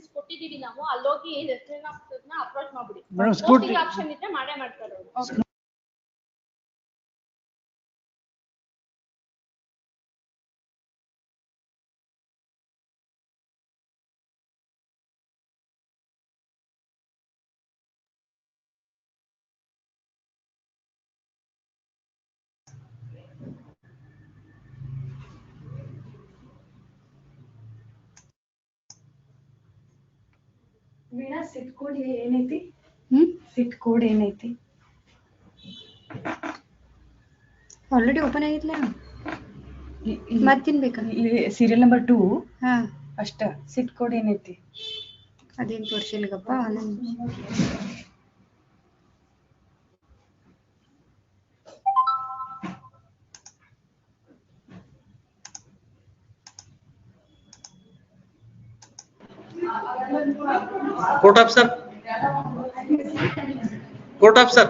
Notice ಕೊಟ್ಟಿದೀವಿ ನಾವು, ಅಲ್ಲೋಗಿ restaurant ಆಫೀಸರ್ನ approach ಮಾಡ್ಬಿಡಿ. ಮೇಡಮ್ ಸ್ಕೂಟಿ ಆಪ್ಷನ್ ಇದ್ರೆ ಮಾಡೇ ಮಾಡ್ತಾರೆ ಅವರು. ವೀಣಾ ಸಿಟ್ ಕೋಡ್ ಏನೈತಿ? ಸಿಟ್ ಕೋಡ್ ಏನೈತಿ? ಆಲ್ರೆಡಿ ಓಪನ್ ಆಗಿದ್ಲ, ಮತ್ತಿನ್ ಬೇಕಾ? ಸೀರಿಯಲ್ ನಂಬರ್ 2 ಹಾ ಅಷ್ಟ. ಸಿಟ್ ಕೋಡ್ ಏನೈತಿ? ಅದೇನ್ ತೋರ್ಸಿಲ್ಗಪ್ಪ. Court officer. Court officer.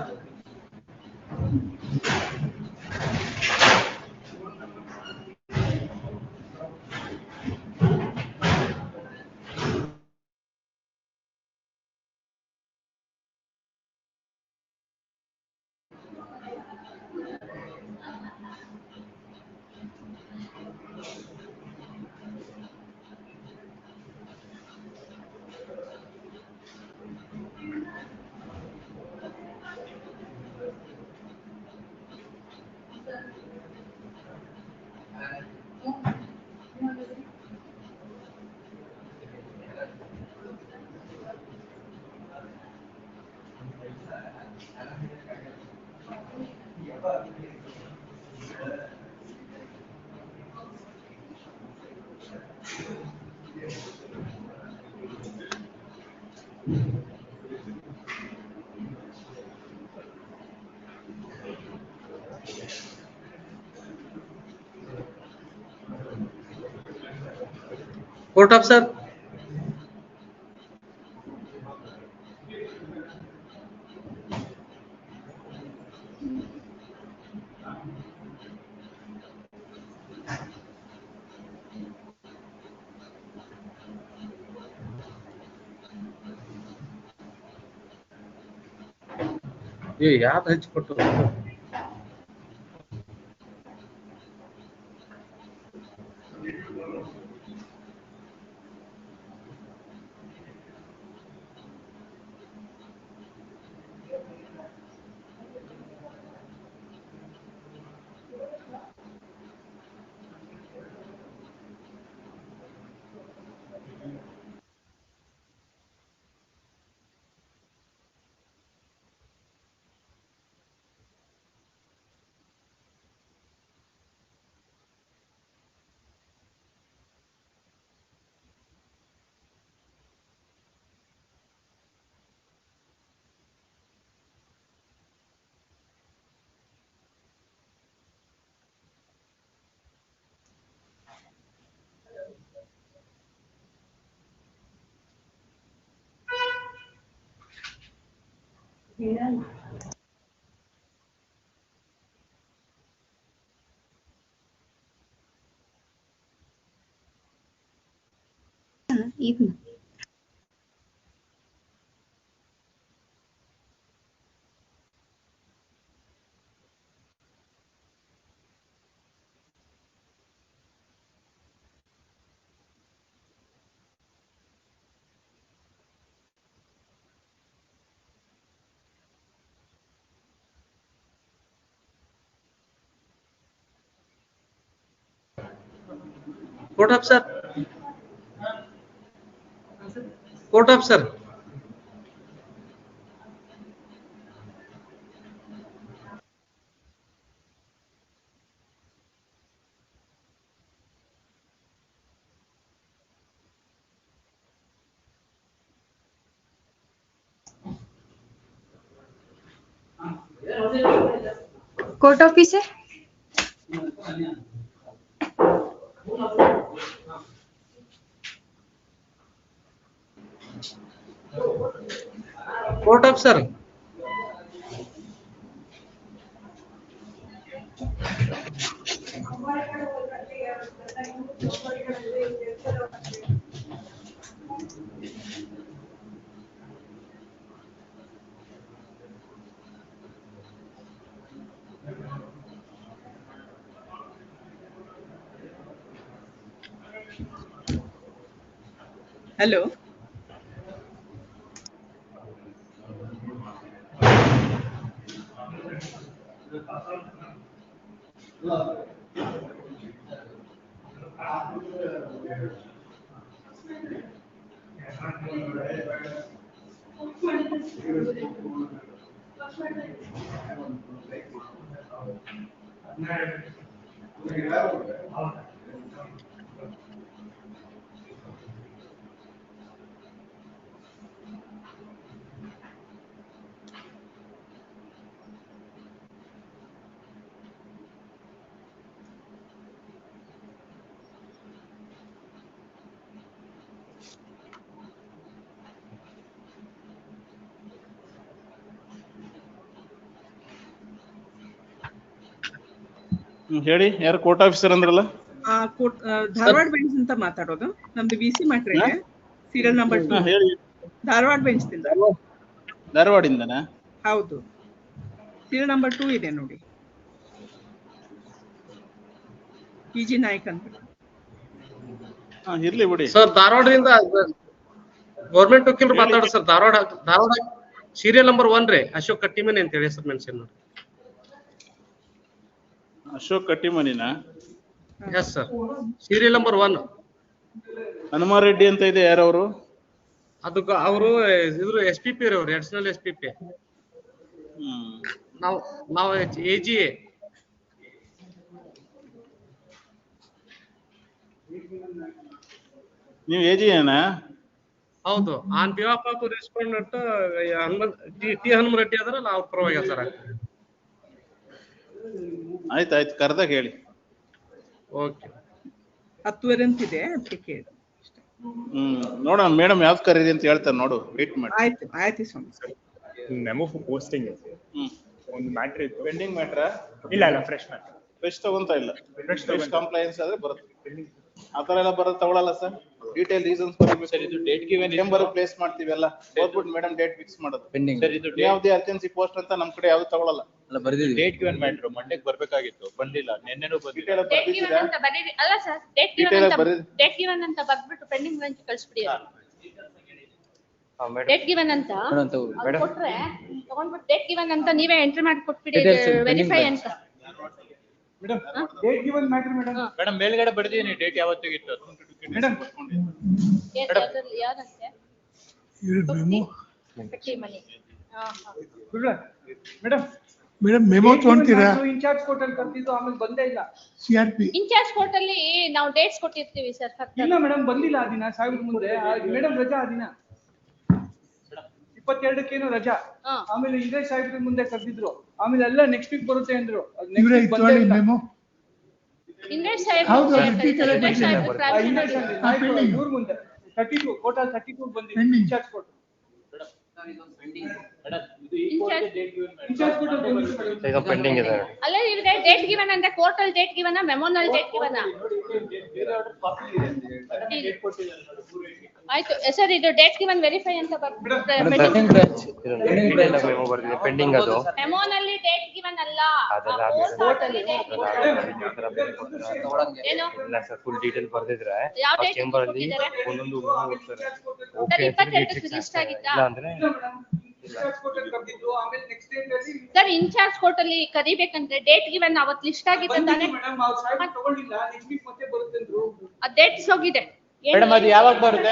Court officer. ಯಾವ್ದು ಹಚ್ಚಿಕೊಟ್ಟು ಇದನ್ನ Court officer. Court officer. Court officer. Court officer. Hello. ಹೇಳಿ, ಯಾರು ಕೋರ್ಟ್ ಆಫೀಸರ್ ಅಂದ್ರಲ್ಲ? ಧಾರವಾಡ ಬೆಂಚ್ ಅಂತ ಮಾತಾಡೋದು. ನಮ್ದು ಬಿಸಿ ಮ್ಯಾಟ್ರ್ ಇದೆ, ಸೀರಿಯಲ್ ನಂಬರ್ 2. ಹೇಳಿ. ಧಾರವಾಡ ಬೆಂಚ್ ದಿಂದ. ಧಾರವಾಡಿಂದನಾ? ಹೌದು, ಸೀರಿಯಲ್ ನಂಬರ್ 2 ಇದೆ ನೋಡಿ. PG ನಾಯ್ಕ್ ಅಂತ. ಇರ್ಲಿ ಬಿಡಿ ಸರ್. ಧಾರವಾಡದಿಂದ ಗೌರ್ಮೆಂಟ್ ವಕೀಲರು ಮಾತಾಡೋದು ಸರ್. ಧಾರವಾಡ ಸೀರಿಯಲ್ ನಂಬರ್ 1 ರೀ, ಅಶೋಕ್ ಕಟ್ಟಿಮನಿ ಅಂತ ಹೇಳಿ ಹೆಸರು ಮೆನ್ಷನ್ ನೋಡಿ. ಅಶೋಕ್ ಕಟ್ಟಿಮನಿನಾ? Yes sir, serial number 1. Hanumareddy ಅಂತ ಇದೆ, ಯಾರವರು? ಅದು ಅವರು ಇದ್ರು SPP ಅವರು, ಅಡಿಷನಲ್ SPP. ನಾವು AGA. ನೀವು AGA-ನಾ? ಹೌದು. On behalf of respondent Hanumareddy ಅದರಲ್ಲ, ಅವ್ರ ಪರವಾಗಿ ಸರ್. ಆಯ್ತಾಯ್ತು, ಕರೆದಾಗ ಹೇಳಿ. ಓಕೆ. 10 ಅಂತಿದೆ, ಅದಕ್ಕೆ ಕೇಳಿ. ನೋಡೋಣ ಮೇಡಮ್ ಯಾವ್ದು ಕರೀರಿ ಅಂತ ಹೇಳ್ತಾರೆ, ನೋಡು, ವೇಟ್ ಮಾಡಿ. ಆಯ್ತು ಸ್ವಾಮಿ. ಮೆಮೊ ಫಾರ್ ಪೋಸ್ಟಿಂಗ್ ಒಂದು ಮ್ಯಾಟ್ರ್ ಇತ್ತು. ಪೆಂಡಿಂಗ್ ಮ್ಯಾಟ್ರಾ? ಇಲ್ಲ, ಫ್ರೆಶ್ ಮ್ಯಾಟ್ರ್. ಫ್ರೆಶ್ ತಗೊಂತ ಇಲ್ಲ. ಫ್ರೆಶ್ ಕಂಪ್ಲೈನ್ಸ್ ಆದ್ರೆ ಬರುತ್ತೆ. ಆತರ ಎಲ್ಲ ಬರೋದು ತಗೊಳಲ್ಲ ಸರ್. ಡೀಟೇಲ್ ರೀಸನ್ಸ್ ಬರಬೇಕು. ಇದು ಡೇಟ್ ಗಿವನ್ ನಂಬರ್ ಪ್ಲೇಸ್ ಮಾಡ್ತೀವಿ ಎಲ್ಲ, ಓದ್ಬಿಟ್ಟು ಮೇಡಮ್ ಡೇಟ್ ಫಿಕ್ಸ್ ಮಾಡೋದು. ಸರ್, ಇದು ಯಾವ್ದೇ ಅರ್ಜೆನ್ಸಿ ಪೋಸ್ಟ್ ಅಂತ ನಮ್ ಕಡೆ ಯಾವ್ದು ತಗೊಳಲ್ಲ. ಡೇಟ್ ಗಿವನ್ ಮ್ಯಾಟ್ರ್ ಮಂಡೆಗೆ ಬರ್ಬೇಕಾಗಿತ್ತು, ಬಂದಿಲ್ಲ. ನಿನ್ನೆನೂ ಬಂದಿಲ್ಲ. ಅಲ್ಲ ಸರ್, ಡೇಟ್ ಗಿವನ್ ಅಂತ ಬರ್ಬಿಟ್ಟು ಪೆಂಡಿಂಗ್ ಬ್ರಾಂಚ್ ಕಳಿಸ್ಬಿಡಿ. ಡೇಟ್ ಗಿವನ್ ಅಂತ ಕೊಟ್ರೆ ತಗೊಂಡ್ಬಿಟ್ಟು ಡೇಟ್ ಗಿವನ್ ಅಂತ ನೀವೇ ಎಂಟ್ರಿ ಮಾಡಿ ಕೊಟ್ಬಿಡಿ, ವೆರಿಫೈ ಅಂತ. ಡೇಟ್ ಗಿವನ್ ಮ್ಯಾಟ್ರ್ ಮೇಡಮ್ ಮೇಲ್ಗಡೆ ಬರ್ದಿದ್ದೀನಿ, ಡೇಟ್ ಯಾವತ್ತಿಗಿತ್ತು ಮೇಡಮ್. ಯಾರಂತೆ ಮೇಡಮ್ ಮೆಮೊ ತಗೊಂತೀರಾ? ಇನ್ಚಾರ್ಜ್ ಕೋರ್ಟ್ ಅಲ್ಲಿ ಕರ್ತಿದ್ದು, ಆಮೇಲೆ ಬಂದೇ ಇಲ್ಲ. CRP ಇನ್ಚಾರ್ಜ್ ಕೋರ್ಟ್ ಅಲ್ಲಿ ನಾವು ಡೇಟ್ಸ್ ಕೊಟ್ಟಿರ್ತೀವಿ ಸರ್. ಇಲ್ಲ ಮೇಡಮ್, ಬಂದಿಲ್ಲ ಆ ದಿನ. ಸಾಹೇಬ್ರ ಮುಂದೆ ಮೇಡಮ್ ರಜಾ ಆ ದಿನ 22ಕ್ಕೇನೋ ರಜಾ. ಆಮೇಲೆ ಇಂಗ್ರೇಜ್ ಸಾಹೇಬ್ರ ಮುಂದೆ ಕರ್ದಿದ್ರು, ಆಮೇಲೆ ಎಲ್ಲ ನೆಕ್ಸ್ಟ್ ವೀಕ್ ಬರುತ್ತೆ ಅಂದ್ರು. ಮೆಮೊ ಇಂಗ್ರೇಜ್ ಸಾಹೇಬ್ ಇವ್ರ ಮುಂದೆ 32 ಟೋಟಲ್ 32 ಬಂದಿದೆ. ಇನ್ಚಾರ್ಜ್ ಕೋರ್ಟ್ ಪೆಂಡಿಂಗ್ ಇದೆ. ಅಲ್ಲ, ಇವ್ರೆ ಡೇಟ್ ಗಿವನ್ ಅಂದ್ರೆ ಕೋರ್ಟ್ ಅಲ್ಲಿ ಡೇಟ್ ಗಿವನ್, ಮೆಮೊನಲ್ ಡೇಟ್ ಗಿವನ್. ಆಯ್ತು ಸರ್, ಇದು ಡೇಟ್ ಗಿವನ್ ವೆರಿಫೈ ಅಂತ ಪೆಂಡಿಂಗ್. ಅದು ಮೆಮೊನಲ್ಲಿ ಡೇಟ್ ಗಿವನ್ ಅಲ್ಲ, ಫುಲ್ ಡೀಟೇಲ್ ಬರ್ದಿದ್ರೆ ಚೇಂಬರ್ ಅಲ್ಲಿ ಒಂದೊಂದು ಲಿಸ್ಟ್ ಆಗಿತ್ತಾ? ಇಲ್ಲ ಅಂದ್ರೆ ಸರ್, ಇನ್ಚಾರ್ಜ್ ಕೋರ್ಟ್ ಅಲ್ಲಿ ಕರಿಬೇಕಂದ್ರೆ ಡೇಟ್ ಗಿವನ್ ಅವತ್ತು ಲಿಸ್ಟ್ ಆಗಿದೆ ತಾನೆ. ಡೇಟ್ಸ್ ಹೋಗಿದೆ ಮೇಡಮ್, ಅದು ಯಾವಾಗ ಬರುತ್ತೆ?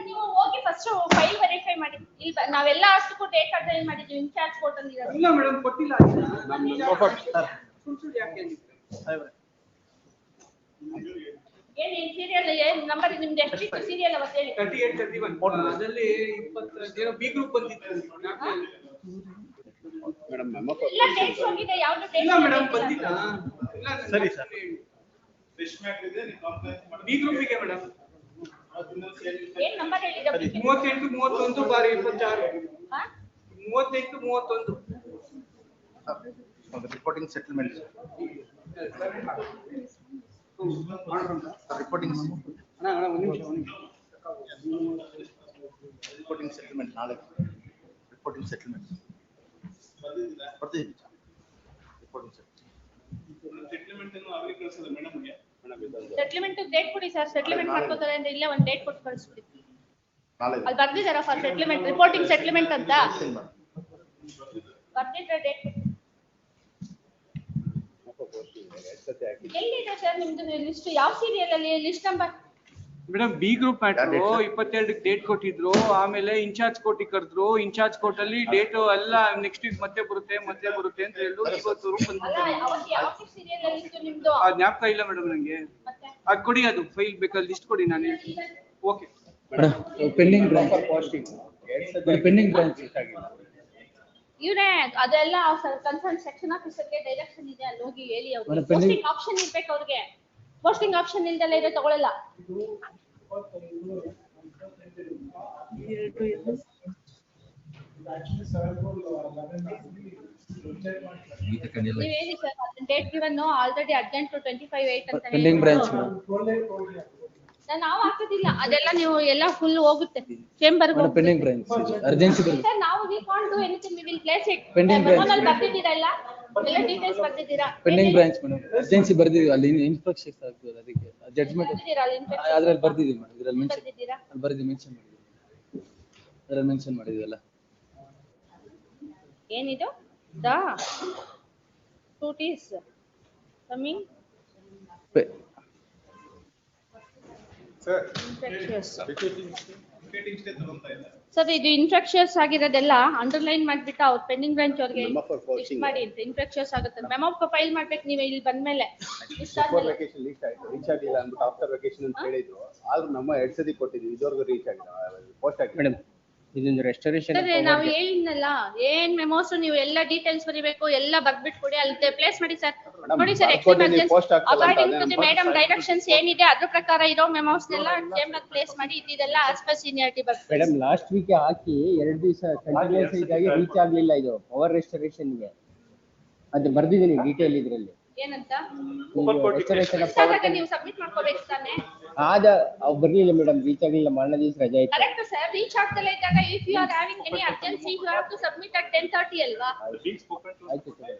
ನೀವು ಹೋಗಿ ಫಸ್ಟ್ ಫೈಲ್ ವೆರಿಫೈ ಮಾಡಿ. ಇಲ್ಲಿ ನಾವೆಲ್ಲ ಅಷ್ಟಕ್ಕೂ ಡೇಟ್ ಅಟೆಂಡ್ ಮಾಡಿದ್ವಿ ಇನ್ಚಾರ್ಜ್ ಕೋರ್ಟ್ ಅಲ್ಲಿ. ಇಲ್ಲ ಮೇಡಮ್, ಕೊಟ್ಟಿಲ್ಲ. ಏನ್ ಸೀರಿಯಲ್ ಏನ್ ನಂಬರ್ ನಿಮ್ದು ಎಷ್ಟು ಸೀರಿಯಲ್ ಅವತ್ತು ಹೇಳಿ? 3831 ಅದರಲ್ಲಿ 20 ಬಿ ಗ್ರೂಪ್ ಬಂದಿತ್ತು ಮೇಡಮ್. ಎಲ್ಲ ಡೇಟ್ಸ್ ಹೋಗಿದೆ, ಯಾವುದು ಡೇಟ್ ಇಲ್ಲ ಮೇಡಮ್, ಬಂದಿಲ್ಲ. ಸರಿ ಸರ್, ಬಿ ಗ್ರೂಪಿಗೆ ಮೇಡಮ್ ಏನ್ ನಂಬರ್ ಹೇಳಿದ? 3831/26. 3831 ರಿಪೋರ್ಟಿಂಗ್ ಸೆಟಲ್ಮೆಂಟ್. ರಿಪೋರ್ಟಿಂಗ್ ಸೆಟಲ್ಮೆಂಟ್ ನಾಳೆ. ರಿಪೋರ್ಟಿಂಗ್ ಸೆಟಲ್ಮೆಂಟ್ ಬರ್ತೀವಿ. ರಿಪೋರ್ಟಿಂಗ್ ಸೆಟಲ್ಮೆಂಟ್ ಅನ್ನು ಅವರಿಗೆ ಕಳಿಸೋದು ಮೇಡಮ್ಗೆ. ಸೆಟ್ಲ್ಮೆಂಟ್ ಡೇಟ್ ಕೊಡಿ ಸರ್, ಸೆಟ್ಲ್ಮೆಂಟ್ ಮಾಡ್ಕೋತಾರೆ ಅಂದ್ರೆ ಇಲ್ಲೇ ಒಂದು ಡೇಟ್ ಕೊಟ್ಟು ಕಳಿಸ್ಬಿಡಿ. ಅಲ್ಲಿ ಬರ್ದಿದಾರ ಫಾರ್ ಸೆಟ್ಲ್ಮೆಂಟ್, ರಿಪೋರ್ಟಿಂಗ್ ಸೆಟ್ಲ್ಮೆಂಟ್ ಅಂತ ಬರ್ದಿದ್ರೆ ಡೇಟ್ ಎಲ್ಲಿದೆ ಸರ್ ನಿಮ್ದು ಲಿಸ್ಟ್? ಯಾವ ಸೀರಿಯಲ್ ಅಲ್ಲಿ list number? Madam B group matter 22 date ಕೊಟ್ಟಿದ್ರು, ಆಮೇಲೆ ಇನ್ಚಾರ್ಜ್ ಕೋರ್ಟಿಗೆ ಕರೆದ್ರು, ಇನ್ಚಾರ್ಜ್ ಕೋರ್ಟ್ ಅಲ್ಲಿ ಡೇಟ್ ಎಲ್ಲ ನೆಕ್ಸ್ಟ್ ವೀಕ್ ಮತ್ತೆ ಬರುತ್ತೆ ಅಂತ ಹೇಳಿದ್ರು. ಇವತ್ತು ರೂಮ್ ಯಾವ ಸೀರಿಯಲ್ ಅಲ್ಲಿ ಇತ್ತು ನಿಮ್ದು? ಜ್ಞಾಪಕ ಇಲ್ಲ ಮೇಡಮ್ ನಂಗೆ. ಅದ್ ಕೊಡಿ, ಅದು ಫೈಲ್ ಬೇಕಾದ್ರೆ ಲಿಸ್ಟ್ ಕೊಡಿ, ನಾನು ಹೇಳ್ತೀನಿ. ಓಕೆ ಪೆಂಡಿಂಗ್ ಬ್ರಾಂಚ್ ಇವ್ರೆ ಅದೆಲ್ಲ ಕನ್ಸರ್ನ್ ಸೆಕ್ಷನ್ ಆಫೀಸರ್ಗೆ ಡೈರೆಕ್ಷನ್ ಇದೆ, ಅಲ್ಲಿ ಹೋಗಿ ಹೇಳಿ ಅವ್ರಿಗೆ. ಪೋಸ್ಟಿಂಗ್ ಆಪ್ಷನ್ ಇರ್ಬೇಕು ಅವ್ರಿಗೆ. ಪೋಸ್ಟಿಂಗ್ ಆಪ್ಷನ್ ಇಲ್ದಲ್ಲ ಇದ್ರೆ ತಗೊಳ್ಳಲ್ಲ. ನೀವ್ ಹೇಳಿ sir, date given already urgent to 25/8 ಅಂತ ಪೆಂಡಿಂಗ್ ಬ್ರಾಂಚ್ ನಾವು ಹಾಕೋದಿಲ್ಲ ಅದೆಲ್ಲ, ನೀವು ಎಲ್ಲ ಫುಲ್ ಹೋಗುತ್ತೆ chamber pending branch urgency sir. ನಾವು we can't do anything, we will place it. Pending branch ಬರ್ದಿದ್ದೀರಾ ಎಲ್ಲ ಡೀಟೇಲ್ಸ್ ಬರ್ದಿದ್ದೀರಾ? ಪೆಂಡಿಂಗ್ ಬ್ರಾಂಚ್ ಮೇಡಮ್ ಅರ್ಜೆನ್ಸಿ ಬರ್ದಿದ್ದೀವಿ, ಅಲ್ಲಿ ಇನ್ಸ್ಟ್ರಕ್ಷನ್ಸ್ ಆಗ್ತದೆ, ಅದಕ್ಕೆ ಜಡ್ಜ್ಮೆಂಟ್ ಅದ್ರಲ್ಲಿ ಬರ್ದಿದ್ದೀವಿ ಮೇಡಮ್. ಇದ್ರಲ್ಲಿ ಮೆನ್ಷನ್ ಅಲ್ಲಿ ಬರ್ದಿದ್ದೀವಿ, ಮೆನ್ಷನ್ ಮಾಡಿದ್ದೀವಿ, ಅದ್ರಲ್ಲಿ ಮೆನ್ಷನ್ ಮಾಡಿದ್ದೀವಲ್ಲ. ಏನಿದು the suit is coming sir. ಇದು ಇನ್ಫೆಕ್ಷಿಯಸ್ ಆಗಿರೋದೆಲ್ಲ ಅಂಡರ್ಲೈನ್ ಮಾಡ್ಬಿಟ್ಟು ಅವ್ರು ಪೆಂಡಿಂಗ್ ಬ್ರಾಂಚ್ ಅವ್ರಿಗೆ ಲಿಸ್ಟ್ ಮಾಡಿ ಅಂತ. ಇನ್ಫೆಕ್ಷಿಯಸ್ ಆಗುತ್ತೆ ಮೆಮೊ ಫೈಲ್ ಮಾಡ್ಬೇಕು ನೀವು ಇಲ್ಲಿ ಬಂದ್ಮೇಲೆ. ರೀಚ್ ಆಗಿಲ್ಲ ಅಂದ್ಬಿಟ್ಟು ಆಫ್ಟರ್ ವೆಕೇಶನ್ ಅಂತ ಹೇಳಿದ್ರು, ಆದ್ರೂ ನಮ್ಮ 2 ಸತಿ ಕೊಟ್ಟಿದ್ವಿ, ಇದುವರೆಗೂ ರೀಚ್ ಆಗಿಲ್ಲ, ಪೋಸ್ಟ್ ಆಗಿದೆ ಮೇಡಮ್. ಇದೊಂದು ರೆಸ್ಟೋರೇಷನ್ ನಾವು ಹೇಳಿದ್ನಲ್ಲ, ಏನ್ ಮೆಮೋಸ್ ನೀವು ಎಲ್ಲ ಡೀಟೇಲ್ಸ್ ಬರೀಬೇಕು, ಎಲ್ಲ ಬರ್ಬಿಟ್ಟು ಕೊಡಿ, ಅಲ್ಲಿ ಪ್ಲೇಸ್ ಮಾಡಿ ಸರ್. ನೋಡಿ sir, according to the madam directions ಏನಿದೆ ಅದ್ರ ಪ್ರಕಾರ ಇರೋ ಮೆಮೋಸ್ ಎಲ್ಲ ಚೇಂಬರ್ ಪ್ಲೇಸ್ ಮಾಡಿ. ಇದೆಲ್ಲ ಆಸ್ ಪರ್ ಸೀನಿಯಾರಿಟಿ ಬರ್ತದೆ ಮೇಡಮ್. ಲಾಸ್ಟ್ ವೀಕ್ ಹಾಕಿ 2 ದಿವಸ ಕಂಟಿನ್ಯೂಸ್ ಆಗಿ ರೀಚ್ ಆಗ್ಲಿಲ್ಲ, ಇದು ಪವರ್ ರೆಸ್ಟೋರೇಷನ್ಗೆ. ಅದು ಬರ್ದಿದ್ದೀನಿ ಡೀಟೇಲ್ ಇದ್ರಲ್ಲಿ ಏನಂತ. ರೆಸ್ಟೋರೇಷನ್ ನೀವು ಸಬ್ಮಿಟ್ ಮಾಡ್ಕೋಬೇಕು ತಾನೆ. ಆದ ಬರ್ಲಿಲ್ಲ ಮೇಡಮ್, ರೀಚ್ ಆಗಿಲ್ಲ, ಮಾರನೇ ದಿವಸ ರಜೆ ಆಯ್ತು. ಕರೆಕ್ಟ್ ಸರ್, ರೀಚ್ ಆಗ್ತಲ್ಲ ಇದ್ದಾಗ if you are having any urgency you have to submit at 10:30 ಅಲ್ವಾ? ಆಯ್ತು ಸರ್.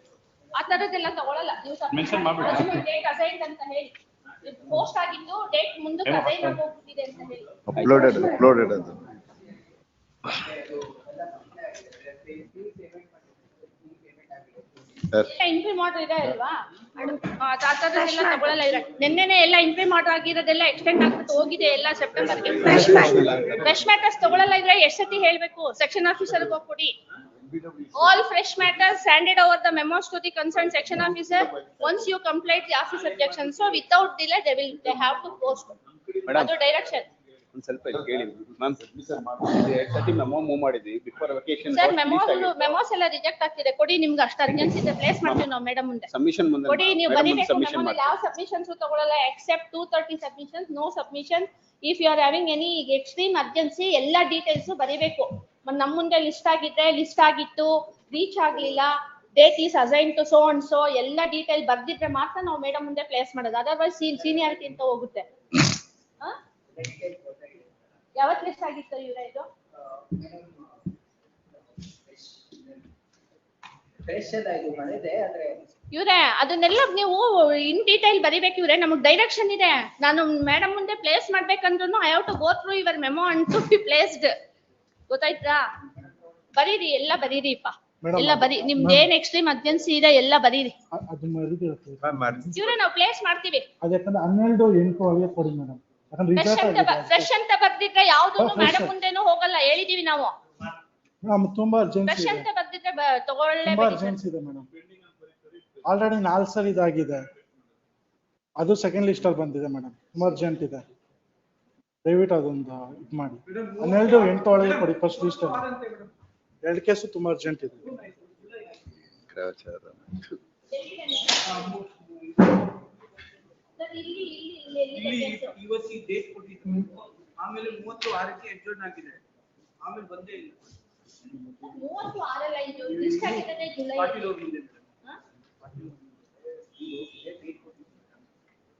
ಆ ತರದೆಲ್ಲ ತಗೊಳ್ಳಲ್ಲ ನೀವು. ಮೆನ್ಷನ್ ಮಾಡ್ಬಿಡಿ ಡೇಟ್ ಅಸೈನ್ಡ್ ಅಂತ ಹೇಳಿ, ಪೋಸ್ಟ್ ಆಗಿದ್ದು ಡೇಟ್ ಮುಂದಕ್ಕೆ ಅಸೈನ್ ಆಗಿ ಹೋಗ್ಬಿಟ್ಟಿದೆ ಅಂತ ಹೇಳಿ. ಅಪ್ಲೋಡೆಡ್ ಅದು ಎಂಟ್ರಿ ಮಾಡರ್ ಇದೆ ಅಲ್ವಾ? ಆ ತರದೆಲ್ಲ ತಗೊಳ್ಳಲ್ಲ. ನಿನ್ನೆನೆ ಎಲ್ಲ ಎಂಟ್ರಿ ಮಾಡರ್ ಆಗಿರೋದೆಲ್ಲ ಎಕ್ಸ್ಟೆಂಡ್ ಆಗ್ಬಿಟ್ಟು ಹೋಗಿದೆ ಎಲ್ಲ ಸೆಪ್ಟೆಂಬರ್ಗೆ. ಫ್ರೆಶ್ ಮ್ಯಾಟರ್ಸ್ ತಗೊಳ್ಳಲ್ಲ ಇದ್ರೆ ಎಷ್ಟು ಸತಿ ಹೇಳ್ಬೇಕು? Section ಆಫೀಸರ್ಗೆ ಹೋಗ್ಕೊಡಿ. All fresh matters handed over the memos to the concerned section officer once you complete the office objection. So without delay they have to post. Adu direction. ಒಂದು ಸ್ವಲ್ಪ ಇಲ್ಲಿ ಕೇಳಿ ಮ್ಯಾಮ್. 2 ಸತಿ ಮೆಮೊ ಮೂವ್ ಮಾಡಿದ್ವಿ before vacation. Sir ಮೆಮೋಸ್ ಎಲ್ಲ reject ಆಗ್ತಿದೆ, ಕೊಡಿ. ನಿಮ್ಗೆ ಅಷ್ಟು ಅರ್ಜೆನ್ಸಿ ಇದೆ, ಪ್ಲೇಸ್ ಮಾಡ್ತೀವಿ ನಾವು ಮೇಡಮ್ ಮುಂದೆ. ಸಬ್ಮಿಷನ್ ಮುಂದೆ ಕೊಡಿ, ನೀವು ಬರೀಬೇಕು. ಮೆಮೊನಲ್ಲಿ ಯಾವ ಸಬ್ಮಿಷನ್ಸ್ ತಗೊಳ್ಳಲ್ಲ except 230 submissions, no submission if you are having any extreme urgency. ಎಲ್ಲ ಡೀಟೇಲ್ಸ್ ಬರೀಬೇಕು. ನಮ್ಮ ಮುಂದೆ ಲಿಸ್ಟ್ ಆಗಿದ್ರೆ ಲಿಸ್ಟ್ ಆಗಿತ್ತು, ರೀಚ್ ಆಗ್ಲಿಲ್ಲ, date is assign to so and so, ಎಲ್ಲ ಡೀಟೇಲ್ ಬರ್ದಿದ್ರೆ ಮಾತ್ರ ನಾವು ಮೇಡಮ್ ಮುಂದೆ ಪ್ಲೇಸ್ ಮಾಡೋದು. ಅದರ್ವೈಸ್ ಸೀನಿಯಾರಿಟಿ ಅಂತ ಹೋಗುತ್ತೆ. ಯಾವತ್ತು ಲಿಸ್ಟ್ ಆಗಿತ್ತು ಇವ್ರ ಇದು? ಇವ್ರೆ ಅದನ್ನೆಲ್ಲ ನೀವು ಇನ್ ಡೀಟೈಲ್ ಬರಿಬೇಕು. ಇವ್ರೆ ನಮಗ್ ಡೈರೆಕ್ಷನ್ ಇದೆ, ನಾನು ಮೇಡಮ್ ಮುಂದೆ ಪ್ಲೇಸ್ ಮಾಡ್ಬೇಕಂದ್ರೂ I have to go through your memo and to be placed. ಗೊತ್ತಾಯ್ತಾ? ಬರೀರಿ, ಎಲ್ಲ ಬರೀರಿಪ್ಪ, ಎಲ್ಲ ಬರೀ. ನಿಮ್ದು ಏನ್ ಎಕ್ಸ್ಟ್ರೀಮ್ ಅರ್ಜೆನ್ಸಿ ಇದೆ ಎಲ್ಲ ಬರೀರಿ. ಇವ್ರೆ ನಾವು ಪ್ಲೇಸ್ ಮಾಡ್ತೀವಿ. ಫ್ರೆಶ್ ಅಂತ ಬರ್ದಿದ್ರೆ ಯಾವ್ದು ಮೇಡಮ್ ಮುಂದೆನೂ ಹೋಗಲ್ಲ, ಹೇಳಿದೀವಿ ನಾವು. ತುಂಬಾ ಅರ್ಜೆನ್ಸಿ ಫ್ರೆಶ್ ಅಂತ ಬರ್ದಿದ್ರೆ ತಗೊಳ್ಳೇಬೇಕು. ಆಲ್ರೆಡಿ 4 ಸಲ ಇದಾಗಿದೆ, ಅದು ಸೆಕೆಂಡ್ ಲಿಸ್ಟ್ ಅಲ್ಲಿ ಬಂದಿದೆ ಮೇಡಮ್. ತುಂಬಾ ಅರ್ಜೆಂಟ್ ಇದೆ, ದಯವಿಟ್ಟು ಅದೊಂದು ಇದು ಮಾಡಿ. 12/8 ಒಳಗೆ ಕೊಡಿ ಫಸ್ಟ್ ಲಿಸ್ಟ್ ಅಲ್ಲಿ. 2 ಕೇಸು ತುಂಬಾ ಅರ್ಜೆಂಟ್ ಇದೆ. ಇವತ್ತು ಡೇಟ್ ಕೊಟ್ಟಿದ್ರು, ಆಮೇಲೆ 36ಕ್ಕೆ ಅಡ್ಜರ್ನ್ ಆಗಿದೆ, ಆಮೇಲೆ ಬಂದೇ ಇಲ್ಲ. 36 ಇದು ಲಿಸ್ಟ್ ಆಗಿರೋದೇ ಜುಲೈ.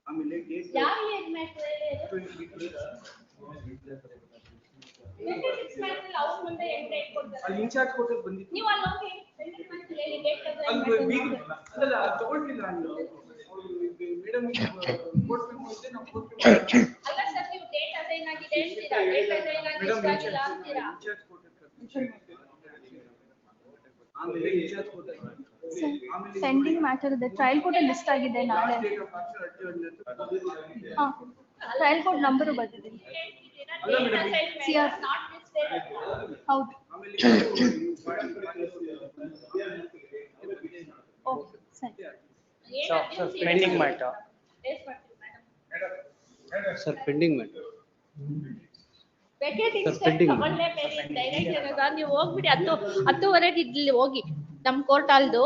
ಆಮೇಲೆ ಡೇಟ್ ಯಾವ ಇಯರ್ ಮ್ಯಾಟರ್ ಇದೆ? 26 ಮ್ಯಾಟರ್ ಅವ್ರ ಮುಂದೆ ಎಂಟ್ರಿ ಕೊಡ್ತಾರೆ. ಅಲ್ಲಿ ಇನ್ಚಾರ್ಜ್ ಕೊಟ್ಟು ಬಂದಿತ್ತು. ನೀವು ಅಲ್ಲಿ ಹೋಗಿ ಹೇಳಿ ಡೇಟ್ ಅಲ್ಲಿ ಅದಲ್ಲ ತಗೊಳ್ಳಿಲ್ಲ. ಮೇಡಮ್ ಕೋರ್ಟ್ ಮೆಮೊ ಇದೆ ನಾವು ಕೋರ್ಟ್ ಅಲ್ಲ ಸರ್ ನೀವು ಡೇಟ್ ಅಸೈನ್ ಆಗಿದೆ ಹೇಳ್ತೀರಾ, ಡೇಟ್ ಅಸೈನ್ ಆಗಿ ಇಷ್ಟ ಆಗಿಲ್ಲ ಅಂತೀರಾ. ಆಮೇಲೆ ಇನ್ಚಾರ್ಜ್ ಕೋರ್ಟ್ ಪೆಂಡಿಂಗ್ ಮ್ಯಾಟರ್ ಇದೆ, ಟ್ರಯಲ್ ಕೋರ್ಟ್ ಲಿಸ್ಟ್ ಆಗಿದೆ ನಾಳೆ. ಟ್ರಯಲ್ ಕೋರ್ಟ್ ನಂಬರ್ ಬರ್ತಿದ್ದೀನಿ. CR ಹೌದು. ಓಕೆ ಸರಿ. Pending matter sir pending matter vacating Sir, step pending. ತಗೊಳ್ಳೇಬೇಕು ಡೈರೆಕ್ಟ್ ಏನದ ನೀವು ಹೋಗ್ಬಿಡಿ 10:30 ಇಲ್ಲಿ ಹೋಗಿ ನಮ್ ಕೋರ್ಟ್ ಅಲ್ದು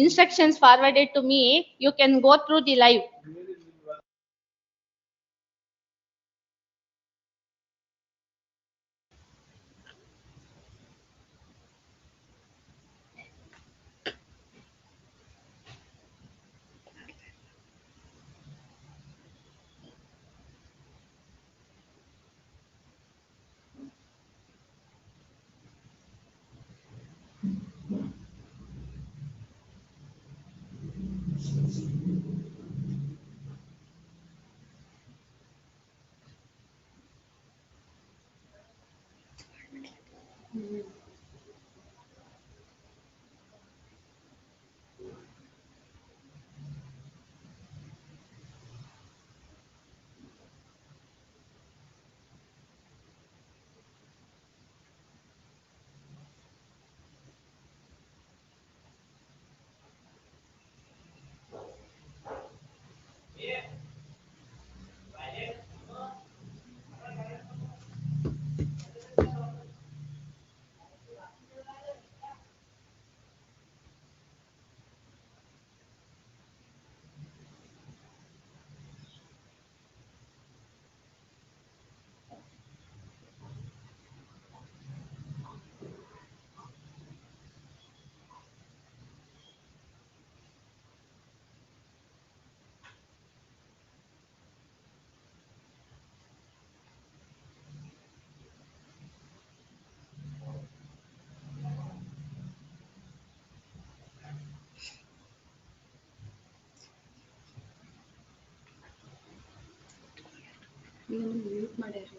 instructions forwarded to me, you can go through the live. Mute ಮಾಡ್ಯಾರಿ.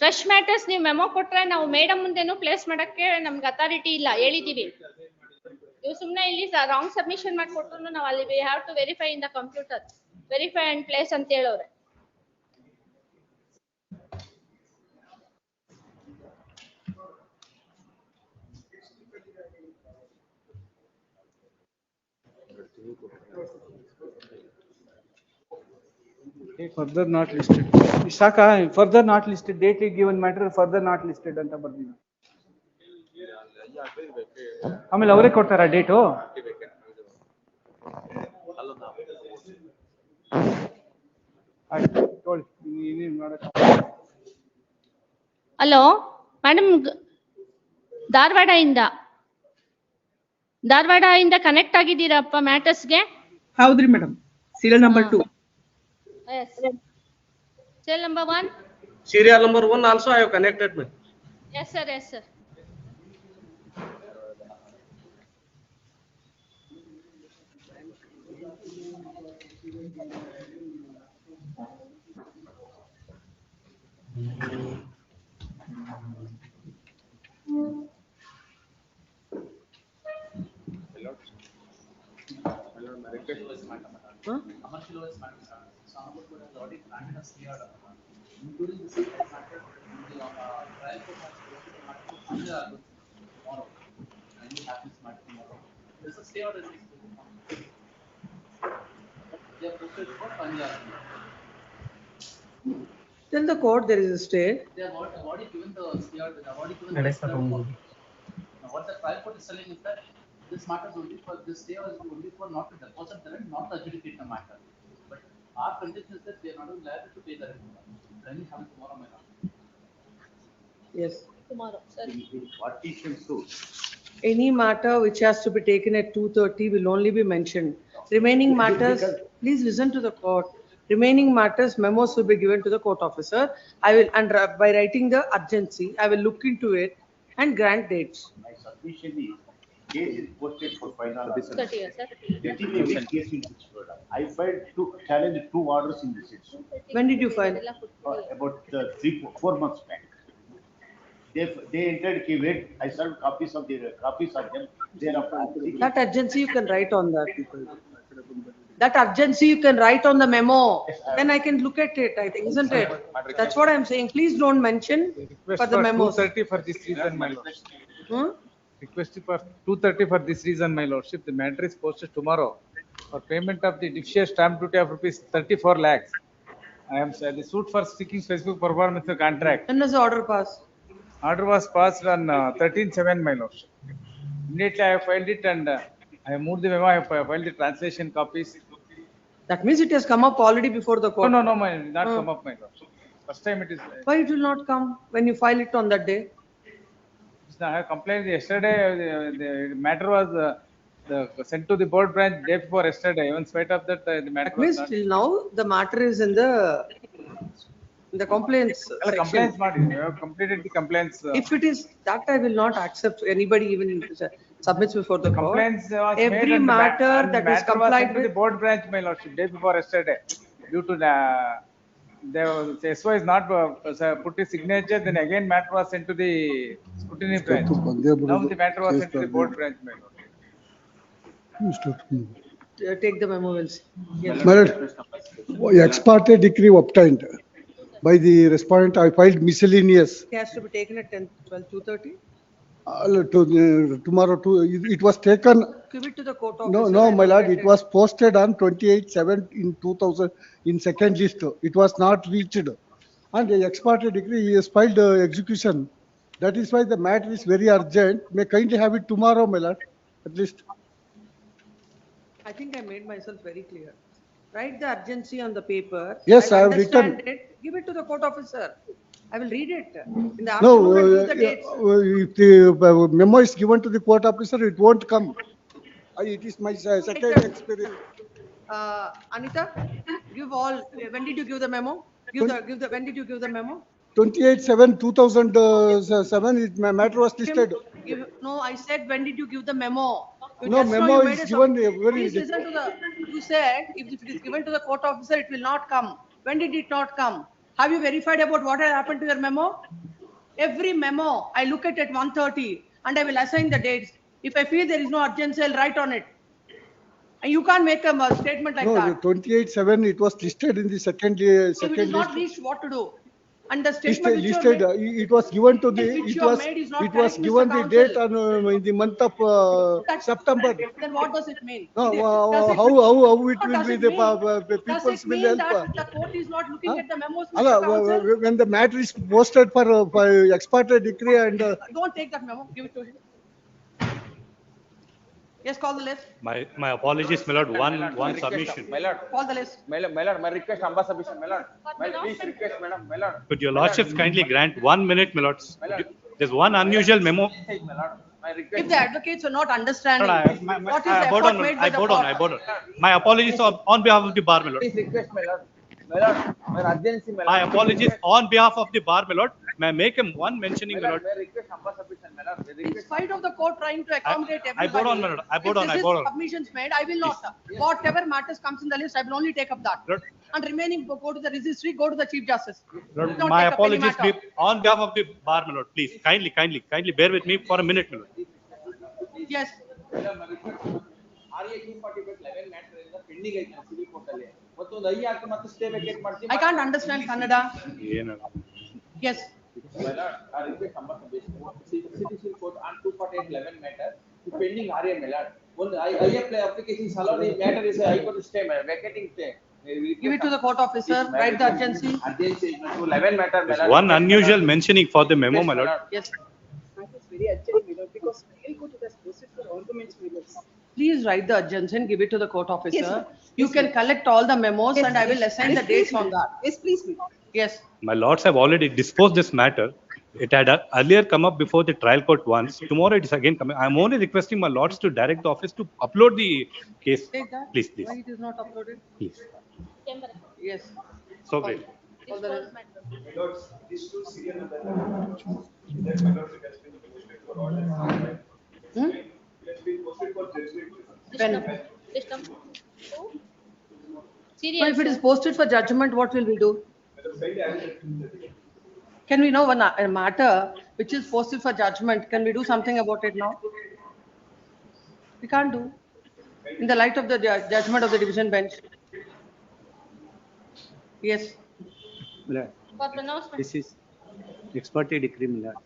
ಫ್ರೆಶ್ ಮ್ಯಾಟರ್ಸ್ ನೀವು ಮೆಮೊ ಕೊಟ್ರೆ ನಾವು ಮೇಡಮ್ ಮುಂದೆನೂ ಪ್ಲೇಸ್ ಮಾಡಕ್ಕೆ ನಮ್ಗೆ ಅಥಾರಿಟಿ ಇಲ್ಲ, ಹೇಳಿದೀವಿ. ನೀವು ಸುಮ್ನೆ ಇಲ್ಲಿ ರಾಂಗ್ ಸಬ್ಮಿಷನ್ ಮಾಡಿ ಕೊಟ್ರು ನಾವು ಅಲ್ಲಿ we have to verify in the computer, verify and place ಅಂತ ಹೇಳೋರೆ. Further not listed. Isaka, further not listed, date given matter further not listed ಅಂತ ಬರ್ದಿದ್ದೀನಿ. ಆಮೇಲೆ ಅವರೇ ಕೊಡ್ತಾರಾ date? Hello madam, Dharwad connect ಆಗಿದ್ದೀರಪ್ಪ ಮ್ಯಾಟರ್ಸ್ಗೆ? ಹೌದ್ರಿ madam. Serial number 2. Serial number 1. Serial number 1 also I have connected, ma'am. Yes sir, yes sir. Tell the court there is a stay. They have already given the stay order. They have already given the stay order. Now what the trial court is telling is that this matter is only for this stay is only for not to deposit the rent, not to adjudicate the matter. But our condition is that they are not liable to pay the rent. Then we have it tomorrow, my lord. Yes. Tomorrow, sir. Partition suit. Any matter which has to be taken at 2:30 will only be mentioned. Remaining matters, please listen to the court. Remaining matters, memos will be given to the court officer. I will, and by writing the urgency, I will look into it and grant dates. My submission is, case is posted for final. 30 years, sir. Case is disposed of. I filed to challenge 2 orders in this issue. When did you file? About 3-4 months back. They entered wait. I served copies of them. Thereafter, That urgency you can write on that. That urgency you can write on the memo. Then I can look at it, I think, isn't it? That's what I'm saying. Please don't mention for the memos. 2:30 for this reason, my lordship. Request for 2:30 for this reason, my lordship. The matter is posted tomorrow for payment of the differential stamp duty of rupees 34 lakhs. I am the suit for seeking specific performance of contract. When was the order passed? Order was passed on 13/7, my lordship. Immediately I have filed it and I have moved the memo. I have filed the translation copies. That means it has come up already before the court. No, not come up, my lordship. First time it is. Why it will not come when you file it on that day? I have complained yesterday. The matter was sent to the board branch day before yesterday. Even spite of that, the matter That means was not. till now the matter is in the complaints section. Complaints made. You have completed the complaints. If it is that, I will not accept anybody even submits before the court. Complaints was made Every and matter and that is matter was complied sent to the with. board branch, my lordship, day before yesterday. Due to the SO is not put his signature, then again matter was sent to the scrutiny branch. Now the matter was sent to the board branch, my lordship. Take the memo, we'll see. Yes. My lord, ex parte decree obtained by the respondent. I filed miscellaneous. It has to be taken at 10, 12, 2:30. Tomorrow it was taken. Give it to the court officer. No, my lord, it was posted on 28/7 in 2000 in second list. It was not reached. And the ex parte decree is filed execution. That is why the matter is very urgent. May kindly have it tomorrow, my lord, at least. I think I made myself very clear. Write the urgency on the paper. Yes, I have understand written. it. Give it to the court officer. I will read it. In the No, afternoon, I'll give the dates. if the memo is given to the court officer, it won't come. It is my second experience. Anita, give all. When did you give the memo? When did you give the memo? 28/7/2007, my matter was listed. No, I said, when did you give the memo? No, memo is given very. Please listen to you said, if it is given to the court officer, it will not come. When did it not come? Have you verified about what had happened to your memo? Every memo, I look at 1:30 and I will assign the dates. If I feel there is no urgency, I'll write on it. And you can't make a statement like No, the that. 28/7, it was listed in the second If it is second not list. reached, what to do? And the statement which you have Listed, made, it was given to the, which it you have was, made is not it was correct, given Mr. the date Counsel. on, in the month of September. Then what does it mean? No, Does it how mean- it No, will does be it the mean- Does people's it will mean help? that the court is not looking Huh? at the memos, Mr. Allah, Counsel? when the matter is posted for ex parte decree and Don't take that memo, give it to him. Yes, call the list. My apologies, my lord. One submission. Call the list. My lord, my request, Amba submission, my lord. Please request, madam, my lord. Could your lordships kindly grant 1 minute, my lords? There's one unusual memo. My lord, my request. If the advocates are not understanding, No, what is I the bowed effort on, made by I the bowed on, I court? bowed on. My apologies on behalf of the bar, my lord. Please request, my lord. My lord, my urgency, my lord. My apologies on behalf of the bar, my lord. May I make him one mentioning, my My lord? lord, my request, Amba submission, my lord. My In request. spite of the court trying to accommodate I bowed on, my everybody, lord. I bowed on, I if bowed this on. is submissions made, I will not. Whatever matters comes in the list, I will only take up that. Lord. And remaining, go to the registry, go to the Chief Justice. Lord, Don't my take up any apologies matter. on behalf of the bar, my lord. Please, kindly bear with me for a minute, my lord. Yes. My lord, my request. RA 245/11 matter in the pending ಐತೆ civil court ಅಲ್ಲಿ. ಮತ್ತು ಒಂದು I ಹಾಕಿ ಮತ್ತೆ stay vacate ಮಾಡ್ತೀವಿ. I can't understand Kannada. Yes. My lord, I request Amba submission. Civil court on 248/11 matter. The pending RA, my lord. ಒಂದು I apply applications allowed in matter is high court stay, vacating stay. Give it to the court officer, write the urgency. Urgency to 11 matter, my There's lord. one unusual mentioning for the memo, my lord. Yes. Very urgent, my lord, because civil court has proceeded for arguments, my lord. Please write the urgency and give it to the court officer. Yes, ma'am. You Yes, can ma'am. collect all the memos Yes, and I will yes. assign Yes, the dates please, on ma'am. that. Yes, please, ma'am. Yes. My lords have already disposed this matter. It had earlier come up before the trial court once. Tomorrow it is again coming. I'm only requesting my lords to direct the office to upload the case. Take that. Please, please, Why it is not uploaded? please. Yes. So great. All the rest. Hmm? When? So if it is posted for judgment, what will we do? Can we know a matter which is posted for judgment? Can we do something about it now? We can't do. In the light of the judgment of the division bench. Yes. For pronouncement. This is ex parte decree, my lord.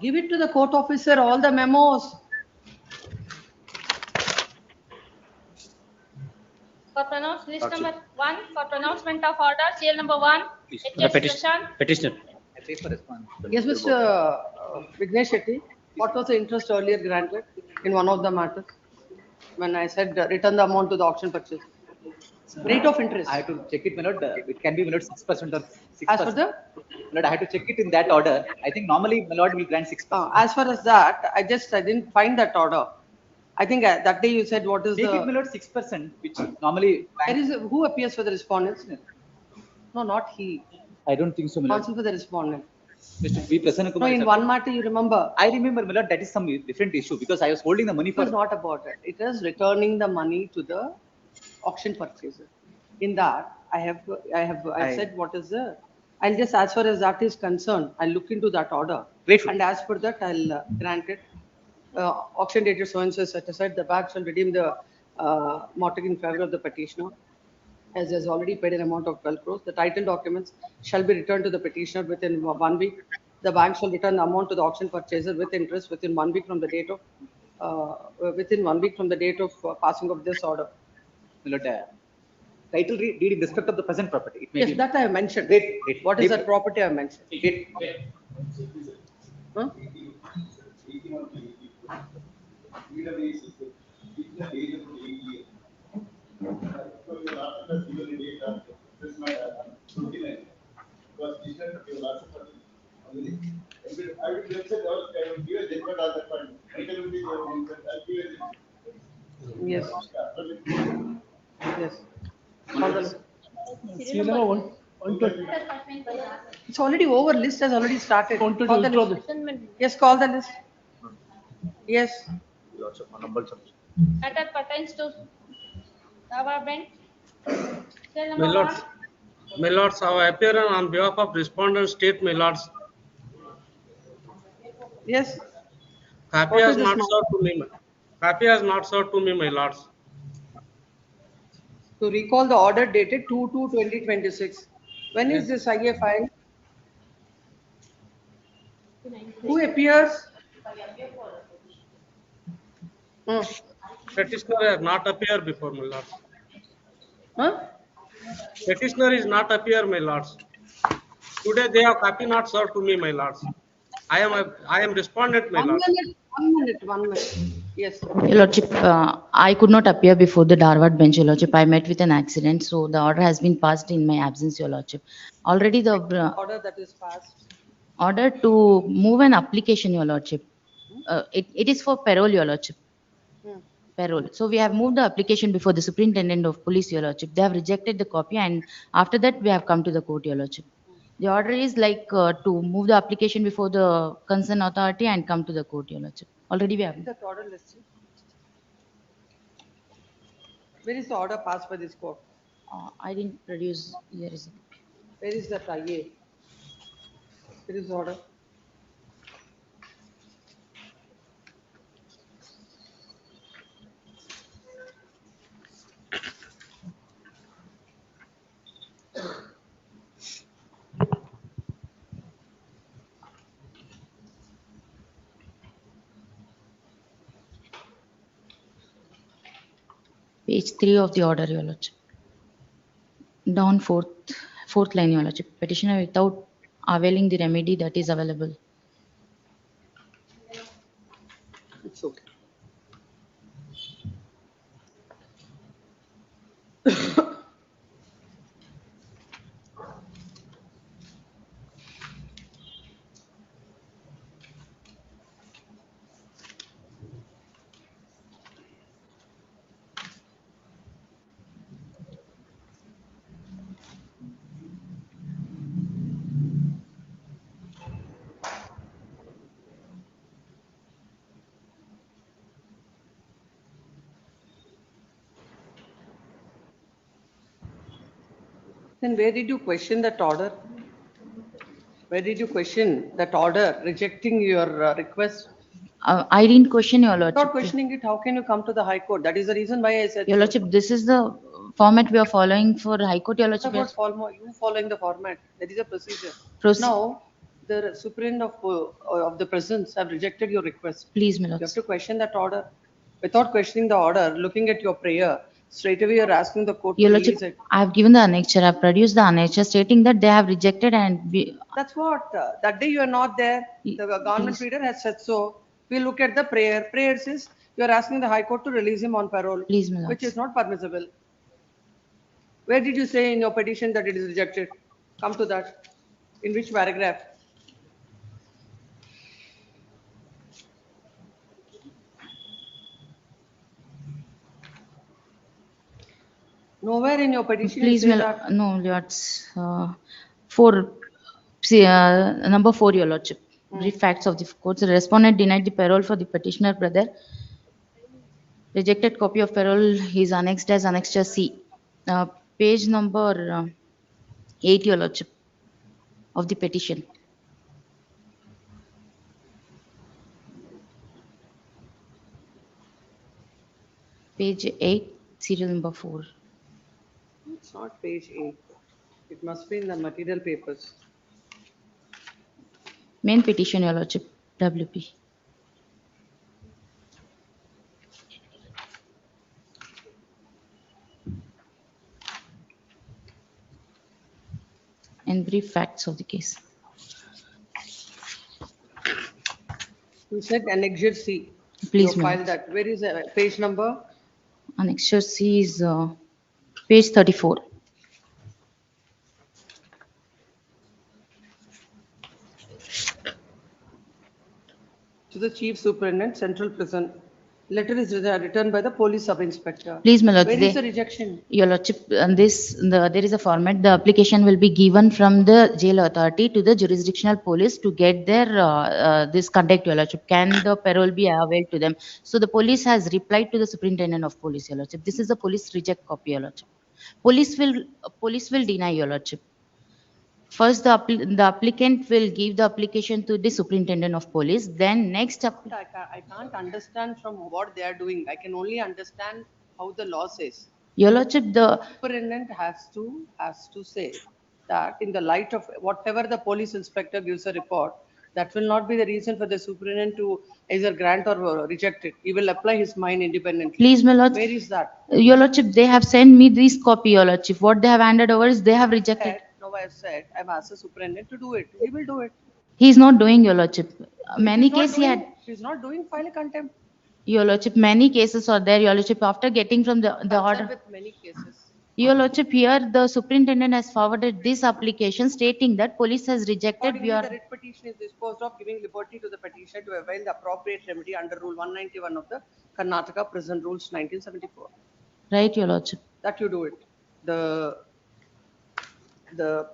Give it to the court officer, all the memos. For pronounce, list number 1, for pronouncement of order, CL number 1, HS Prashant. Petitioner. Yes, Mr. Vignesh Shetty, what was the interest earlier granted in one of the matters? When I said return the amount to the auction purchase. Rate of interest. I have to check it, my lord. It can be, my lord, 6% or 6%. As for the? My lord, I have to check it in that order. I think normally, my lord will grant 6%. As far as that, I didn't find that order. I think that day you said what is Make the? it, my lord, 6%, which normally. There is who appears for the respondents? No, not he. I don't think so, my lord. Counsel for the respondent. Mr. V. Prasanna Kumar. No, in one matter you remember. I remember, my lord, that is some different issue because I was holding the money It for. was not about it. It is returning the money to the auction purchaser. In that, I said what is the. I'll just, as far as that is concerned, I'll look into that order. Grateful. And as per that, I'll grant it. Auction date so and so set aside. The bank shall redeem the mortgage in favor of the petitioner, as has already paid an amount of 12 crores. The title documents shall be returned to the petitioner within 1 week. The bank shall return the amount to the auction purchaser with interest within 1 week from the date of passing of this order. My lord, title deed in respect of the present property. It may Yes, be. that I have mentioned. Wait. What is that property I have mentioned? Huh? Yes. Yes. It's already over. List has already started. Call the list. Yes, call the list. Yes. Matter pertains to Dawa bench. CL My number lords. 1. My lords, I appear on behalf of respondent state, my lords. Yes, Copy what has is this not matter? served to me. Copy has not served to me, my lords. To recall the order dated 2/2/2026. When is this IA filed? Who appears? Hmm. Petitioner has not appeared before, my lords. Huh? Petitioner is not appear, my lords. Today they have copy not served to me, my lords. I am respondent, my lords. 1 minute. Yes. Your Lordship, I could not appear before the Dharwad bench, Your Lordship. I met with an accident, so the order has been passed in my absence, Your Lordship. Already the Order that is passed. order to move an application, Your Lordship. It is for parole, Your Lordship. Hmm. Parole. So we have moved the application before the Superintendent of Police, Your Lordship. They have rejected the copy, and after that we have come to the court, Your Lordship. The order is like to move the application before the concerned authority and come to the court, Your Lordship. Already we have. That order listed. Where is the order passed by this court? I didn't produce. Here is it. Where is that IA? Where is the order? Page 3 of the order, Your Lordship. Down fourth line, Your Lordship. Petitioner without availing the remedy that is available. It's okay. Then where did you question that order? Where did you question that order rejecting your request? I didn't question, Your Lordship. Without questioning it, how can you come to the High Court? That is the reason why I said. Your Lordship, this is the format we are following for High Court, Your Lordship. What about you following the format? That is a procedure. Now, the Superintendent of the prisons have rejected your request. Please, my You have lords. to question that order. Without questioning the order, looking at your prayer, straight away you're asking the court to Your release Lordship, it. I have given the annexure. I have produced the annexure stating that they have rejected and That's what, that day you are not there. The government leader has said so. We look at the prayer. Prayer says you are asking the High Court to release him on parole, Please, my which lords. is not permissible. Where did you say in your petition that it is rejected? Come to that. In which paragraph? Nowhere in your petition you Please, say my that. no, Lords. Number 4, Your Lordship. Brief facts of the court. The respondent denied the parole for the petitioner brother. Rejected copy of parole is annexed as annexure C. Page number 8, Your Lordship, of the petition. Page 8, serial number 4. It's not page 8. It must be in the material papers. Main petition, Your Lordship, WP. And brief facts of the case. You said annexure C. Please, You my filed lords. that. Where is the page number? Annexure C is page 34. To the Chief Superintendent, Central Prison. Letter is written by the police sub-inspector. Please, my lords. Where is the rejection? Your Lordship, and there is a format. The application will be given from the jail authority to the jurisdictional police to get their this contact, Your Lordship. Can the parole be availed to them? So the police has replied to the Superintendent of Police, Your Lordship. This is the police reject copy, Your Lordship. Police will deny, Your Lordship. First, the applicant will give the application to the superintendent of police. Then next, I can't understand from what they are doing. I can only understand how the law says. Your Lordship, the Superintendent has to say that in the light of whatever the police inspector gives a report, that will not be the reason for the superintendent to either grant or reject it. He will apply his mind independently. Please, my Lord. Where is that? Your Lordship, they have sent me this copy, Your Lordship. What they have handed over is they have rejected. No, I have said, I've asked the superintendent to do it. He will do it. He is not doing, Your Lordship. Many If cases he had. he's not doing, file a contempt. Your Lordship, many cases are there, Your Lordship, after getting from the Concerned order. with many cases. Your Lordship, here the superintendent has forwarded this application stating that police has rejected. Accordingly, the writ petition is disposed of, giving liberty to the petitioner to avail the appropriate remedy under Rule 191 of the Karnataka Prison Rules 1974. Right, Your Lordship. That you do it. The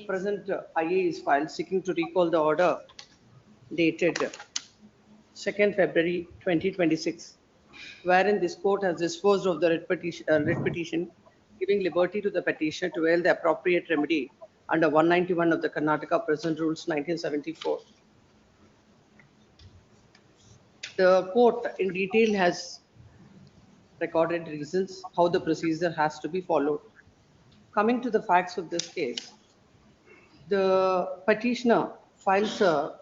present IA is filed seeking to recall the order dated 2nd February 2026, wherein this court has disposed of the writ petition, giving liberty to the petitioner to avail the appropriate remedy under 191 of the Karnataka Prison Rules 1974. The court in detail has recorded reasons how the procedure has to be followed. Coming to the facts of this case, the petitioner files a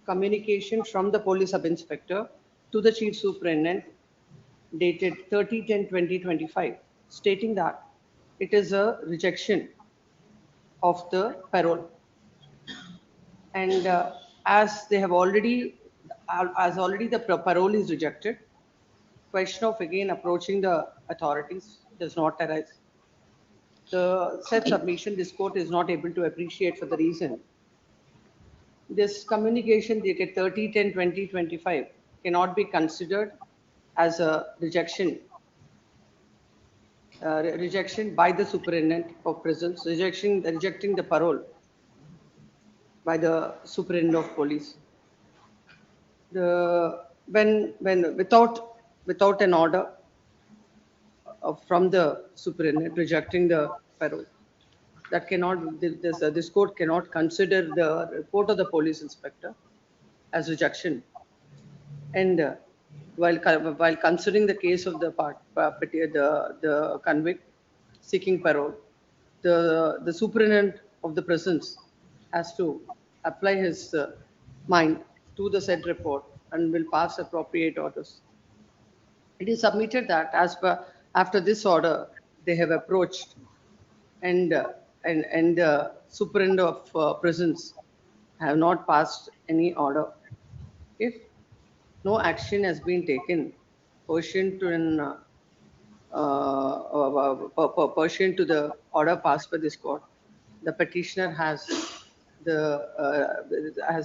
communication from the police sub-inspector to the chief superintendent dated 30/10/2025, stating that it is a rejection of the parole. And as they have already, the parole is rejected, question of again approaching the authorities does not arise. The said submission, this court is not able to appreciate for the reason. This communication dated 30/10/2025 cannot be considered as a rejection by the superintendent of prisons, rejecting the parole by the superintendent of police. When without an order from the superintendent rejecting the parole, that cannot, this court cannot consider the report of the police inspector as rejection. And while considering the case of the convict seeking parole, the superintendent of the prisons has to apply his mind to the said report and will pass appropriate orders. It is submitted that after this order, they have approached and superintendent of prisons have not passed any order. If no action has been taken pursuant to the order passed by this court, the petitioner has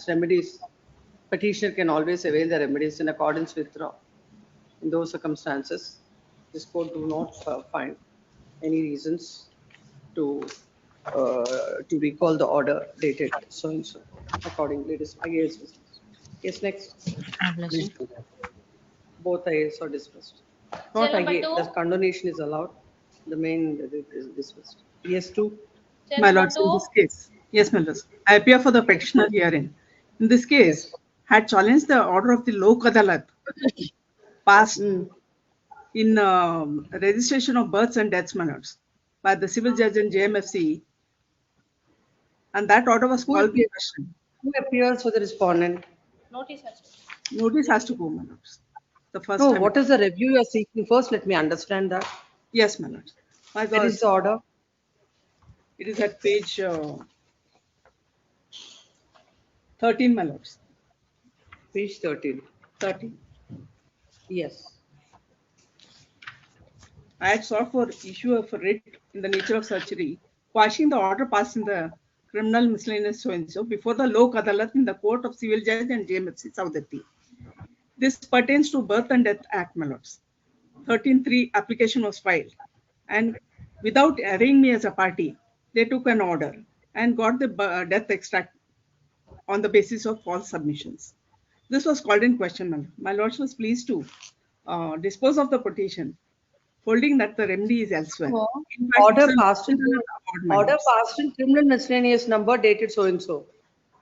remedies. Petitioner can always avail the remedies in accordance with law. In those circumstances, this court do not find any reasons to recall the order dated so and so. Accordingly, it is IAS dismissed. Yes, next. Both IAS are dismissed. Not IA, the condonation is allowed. The main is dismissed. Yes, two. My lords, in this case, yes, my lords, I appear for the petitioner herein. In this case, had challenged the order of the Lok Adalat passed in registration of births and deaths, my lords, by the civil judge and JMFC, and that order was called in question. Who appears for the respondent? Notice has to go, my lords. The first No, time. what is the review you are seeking? First, let me understand that. Yes, my lords. Where is the order? It is at page 13, my lords. Page 13. 13. Yes. I had sought for issue of writ in the nature of surgery, quashing the order passed in the criminal miscellaneous so-and-so before the Lok Adalat in the Court of Civil Judge and JMFC, Saudati. This pertains to Birth and Death Act, my lords. 13(3) application was filed, and without arraying me as a party, they took an order and got the death extract on the basis of false submissions. This was called in question, my lords was pleased to dispose of the petition holding that the remedy is elsewhere. No. In fact, Order it's a passed in, award, my order lords. passed in criminal miscellaneous number dated so and so.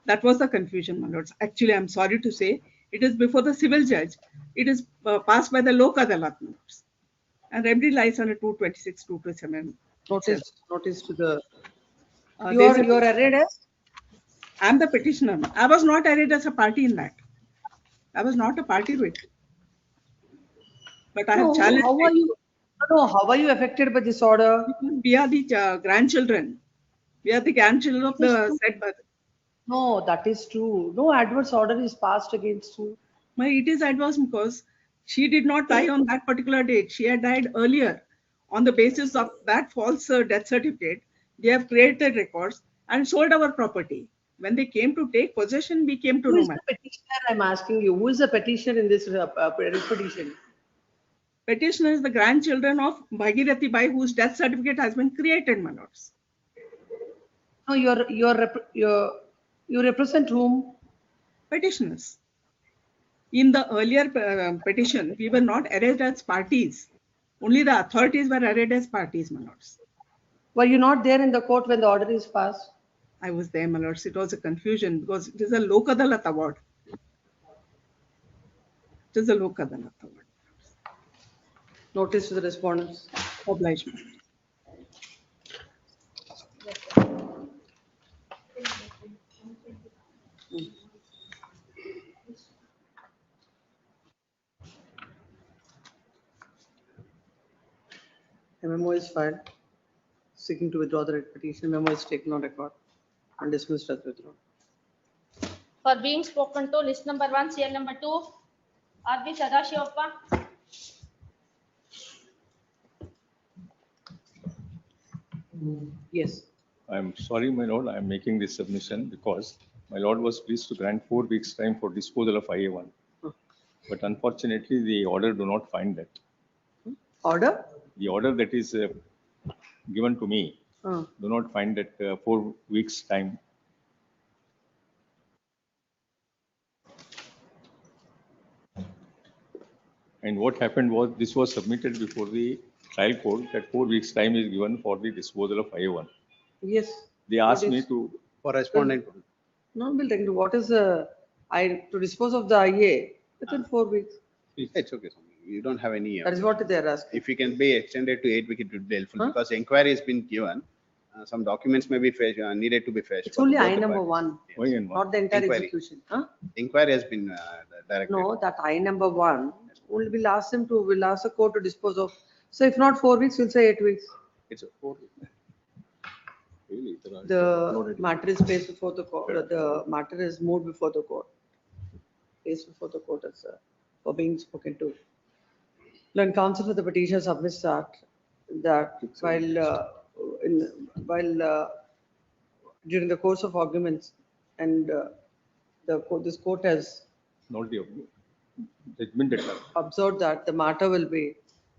That was the confusion, my lords. Actually, I'm sorry to say, it is before the civil judge. It is passed by the Lok Adalat, my lords. And remedy lies under 226, 227. Notice to the. There's a- You are arraigned as? I'm the petitioner. I was not arraigned as a party in that. I was not a party to it. But I have challenged. How are you? No, how are you affected by this order? We are the grandchildren. We are the grandchildren of the said birth. No, that is true. No adverse order is passed against you. It is adverse because she did not die on that particular date. She had died earlier. On the basis of that false death certificate, they have created records and sold our property. When they came to take possession, we came to Who know. is the petitioner? I'm asking you. Who is the petitioner in this petition? Petitioner is the grandchildren of Bhagirathi Bai, whose death certificate has been created, my lords. No, you represent whom? Petitioners. In the earlier petition, we were not arraigned as parties. Only the authorities were arraigned as parties, my lords. Were you not there in the court when the order is passed? I was there, my lords. It was a confusion because it is a Lok Adalat award. It is a Lok Adalat award. Notice to the respondents. Obligement. A memo is filed seeking to withdraw the petition. Memo is taken on record and dismissed as withdrawn. For being spoken to, list number 1, CL number 2, R.B. Sadashivappa. Yes. I'm sorry, my lord, I'm making this submission because my lord was pleased to grant 4 weeks time for disposal of IA1. But unfortunately, the order do not find that. Order? The order that is given to me do not find that 4 weeks time. And what happened was this was submitted before the trial court that 4 weeks time is given for the disposal of IA1. Yes. They asked me to. For respondent. No, we'll take what is to dispose of the IA within 4 weeks. It's okay. You don't have any. That is what they are asking. If you can be extended to 8 weeks, it would be helpful because inquiry has been given. Some documents may be needed to be fetched. It's only I number 1, yes. not the entire Inquiry. execution. Inquiry has been directed. No, that I number 1. We'll ask the court to dispose of. So if not 4 weeks, we'll say 8 weeks. It's a 4 weeks. Really, The matter is placed before the court. The matter is moved before the court. Placed before the court as for being spoken to. When counsel for the petitioner submits that while during the course of arguments and this court has not the judgment observed that the matter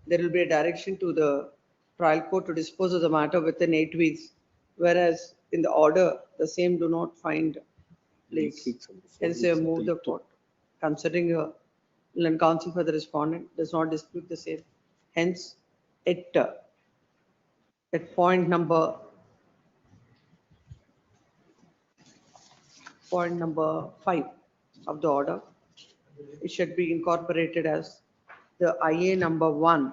there will be a direction to the trial court to dispose of the matter within 8 weeks, whereas in the order the same do not find place. Hence they move the court, considering when counsel for the respondent does not dispute the same. Hence at point number 5 of the order, it should be incorporated as the IA number 1.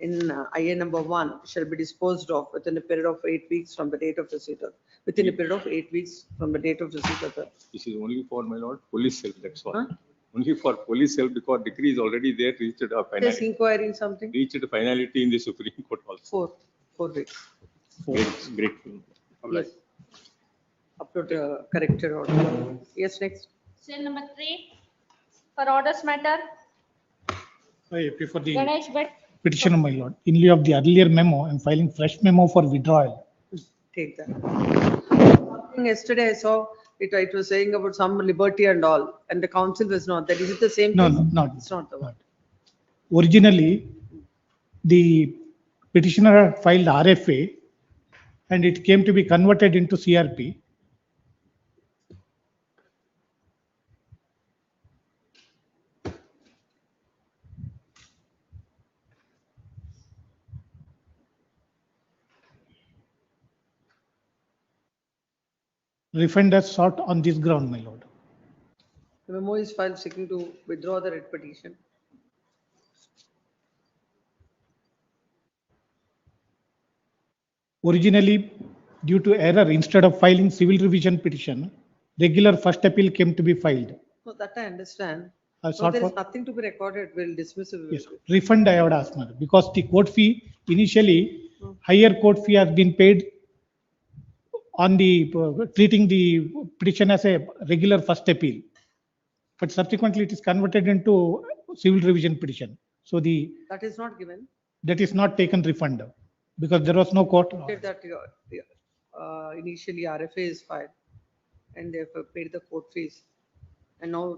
In IA number 1 shall be disposed of within a period of 8 weeks from the date of receipt of, within a period of 8 weeks from the date of receipt of the. This is only for my lord police help, that's all. Only for police help because decree is already there, reached a There's finality. inquiry in something. Reached a finality in the Supreme Court also. 4 weeks. Grateful. Yes. Up to the corrected order. Yes, next. CL number 3, for orders matter, I appeal for the Ganesh Bhatt. petitioner, my lord. In lieu of the earlier memo, I'm filing fresh memo for withdrawal. Take that. Yesterday I saw it was saying about some liberty and all, and the council was not. That is it the same No, thing? no, not. It's not the one. Originally, the petitioner had filed RFA and it came to be converted into CRP. refund has sought on this ground, my lord. The memo is filed seeking to withdraw the writ petition. Originally, due to error, instead of filing civil revision petition, regular first appeal came to be filed. No, that I understand. I No, sought there is for nothing to be recorded. We'll dismiss it. yes, refund I would ask, madam, because the court fee initially, higher court fee has been paid on the treating the petition as a regular first appeal, but subsequently it is converted into civil revision petition. So That is not given. that is not taken refund because there was no court. That initially RFA is filed and they have paid the court fees. And now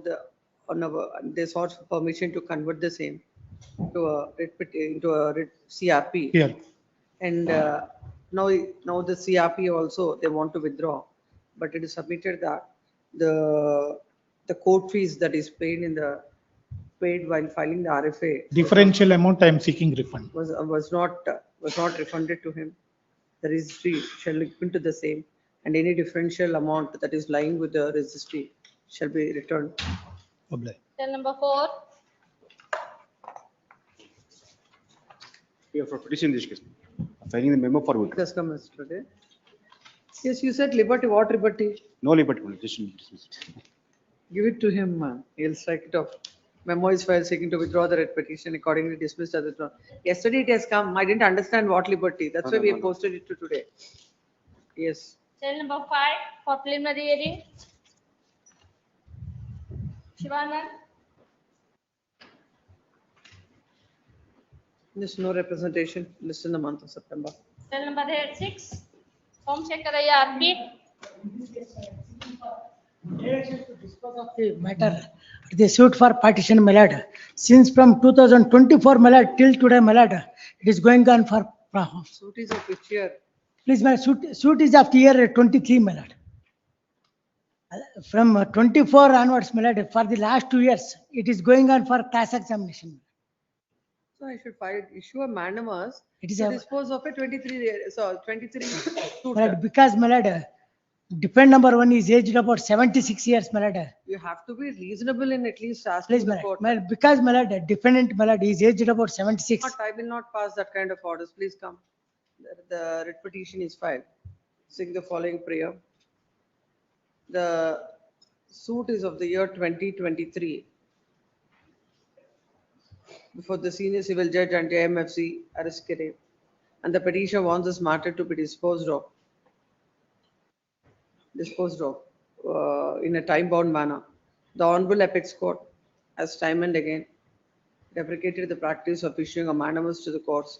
they sought for permission to convert the same to a into a writ CRP. Here. And now the CRP also they want to withdraw, but it is submitted that the court fees that is paid while filing the RFA Differential amount I am seeking refund. was not refunded to him. The registry shall look into the same, and any differential amount that is lying with the registry shall be returned. Cell number 4. We have for petition this case. Filing the memo for withdrawal. Just come yesterday. Yes, you said liberty. What liberty? No liberty, just dismiss it. Give it to him, man. He'll strike it off. Memo is filed seeking to withdraw the writ petition accordingly dismissed as withdrawn. Yesterday it has come. I didn't understand what liberty. That's why we have posted it to today. Yes. Cell number 5 for preliminary hearing. Shivanand. There's no representation list in the month of September. Cell number 6. Somshekaraya RP. The matter, the suit for partition, my lord. Since from 2024, my lord, till today, my lord, it is going on for. Suit is of which year? Please, my suit is of the year 23, my lord. From 24 onwards, my lord, for the last 2 years, it is going on for class examination. So I should issue a mandamus It is to a- dispose of a 23 suit. My lord, because, my lord, defendant number 1 is aged about 76 years, my lord. You have to be reasonable in at least asking Please, the my court. lord, because, my lord, defendant, my lord, is aged about 76. I will not pass that kind of orders. Please come. The writ petition is filed. Sing the following prayer. The suit is of the year 2023 before the senior civil judge and JMFC Ariskere, and the petitioner wants this matter to be disposed of in a time-bound manner. The Honorable Apex Court has time and again deprecated the practice of issuing a mandamus to the courts,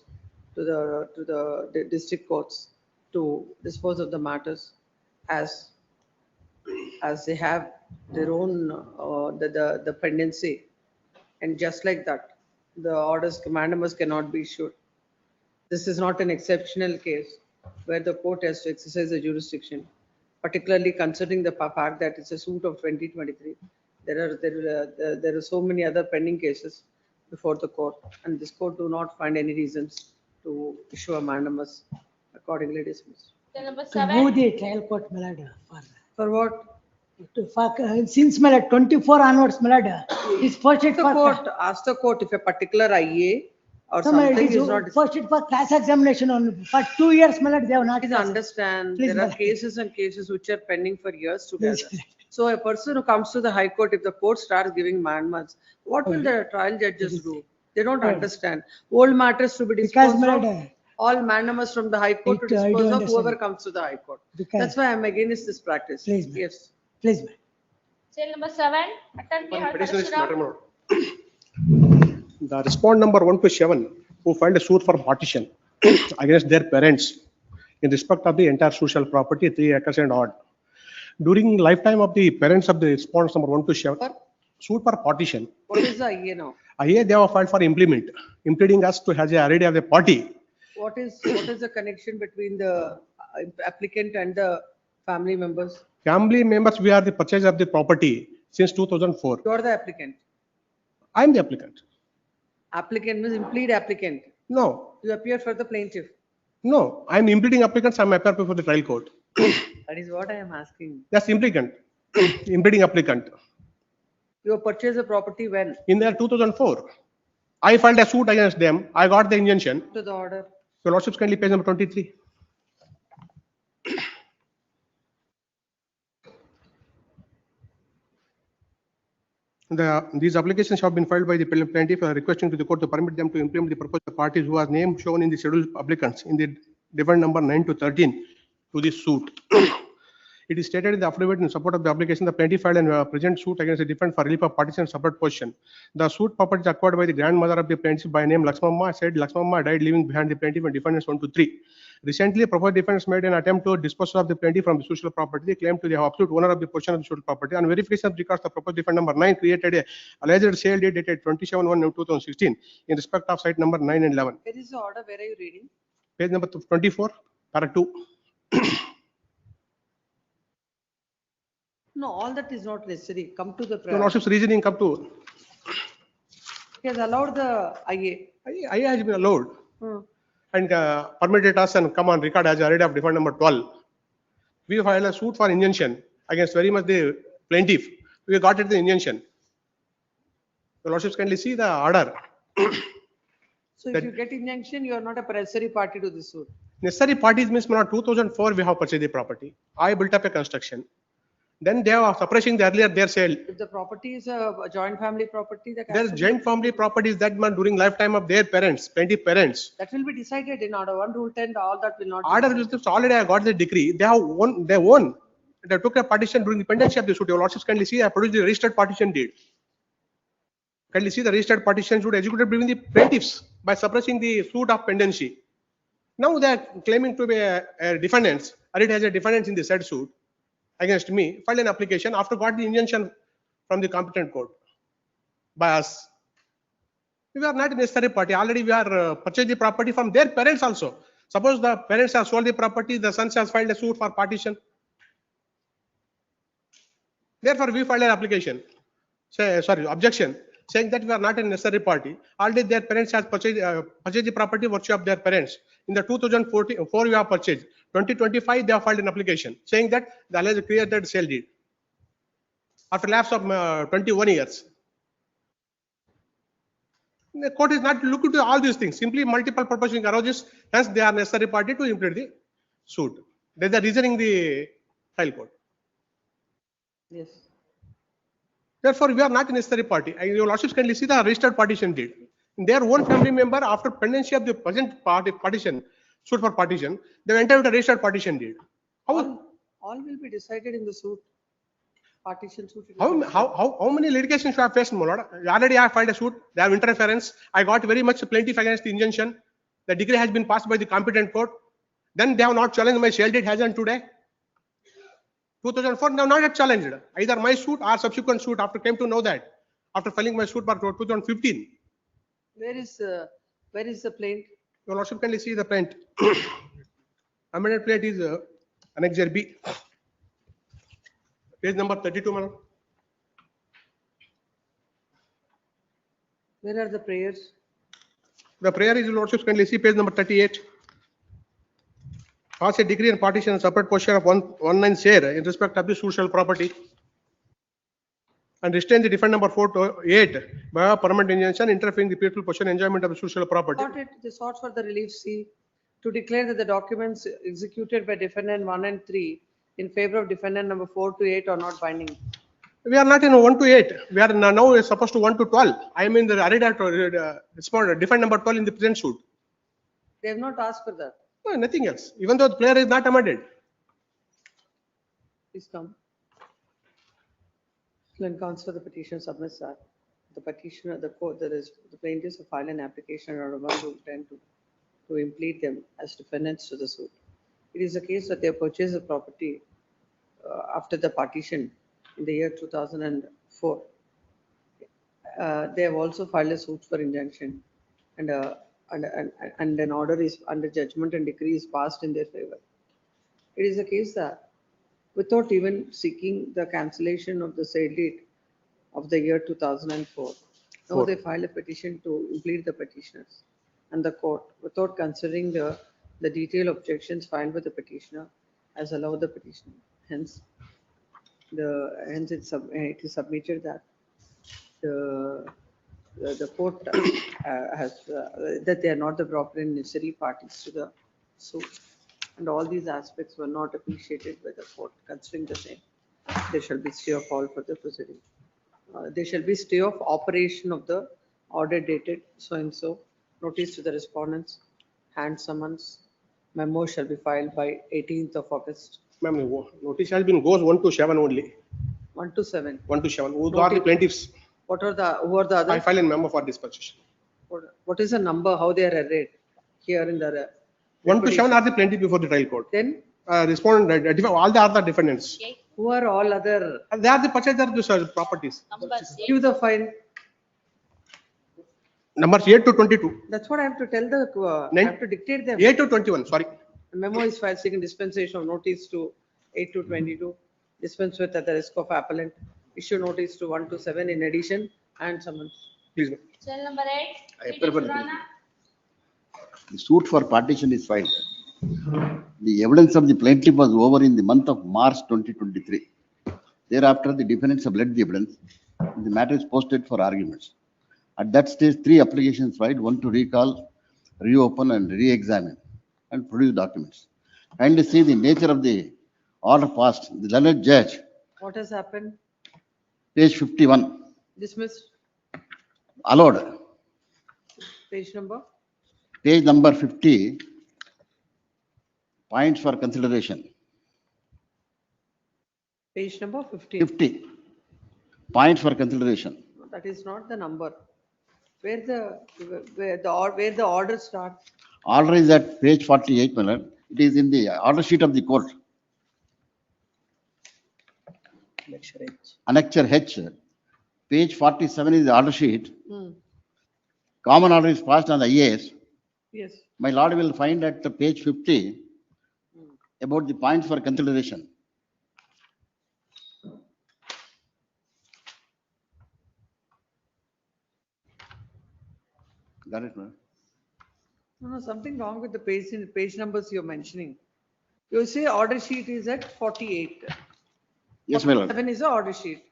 to the district courts, to dispose of the matters as they have their own the pendency, and just like that, the orders mandamus cannot be issued. This is not an exceptional case where the court has to exercise the jurisdiction, particularly considering the fact that it's a suit of 2023. There are so many other pending cases before the court, and this court do not find any reasons to issue a mandamus accordingly dismissed. Cell number To move 7. the trial court, my lord, For what? since, my lord, 24 onwards, my lord, is posted for. Ask the court if a particular IA or No, my lord, something it is not. posted for class examination only. For 2 years, my lord, they have not. Please understand, Please, there are my lord. cases and cases which are pending for years together. Please. So a person who comes to the High Court, if the court starts giving mandamus, what will the trial judges do? They don't Right. understand. Old matters to be Because, disposed my of, lord, all mandamus from the High Court to I do dispose of understand. whoever comes to the High Court. Because- That's why I'm against this practice. Please, ma'am. Yes. please, my lord. Cell number 7. Attorney Petition is Parashuram. matter more. The respondent number 1 to 7 who filed a suit for partition against their parents in respect of the entire social property, 3 acres and odd. During lifetime of the parents of the respondents number 1 to 7, suit for partition. What is the IA now? IA they have filed for implementing us to have already have a party. What is the connection between the applicant and the family members? Family members, we are the purchaser of the property since 2004. You are the applicant. I am the applicant. Applicant means implead applicant. No, You appear for the plaintiff. no, I am implementing applicants. I am appearing before the trial court. That is what I am asking. That's implicant, impeding applicant. You have purchased the property when? In the 2004, I filed a suit against them. I got the injunction. To the order. Your Lordship, kindly page number 23. These applications have been filed by the plaintiff requesting to the court to permit them to implement the proposed parties who are named shown in the scheduled applicants in the different number 9 to 13 to this suit. It is stated in the affidavit in support of the application, the plaintiff filed a present suit against the defendant for relief of partition and separate position. The suit property is acquired by the grandmother of the plaintiff by name Lakshmamma. Said Lakshmamma died leaving behind the plaintiff and defendants 1 to 3. Recently, proposed defendants made an attempt to dispose of the plaintiff from the social property. They claimed to the absolute owner of the portion of the social property. On verification of records, the proposed defendant number 9 created a alleged sale deed dated 27/1/2016 in respect of site number 9 and 11. Where is the order? Where are you reading? Page number 24, para 2. No, all that is not necessary. Come to the. Your Lordship's reasoning come to. He has allowed the IA. IA has been allowed. And permitted us and come on record as a read of defendant number 12. We filed a suit for injunction against very much the plaintiff. We got it the injunction. Your Lordships kindly see the order. So if you get injunction, you are not a necessary party to this suit. Necessary parties means 2004 we have purchased the property. I built up a construction. Then they are suppressing the earlier their sale. If the property is a joint family property, There's joint family properties that man during lifetime of their parents, plaintiff parents. that will be decided in order 1 rule 10. All that will not. be Order decided. is already I got the decree. They have won. They won. They took a partition during the pendency of the suit. Your Lordships kindly see I produced the registered partition deed. Kindly see the registered partition suit executed between the plaintiffs by suppressing the suit of pendency. Now they are claiming to be a defendants, or it has a defendants in the said suit against me, filed an application after got the injunction from the competent court by us. We are not a necessary party. Already we are purchased the property from their parents also. Suppose the parents have sold the property, the sons has filed a suit for partition. Therefore, we filed an application, objection, saying that we are not a necessary party. Already their parents has purchased the property virtue of their parents. In the 2004 we have purchased. 2025 they have filed an application saying that the alleged created sale deed. After lapse of 21 years. The court is not looking to all these things. Simply multiple purposes arises. Hence they are necessary party to implement the suit. That is the reasoning the trial court. Yes. Therefore, we are not a necessary party. Your Lordships can see the registered partition deed. Their own family member, after pendency of the present partition, suit for partition, they entered with a registered partition deed. All will be decided in the suit. Partition suit. How many litigations you have faced, my lord? Already I have filed a suit. They have interference. I got very much plaintiff against the injunction. The decree has been passed by the competent court. Then they have not challenged my sale deed hasn't today. 2004 they have not yet challenged either my suit or subsequent suit after came to know that after filing my suit for 2015. Where is the plaint? Your Lordship can see the plaint. Amended plaint is Annexure B. Page number 32, madam. Where are the prayers? The prayer is, Your Lordship can see page number 38. Pass a decree and partition and separate portion of 1/9 share in respect of the social property. And restrain the defendant number 4 to 8 by a permanent injunction interfering the peaceful possession enjoyment of the social property. They sought for the relief C to declare that the documents executed by defendant 1 and 3 in favor of defendant number 4 to 8 are not binding. We are not in 1 to 8. We are now supposed to 1 to 12. I am in the respond defendant number 12 in the present suit. They have not asked for that. No, nothing else. Even though the player is not amended. Please come. When counsel the petition submits that the petitioner, the court, the plaintiffs have filed an application under 1 rule 10 to implead them as defendants to the suit. It is a case that they have purchased the property after the partition in the year 2004. They have also filed a suit for injunction and an order is under judgment and decree is passed in their favor. It is a case that without even seeking the cancellation of the sale deed of the year 2004, now they filed a petition to implead the petitioners and the court without considering the detailed objections filed with the petitioner as allowed the petition. Hence, hence it is submitted that the court has, that they are not the proper and necessary parties to the suit. And all these aspects were not appreciated by the court. Considering the same, there shall be stay of all further proceeding. There shall be stay of operation of the order dated so and so. Notice to the respondents, hand summons, memo shall be filed by 18th of August. Ma'am, notice has been goes 1 to 7 only. 1 to 7. 1 to 7. Who are the plaintiffs? Who are the others? I file in memo for dispatch. What is the number? How they are arrayed here in the 1 to 7 are the plaintiff before the trial court. Then respondent, all the other defendants. who are all other? They are the purchaser of the properties. Give the file. Numbers 8 to 22. That's what I have to tell the, I Nine- have to dictate them. 8 to 21, sorry. Memo is filed seeking dispensation of notice to 8 to 22. Dispense with at the risk of appellant. Issue notice to 1 to 7 in addition and summons. Please, ma'am. Cell number 8. I appear for the suit for partition is filed. The evidence of the plaintiff was over in the month of March 2023. Thereafter, the defendants have led the evidence. The matter is posted for arguments. At that stage, 3 applications filed, 1 to recall, reopen and re-examine and produce documents. Kindly see the nature of the order passed. The learned judge, What has happened? page 51, Dismissed. allowed. Page number? Page number 50, points for consideration. Page number 15. 50, points for consideration. That is not the number. Where the order starts? Order is at page 48, my lord. It is in the order sheet of the court. Annexure H, page 47 is the order sheet. Common order is passed on the IAS. Yes. My lord will find at the page 50 about the points for consideration. Got it, ma'am? No, something wrong with the page numbers you're mentioning. You say order sheet is at 48. Yes, my lord. 7 is the order sheet.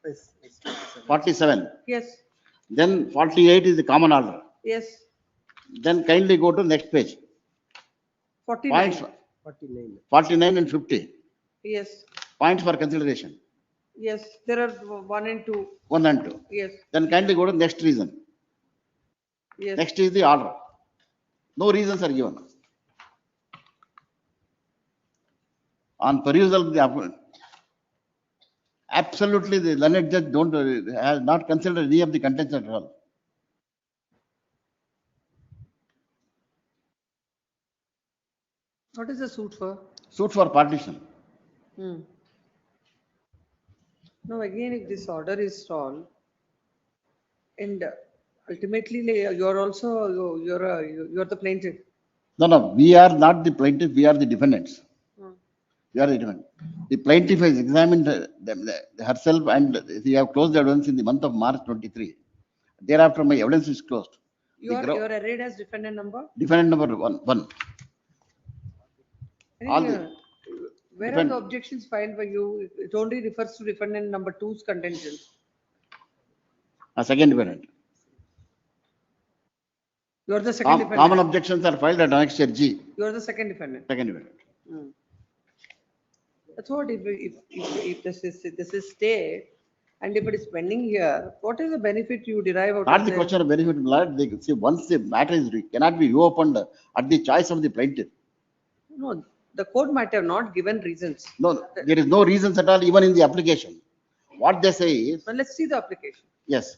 47. Yes, Then 48 is the common order. yes, Then kindly go to next page. 49. Points, 49 and 50. Yes, Points for consideration. yes, there are 1 and 2. 1 and 2. Yes, Then kindly go to next reason. yes. Next is the order. No reasons are given. On perusal of the appellant, absolutely the learned judge has not considered any of the contents at all. What is the suit for? Suit for partition. Now again, if this order is stalled, and ultimately you're also, you're the plaintiff. No, we are not the plaintiff, we are the defendants. We are the defendant. The plaintiff has examined herself and we have closed the evidence in the month of March 23. Thereafter, my evidence is closed. You're arrayed as defendant number? Defendant number one. All the Where are the objections filed by you? It only refers to defendant number 2's contention. a second defendant. You're the second defendant. Common objections are filed at annexure G. You're the second defendant. Second defendant. That's what if this is stay and if it is pending here, what is the benefit you derive out Not of the this? question of benefit, my lord. They say once the matter is cannot be reopened at the choice of the plaintiff. No, the court might have not given reasons. No, there is no reasons at all, even in the application. What they say is, Well, let's see the application. yes.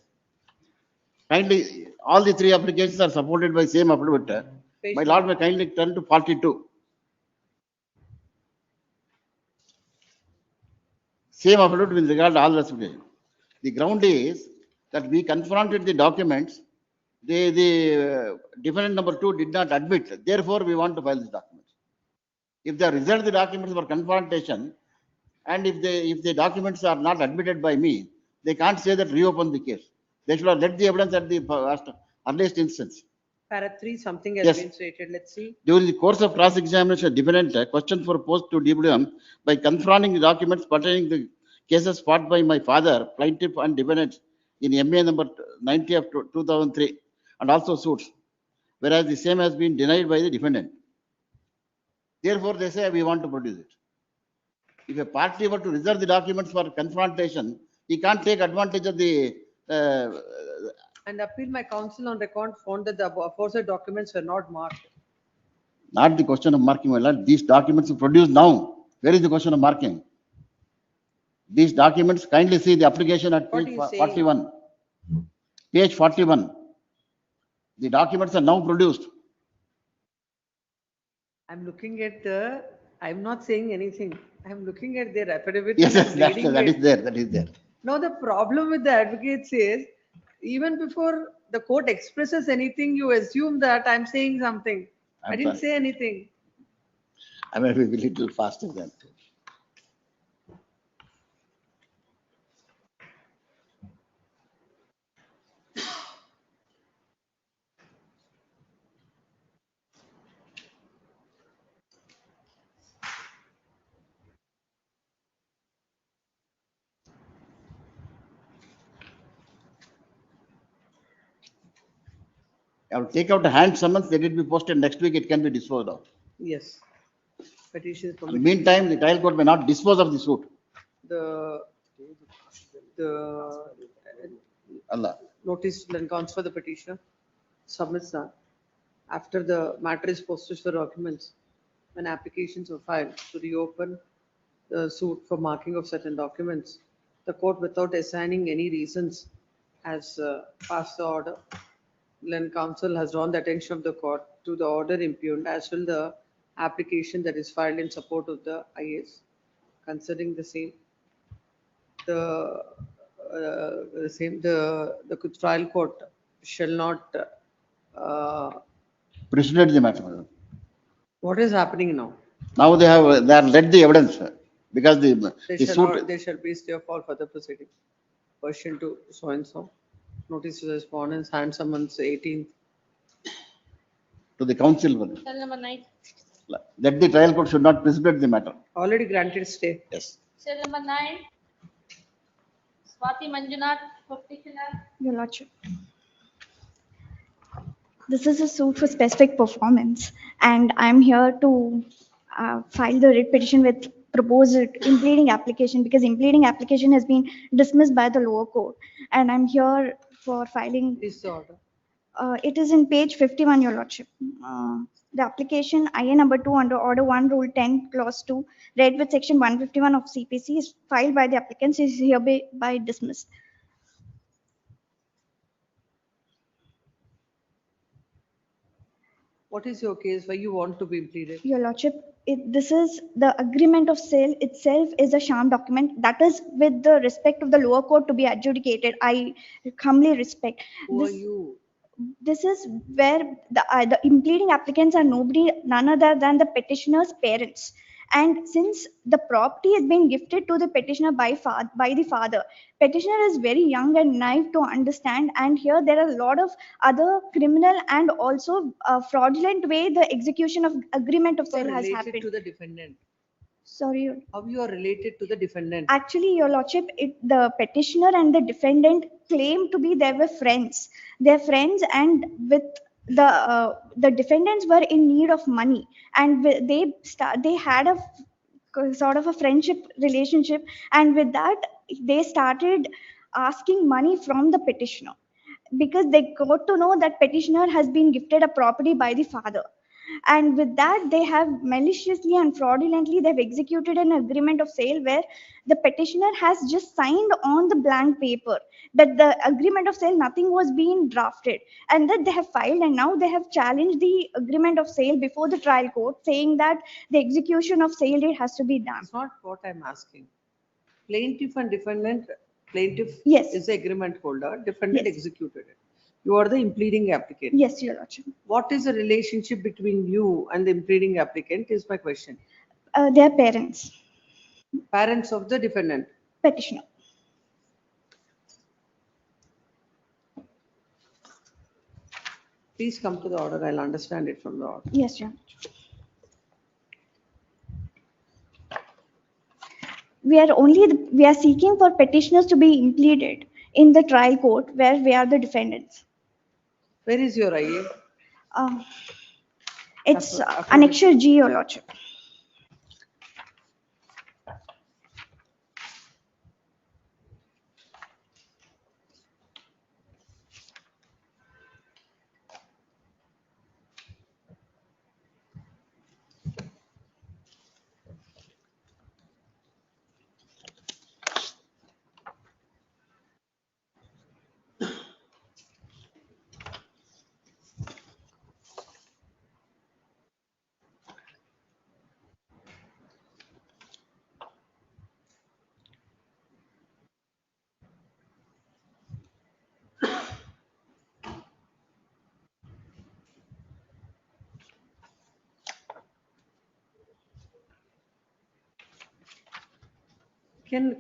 Kindly, all the 3 applications are supported by same affidavit. My lord may kindly turn to 42. Same affidavit with regard to all the applications. The ground is that we confronted the documents. The defendant number 2 did not admit. Therefore, we want to file this document. If they result the documents for confrontation, and if the documents are not admitted by me, they can't say that reopen the case. They should have let the evidence at the earliest instance. Para 3, something has Yes. been stated. Let's see. During the course of cross-examination, defendant questioned for post to DWM by confronting the documents pertaining to cases fought by my father, plaintiff and defendant in MA number 90 of 2003 and also suits, whereas the same has been denied by the defendant. Therefore, they say we want to produce it. If a party were to reserve the documents for confrontation, he can't take advantage of the And appeal my counsel on record found that the aforesaid documents were not marked. not the question of marking, my lord. These documents are produced now. Where is the question of marking? These documents, kindly see the application at What page are you saying? 41. Page 41. The documents are now produced. I'm looking at the, I'm not saying anything. I'm looking at their affidavit. Yes, and yes, I'm that reading is it. there. That is there. Now, the problem with the advocate says, even before the court expresses anything, you assume that I'm saying something. I I'm didn't sorry. say anything. I may be a little faster than. I will take out a hand summons, let it be posted next week, it can be disposed of. Yes. Petition is In the permitted. meantime, the trial court may not dispose of the suit. The Allah. notice then counts for the petitioner submits that. After the matter is posted for documents, when applications are filed to reopen the suit for marking of certain documents, the court, without assigning any reasons, has passed the order. Then counsel has drawn the attention of the court to the order impugned as well the application that is filed in support of the IAS. Considering the same, the trial court shall not Preceded the matter. what is happening now? Now they are led the evidence because They the shall suit. not, they shall be stay of all further proceeding. Pursuant to so and so. Notice to the respondents, hand summons 18th. To the council. Cell number 9. That the trial court should not preceded the matter. Already granted stay. Yes. Cell number 9. Swati Manjunath, petitioner. Your Lordship. This is a suit for specific performance, and I'm here to file the writ petition with proposed impleading application because impleading application has been dismissed by the lower court, and I'm here for filing. Is the order? It is in page 51, Your Lordship. The application IA number 2 under Order 1, Rule 10, Clause 2, read with Section 151 of CPC is filed by the applicants is hereby dismissed. What is your case? Why you want to be pleaded? Your Lordship, this is the agreement of sale itself is a sham document that is with the respect of the lower court to be adjudicated. I humbly respect. Who are you? This is where the impleading applicants are none other than the petitioner's parents. And since the property has been gifted to the petitioner by the father, petitioner is very young and naive to understand. And here there are a lot of other criminal and also fraudulent way the execution of agreement of sale has happened. To the defendant. Sorry. How you are related to the defendant? Actually, Your Lordship, the petitioner and the defendant claim to be they were friends. They're friends, and with the defendants were in need of money, and they had a sort of a friendship relationship, and with that they started asking money from the petitioner because they got to know that petitioner has been gifted a property by the father. And with that they have maliciously and fraudulently they've executed an agreement of sale where the petitioner has just signed on the blank paper that the agreement of sale nothing was being drafted, and that they have filed, and now they have challenged the agreement of sale before the trial court saying that the execution of sale deed has to be done. That's not what I'm asking. Plaintiff and defendant, plaintiff yes. is the agreement holder, defendant yes. executed it. You are the impleading applicant. Yes, Your Lordship. What is the relationship between you and the impleading applicant is my question. They are parents. Parents of the defendant. Petitioner. Please come to the order. I'll understand it from the order. Yes, Your Lordship. We are seeking for petitioners to be impleaded in the trial court where we are the defendants. Where is your IA? It's Annexure G, Your Lordship.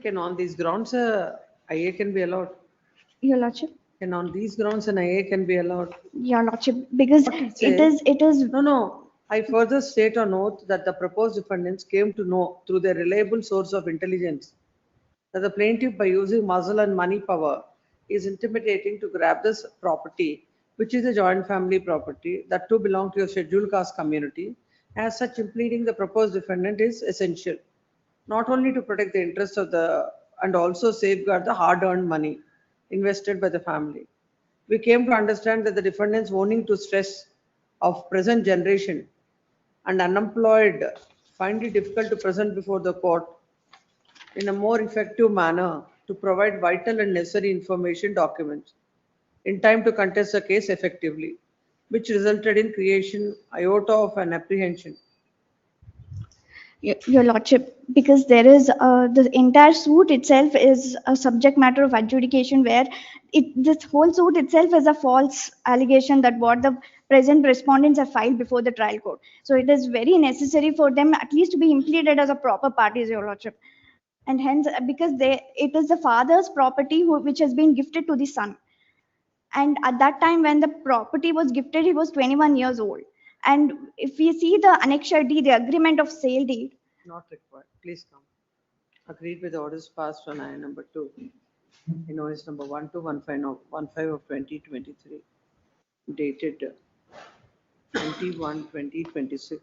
Can on these grounds, IA can be allowed? Your Lordship. Can on these grounds an IA can be allowed? Your Lordship, because it is. No. I further state on oath that the proposed defendants came to know through their reliable source of intelligence that the plaintiff, by using muzzle and money power, is intimidating to grab this property, which is a joint family property that too belong to a scheduled caste community. As such, impleading the proposed defendant is essential, not only to protect the interests of the and also safeguard the hard-earned money invested by the family. We came to understand that the defendants owning to stress of present generation and unemployed find it difficult to present before the court in a more effective manner to provide vital and necessary information documents in time to contest the case effectively, which resulted in creation iota of an apprehension. Your Lordship, because there is the entire suit itself is a subject matter of adjudication where this whole suit itself is a false allegation that what the present respondents have filed before the trial court. So it is very necessary for them at least to be impleaded as a proper parties, Your Lordship. And hence, because it is the father's property which has been gifted to the son. And at that time when the property was gifted, he was 21 years old. And if we see the Annexure D, the agreement of sale deed. Not required. Please come. Agreed with the orders passed on I number 2. Invoice number 1215 of 2023, dated 21/20/26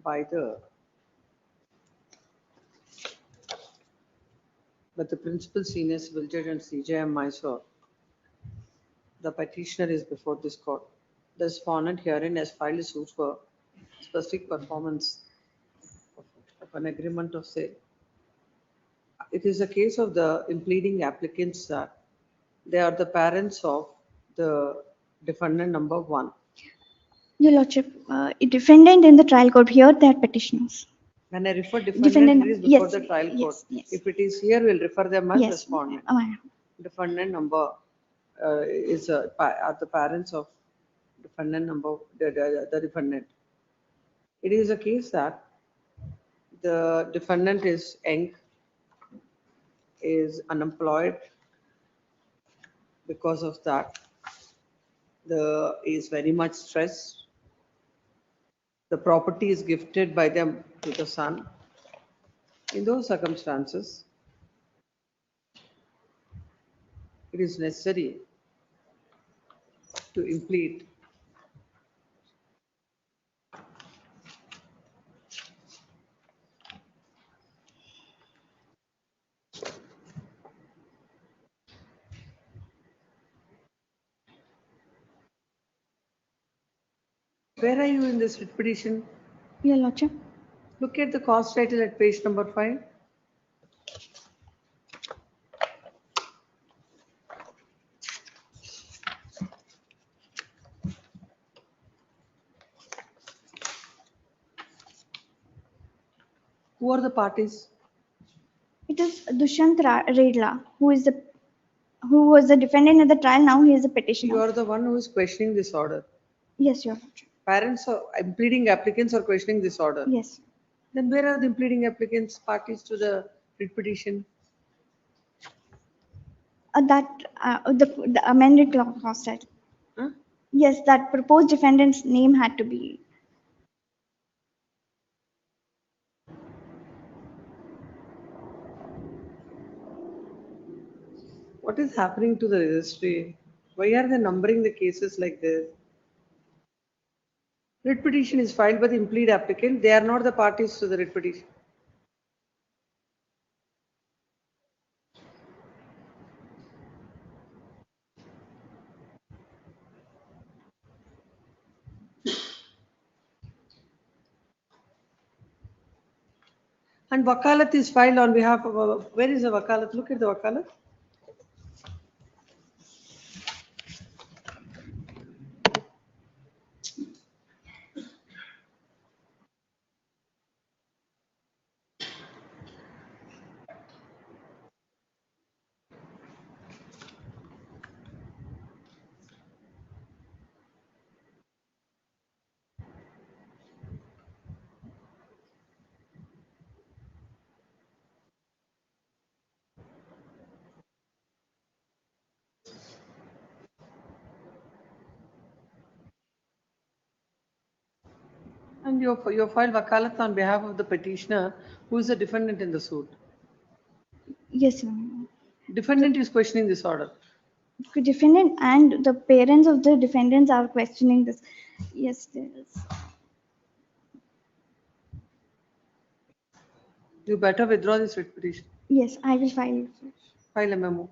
by the principal senior civil judge and CJM Mysore. The petitioner is before this court. The respondent herein has filed a suit for specific performance of an agreement of sale. It is a case of the impleading applicants that they are the parents of the defendant number 1. Your Lordship, a defendant in the trial court here, they are petitioners. When I refer defendant, it is before the trial court. Yes. If it is here, we'll refer them as Yes. respondent. Defendant number are the parents of defendant number, the defendant. It is a case that the defendant is young, is unemployed. Because of that, is very much stressed. The property is gifted by them to the son. In those circumstances, it is necessary to implead Where are you in this writ petition? Your Lordship. Look at the cause title at page number 5. Who are the parties? It is Dushyant Redla, who was the defendant at the trial. Now he is a petitioner. You are the one who is questioning this order. Yes, Your Lordship. Parents or impleading applicants are questioning this order. Yes. Then where are the impleading applicants parties to the writ petition? The amended clause title. Huh? Yes, that proposed defendant's name had to be. What is happening to the registry? Why are they numbering the cases like this? Writ petition is filed by the implead applicant. They are not the parties to the writ petition. And wakalat is filed on behalf of, where is the wakalat? Look at the wakalat. And you filed wakalat on behalf of the petitioner, who is the defendant in the suit. Yes, ma'am. Defendant is questioning this order. The defendant and the parents of the defendants are questioning this. Yes, there is. You better withdraw this writ petition. Yes, I will file it. File a memo.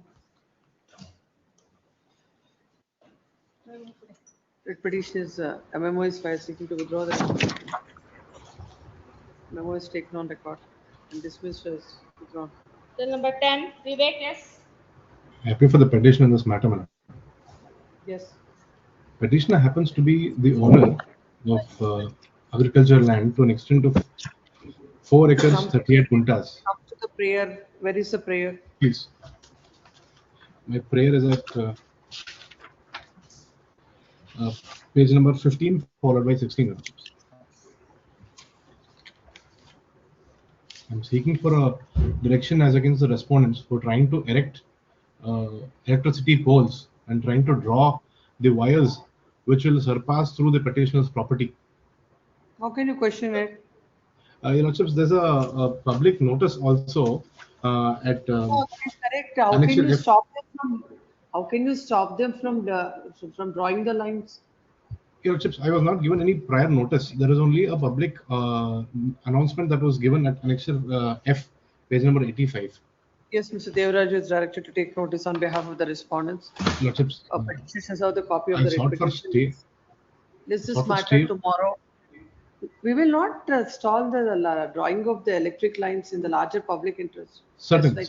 Writ petition is, a memo is filed seeking to withdraw the memo is taken on record and dismissed as withdrawn. Till number 10, Vivek, yes. I appeal for the petition in this matter, madam. Yes. Petitioner happens to be the owner of agricultural land to an extent of 4 acres, 38 guntas. Come to the prayer. Where is the prayer? Please. My prayer is at page number 15 followed by 16. I'm seeking for a direction as against the respondents for trying to erect electricity poles and trying to draw the wires which will surpass through the petitioner's property. How can you question it? Your Lordships, there's a public notice also at. No, correct. How can you stop them from? How can you stop them from drawing the lines? Your Lordships, I was not given any prior notice. There is only a public announcement that was given at annexure F, page number 85. Yes, Mr. Devaraj is directed to take notice on behalf of the respondents. Lordships, petitioners have the copy of I the sought for stay. This is matter tomorrow. We will not stall the drawing of the electric lines in the larger public interest. Certainly.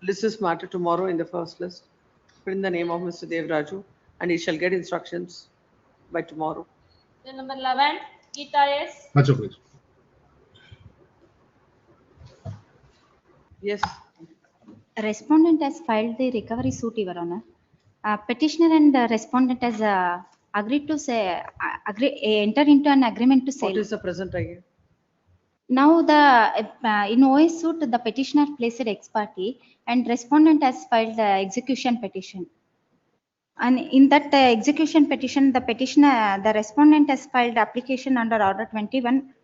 List is matter tomorrow in the first list. Put in the name of Mr. Devraju, and he shall get instructions by tomorrow. Till number 11, Geeta, yes. Please. Yes. Respondent has filed the recovery suit, Your Honor. Petitioner and respondent has agreed to enter into an agreement to sell. What is the present idea? Now in OS suit, the petitioner placed ex parte and respondent has filed the execution petition. And in that execution petition, the respondent has filed application under Order 21.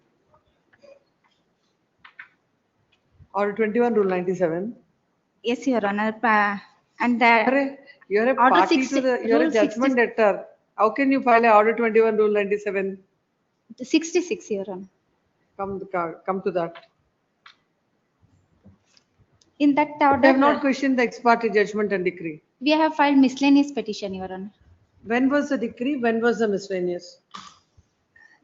Order 21, Rule 97. Yes, Your Honor. You're a party to the, you're a judgment debtor. How can you file a Order 21, Rule 97? 66, Your Honor. Come to that. In that order, They have not questioned the ex parte judgment and decree. We have filed miscellaneous petition, Your Honor. When was the decree? When was the miscellaneous?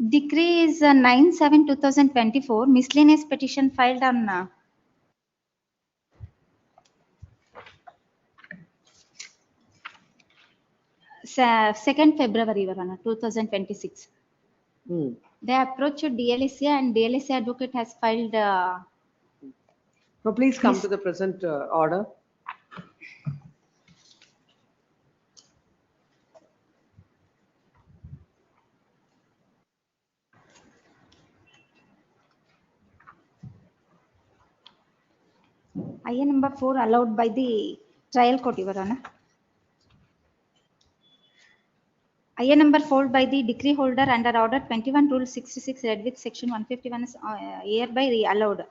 Decree is 9/7/2024. Miscellaneous petition filed on 2nd February, Your Honor, 2026. They approached DLSA and DLSA advocate has filed. No, please come to the present order. IA number 4 allowed by the trial court, Your Honor. IA number 4 by the decree holder under order 21 rule 66 read with section 151 is hereby allowed.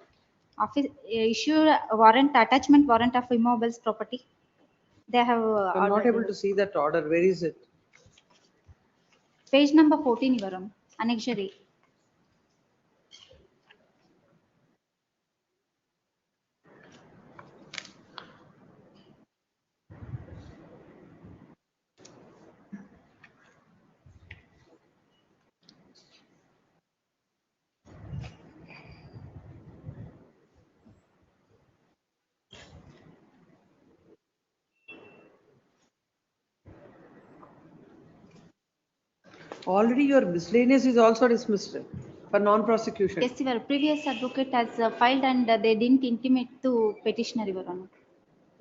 Office issue warrant, attachment warrant of immobiles property. They have I'm not able ordered. to see that order. Where is it? Page number 14, Your Honor. Annexure A. Already your miscellaneous is also dismissed for non-prosecution. Yes, your previous advocate has filed and they didn't intimate to petitioner, Your Honor.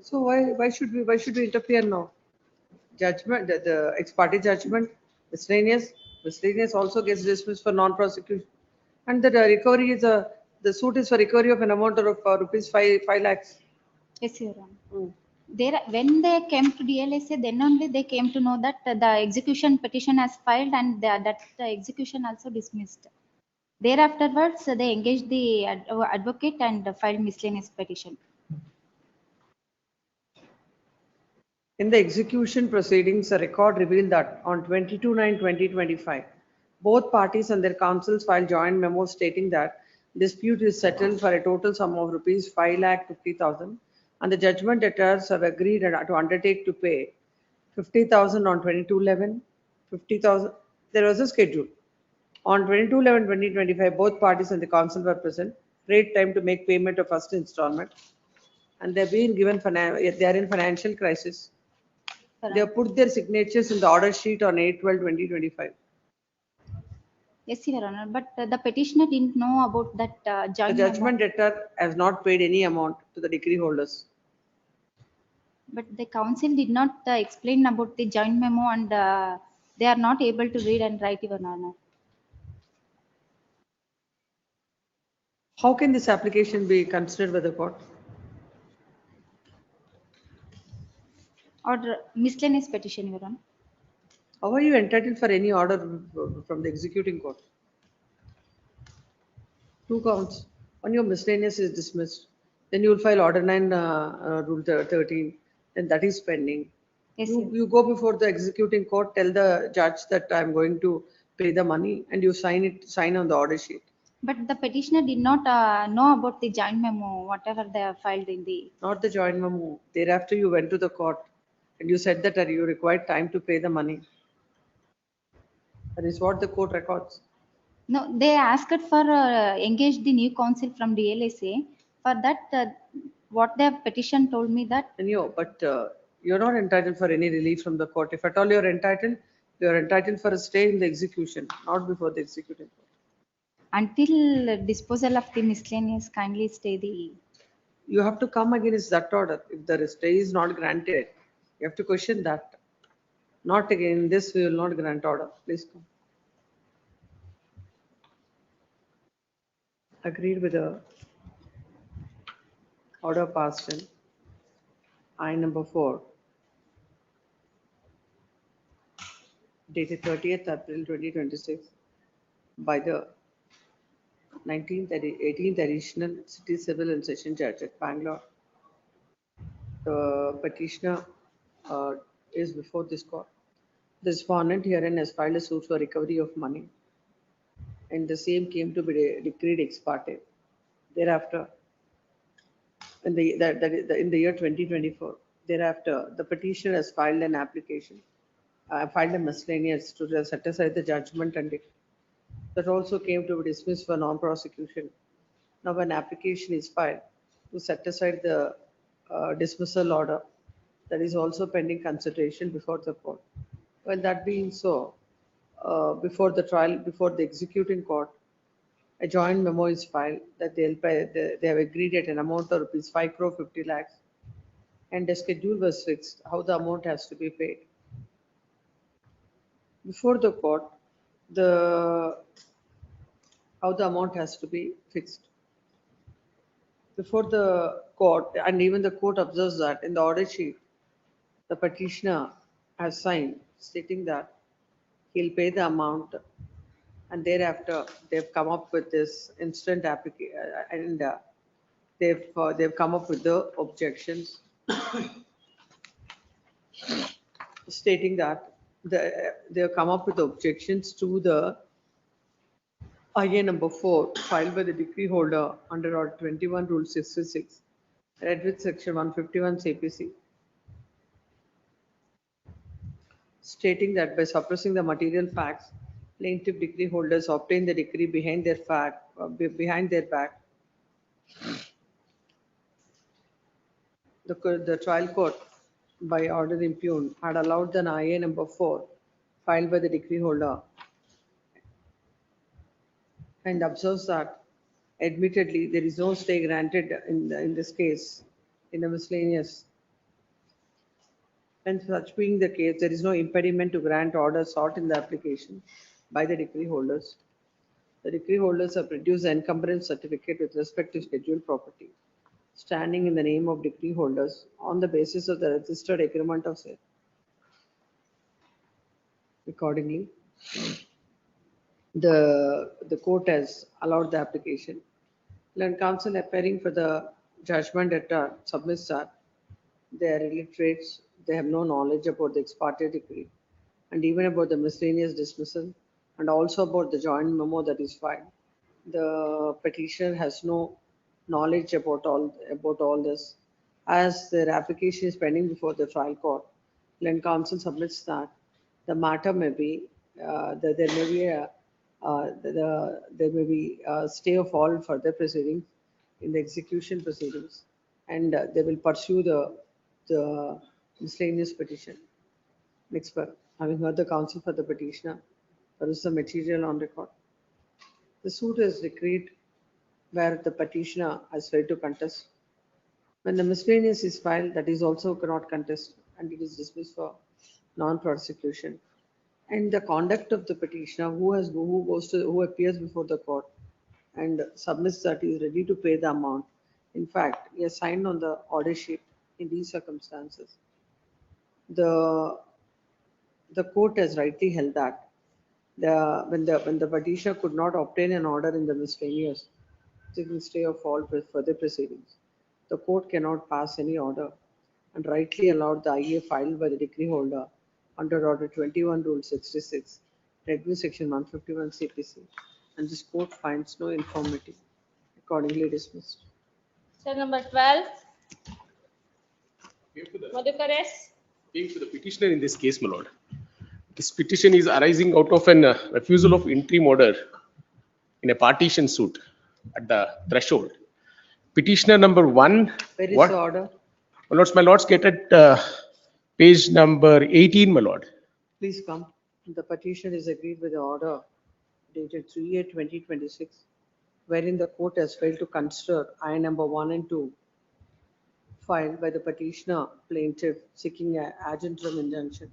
So why should we interfere now? Judgment, the ex parte judgment, miscellaneous also gets dismissed for non-prosecution. And the recovery is the suit is for recovery of an amount of rupees 5 lakhs. Yes, Your Honor. There, when they came to DLSA, then only they came to know that the execution petition has filed and that the execution also dismissed. Thereafterwards, they engaged the advocate and filed miscellaneous petition. In the execution proceedings, a record revealed that on 22/9/2025, both parties and their counsels filed joint memos stating that dispute is settled for a total sum of rupees 5,50,000 and the judgment debtors have agreed to undertake to pay 50,000 on 22/11, 50,000. There was a schedule. On 22/11/2025, both parties and the counsel were present. Great time to make payment of first installment. And they're being given, they are in financial crisis. They have put their signatures in the order sheet on 8/12/2025. Yes, Your Honor, but the petitioner didn't know about that The joint judgment memo. debtor has not paid any amount to the decree holders. But the council did not explain about the joint memo and they are not able to read and write, Your Honor. How can this application be considered by the court? Or miscellaneous petition, Your Honor. How are you entitled for any order from the executing court? Two counts. On your miscellaneous is dismissed. Then you will file order 9 rule 13. Then that is pending. Yes, You go before the executing court, tell the judge that I'm going to pay the money and you sign on the order sheet. But the petitioner did not know about the joint memo, whatever they have filed in the. Not the joint memo. Thereafter you went to the court and you said that you required time to pay the money. That is what the court records. No, they asked for engage the new counsel from DLSA. For that, what their petition told me that. But you're not entitled for any relief from the court. If at all you're entitled for a stay in the execution, not before the executing court. Until disposal of the miscellaneous, kindly stay the. You have to come against that order. If the stay is not granted, you have to question that. Not again, this we will not grant order. Please come. Agreed with the order passed in I number 4, dated 30th April 2026 by the 18th Additional City Civil and Session Judge at Bangalore. The petitioner is before this court. The respondent herein has filed a suit for recovery of money, and the same came to be decreed ex parte. Thereafter, in the year 2024, thereafter, the petitioner has filed an application, filed a miscellaneous to set aside the judgment, and that also came to be dismissed for non-prosecution. Now, an application is filed to set aside the dismissal order that is also pending consideration before the court. Well, that being so, before the trial, before the executing court, a joint memo is filed that they'll pay, they have agreed at an amount of rupees 5 crore 50 lakhs, and the schedule was fixed how the amount has to be paid. Before the court, how the amount has to be fixed. Before the court, and even the court observes that in the order sheet, the petitioner has signed stating that he'll pay the amount. And thereafter, they've come up with this instant application, and they've come up with the objections stating that they've come up with objections to the IA number 4 filed by the decree holder under Order 21 Rule 66, read with Section 151 CPC, stating that by suppressing the material facts, plaintiff decree holders obtain the decree behind their back. The trial court, by order impugned, had allowed the IA number 4 filed by the decree holder, and observes that admittedly there is no stay granted in this case in a miscellaneous. And such being the case, there is no impediment to grant order sought in the application by the decree holders. The decree holders have produced the encumbrance certificate with respect to scheduled property, standing in the name of decree holders on the basis of the registered agreement of sale. Accordingly, the court has allowed the application. Land counsel appearing for the judgment debtor submits that they are illiterates, they have no knowledge about the ex parte decree, and even about the miscellaneous dismissal, and also about the joint memo that is filed. The petitioner has no knowledge about all this. As their application is pending before the trial court, Land counsel submits that the matter may be that there may be a stay of all further proceedings in the execution proceedings, and they will pursue the miscellaneous petition. Next part, having heard the counsel for the petitioner, there is the material on record. The suit is decreed where the petitioner has failed to contest. When the miscellaneous is filed, that is also cannot contest, and it is dismissed for non-prosecution. And the conduct of the petitioner who appears before the court and submits that he is ready to pay the amount. In fact, he has signed on the order sheet in these circumstances. The court has rightly held that when the petitioner could not obtain an order in the miscellaneous, taking stay of all further proceedings, the court cannot pass any order, and rightly allowed the IA filed by the decree holder under Order 21 Rule 66, read with Section 151 CPC, and this court finds no infirmity, accordingly dismissed. Cell number 12. Madhukar S. Being for the petitioner in this case, my lord, this petition is arising out of an refusal of interim order in a partition suit at the threshold. Petitioner number 1. Where is the order? My lords, get at page number 18, my lord. Please come. The petition is agreed with the order dated 3/8/2026, wherein the court has failed to consider I number 1 and 2 filed by the petitioner plaintiff seeking an ad interim injunction.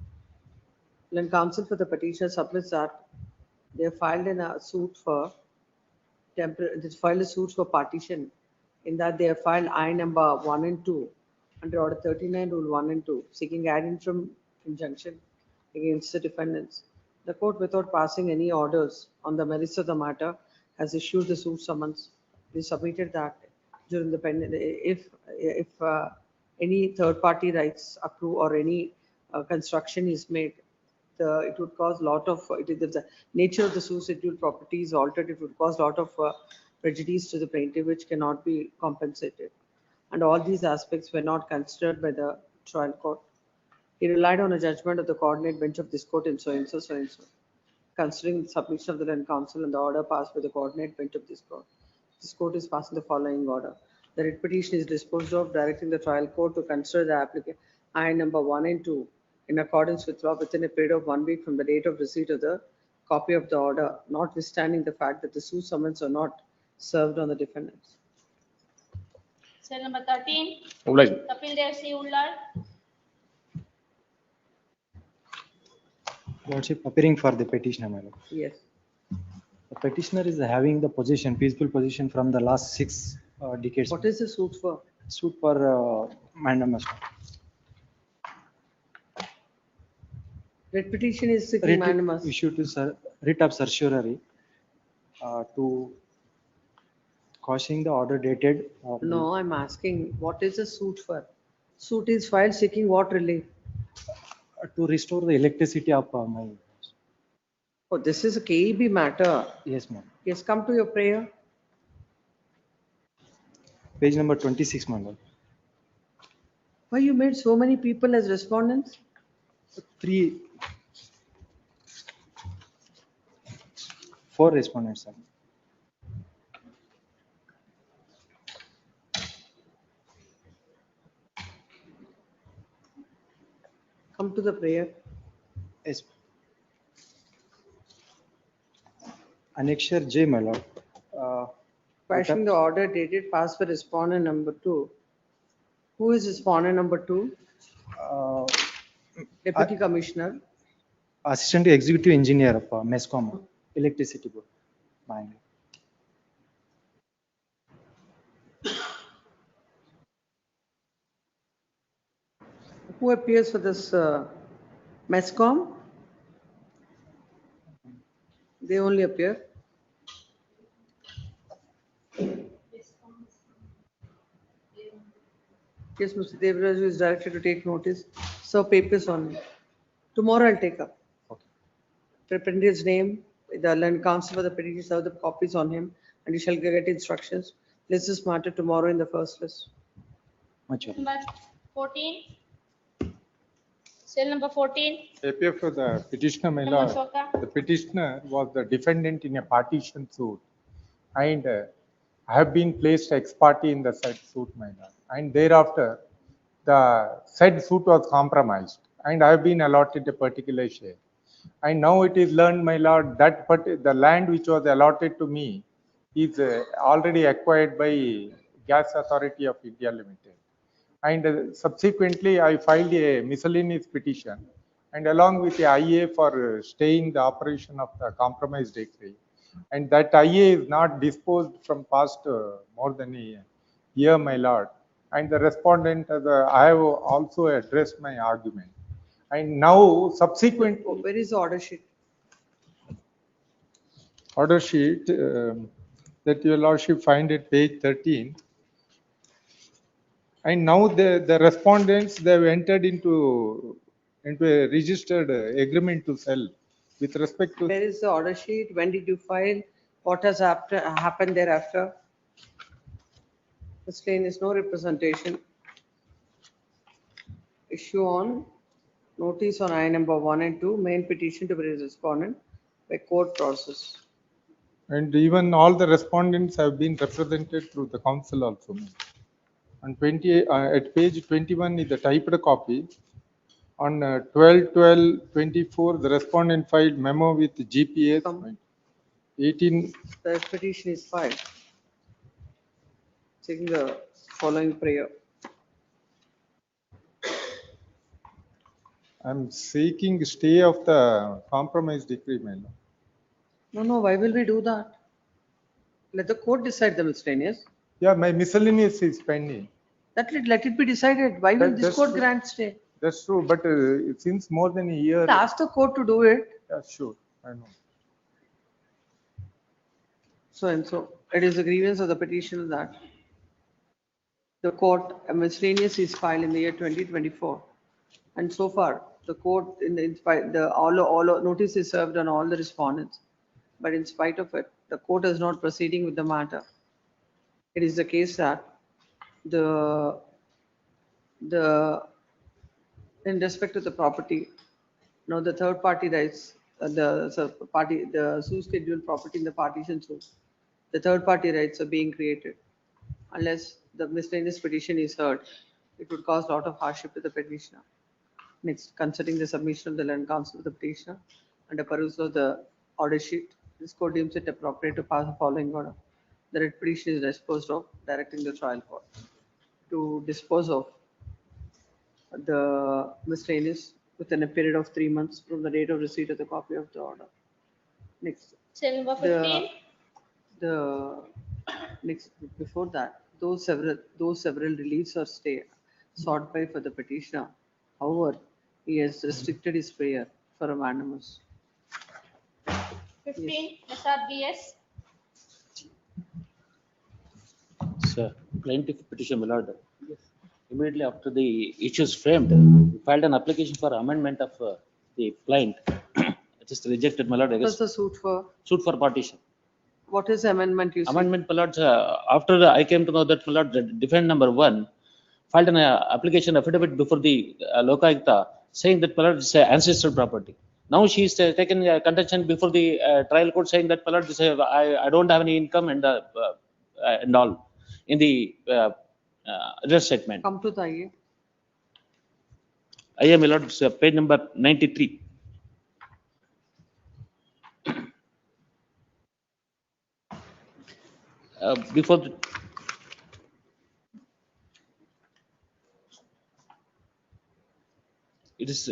When counsel for the petitioner submits that they have filed a suit for partition, in that they have filed I number 1 and 2 under Order 39 Rule 1 and 2, seeking ad interim injunction against the defendants. The court, without passing any orders on the merits of the matter, has issued the suit summons. We submitted that during the if any third party rights accrue or any construction is made, it would cause lot of if the nature of the suit scheduled property is altered, it would cause lot of prejudice to the plaintiff, which cannot be compensated. And all these aspects were not considered by the trial court. He relied on a judgment of the coordinate bench of this court in so and so. Considering the submission of the land counsel and the order passed by the coordinate bench of this court is passing the following order. The writ petition is disposed of, directing the trial court to consider the applicant I number 1 and 2 in accordance with law within a period of 1 week from the date of receipt of the copy of the order, notwithstanding the fact that the suit summons are not served on the defendants. Cell number 13. Obliged. Kapil Dev C. Ullar. Lordship, appearing for the petitioner, my lord. Yes. The petitioner is having the peaceful position from the last 6 decades. What is the suit for? Suit for mandamus. Writ petition is seeking Writ mandamus. issue to writ of certiorari to quashing the order dated. No, I'm asking, what is the suit for? Suit is filed seeking what relief? To restore the electricity of my. Oh, this is a KEB matter. Yes, ma'am. Yes, come to your prayer. Page number 26, my lord. Why you made so many people as respondents? 4 respondents, sir. Come to the prayer. Yes. Annexure J, my lord. Quashing the order dated passed for respondent number 2. Who is respondent number 2? Deputy Commissioner. Assistant Executive Engineer of MESCOM, Electricity Board. Bangalore. Who appears for this MESCOM? They only appear. Yes, Mr. Devraju is directed to take notice. So papers on it. Tomorrow I'll take up. Okay. Prepare his name, the land counsel for the petition, serve the copies on him, and you shall get instructions. List this matter tomorrow in the first list. Much Number 14. Cell number 14. Appear for the petitioner, my Number lord. Shoka. The petitioner was the defendant in a partition suit, and I have been placed ex parte in the said suit, my lord. And thereafter, the said suit was compromised, and I have been allotted a particular share. And now it is learned, my lord, that the land which was allotted to me is already acquired by Gas Authority of India Limited. And subsequently, I filed a miscellaneous petition, and along with the IA for staying the operation of the compromised decree. And that IA is not disposed from past more than a year, my lord. And the respondent, I have also addressed my argument. And now subsequent. Where is the order sheet? Order sheet that your lordship find at page 13. And now the respondents, they have entered into a registered agreement to sell with respect to. Where is the order sheet? When did you file? What has happened thereafter? Miscellaneous, no representation. Issue on notice on I number 1 and 2, main petition to be respondent by court process. And even all the respondents have been represented through the council also. On at page 21 is the typed copy. On 12/12/24, the respondent filed memo with GPS. 18. The petition is filed. Taking the following prayer. I'm seeking stay of the compromise decree, my lord. No, why will we do that? Let the court decide the miscellaneous. Yeah, my miscellaneous is pending. Let it be decided. Why will this court grant stay? That's true, but since more than a year. Ask the court to do it. Yeah, sure, I know. So and so, it is a grievance of the petitioner that the court, a miscellaneous is filed in the year 2024. And so far, the court, all notice is served on all the respondents. But in spite of it, the court is not proceeding with the matter. It is the case that in respect to the property, now the third party rights, the sue scheduled property in the partition suit, the third party rights are being created. Unless the miscellaneous petition is heard, it would cause a lot of hardship to the petitioner. Next, considering the submission of the land counsel to the petitioner and a perusal of the order sheet, this court deems it appropriate to pass the following order. The writ petition is disposed of, directing the trial court to dispose of the miscellaneous within a period of 3 months from the date of receipt of the copy of the order. Next. Cell number 15. Next, before that, those several reliefs or stay sought by for the petitioner. However, he has restricted his prayer for a unanimous. 15, SRBS. Sir, plaintiff petition, my lord. Immediately after the issues framed, we filed an application for amendment of the plaint. It is rejected, my lord. I What guess. is the suit for? Suit for partition. What is the amendment you see? Amendment, my lord, after I came to know that, my lord, the defendant number 1 filed an application affidavit before the Lokayukta saying that, my lord, is ancestral property. Now she is taken contention before the trial court saying that, my lord, this, I don't have any income and all in the address statement. Come to the IA. I am, my lord, it's, page number 93. Before the, it is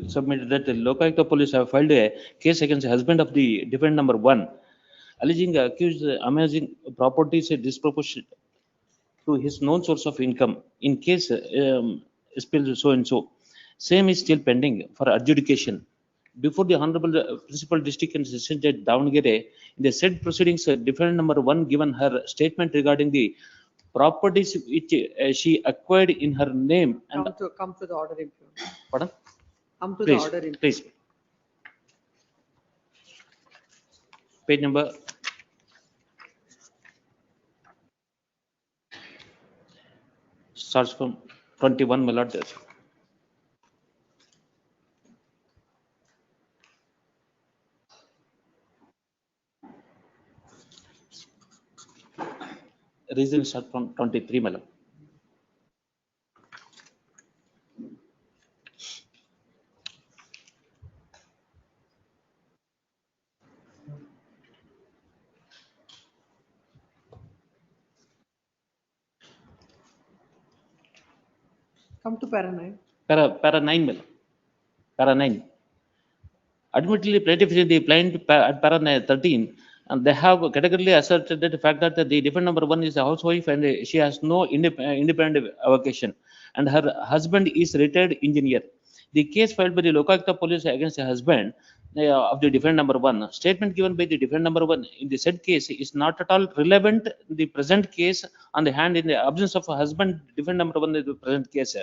submitted that the Lokayukta police have filed a case against the husband of the defendant number 1, alleging accused amazing properties disproportionate to his known source of income. In case spelled so and so, same is still pending for adjudication before the Honorable Principal District and Session Judge Davangere. In the said proceedings, defendant number 1 given her statement regarding the properties which she acquired in her name and Come to the order improvement. pardon? Come to Please, the order improvement. please. Page number starts from 21, my lord. Reason start from 23, my lord. Come to para 9. Para 9, my lord. Para 9. Admittedly, plaintiff is the plaintiff at para 13, and they have categorically asserted that the fact that the defendant number 1 is a housewife and she has no independent vocation, and her husband is retired engineer. The case filed by the Lokayukta police against the husband of the defendant number 1, statement given by the defendant number 1 in the said case is not at all relevant in the present case. On the hand, in the absence of a husband, defendant number 1 in the present case,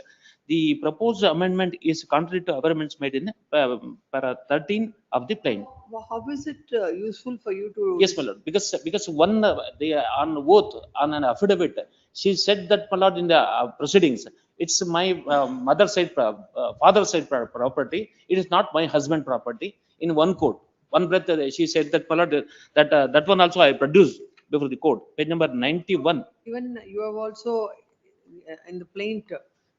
the proposed amendment is contrary to amendments made in para 13 of the plain. How is it useful for you to? Yes, my lord, because one they on oath on an affidavit, she said that, my lord, in the proceedings, it's my mother's side, father's side property. It is not my husband property. In one court, one breath, she said that, my lord, that one also I produced before the court. Page number 91. Even you have also in the plaint.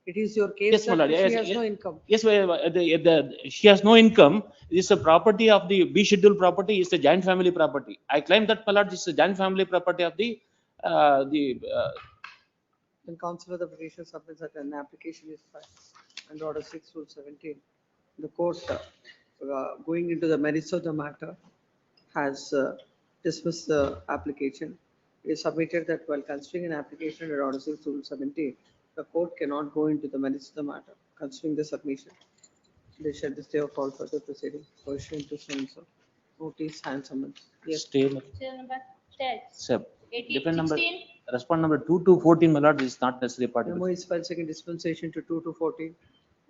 It is your case Yes, my that lord. she Yes, has yes. no income. Yes, she has no income. This is a property of the B schedule property. It's a joint family property. I claim that, my lord, this is a joint family property of the When counsel of the petition submits that an application is filed under order 6 rule 17, the court going into the merits of the matter has dismissed the application. It is submitted that while considering an application under order 6 rule 17, the court cannot go into the merits of the matter considering the submission. They shall stay of all further proceedings pursuant to so and so. Notice and summons. Yes. stay. Serial number 10. Sir, 18, defend number, 16. respond number 2 to 14, my lord, is not necessarily part of Memo it. is filed second dispensation to 2 to 14.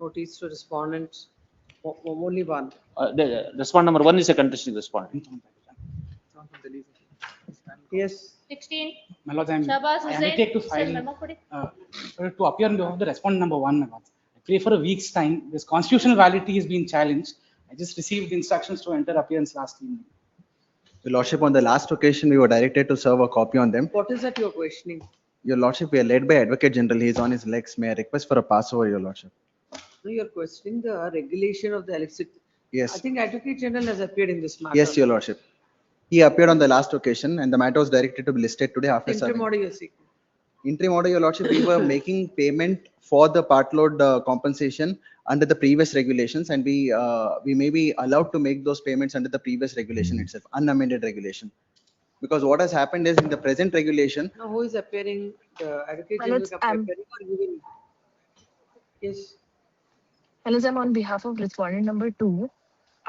Notice to respondents, only one. The respond number 1 is a contesting respondent. Yes. 16. My lord, Shabazz I Hussain. undertake to Sir, file memo kodi. to appear on behalf of the respondent number 1, my lord. I pray for a week's time. This constitutional validity is being challenged. I just received the instructions to enter appearance last evening. Your Lordship, on the last occasion, we were directed to serve a copy on them. What is that you're questioning? Your Lordship, we are led by Advocate General. He is on his legs. May I request for a pass over, Your Lordship? No, you're questioning the regulation of the electricity. Yes. I think Advocate General has appeared in this matter. Yes, Your Lordship. He appeared on the last occasion and the matter was directed to be listed today after Interim serving. order you're seeking. Interim order, Your Lordship, we were making payment for the part load compensation under the previous regulations, and we may be allowed to make those payments under the previous regulation itself, unamended regulation. Because what has happened is in the present regulation. Now, who is appearing? The Advocate Well, General it's, appearing or you will? Yes. Well, I'm on behalf of respondent number 2.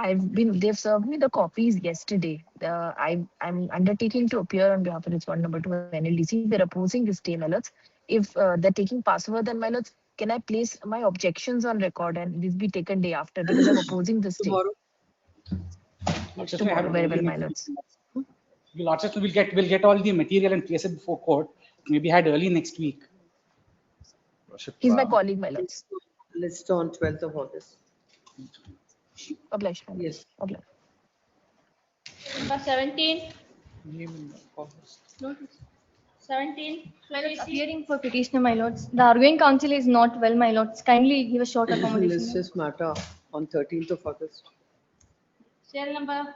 they've served me the copies yesterday. I'm undertaking to appear on behalf of respondent number 2 NLDC. We're opposing this stay, my lords. If they're taking password, then my lords, can I place my objections on record and this be taken day after because I'm opposing this stay. Tomorrow. Lordship, Tomorrow, very well, my lords. The Lordship will get all the material and place it before court. Maybe had early next week. He's my colleague, my lords. List on 12th of August. Obliged, my lords. Yes. Obliged. Number 17. 17. Appearing for petitioner, my lords. The arguing counsel is not well, my lords. Kindly give a short accommodation. List this matter on 13th of August. Serial number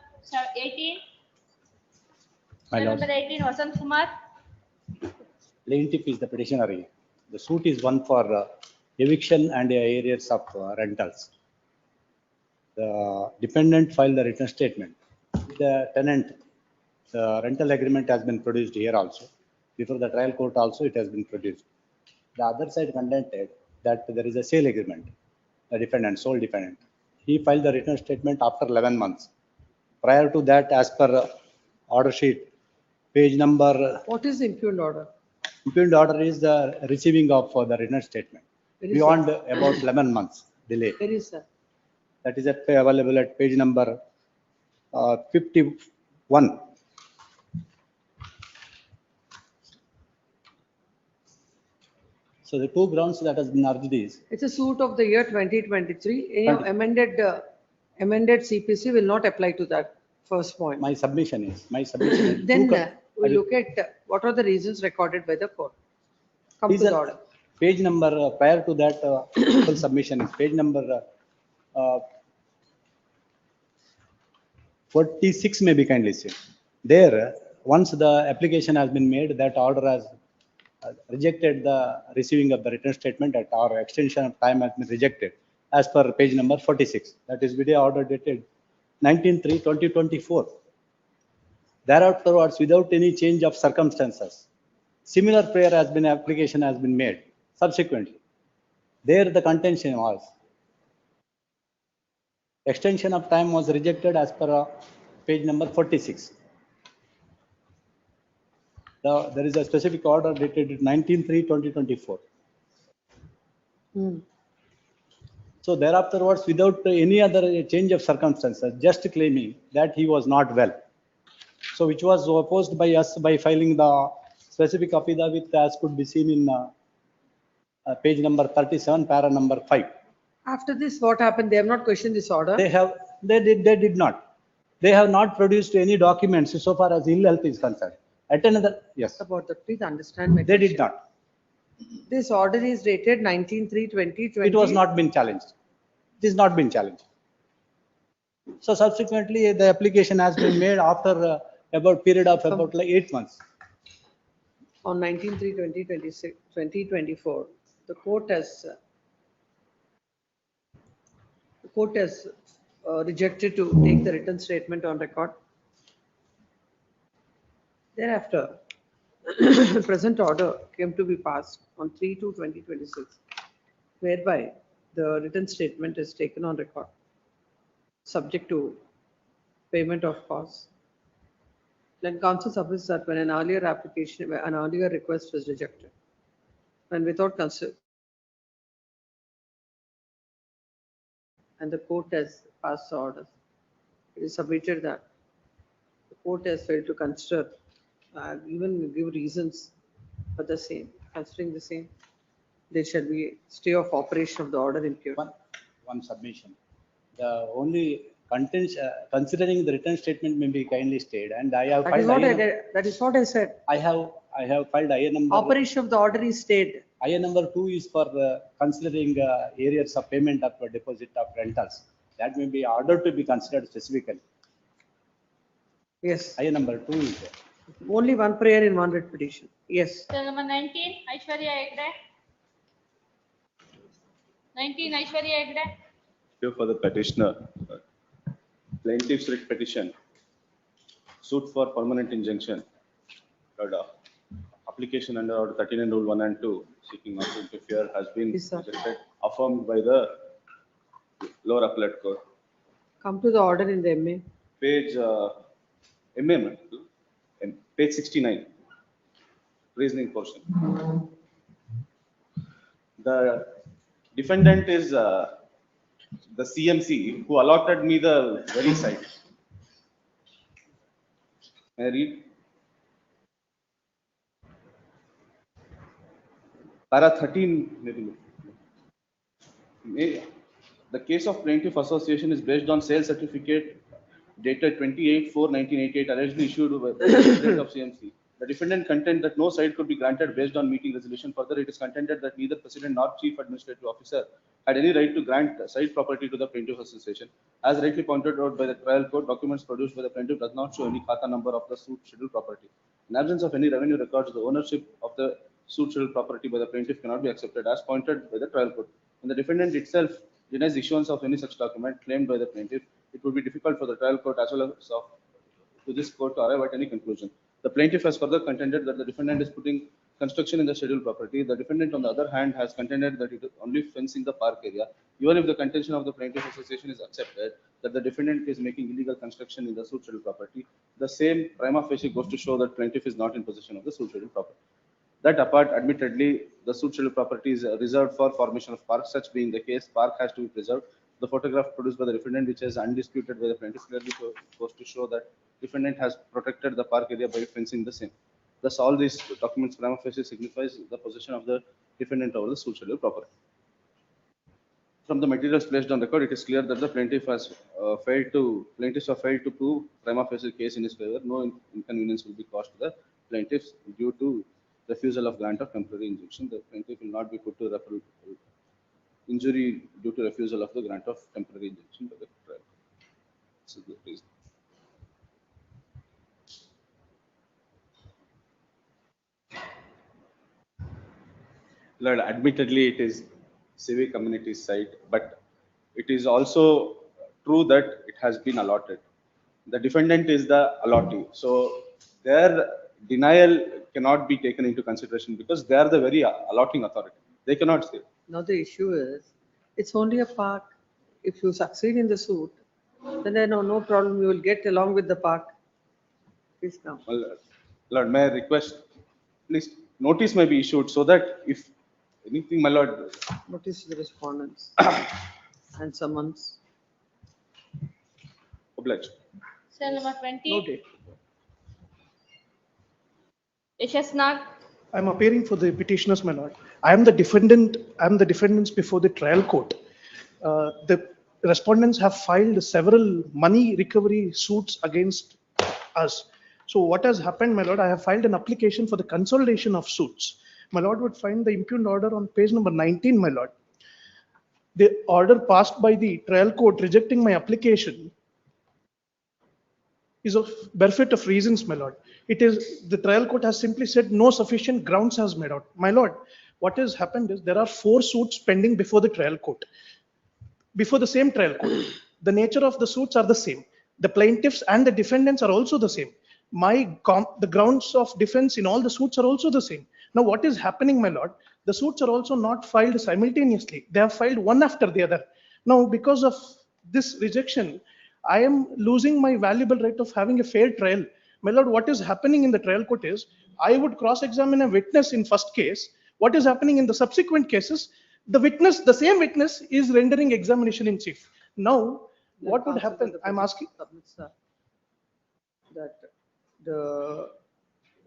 18. My Serial lords. number 18, Vasant Kumar. Plaintiff is the petitioner. The suit is one for eviction and areas of rentals. The defendant filed the written statement. The tenant, the rental agreement has been produced here also. Before the trial court also it has been produced. The other side contended that there is a sale agreement. The defendant, sole defendant. He filed the written statement after 11 months. Prior to that, as per order sheet, page number. What is the impugned order? Impugned order is the receiving of the written statement. Where is Beyond that? about 11 months delay. Where is that? That is available at page number 51. So the two grounds that has been urged is. It's a suit of the year 2023. Any amended CPC will not apply to that first point. My submission is. Then we look at what are the reasons recorded by the court. Come to the order. Page number prior to that full submission is page number 46 may be kindly seen. There, once the application has been made, that order has rejected the receiving of the written statement at our extension of time has been rejected as per page number 46. That is video order dated 19/3/2024. Thereafterwards, without any change of circumstances, similar prayer has been application has been made subsequently. There the contention was extension of time was rejected as per page number 46. There is a specific order dated 19/3/2024. So thereafterwards, without any other change of circumstances, just claiming that he was not well. So which was opposed by us by filing the specific affidavit as could be seen in page number 37, para number 5. After this, what happened? They have not questioned this order. They did not. They have not produced any documents so far as ill health is concerned. At another, yes. About that, please understand my They question. did not. This order is dated 19/3/2020. It was not been challenged. It is not been challenged. So subsequently, the application has been made after about period of about like 8 months. On 19/3/2024, the court has rejected to take the written statement on record. Thereafter, the present order came to be passed on 3/2/2026, whereby the written statement is taken on record, subject to payment of costs. Then counsel submits that when an earlier request was rejected, and without consider, and the court has passed the order, it is submitted that the court has failed to consider, even give reasons for the same. Considering the same, there shall be stay of operation of the order impugned. One submission. The only considering the written statement may be kindly stayed, and I have That is filed what I did. That is what I said. I have filed IA number. Operation of the order is stayed. IA number 2 is for considering areas of payment of deposit of rentals. That may be ordered to be considered specifically. Yes. IA number 2 is there. Only one prayer in one writ petition. Yes. Serial number 19, Aishwarya Hegde. 19, Aishwarya Hegde. Here for the petitioner, plaintiff's writ petition, suit for permanent injunction, application under order 13 and rule 1 and 2, seeking not to interfere has been rejected, affirmed by the lower appellate court. Come to the order in the MA. Page, page 69, reasoning portion. The defendant is the CMC who allotted me the very site. May I read? Para 13, maybe. The case of plaintiff association is based on sale certificate dated 28/4/1988 allegedly issued by the president of CMC. The defendant contend that no site could be granted based on meeting resolution. Further, it is contended that neither president nor chief administrative officer had any right to grant site property to the plaintiff association. As rightly pointed out by the trial court, documents produced by the plaintiff does not show any khata number of the suit scheduled property. In absence of any revenue records, the ownership of the suit scheduled property by the plaintiff cannot be accepted as pointed by the trial court. When the defendant itself denies issuance of any such document claimed by the plaintiff, it would be difficult for the trial court as well as to this court to arrive at any conclusion. The plaintiff has further contended that the defendant is putting construction in the scheduled property. The defendant, on the other hand, has contended that it is only fencing the park area. Even if the contention of the plaintiff association is accepted, that the defendant is making illegal construction in the suit scheduled property, the same prima facie goes to show that plaintiff is not in possession of the suit scheduled property. That apart, admittedly, the suit scheduled property is reserved for formation of park. Such being the case, park has to be preserved. The photograph produced by the defendant, which is undisputed by the plaintiff, clearly goes to show that defendant has protected the park area by fencing the same. Thus, all these documents prima facie signifies the possession of the defendant over the suit scheduled property. From the materials placed on record, it is clear that the plaintiffs have failed to prove prima facie case in his favor. No inconvenience will be caused to the plaintiffs due to refusal of grant of temporary injunction. The plaintiff will not be put to injury due to refusal of the grant of temporary injunction by the trial. This is the reason. Lord, admittedly, it is civic community site, but it is also true that it has been allotted. The defendant is the allottee, so their denial cannot be taken into consideration because they are the very allotting authority. They cannot say. Now the issue is, it's only a park. If you succeed in the suit, then I know no problem, you will get along with the park. Please come. Well, Lord, may I request, please, notice may be issued so that if anything, my Lord. Notice the respondents and summons. Obliged. Cell number 20. Noted. Yashas Nag. I'm appearing for the petitioners, my lord. I am the defendants before the trial court. The respondents have filed several money recovery suits against us. So what has happened, my lord, I have filed an application for the consolidation of suits. My lord would find the impugned order on page number 19, my lord. The order passed by the trial court rejecting my application is of benefit of reasons, my lord. It is, the trial court has simply said no sufficient grounds has made out. My lord, what has happened is there are 4 suits pending before the trial court, before the same trial court. The nature of the suits are the same. The plaintiffs and the defendants are also the same. The grounds of defense in all the suits are also the same. Now, what is happening, my lord? The suits are also not filed simultaneously. They are filed one after the other. Now, because of this rejection, I am losing my valuable right of having a fair trial. My lord, what is happening in the trial court is, I would cross-examine a witness in first case. What is happening in the subsequent cases? The same witness is rendering examination in chief. Now, what would happen? I'm asking. That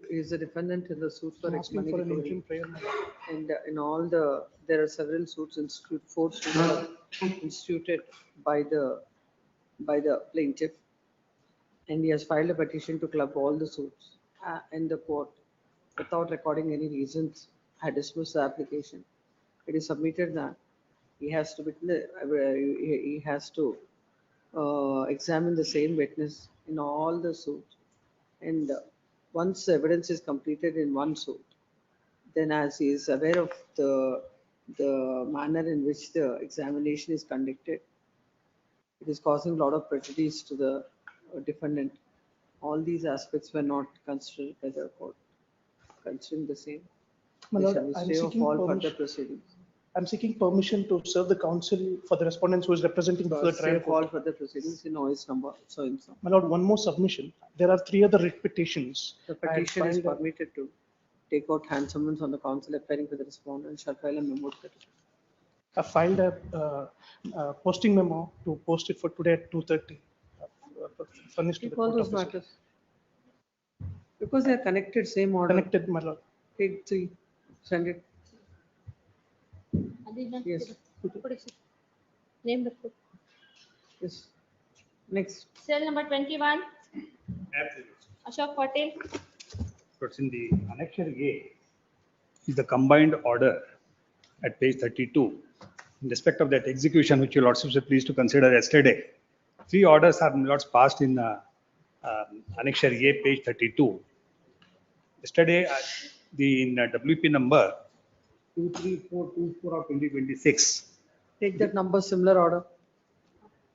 is the defendant in the suit for money recovery. And in all there are several suits instituted, 4 suits are instituted by the plaintiff, and he has filed a petition to club all the suits in the court without recording any reasons. I dismissed the application. It is submitted that he has to examine the same witness in all the suits, and once the evidence is completed in one suit, then as he is aware of the manner in which the examination is conducted, it is causing a lot of prejudice to the defendant. All these aspects were not considered by the court. Considering the same, My they lord, shall I'm stay of seeking all further permission. proceedings. I'm seeking permission to serve the council for the respondents who is representing before the trial Say call court. for the proceedings in OS number so and so. My lord, one more submission. There are 3 other writ petitions. The I had petition is filed a- permitted to take out hand summons on the council appearing for the respondent shall file a memo to the I filed a posting memo to post it for today at 2:30. Furnished to the Take all court those officer. matters. Because they are connected, same order. Connected, my lord. Take 3, send it. Yes. Name report. Yes. Next. Cell number 21, Ashok Patel. What's in the annexure A is the combined order at page 32. In respect of that execution, which your lordship was pleased to consider yesterday, 3 orders are lords passed in annexure A, page 32. Yesterday, in WP number 23424 of 2026. Take that number, similar order.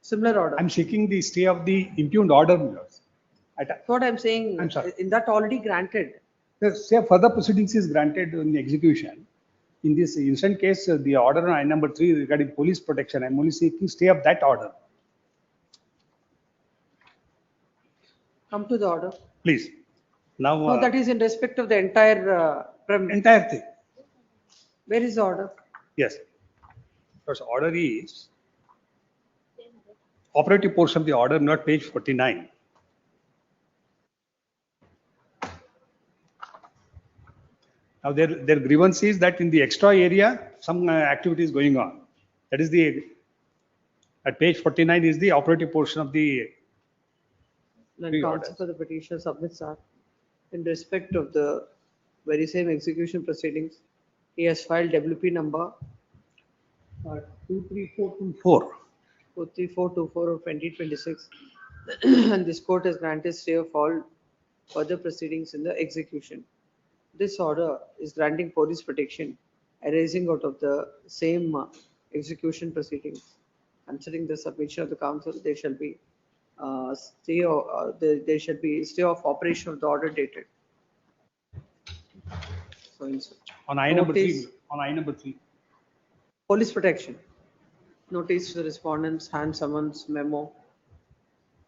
Similar order. I'm seeking the stay of the impugned order, my lords. That's what I'm saying. I'm sorry. In that already granted. The stay of further proceedings is granted in the execution. In this instant case, the order on item number 3 regarding police protection, I'm only seeking stay of that order. Come to the order. Please. Now. No, that is in respect of the entire premise. Entire thing. Where is the order? Yes. Because order is operative portion of the order, not page 49. Now their grievance is that in the extra area, some activity is going on. That is at page 49 is the operative portion of the Then three counsel orders. for the petitioner submits are in respect of the very same execution proceedings. He has filed WP number 23424. 43424 of 2026. And this court has granted stay of all further proceedings in the execution. This order is granting police protection arising out of the same execution proceedings. Considering the submission of the council, there shall be there shall be stay of operation of the order dated. So in such. On I number 3. Notice- On I number 3. Police protection. Notice to the respondents, hand summons, memo.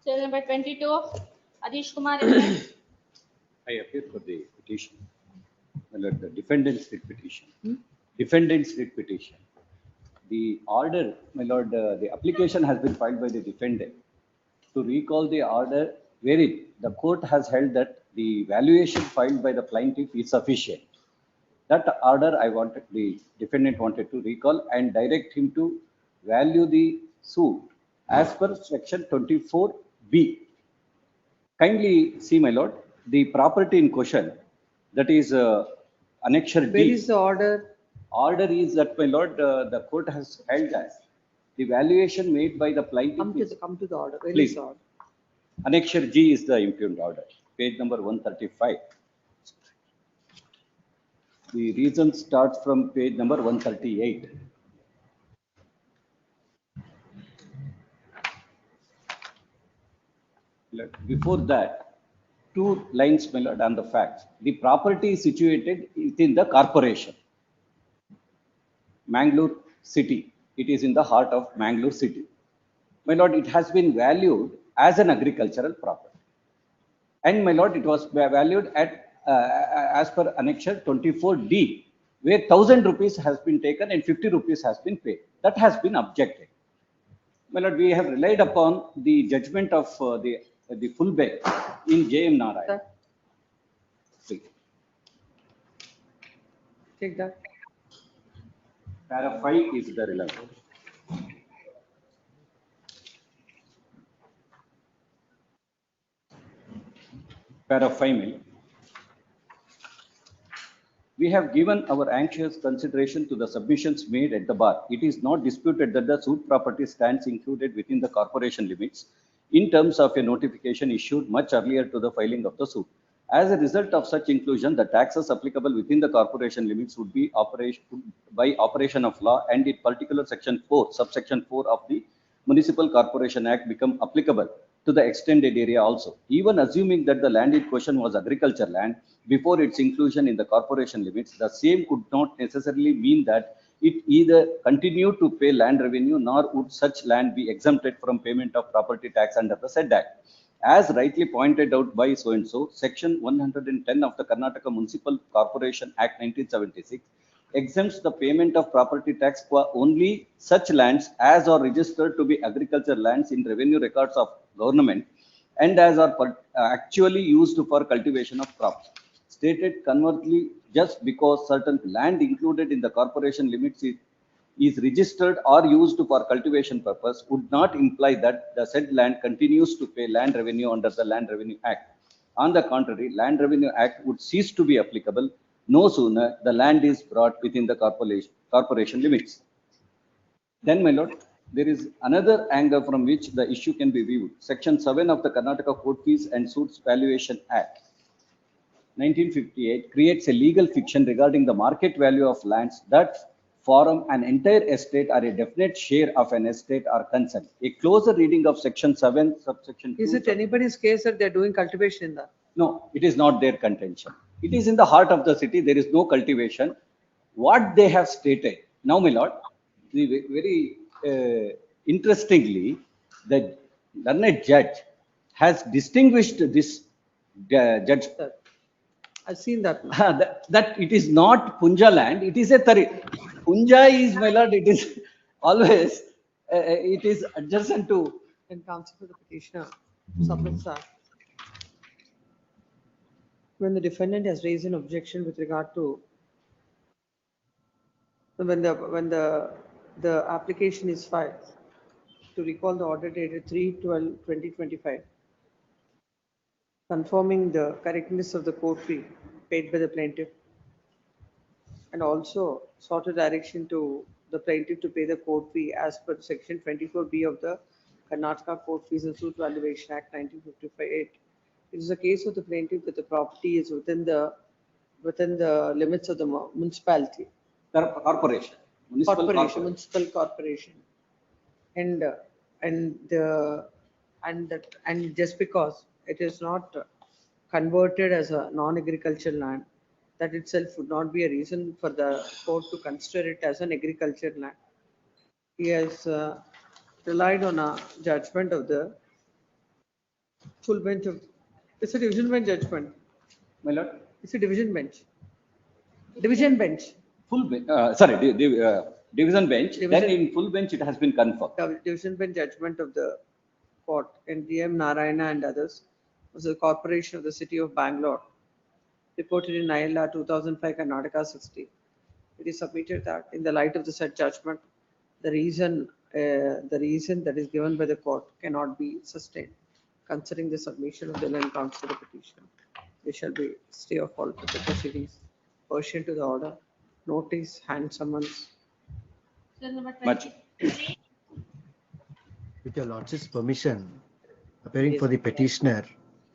Cell number 22, Adish Kumar. is there? I appear for the petition. Well, the defendant's writ petition. Defendant's writ petition. The order, my lord, the application has been filed by the defendant to recall the order wherein the court has held that the valuation filed by the plaintiff is sufficient. That order the defendant wanted to recall and direct him to value the suit as per section 24B. Kindly see, my lord, the property in question, that is annexure D. Where is the order? Order is that, my lord, the court has held as the valuation made by the plaintiff. Come to the order. Where Please. is the order? Annexure G is the impugned order, page number 135. The reason starts from page number 138. Before that, 2 lines, my lord, on the facts. The property is situated within the corporation, Mangalore city. It is in the heart of Mangalore city. My lord, it has been valued as an agricultural property. And my lord, it was valued at as per annexure 24D, where 1,000 rupees has been taken and 50 rupees has been paid. That has been objected. My lord, we have relied upon the judgment of the full bench in J.M. Narayan. Please. Take that. Para 5 is the relevant. Para 5 mil. We have given our anxious consideration to the submissions made at the bar. It is not disputed that the suit property stands included within the corporation limits in terms of a notification issued much earlier to the filing of the suit. As a result of such inclusion, the taxes applicable within the corporation limits would be by operation of law, and in particular section 4, subsection 4 of the Municipal Corporation Act become applicable to the extended area also. Even assuming that the land in question was agriculture land before its inclusion in the corporation limits, the same could not necessarily mean that it either continue to pay land revenue, nor would such land be exempted from payment of property tax under the said act. As rightly pointed out by so and so, section 110 of the Karnataka Municipal Corporation Act 1976 exempts the payment of property tax for only such lands as are registered to be agriculture lands in revenue records of government and as are actually used for cultivation of crops. Stated conversely, just because certain land included in the corporation limits is registered or used for cultivation purpose would not imply that the said land continues to pay land revenue under the Land Revenue Act. On the contrary, Land Revenue Act would cease to be applicable no sooner the land is brought within the corporation limits. Then, my lord, there is another angle from which the issue can be viewed. Section 7 of the Karnataka Court Fees and Suits Valuation Act 1958 creates a legal fiction regarding the market value of lands that form an entire estate or a definite share of an estate are concerned. A closer reading of section 7, subsection 2. Is it anybody's case that they're doing cultivation in that? No, it is not their contention. It is in the heart of the city. There is no cultivation. What they have stated, now, my lord, very interestingly, the learned judge has distinguished this judge. I've seen that. that it is not Punja land, it is a Tari. Punja is, my lord, it is always, it is adjacent to. And counsel for the petitioner submits that. When the defendant has raised an objection with regard to when the application is filed, to recall the order dated 3/12/2025, confirming the correctness of the court fee paid by the plaintiff, and also sought a direction to the plaintiff to pay the court fee as per section 24B of the Karnataka Court Fees and Suit Valuation Act 1955-8. It is a case of the plaintiff that the property is within the limits of the municipality. Corporation. Municipal corporation. And just because it is not converted as a non-agricultural land, that itself would not be a reason for the court to consider it as an agricultural land. He has relied on a judgment of the full bench of, it's a division bench judgment. My lord? It's a division bench. Division bench. Full bench, division bench, then in full bench it has been confirmed. Division bench judgment of the court and D.M. Narayana and others was a corporation of the city of Bangalore, reported in ILR 2005 Karnataka 60. It is submitted that in the light of the said judgment, the reason that is given by the court cannot be sustained. Considering the submission of the land counsel to the petitioner, there shall be stay of all the proceedings pursuant to the order, notice, hand summons. Much. With your lordship's permission, appearing for the petitioner,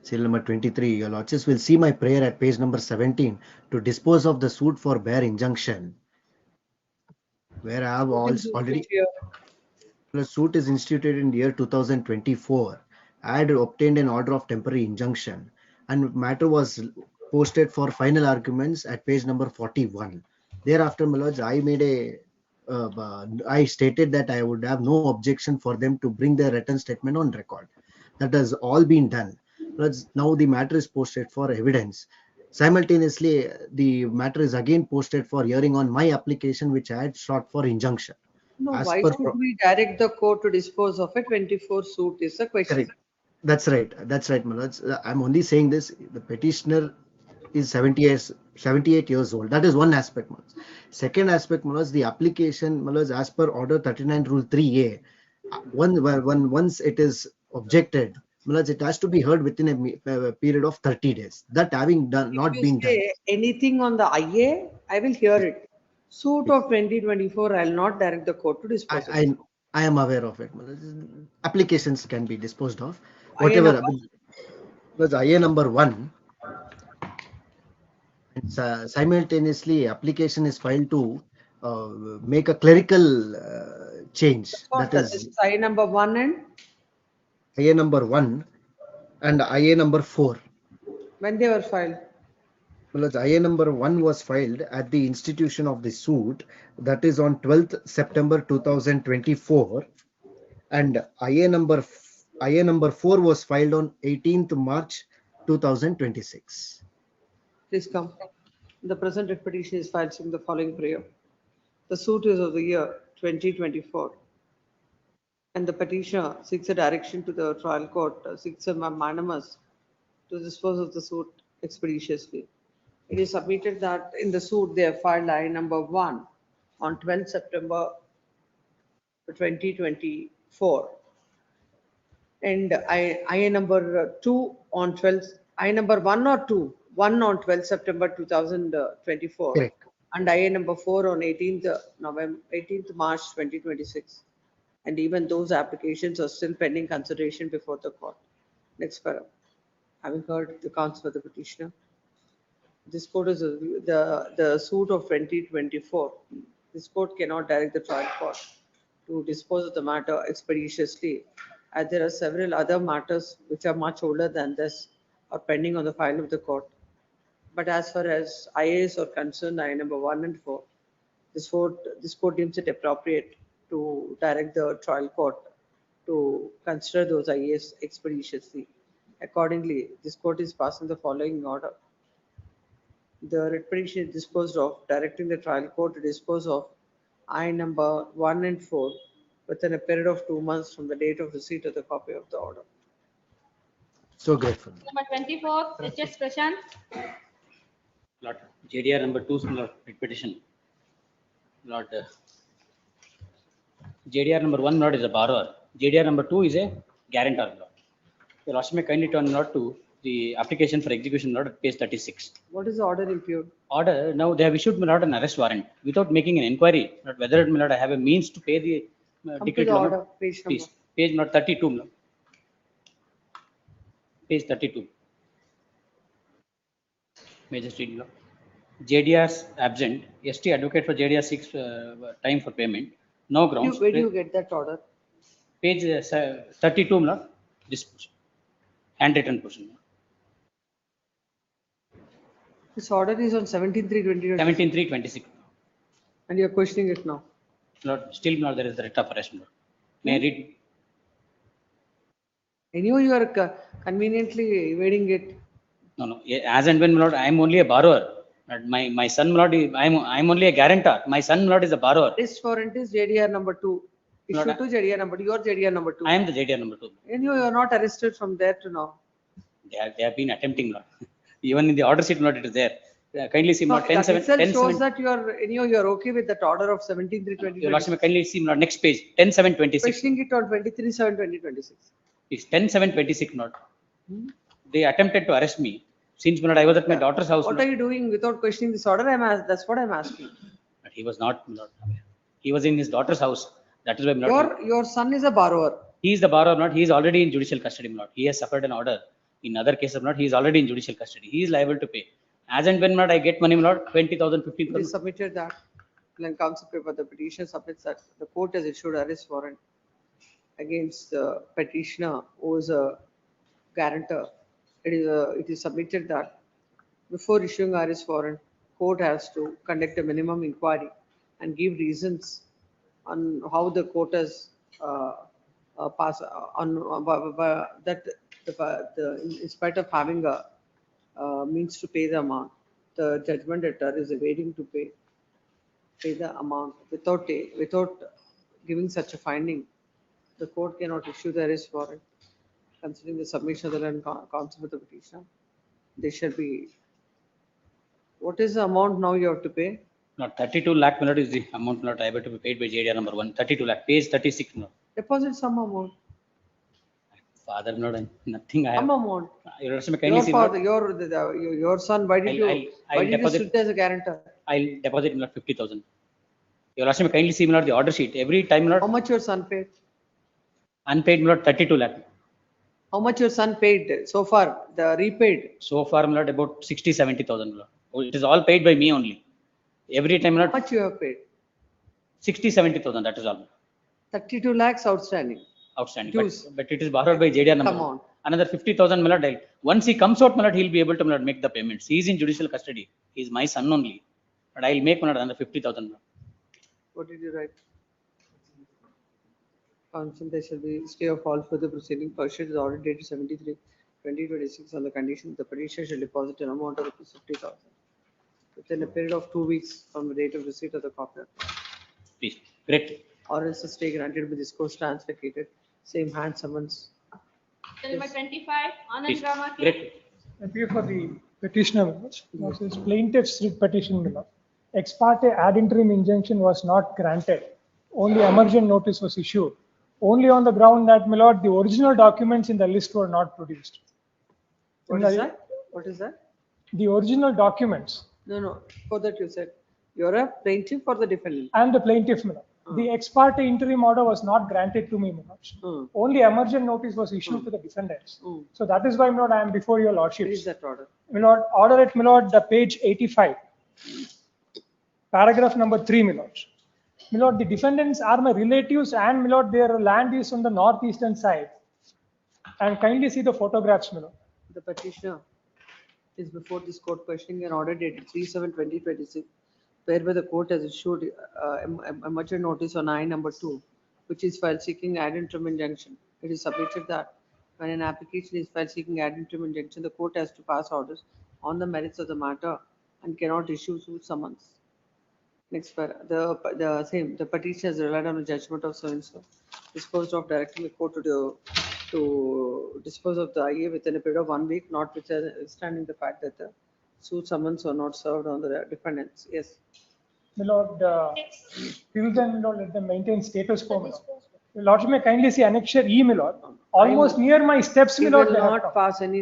seal number 23, your lordships will see my prayer at page number 17 to dispose of the suit for bare injunction, where I have already. The suit is instituted in the year 2024. I had obtained an order of temporary injunction, and matter was posted for final arguments at page number 41. Thereafter, my lords, I stated that I would have no objection for them to bring their written statement on record. That has all been done. Now the matter is posted for evidence. Simultaneously, the matter is again posted for hearing on my application, which I had sought for injunction. No, why should we direct the court to dispose of a 24 suit is the question. Correct. That's right, my lords. I'm only saying this. The petitioner is 78 years old. That is one aspect, my lords. Second aspect, my lords, the application, my lords, as per order 39 rule 3A, once it is objected, my lords, it has to be heard within a period of 30 days. That having not been done. Anything on the IA, I will hear it. Suit of 2024, I will not direct the court to dispose of it. I am aware of it. Applications can be disposed of. Whatever. Because IA number 1, simultaneously application is filed to make a clerical change. That is IA number 1 and? IA number 1 and IA number 4. When they were filed? IA number 1 was filed at the institution of the suit, that is on 12th September 2024, and IA number 4 was filed on 18th March 2026. Please come. The present petition is filed in the following prayer. The suit is of the year 2024. And the petitioner seeks a direction to the trial court, seeks a magnanimous to dispose of the suit expeditiously. It is submitted that in the suit they have filed I number 1 on 12 September 2024. And I number 2 on 12, I number 1 or 2, 1 on 12 September 2024. Correct. And IA number 4 on 18th March 2026. And even those applications are still pending consideration before the court. Next paragraph. Having heard the counsel for the petitioner, this court is the suit of 2024. This court cannot direct the trial court to dispose of the matter expeditiously, as there are several other matters which are much older than this or pending on the file of the court. But as far as IAs are concerned, I number 1 and 4, this court deems it appropriate to direct the trial court to consider those IAs expeditiously. Accordingly, this court is passing the following order. The writ petition is disposed of, directing the trial court to dispose of I number 1 and 4 within a period of 2 months from the date of receipt of the copy of the order. So grateful. Number 24, HS Prashant. Lord, JDR number 2 Lord, petition. Lord, JDR number 1 Lord is a borrower. JDR number 2 is a guarantor. Lord. Your Lordship may kindly turn Lord to the application for execution Lord at page 36. What is the order impute? Order, now they have issued Lord an arrest warrant without making an inquiry Lord, whether Lord I have a means to pay the ticket. The order, page number. Please, page Lord 32 Lord. Page 32. Magistrate Lord. JDR's absent. ST advocate for JDR 6 time for payment. No grounds. Where do you get that order? Page 32 Lord. This portion. Handwritten portion. This order is on 17/3/2026. 17/3/26. And you are questioning it now. Lord, still Lord, there is the writ of arrest. Lord. May I read? Anyway, you are conveniently evading it. No. As and when Lord, I am only a borrower. My son Lord, I am only a guarantor. My son Lord is a borrower. This warrant is JDR number 2. Issue to JDR number 2. You are JDR number 2. I am the JDR number 2. And you are not arrested from there to now. They have been attempting Lord. Even in the order sheet Lord, it is there. Kindly see Lord, 10/7. That itself shows that you are okay with that order of 17/3/2026. Your Lordship, kindly see Lord, next page, 10/7/26. Questioning it on 23/7/2026. It's 10/7/26 Lord. They attempted to arrest me. Since Lord, I was at my daughter's house. What are you doing without questioning this order? That's what I'm asking. But he was not Lord. He was in his daughter's house. That is why Lord. Your son is a borrower. He is the borrower Lord. He is already in judicial custody Lord. He has suffered an order. In other cases Lord, he is already in judicial custody. He is liable to pay. As and when Lord, I get money Lord, 20,000, 15,000. They submitted that. Then counsel paper, the petitioner submits that the court has issued arrest warrant against the petitioner who is a guarantor. It is submitted that before issuing arrest warrant, court has to conduct a minimum inquiry and give reasons on how the court has passed on that in spite of having a means to pay the amount, the judgment debtor is evading to pay the amount without giving such a finding. The court cannot issue the arrest warrant. Considering the submission of the counsel for the petitioner, they shall be. What is the amount now you have to pay? Not 32 lakh Lord is the amount Lord able to be paid by JDR number 1. 32 lakh. Page 36 Lord. Deposit some amount. Father Lord, nothing I have. Some amount. Your father, your son. Why did you sit as a guarantor? I'll deposit Lord 50,000. Your Lordship, kindly see Lord the order sheet. Every time Lord. How much your son paid? Unpaid Lord 32 lakh. How much your son paid so far? The repaid? So far Lord about 60-70,000 Lord. It is all paid by me only. Every time Lord. How much you have paid? 60-70,000. That is all. 32 lakhs outstanding. Outstanding. But it is borrowed by JDR number. Come on. another 50,000, my lord. Once he comes out, my lord, he'll be able to, my lord, make the payments. He is in judicial custody. He is my son only. But I'll make, my lord, another 50,000. my lord. What did you write? Council, there shall be stay of all further proceeding pursuant to the order dated 73/2026 on the condition the petitioner shall deposit an amount of rupees 50,000 within a period of 2 weeks from the date of receipt of the copy. Please. Great. Or else the stay granted with this course translocated, same hand summons. Number 25, Please. Anand Rama. Great. Appear for the petitioner, versus plaintiff's writ petition, my lord. Ex parte ad interim injunction was not granted. Only emergent notice was issued. Only on the ground that, my lord, the original documents in the list were not produced. What is that? What is that? The original documents. No, for that you said, you're a plaintiff or the defendant? I am the plaintiff, my lord. The ex parte interim order was not granted to me, my lord. Only emergent notice was issued to the defendants. So that is why, my lord, I am before your lordship. What is that order? My lord, order it, my lord, the page 85. Paragraph number 3, my lord. My lord, the defendants are my relatives and, my lord, their land is on the northeastern side. And kindly see the photographs, my lord. The petitioner is before this court questioning an order dated 3/7/2026, whereby the court has issued emergent notice on I number 2, which is filed seeking ad interim injunction. It is submitted that when an application is filed seeking ad interim injunction, the court has to pass orders on the merits of the matter and cannot issue suit summons. Next, the petitioner has relied on a judgment of so and so, disposed of directing the court to dispose of the IA within a period of 1 week, notwithstanding the fact that the suit summons were not served on the defendants. Yes. My lord, till then, my lord, let them maintain status quo, my lord. Your lordship may kindly see annexure E, my lord. Almost near my steps, my He lord. will they have not come. pass any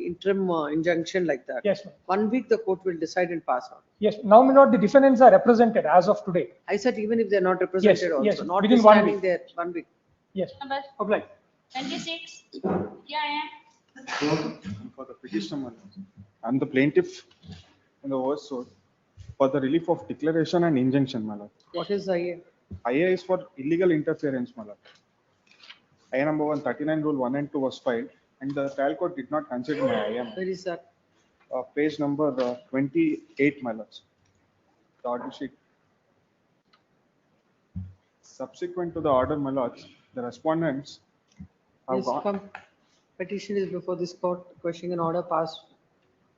interim injunction like that. Yes, ma'am. 1 week the court will decide and pass on. Yes, now, my lord, the defendants are represented as of today. I said even if they are not represented also, yes, not within 1 withstanding week. their 1 week. Yes. Number Oblige. 26, yeah. For the petitioner, I'm the plaintiff in the OS suit for the relief of declaration and injunction, my lord. What is IA? IA is for illegal interference, my lord. IA number 139 rule 1 and 2 was filed and the trial court did not consider my IA. Where is that? Page number 28, my lord. The order sheet. Subsequent to the order, my lords, the respondents have Yes, gone. come. Petition is before this court questioning an order passed,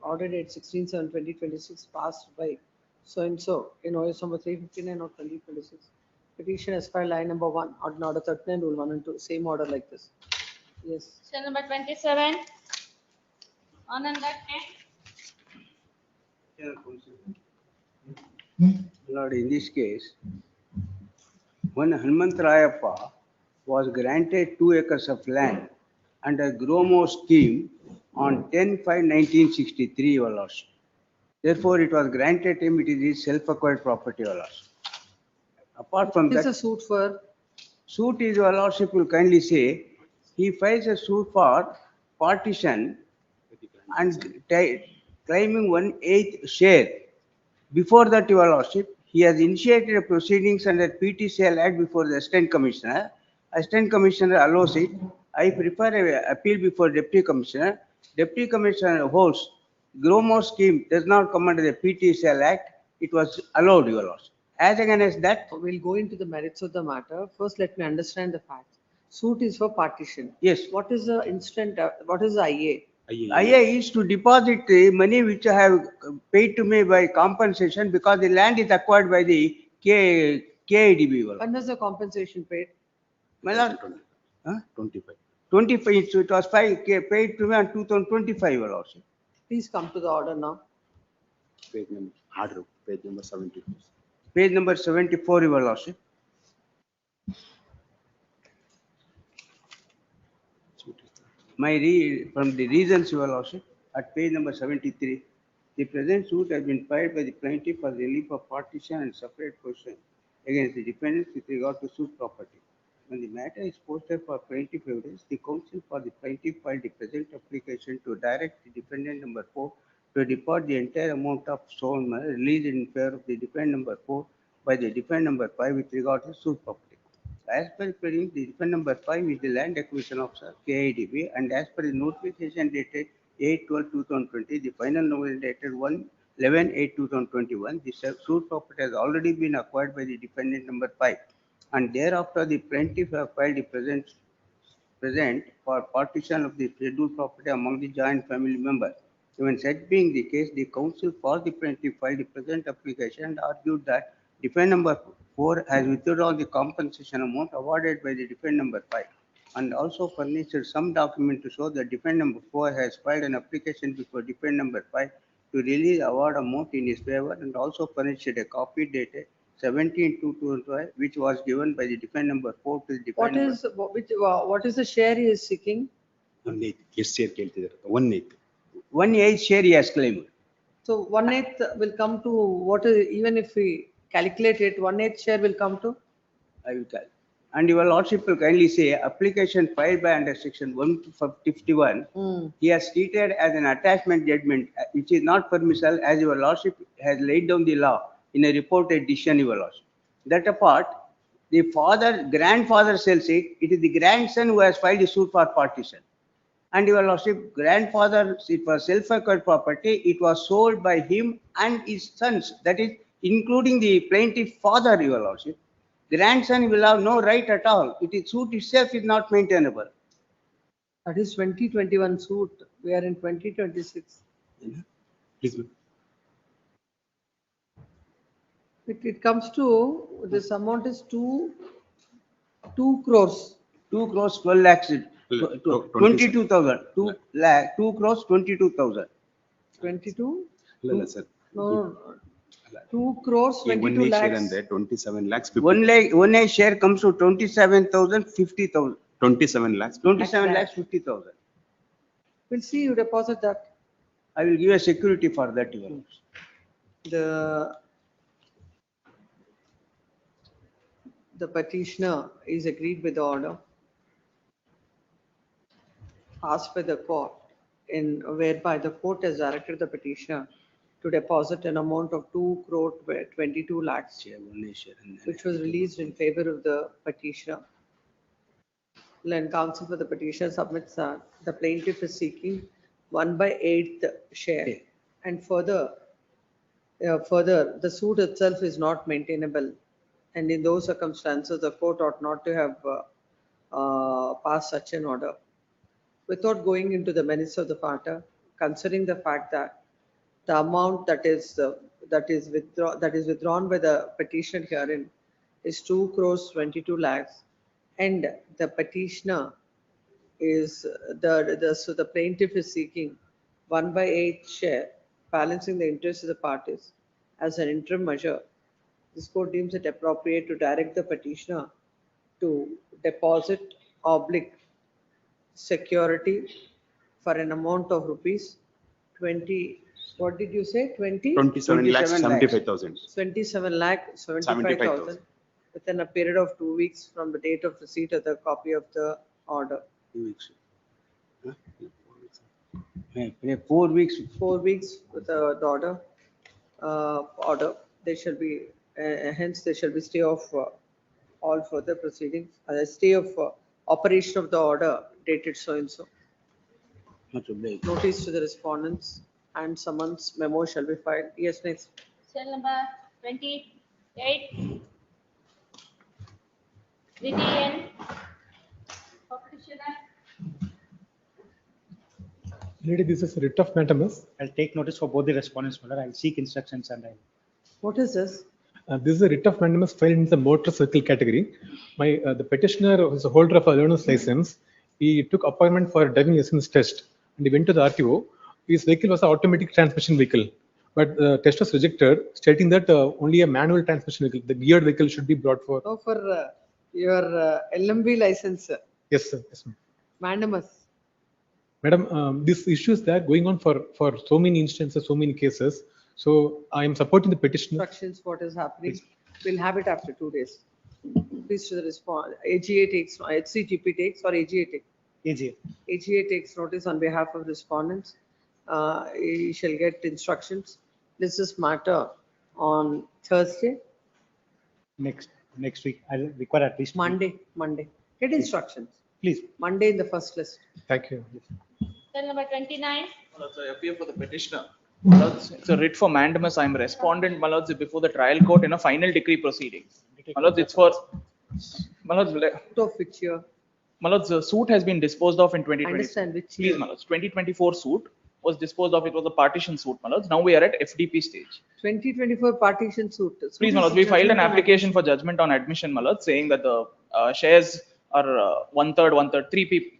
order date 16/7/2026 passed by so and so in OS number 359 of 2026. Petition has filed line number 1 on order 39 rule 1 and 2, same order like this. Yes. Cell number 27, Anand Rama. Lord, in this case, when Hanmant Rayappa was granted 2 acres of land under Gromo scheme on 10/5/1963, Your Lordship. Therefore, it was granted him, it is his self-acquired property, Your Lordship. Apart from This is that, a suit for suit is, Your Lordship will kindly say, he files a suit for partition and claiming 1/8 share. Before that, Your Lordship, he has initiated a proceedings under PTCL Act before the Assistant Commissioner. Assistant Commissioner allows it. I prefer an appeal before Deputy Commissioner. Deputy Commissioner holds Gromo scheme does not come under the PTCL Act. It was allowed, Your Lordship. As against that, we'll go into the merits of the matter. First, let me understand the facts. Suit is for partition. Yes. What is the instant, what is the IA? IA is to deposit the money which I have paid to me by compensation because the land is acquired by the KIDB. When was the compensation paid? My lord, 25. 25, so it was paid to me on 2025, Your Lordship. Please come to the order now. Page number 74. Page number 74, Your Lordship. From the reasons, Your Lordship, at page number 73, the present suit has been filed by the plaintiff for relief of partition and separate possession against the defendants with regard to suit property. When the matter is posted for plaintiff evidence, the counsel for the plaintiff filed the present application to direct the defendant number 4 to depart the entire amount of stolen money released in favor of the defendant number 4 by the defendant number 5 with regard to suit property. As per pleading, the defendant number 5 is the land acquisition officer, KIDB, and as per the notification dated 8/12/2020, the final notice dated 1/11/8/2021, the suit property has already been acquired by the defendant number 5, and thereafter the plaintiff have filed the present for partition of the scheduled property among the joint family members. Even such being the case, the counsel for the plaintiff filed the present application and argued that defendant number 4 has withdrawn the compensation amount awarded by the defendant number 5 and also furnished some document to show that defendant number 4 has filed an application before defendant number 5 to release award amount in his favor and also furnished a copy dated 17/2/2012, which was given by the defendant number 4 to the What defendant. what is the share he is seeking? 1/8 ಎಷ್ಟು share ಕೇಳ್ತಿದ್ದಾರೆ 1/8 1/8 share he has claimed. So 1/8 will come to what is, even if we calculate it, 1/8 share will come to? I will tell. And your lordship will kindly say, application filed by under section 151, he has treated as an attachment judgment, which is not permissible, as your lordship has laid down the law in a reported decision, your lordship. That apart, the grandfather sells it, it is the grandson who has filed the suit for partition. And your lordship, grandfather, it was self-acquired property, it was sold by him and his sons, that is including the plaintiff father, your lordship. Grandson will have no right at all. It is suit itself is not maintainable. That is 2021 suit. We are in 2026. Please. It comes to, this amount is 2 crores. 2 crores 12 lakhs, 22,000. 2 crores 22,000. 22? ಇಲ್ಲ sir No, 2 crores 22 lakhs. ಅಂದ್ರೆ 27 lakhs 1 lakh share comes to 27,000, 50,000. 27 lakhs 27 lakhs 50,000. We'll see, you deposit that. I will give a security for that, your lordship. The petitioner is agreed with the order asked by the court, in whereby the court has directed the petitioner to deposit an amount of 2 crore 22 lakhs, which was released in favor of the petitioner. When counsel for the petitioner submits that the plaintiff is seeking 1/8 share, and further, the suit itself is not maintainable, and in those circumstances, the court ought not to have passed such an order. Without going into the merits of the matter, considering the fact that the amount that is withdrawn by the petitioner herein is 2 crores 22 lakhs, and the petitioner is so the plaintiff is seeking 1/8 share, balancing the interests of the parties as an interim measure. This court deems it appropriate to direct the petitioner to deposit security for an amount of rupees 20. What did you say? 27 lakhs 75,000. 27 lakh 75,000 within a period of 2 weeks from the date of receipt of the copy of the order. 2 weeks. 4 weeks. 4 weeks with the order. There shall be, hence there shall be stay of all further proceedings, stay of operation of the order dated so and so. Notice to the respondents and summons memo shall be filed. Yes, next. Cell number 28. Vivian. Petitioner. Lady, this is writ of mandamus. I'll take notice for both the respondents, my lord. I'll seek instructions and I'll. What is this? This is a writ of mandamus filed in the motor vehicle category. The petitioner is a holder of a learner's license. He took appointment for a driving license test and he went to the RTO. His vehicle was an automatic transmission vehicle, but the test was rejected, stating that only a manual transmission vehicle, the geared vehicle, should be brought for. Oh, for your LMV license. Yes, sir. Yes, ma'am. Mandamus. Madam, this issue is there going on for so many instances, so many cases. So I am supporting the petitioner. Instructions, what is happening. We'll have it after 2 days. Please to the response. AGA takes, HCGP takes or AGA takes? AGA takes notice on behalf of respondents. He shall get instructions. This is matter on Thursday. next week. I require at least. Monday. Get instructions. Please. Monday in the first list. Thank you. Cell number 29. Malords, I appear for the petitioner. Malords, it's a writ for mandamus. I'm respondent, Malords, before the trial court in a final decree proceedings. Malords, it's for Malords. Of which year? Malords, the suit has been disposed of in 2020. Understand which Please, year? Malords, 2024 suit was disposed of. It was a partition suit, Malords. Now we are at FDP stage. 2024 partition suit. Please, Malords, we filed an application for judgment on admission, Malords, saying that the shares are one third, three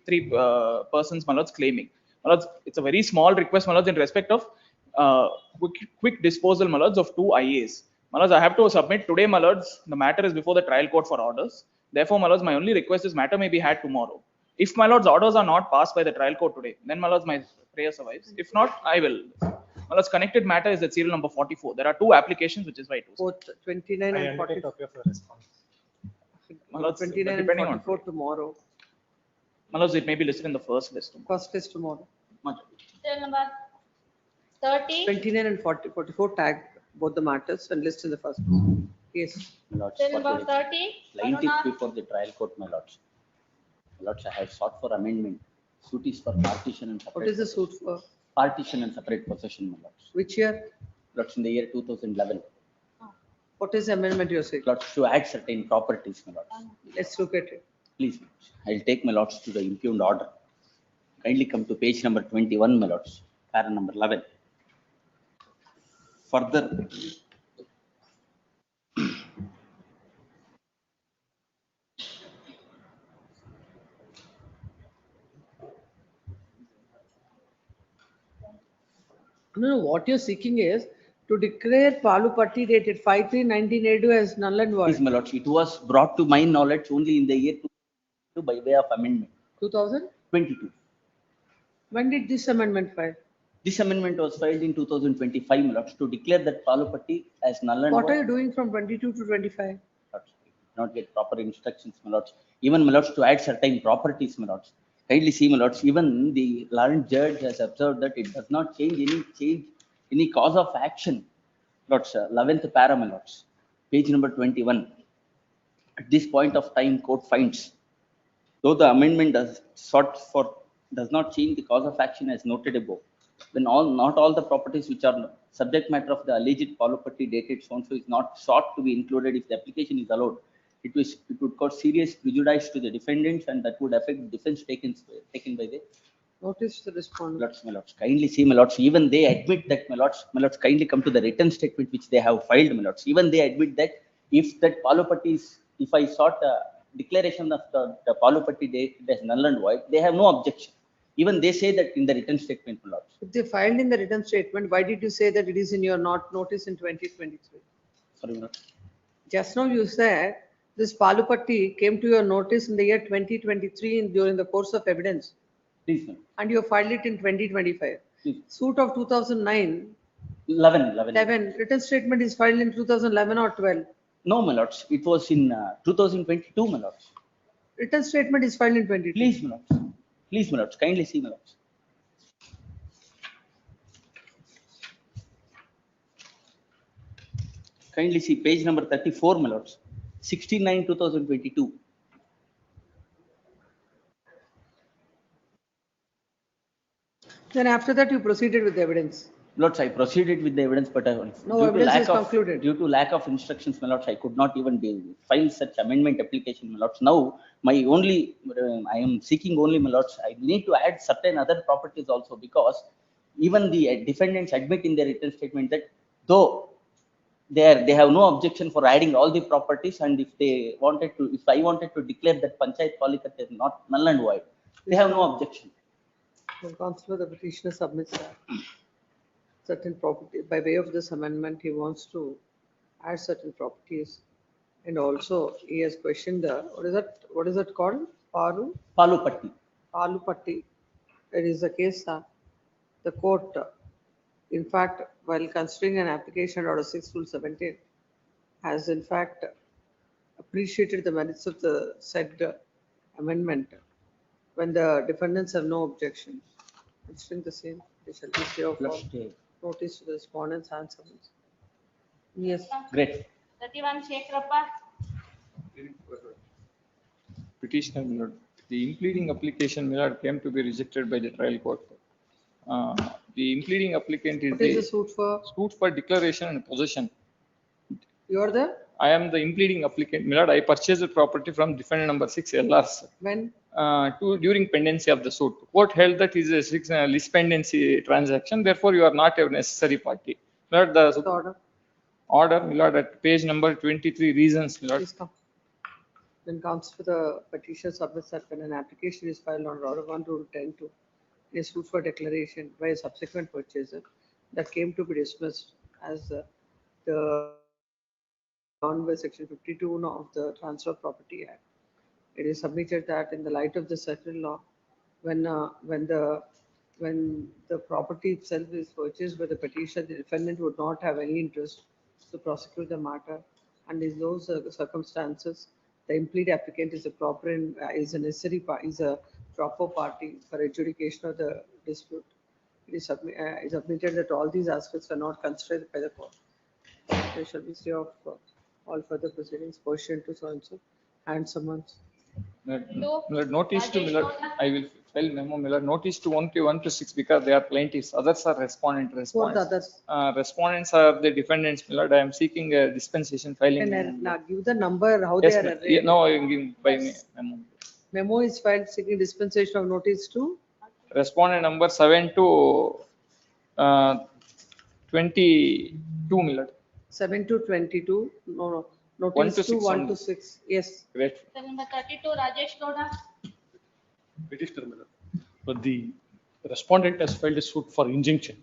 persons, Malords, claiming. Malords, it's a very small request, Malords, in respect of quick disposal, Malords, of 2 IAs. Malords, I have to submit today, Malords. The matter is before the trial court for orders. Therefore, Malords, my only request is matter may be had tomorrow. If my lords orders are not passed by the trial court today, then my lords my prayer survives. If not, I will. My lords, connected matter is at serial number 44. There are 2 applications, which is why it was. Both 29 and 44. My lords, 29 and depending on 44 tomorrow. my lords, it may be listed in the first list. First list tomorrow. Cell number 30. 29 and 44 tag both the matters and list in the first list. Yes. My lords, Cell for number the 30. plaintiff Varuna. before the trial court, my lords. My lords, I have sought for amendment. Suit is for partition and separate. What is the suit for? Partition and separate possession, my lords. Which year? Lords, in the year 2011. What is the amendment you're saying? Lords, to add certain properties, my lords. Let's look at it. Please, my lords. I'll take my lords to the impugned order. Kindly come to page number 21, my lords. Para number 11. Further. No, what you're seeking is to declare Palupatti dated 5/3/1982 as null and void. Please, my lords, it was brought to my knowledge only in the year 2022 by way of amendment. 2022. When did this amendment file? This amendment was filed in 2025, my lords, to declare that Palupatti as null and What are void. you doing from 22 to 25? Not get proper instructions, my lords. Even, my lords, to add certain properties, my lords. Kindly see, my lords, even the learned judge has observed that it does not change any cause of action. Lords, 11th para, my lords, page number 21. At this point of time, court finds, though the amendment does not change the cause of action as noted above, when not all the properties which are subject matter of the alleged Palupatti dated so-and-so is not sought to be included if the application is allowed, it would cause serious prejudice to the defendants, and that would affect the defense taken by the Notice the respondent. my lords. Kindly see, my lords, even they admit that, my lords, kindly come to the written statement which they have filed, my lords. Even they admit that if that Palupatti is, if I sought a declaration of the Palupatti dated as null and void, they have no objection. Even they say that in the written statement, my lords. If they filed in the written statement, why did you say that it is in your notice in 2023? Sorry, my lord. Just now you said this Palupatti came to your notice in the year 2023 during the course of evidence. Please, ma'am. And you filed it in 2025. Please. Suit of 2009. 11. Written statement is filed in 2011 or 12. No, my lords. It was in 2022, my lords. Written statement is filed in 22. Please, my lords. Please, my lords. Kindly see, my lords. Kindly see page number 34, my lords. 69/2022. Then after that you proceeded with the evidence. Lords, I proceeded with the evidence, but No evidence is concluded. due to lack of instructions, my lords, I could not even file such amendment application, my lords. Now, my only, I am seeking only, my lords, I need to add certain other properties also, because even the defendants admit in their written statement that though they have no objection for adding all the properties, and if I wanted to declare that Panchayat Palikat is not null and void, they have no objection. The Counselor, the petitioner submits certain property. By way of this amendment, he wants to add certain properties. And also he has questioned what is that called? Palupatti. Palupatti. It is the case the court, in fact, while considering an application order 6/17, has in fact appreciated the merits of the said amendment when the defendants have no objection. Considering the same, they shall be free of notice to the respondents and summons. Yes. Great. 31 Shekhappa. Petitioner, my lord, the impleading application, my lord, came to be rejected by the trial court. The impleading applicant is What is the suit for? suit for declaration and possession. You are the? I am the impleading applicant, my lord. I purchased the property from defendant number 6 LRs. When? During pendency of the suit. Court held that is a list pendency transaction. Therefore, you are not a necessary party. My lord, the order. Order, my lord, at page number 23, reasons, my lord. Please come. When counsel for the petitioner submits that when an application is filed on order 1 to 10 to a suit for declaration by a subsequent purchaser that came to be dismissed as the on by section 52 of the Transfer of Property Act. It is submitted that in the light of the settled law, when the property itself is purchased by the petitioner, the defendant would not have any interest to prosecute the matter, and in those circumstances, the implead applicant is a proper party for adjudication of the dispute. It is submitted that all these aspects are not considered by the court. There shall be stay of all further proceedings pursuant to so and so and summons. Notice to Miller, I will file memo Miller, notice to 1 to 6 because they are plaintiffs, others are respondent What respondents. others? Respondents are the defendants, Miller. I am seeking a dispensation filing. Can I now give the number, how Yes, they are ma'am. arranged? No, I am giving by memo. Memo is filed seeking dispensation of notice to Respondent number 7 to 22, Miller. 7 to 22, no, 1 notice to to 6 1 only. to 6, yes. Great. Number 32, Rajesh Gowda. Petitioner, my lord. But the respondent has filed a suit for injunction.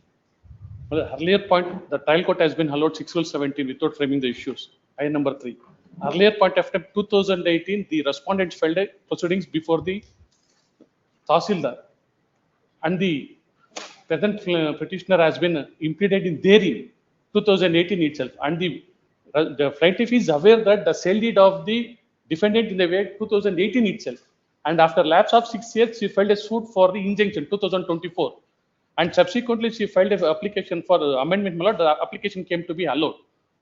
Well, the earlier point, the trial court has been allowed 6/17 without framing the issues. Item number 3. Earlier point after 2018, the respondent filed a proceedings before the Tahsildar, and the present petitioner has been impeded in therein 2018 itself, and the plaintiff is aware that the sale deed of the defendant in the way 2018 itself, and after lapse of 6 years, she filed a suit for the injunction 2024, and subsequently she filed an application for amendment. My lord, the application came to be allowed,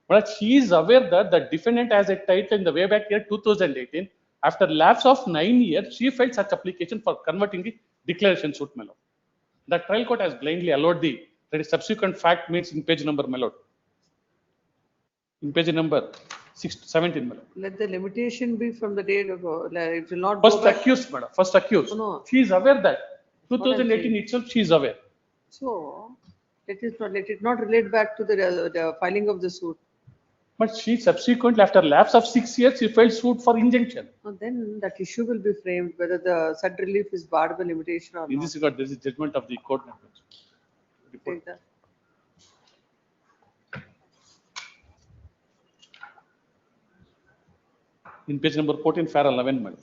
but she is aware that the defendant has a title in the way back year 2018. After lapse of 9 years, she filed such application for converting the declaration suit, my lord. The trial court has blindly allowed that is subsequent fact means in page number, my lord. In page number 17, madam. Let the limitation be from the date of, it will not First go back. accused, madam. First accused. No. She is aware that What I'm 2018 saying. itself she is aware. So, let it not relate back to the filing of the suit. But she subsequently, after lapse of 6 years, she filed suit for injunction. Then that issue will be framed whether the said relief is barred by limitation or In not. this regard, there is a judgment of the court. Take that. In page number 14, fair 11, madam.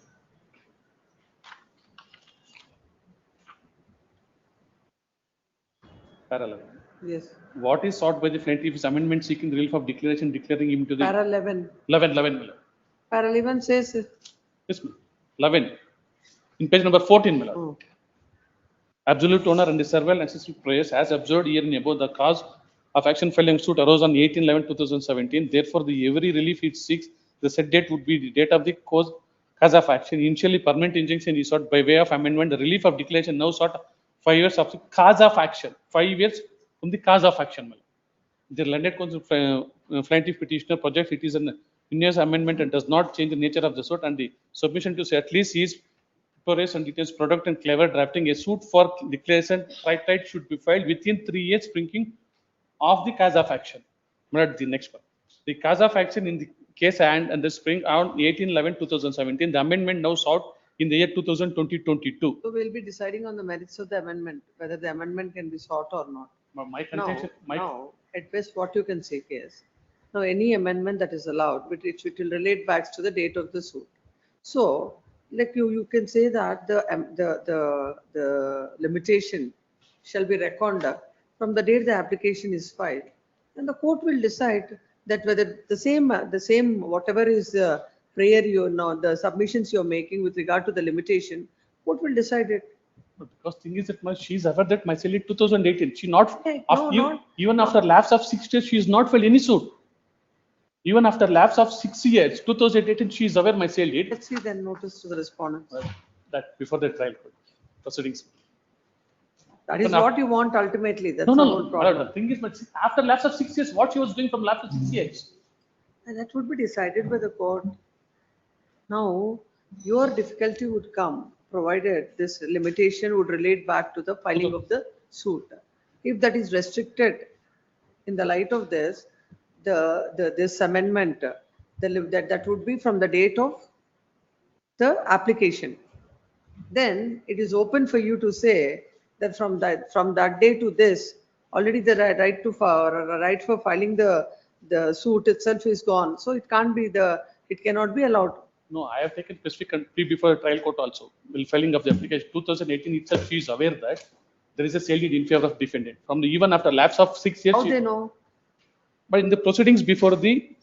Fair 11. Yes. What is sought by the plaintiff is amendment seeking relief of declaration declaring him to the. Para 11. 11, madam. Para 11 says. Yes, ma'am. 11. In page number 14, madam. Absolute owner and the several necessary prayers as observed here in above, the cause of action filing suit arose on 18/11/2017. Therefore, the every relief it seeks, the said date would be the date of the cause of action. Initially, permanent injunction is sought by way of amendment. The relief of declaration now sought 5 years of the cause of action. 5 years from the cause of action. The landed plaintiff petitioner project it is an in-years amendment and does not change the nature of the suit, and the submission to say at least is and details product and clever drafting a suit for declaration right should be filed within 3 years springing of the cause of action. The next one, the cause of action in the case and the spring on 18/11/2017. The amendment now sought in the year 2020-22. So we'll be deciding on the merits of the amendment, whether the amendment can be sought or not. My contention, now, at best, what you can say is, now any amendment that is allowed, but it will relate back to the date of the suit. So, like you can say that the limitation shall be reckoned from the date the application is filed, and the court will decide that whether the same whatever is the prayer the submissions you're making with regard to the limitation, court will decide it. But because thing is that she is aware that my sale in 2018, she not, Okay, even after lapse of 6 years, she is not filed any suit. Even after lapse of 6 years, 2018, she is aware my sale deed. Let's see then notice to the respondent. That before the trial court proceedings. That is So now- what you want ultimately. That's No, the no, whole no. problem. The thing is, but after lapse of 6 years, what she was doing from lapse of 6 years? And that would be decided by the court. Now, your difficulty would come provided this limitation would relate back to the filing of the suit. If that is restricted in the light of this, this amendment, that would be from the date of the application. Then it is open for you to say that from that day to this, already the right for filing the suit itself is gone. So it can't be it cannot be allowed. No, I have taken specific plea before the trial court also. While filing of the application, 2018 itself, she is aware that there is a sale deed in favor of defendant. From the even after lapse of 6 years. How they know? But in the proceedings before the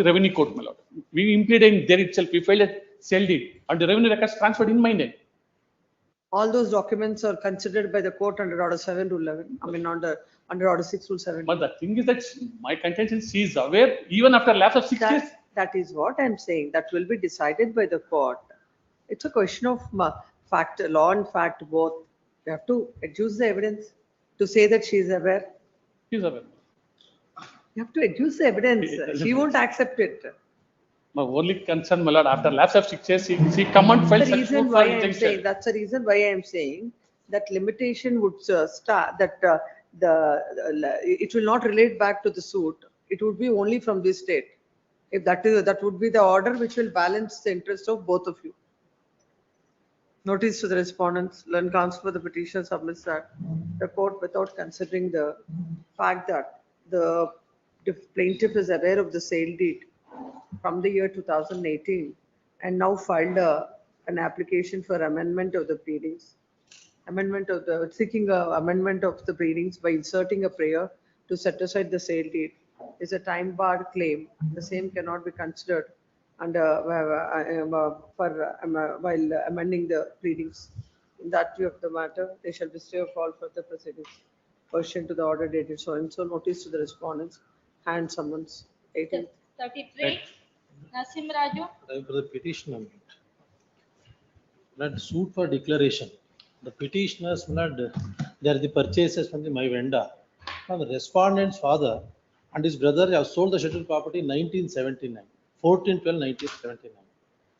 revenue court, my lord, we implemented there itself. We filed a sale deed and the revenue records transferred in my name. All those documents are considered by the court under Order 7 to 11. I mean under Order 6 to 7. But the thing is that my contention, she is aware even after lapse of 6 years. That is what I'm saying. That will be decided by the court. It's a question of fact, law and fact both. You have to adduce the evidence to say that she is aware. She is aware. You have to adduce the evidence. She won't accept it. My only concern, my lord, after lapse of 6 years, she come and file That's the such reason suit why for I'm injunction. saying. That's the reason why I'm saying that limitation would start that it will not relate back to the suit. It would be only from this date. If that would be the order which will balance the interest of both of you. Notice to the respondents, learn counsel for the petitioner submits that the court, without considering the fact that the plaintiff is aware of the sale deed from the year 2018 and now filed an application for amendment of the pleadings, seeking amendment of the pleadings by inserting a prayer to set aside the sale deed is a time barred claim. The same cannot be considered under while amending the pleadings. In that view of the matter, they shall be stay of all further proceedings pursuant to the order dated so and so. Notice to the respondents, hand summons 18th. 33, Nasim Raju. For the petitioner, not suit for declaration. The petitioners, not they are the purchasers from my vendor. Now the respondent's father and his brother have sold the scheduled property in 1979, 14/12/1979.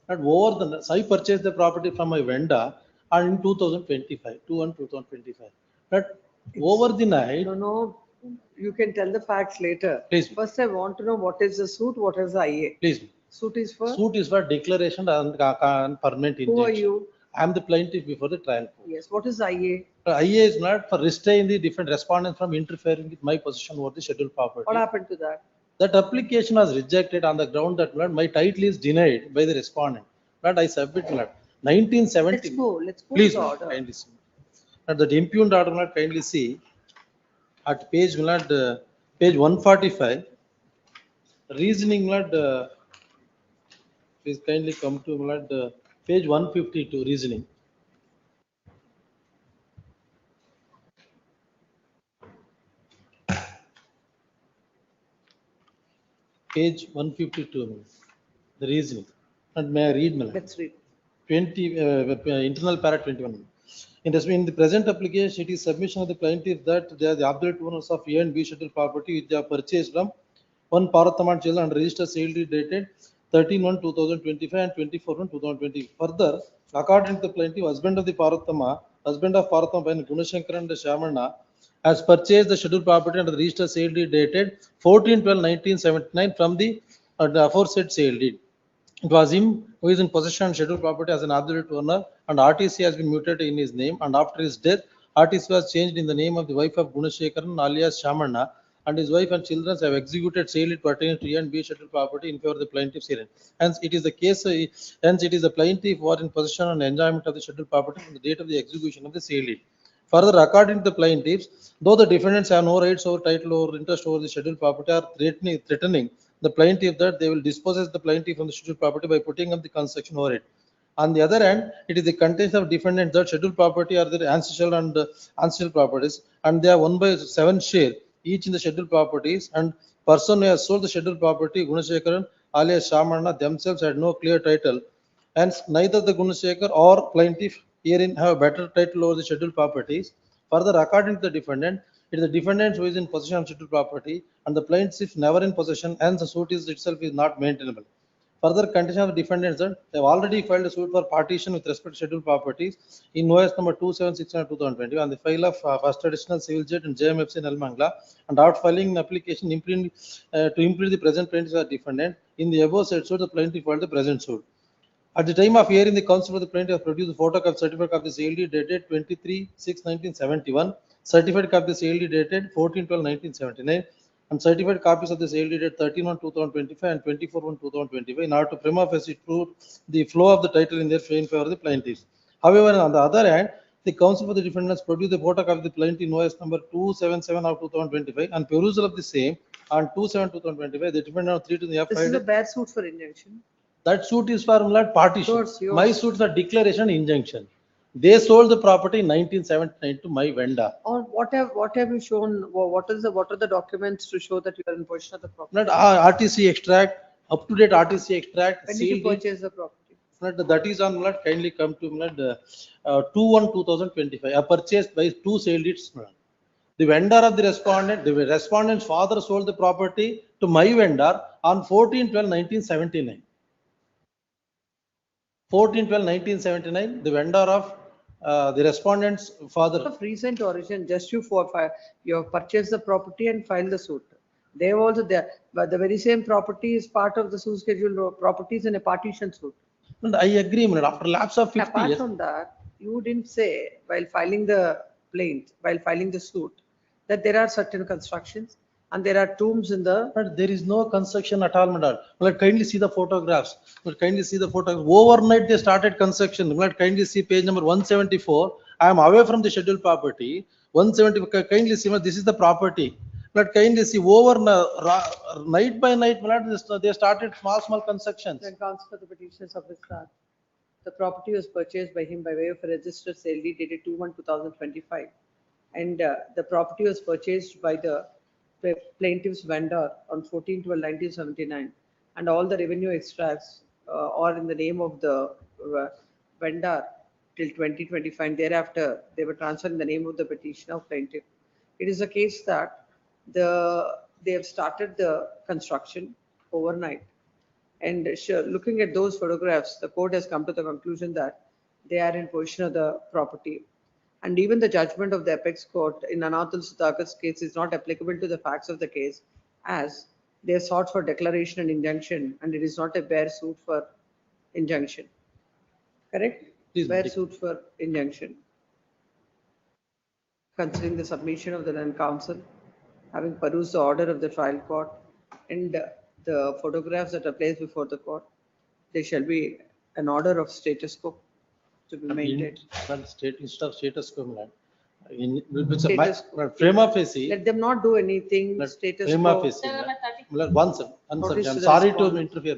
And over the, I purchased the property from my vendor and in 2025, 2/1/2025. But over the night. No, you can tell the facts later. Please. First, I want to know what is the suit, what is the IA? Please. Suit is for? Suit is for declaration and permanent injunction. Who are you? I am the plaintiff before the trial court. Yes, what is IA? IA is not for restrain the different respondents from interfering with my possession over the scheduled property. What happened to that? That application was rejected on the ground that my title is denied by the respondent. But I submit 1970. Let's go Please, to the order. kindly see. At the impugned order, kindly see at page page 145. Reasoning, please kindly come to page 152. Reasoning. Page 152. The reasoning. And may I read? Let's read. 20 internal para 21. In the present application, it is submission of the plaintiff that they are the absolute owners of A and B scheduled property which they have purchased from one Parathaman Children and registered sale deed dated 13/1/2025 and 24/1/2020. Further, according to the plaintiff, husband of Parathama by Gunashankar and Shamanna has purchased the scheduled property under the registered sale deed dated 14/12/1979 from the aforesaid sale deed. It was him who is in possession of scheduled property as an absolute owner, and RTC has been mutated in his name, and after his death, RTC was changed in the name of the wife of Gunasekaran alias Shamanna, and his wife and children have executed sale deed pertaining to A and B scheduled property in favor of the plaintiff's herein. Hence, it is the plaintiff who are in possession and enjoyment of the scheduled property from the date of the execution of the sale deed. Further, according to the plaintiffs, though the defendants have no rights over title or interest over the scheduled property, are threatening the plaintiff that they will dispossess the plaintiff from the scheduled property by putting up the construction over it. On the other hand, it is the contention of defendants that scheduled property are their ancestral and ancestral properties, and they have 1/7 share each in the scheduled properties, and person who has sold the scheduled property, Gunasekaran alias Shamanna, themselves had no clear title. Hence, neither the Gunasekar or plaintiff herein have a better title over the scheduled properties. Further, according to the defendant, it is the defendant who is in possession of scheduled property and the plaintiff never in possession, hence the suit is itself is not maintainable. Further, contention of the defendants that they have already filed a suit for partition with respect to scheduled properties in OS number 2769/2020 on the file of first additional civil jet and JMFC Nelmangla, and out filing an application to implement the present plaintiff as defendant. In the above said suit, the plaintiff filed the present suit. At the time of hearing, the counsel for the plaintiff produced the photocopy certificate of the CLD dated 23/6/1971, certified copy of the CLD dated 14/12/1979, and certified copies of the CLD dated 13/1/2025 and 24/1/2025 in order to prima facie prove the flow of the title in their favor of the plaintiffs. However, on the other hand, the counsel for the defendants produced the photocopy of the plaintiff in OS number 277/2025 and perusal of the same on 2/7/2025. The defendant on 3 to the F This is a bare suit for injunction. that suit is for partition. Yours. My suit is a declaration injunction. They sold the property in 1979 to my vendor. Or what have you shown, what are the documents to show that you are in possession of the property? Not RTC extract, up to date RTC extract. When did you purchase the property? That is on kindly come to 2/1/2025. Purchased by two sale deeds. The vendor of the respondent's father sold the property to my vendor on 14/12/1979. 14/12/1979, the vendor of the respondent's father. Of recent origin, just you have purchased the property and filed the suit. They have also there, but the very same property is part of the suit schedule properties in a partition suit. And I agree, after lapse of 50 Apart years. from that, you didn't say while filing the suit, that there are certain constructions and there are tombs in the. But there is no construction at all, madam. Kindly see the photographs. Kindly see the photographs. Overnight they started construction. Kindly see page number 174. I am away from the scheduled property. 174. Kindly see, this is the property. Kindly see night by night, they started small constructions. Then counsel for the petitioners of this that the property was purchased by him by way of a registered sale deed dated 2/1/2025, and the property was purchased by the plaintiff's vendor on 14/12/1979, and all the revenue extracts are in the name of the vendor till 2025, and thereafter they were transferred in the name of the petitioner of plaintiff. It is a case that they have started the construction overnight, and looking at those photographs, the court has come to the conclusion that they are in possession of the property. And even the judgment of the apex court in Anathul Sudhakar's case is not applicable to the facts of the case, as they are sought for declaration and injunction, and it is not a bare suit for injunction. Correct? Bare suit for injunction. Considering the submission of the then counsel, having perused the order of the trial court and the photographs that are placed before the court, there shall be an order of status quo to be maintained. Instead of status quo, Prima facie. Let them not do anything. Status prima quo. facie. One submission. I'm sorry to interfere.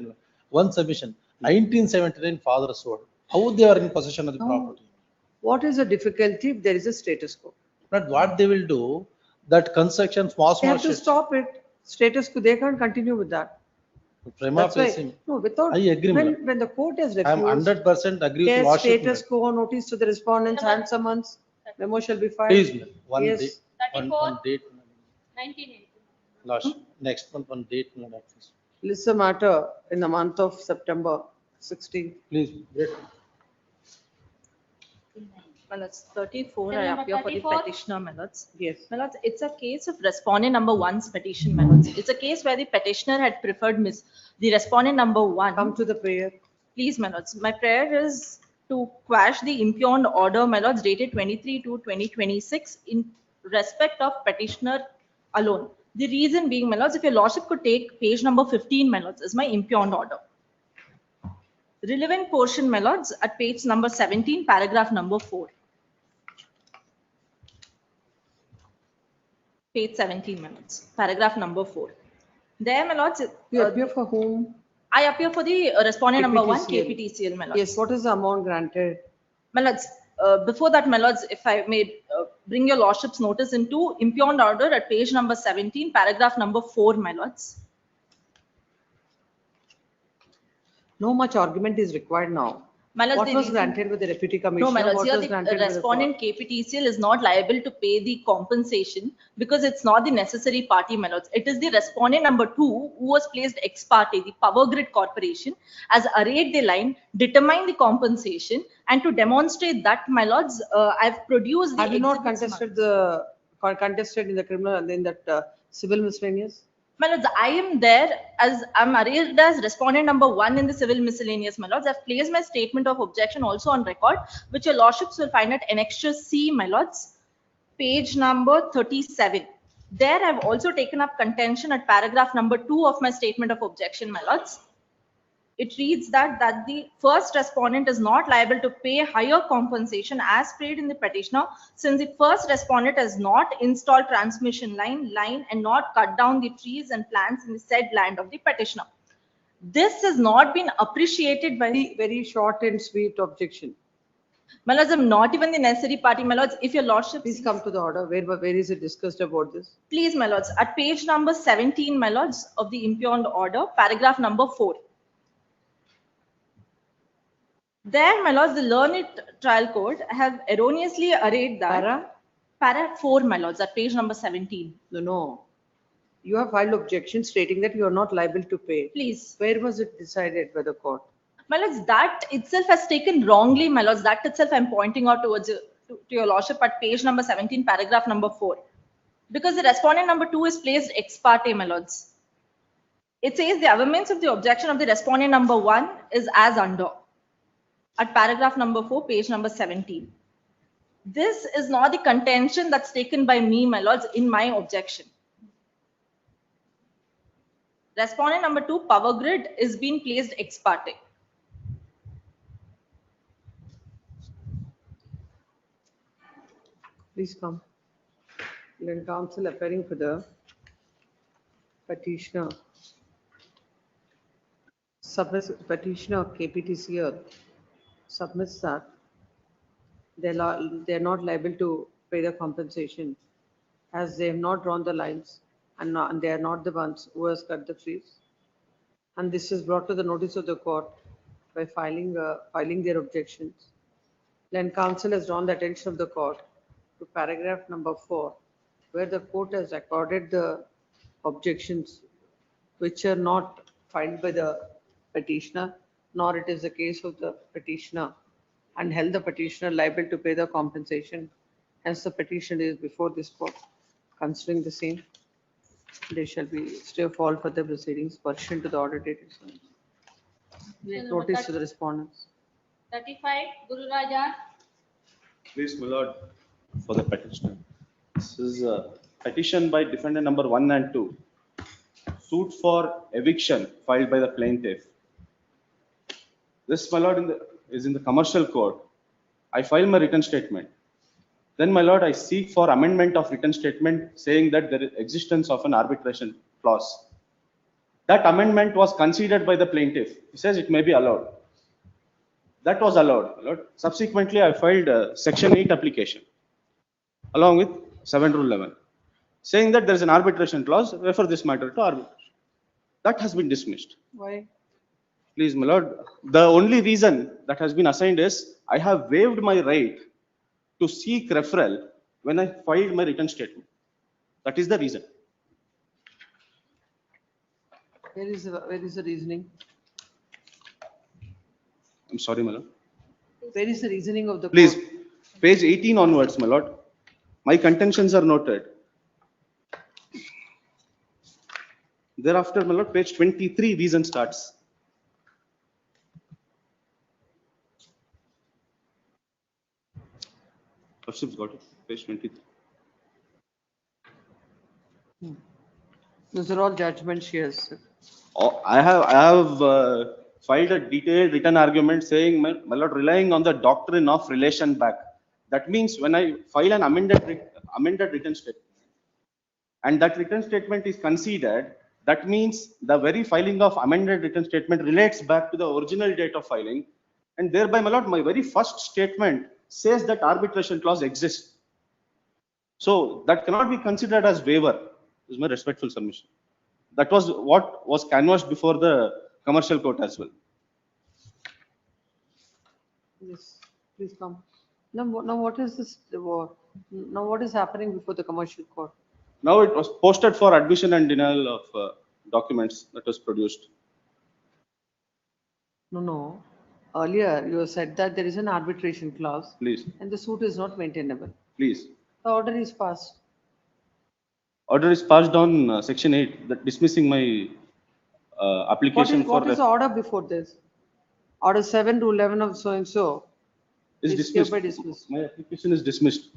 One submission. 1979 father sold. How they are in possession of the property? What is the difficulty if there is a status quo? Not what they will do. That construction small. They have to stop it. Status quo. They can't continue with that. Prima facie. No, without. I agree. When the court has refused. I am 100% agree with Their Lordship. status quo notice to the respondents and summons. Memo shall be filed. Please, one Yes. date. One date. 1980. Next one, one date. List the matter in the month of September 16th. Please. Well, it's 34, I Number appear for the 34. petitioner, my lords. Yes. My lords, it's a case of respondent number one's petition, my lords. It's a case where the petitioner had preferred the respondent number one. Come to the prayer. Please, my lords, my prayer is to quash the impugned order, my lords, dated 23/2/2026 in respect of petitioner alone. The reason being, my lords, if your lordship could take page number 15, my lords, is my impugned order. Relevant portion, my lords, at page number 17, paragraph number 4. Page 17, my lords, paragraph number 4. There, my lords. You appear for whom? I appear for the respondent number one, KPTCL. KPTCL, my lords. Yes, what is the amount granted? My lords, before that, my lords, if I may bring your lordship's notice into impugned order at page number 17, paragraph number 4, my lords. No much argument is required now. My lords, What the was reason- granted with the deputy No, commissioner? my lords, What here was the granted with the respondent court? KPTCL is not liable to pay the compensation because it's not the necessary party, my lords. It is the respondent number 2 who was placed ex parte, the Power Grid Corporation, has arrayed the line, determined the compensation, and to demonstrate that, my lords, I've produced the Have you not exhibits, contested in the criminal and in that civil miscellaneous? My lords, I am there as I'm arrayed as respondent number 1 in the civil miscellaneous, my lords. I've placed my statement of objection also on record, which your lordships will find at annexure C, my lords, page number 37. There I've also taken up contention at paragraph number 2 of my statement of objection, my lords. It reads that the first respondent is not liable to pay higher compensation as paid in the petitioner, since the first respondent has not installed transmission line and not cut down the trees and plants in the said land of the petitioner. This has not been appreciated by the very short and sweet objection. My lords, I'm not even the necessary party, my lords. If your lordship, please come to the order. Where is it discussed about this? Please, my lords, at page number 17, my lords, of the impugned order, paragraph number 4. There, my lords, the learned trial court have erroneously arrayed that. Para 4, my lords, at page number 17. No. You have filed objection stating that you are not liable to pay. Please. Where was it decided by the court? My lords, that itself has taken wrongly, my lords. That itself I'm pointing out towards to your lordship at page number 17, paragraph number 4. Because the respondent number 2 is placed ex parte, my lords. It says the averments of the objection of the respondent number 1 is as under. At paragraph number 4, page number 17. This is not the contention that's taken by me, my lords, in my objection. Respondent number 2, Power Grid, is being placed ex parte. Please come. Learned counsel appearing for the petitioner. Petitioner KPTCL submits that they're not liable to pay the compensation as they have not drawn the lines and they are not the ones who has cut the trees. And this is brought to the notice of the court by filing their objections. Then counsel has drawn the attention of the court to paragraph number 4, where the court has accorded the objections which are not filed by the petitioner, nor it is the case of the petitioner, and held the petitioner liable to pay the compensation. Hence, the petition is before this court. Considering the same, they shall be stay of all further proceedings pursuant to the order dated. Notice to the respondents. 35, Guru Raja. Please, my lord, for the petitioner. This is a petition by defendant number 1 and 2. Suit for eviction filed by the plaintiff. This, my lord, is in the commercial court. I file my written statement. Then, my lord, I seek for amendment of written statement saying that there is existence of an arbitration clause. That amendment was considered by the plaintiff. He says it may be allowed. That was allowed, my lord. Subsequently, I filed a section 8 application along with 7 Rule 11 saying that there is an arbitration clause, refer this matter to arbitration. That has been dismissed. Why? Please, my lord, the only reason that has been assigned is I have waived my right to seek referral when I filed my written statement. That is the reason. Where is the reasoning? I'm sorry, my lord. Where is the reasoning of the Please, court? page 18 onwards, my lord. My contentions are noted. Thereafter, my lord, page 23, reason starts. Lordship's got it, page 23. Those are all judgments here, sir. I have filed a detailed written argument saying, my lord, relying on the doctrine of relation back. That means when I file an amended written statement, and that written statement is considered, that means the very filing of amended written statement relates back to the original date of filing, and thereby, my lord, my very first statement says that arbitration clause exists. So that cannot be considered as waiver, is my respectful submission. That was what was canvassed before the commercial court as well. Yes, please come. Now, now what is this? Now what is happening before the commercial court? Now it was posted for admission and denial of documents that was produced. No, no. Earlier, you said that there is an arbitration clause. Please, And the suit is not maintainable. please. The order is passed. Order is passed on section 8, that dismissing my application What for is the order before this? Order 7 to 11 of so and so is is dismissed. hereby dismissed. My application is dismissed.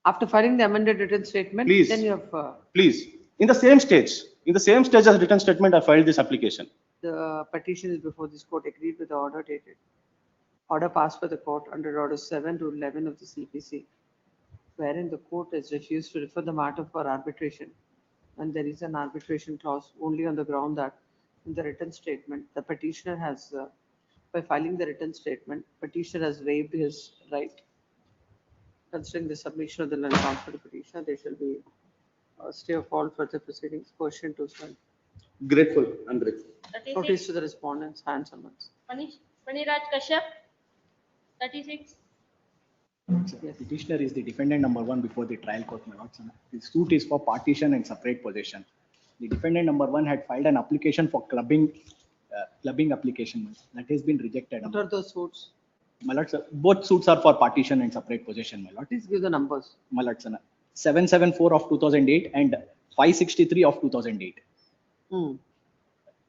After filing the amended written statement, Please. then you have Please, in the same stage as written statement, I filed this application. the petition is before this court agreed with the order dated. Order passed by the court under order 7 to 11 of the CPC, wherein the court has refused to refer the matter for arbitration. And there is an arbitration clause only on the ground that in the written statement, the petitioner has, by filing the written statement, petitioner has waived his right. Considering the submission of the non-confident petitioner, there shall be a stay of all further proceedings pursuant to such. Grateful, ungrateful. Notice to the respondents, hand summons. Paniraj Kashyap, 36. Petitioner is the defendant number 1 before the trial court, my lords. The suit is for partition and separate possession. The defendant number 1 had filed an application for clubbing application that has been rejected. What are those suits? My lords, both suits are for partition and separate possession, my lord. Please give the numbers. My lords, 774 of 2008 and 563 of 2008.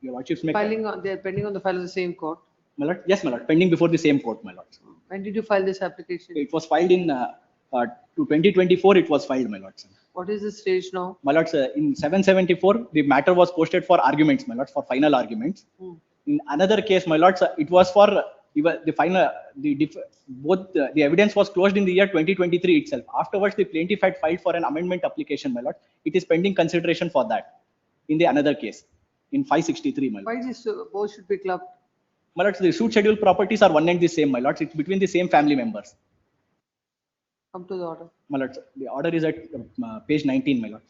Your lordships make They are pending on the file of the same court. my lord, yes, my lord, pending before the same court, my lord. When did you file this application? It was filed in to 2024. It was filed, my lords. What is the stage now? My lords, in 774, the matter was posted for arguments, my lords, for final arguments. In another case, my lords, it was for the final, the evidence was closed in the year 2023 itself. Afterwards, the plaintiff had filed for an amendment application, my lord. It is pending consideration for that in the another case, in 563, my lord. Why this both should be clubbed? My lords, the suit schedule properties are one and the same, my lords. It's between the same family members. Come to the order. My lords, the order is at page 19, my lords.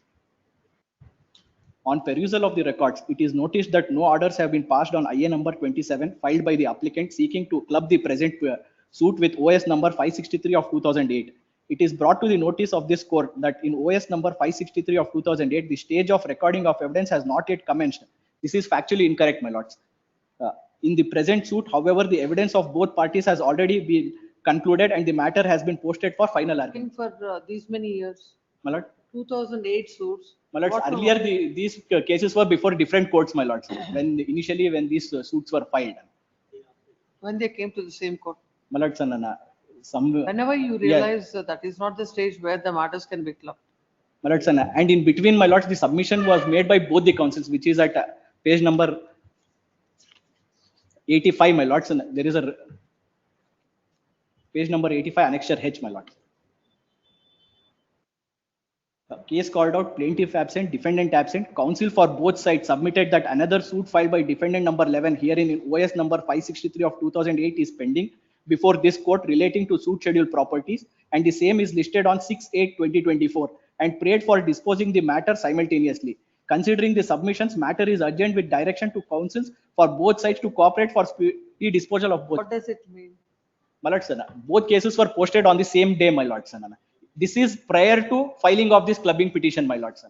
On perusal of the records, it is noticed that no orders have been passed on IA number 27 filed by the applicant seeking to club the present suit with OS number 563 of 2008. It is brought to the notice of this court that in OS number 563 of 2008, the stage of recording of evidence has not yet commenced. This is factually incorrect, my lords. In the present suit, however, the evidence of both parties has already been concluded and the matter has been posted for final argument. For these many years. My lord. 2008 suits. My lords, What earlier these cases were before different courts, my lords. When these suits were filed. When they came to the same court. My lords, Whenever you realize that is not the stage where the matters can be clubbed. My lords, and in between, my lords, the submission was made by both the counsels, which is at page number 85, my lords. And there is a page number 85, annexure H, my lords. Case called out, plaintiff absent, defendant absent. Counsel for both sides submitted that another suit filed by defendant number 11 herein in OS number 563 of 2008 is pending before this court relating to suit schedule properties, and the same is listed on 6/8/2024 and prayed for disposing the matter simultaneously. Considering the submissions, matter is urgent with direction to counsels for both sides to cooperate for speedy disposal of both. What does it mean? My lords, both cases were posted on the same day, my lords. This is prior to filing of this clubbing petition, my lords.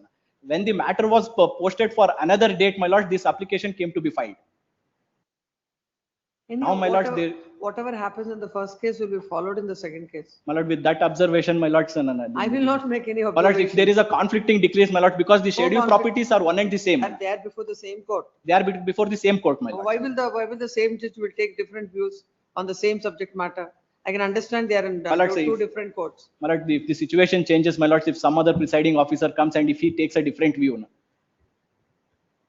When the matter was posted for another date, my lords, this application came to be filed. Now, my lords, whatever happens in the first case will be followed in the second case. My lord, with that observation, my lords, I will not make any my lords, observation. if there is a conflicting decrees, my lords, because the schedule properties are one and the same. And they are before the same court. They are before the same court, my lords. Why will the same judge will take different views on the same subject matter? I can understand they are in two different courts. My lord, if the situation changes, my lords, if some other presiding officer comes and if he takes a different view,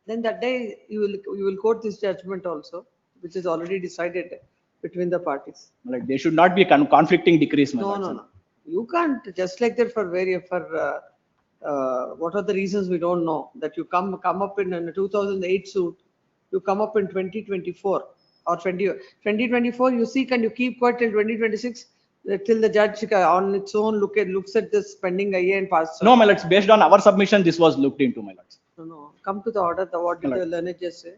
then that day you will quote this judgment also, which is already decided between the parties. Like there should not be conflicting decrees, my lords. No. You can't just like that for what are the reasons we don't know, that you come up in a 2008 suit, you come up in 2024 or 2024 you seek and you keep quiet till 2026. Till the judge on its own looks at this pending IA and pass. No, my lords, based on our submission, this was looked into, my lords. No, come to the order, what did My the lord. learned just say?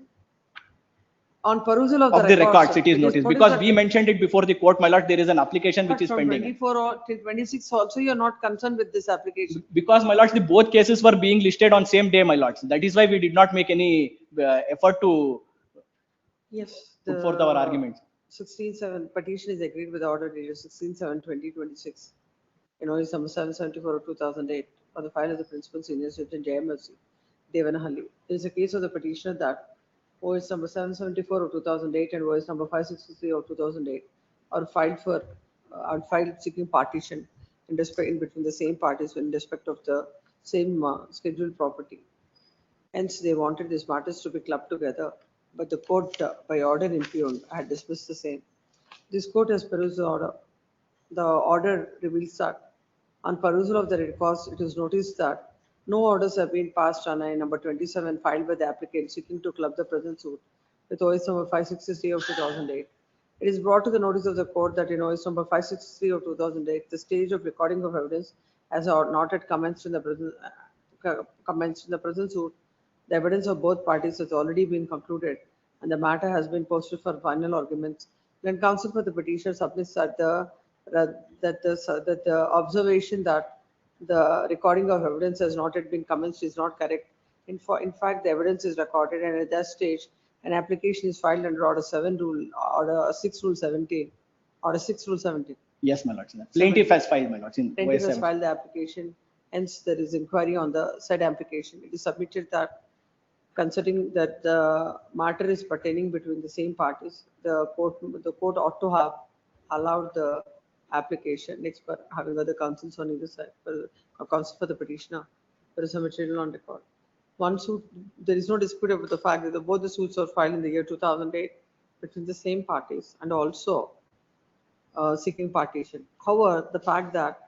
On perusal of Of the records, sir, it is noticed, because we mentioned it before the court, my lord, there is an application which But is from pending. 24 till 26 also, you're not concerned with this application. Because, my lords, the both cases were being listed on same day, my lords. That is why we did not make any effort to Yes. put forth our arguments. 16/7 petition is agreed with the order dated 16/7/2026. Invoice number 774 of 2008 for the file of the principal senior citizen JMFC, Devanahalli. It is a case of the petitioner that OS number 774 of 2008 and OS number 563 of 2008 are filed seeking partition in between the same parties in respect of the same scheduled property. Hence, they wanted these matters to be clubbed together, but the court, by order impugned, had dismissed the same. This court has perused the order. The order reveals that on perusal of the records, it is noticed that no orders have been passed on I number 27 filed by the applicant seeking to club the present suit with OS number 563 of 2008. It is brought to the notice of the court that in OS number 563 of 2008, the stage of recording of evidence has not yet commenced in the present suit. The evidence of both parties has already been concluded and the matter has been posted for final arguments. When counsel for the petitioner submits that the observation that the recording of evidence has not yet been commenced is not correct. In fact, the evidence is recorded and at that stage, an application is filed under Order 6 Rule 17. Order 6 Rule 17. Yes, my lords. Plaintiff has filed, my lords. Plaintiff has filed the application. Hence, there is inquiry on the said application. It is submitted that considering that the matter is pertaining between the same parties, the court ought to have allowed the application next for having other counsels on either side, counsel for the petitioner. There is some material on record. One suit, there is no dispute about the fact that both the suits were filed in the year 2008 between the same parties and also seeking partition. However, the fact that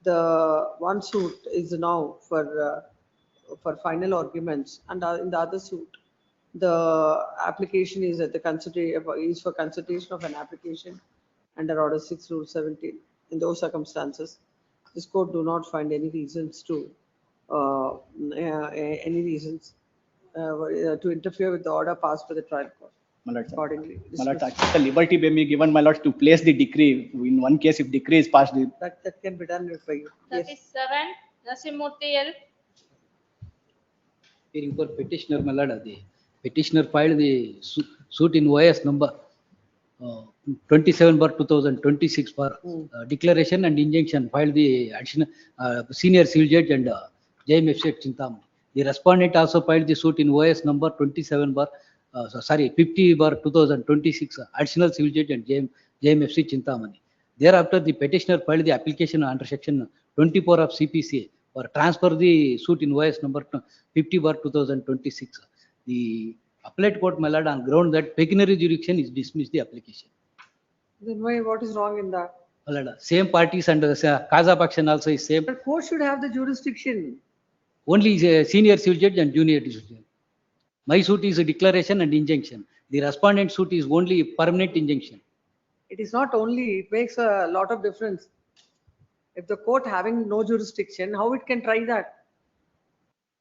the one suit is now for final arguments and in the other suit, the application is at the for consideration of an application under Order 6 Rule 17. In those circumstances, this court do not find any reasons to interfere with the order passed by the trial court. My lords, Accordingly, my lords, the liberty may be given, my lords, to place the decree. In one case, if decree is passed, that can be done by you. Yes. 37, Nasimurthy L. Hearing for petitioner, my lord, the petitioner filed the suit in OS number 27/2026 for declaration and injunction, filed the additional senior civil judge and JMFC at Chintamani. The respondent also filed the suit in OS number 50/2026, additional civil judge and JMFC Chintamani. Thereafter, the petitioner filed the application under section 24 of CPCA for transfer the suit in OS number 50/2026. The appellate court, my lord, on ground that pecuniary jurisdiction is dismissed the application. Then why? What is wrong in that? My lord, same parties and Kaza Pakshan also is same. The court should have the jurisdiction. Only senior civil judge and junior civil judge. My suit is a declaration and injunction. The respondent suit is only permanent injunction. It is not only, it makes a lot of difference. If the court having no jurisdiction, how it can try that?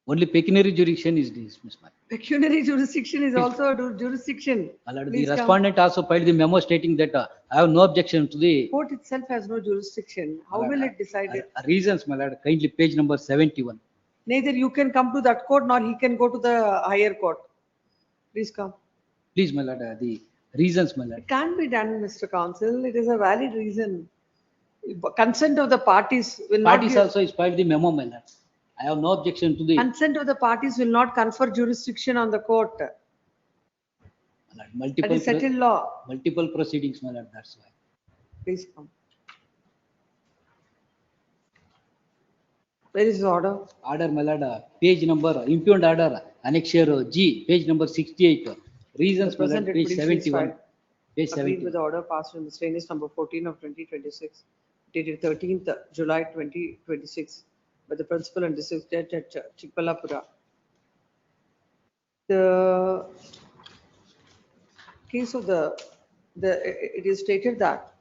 Only pecuniary jurisdiction is dismissed. Pecuniary jurisdiction is also a jurisdiction. The respondent also filed the memo stating that I have no objection to the court itself has no jurisdiction. How will it decide it? Reasons, my lord, kindly page number 71. Neither you can come to that court nor he can go to the higher court. Please come. Please, my lord, the reasons, my lord. It can't be done, Mr. Counsel. It is a valid reason. Consent of the parties will not. Parties also is filed the memo, my lord. I have no objection to the consent of the parties will not confer jurisdiction on the court. Multiple, that is settled law. Multiple proceedings, my lord. That's why. Please come. Where is the order? Order, my lord. Page number, impugned order, annexure G, page number 68. Reasons, my lord, page 71. Page 70. With the order passed in the stainless number 14 of 2026, dated 13th July 2026, by the principal and district judge at Chikballapura. The case of it is stated that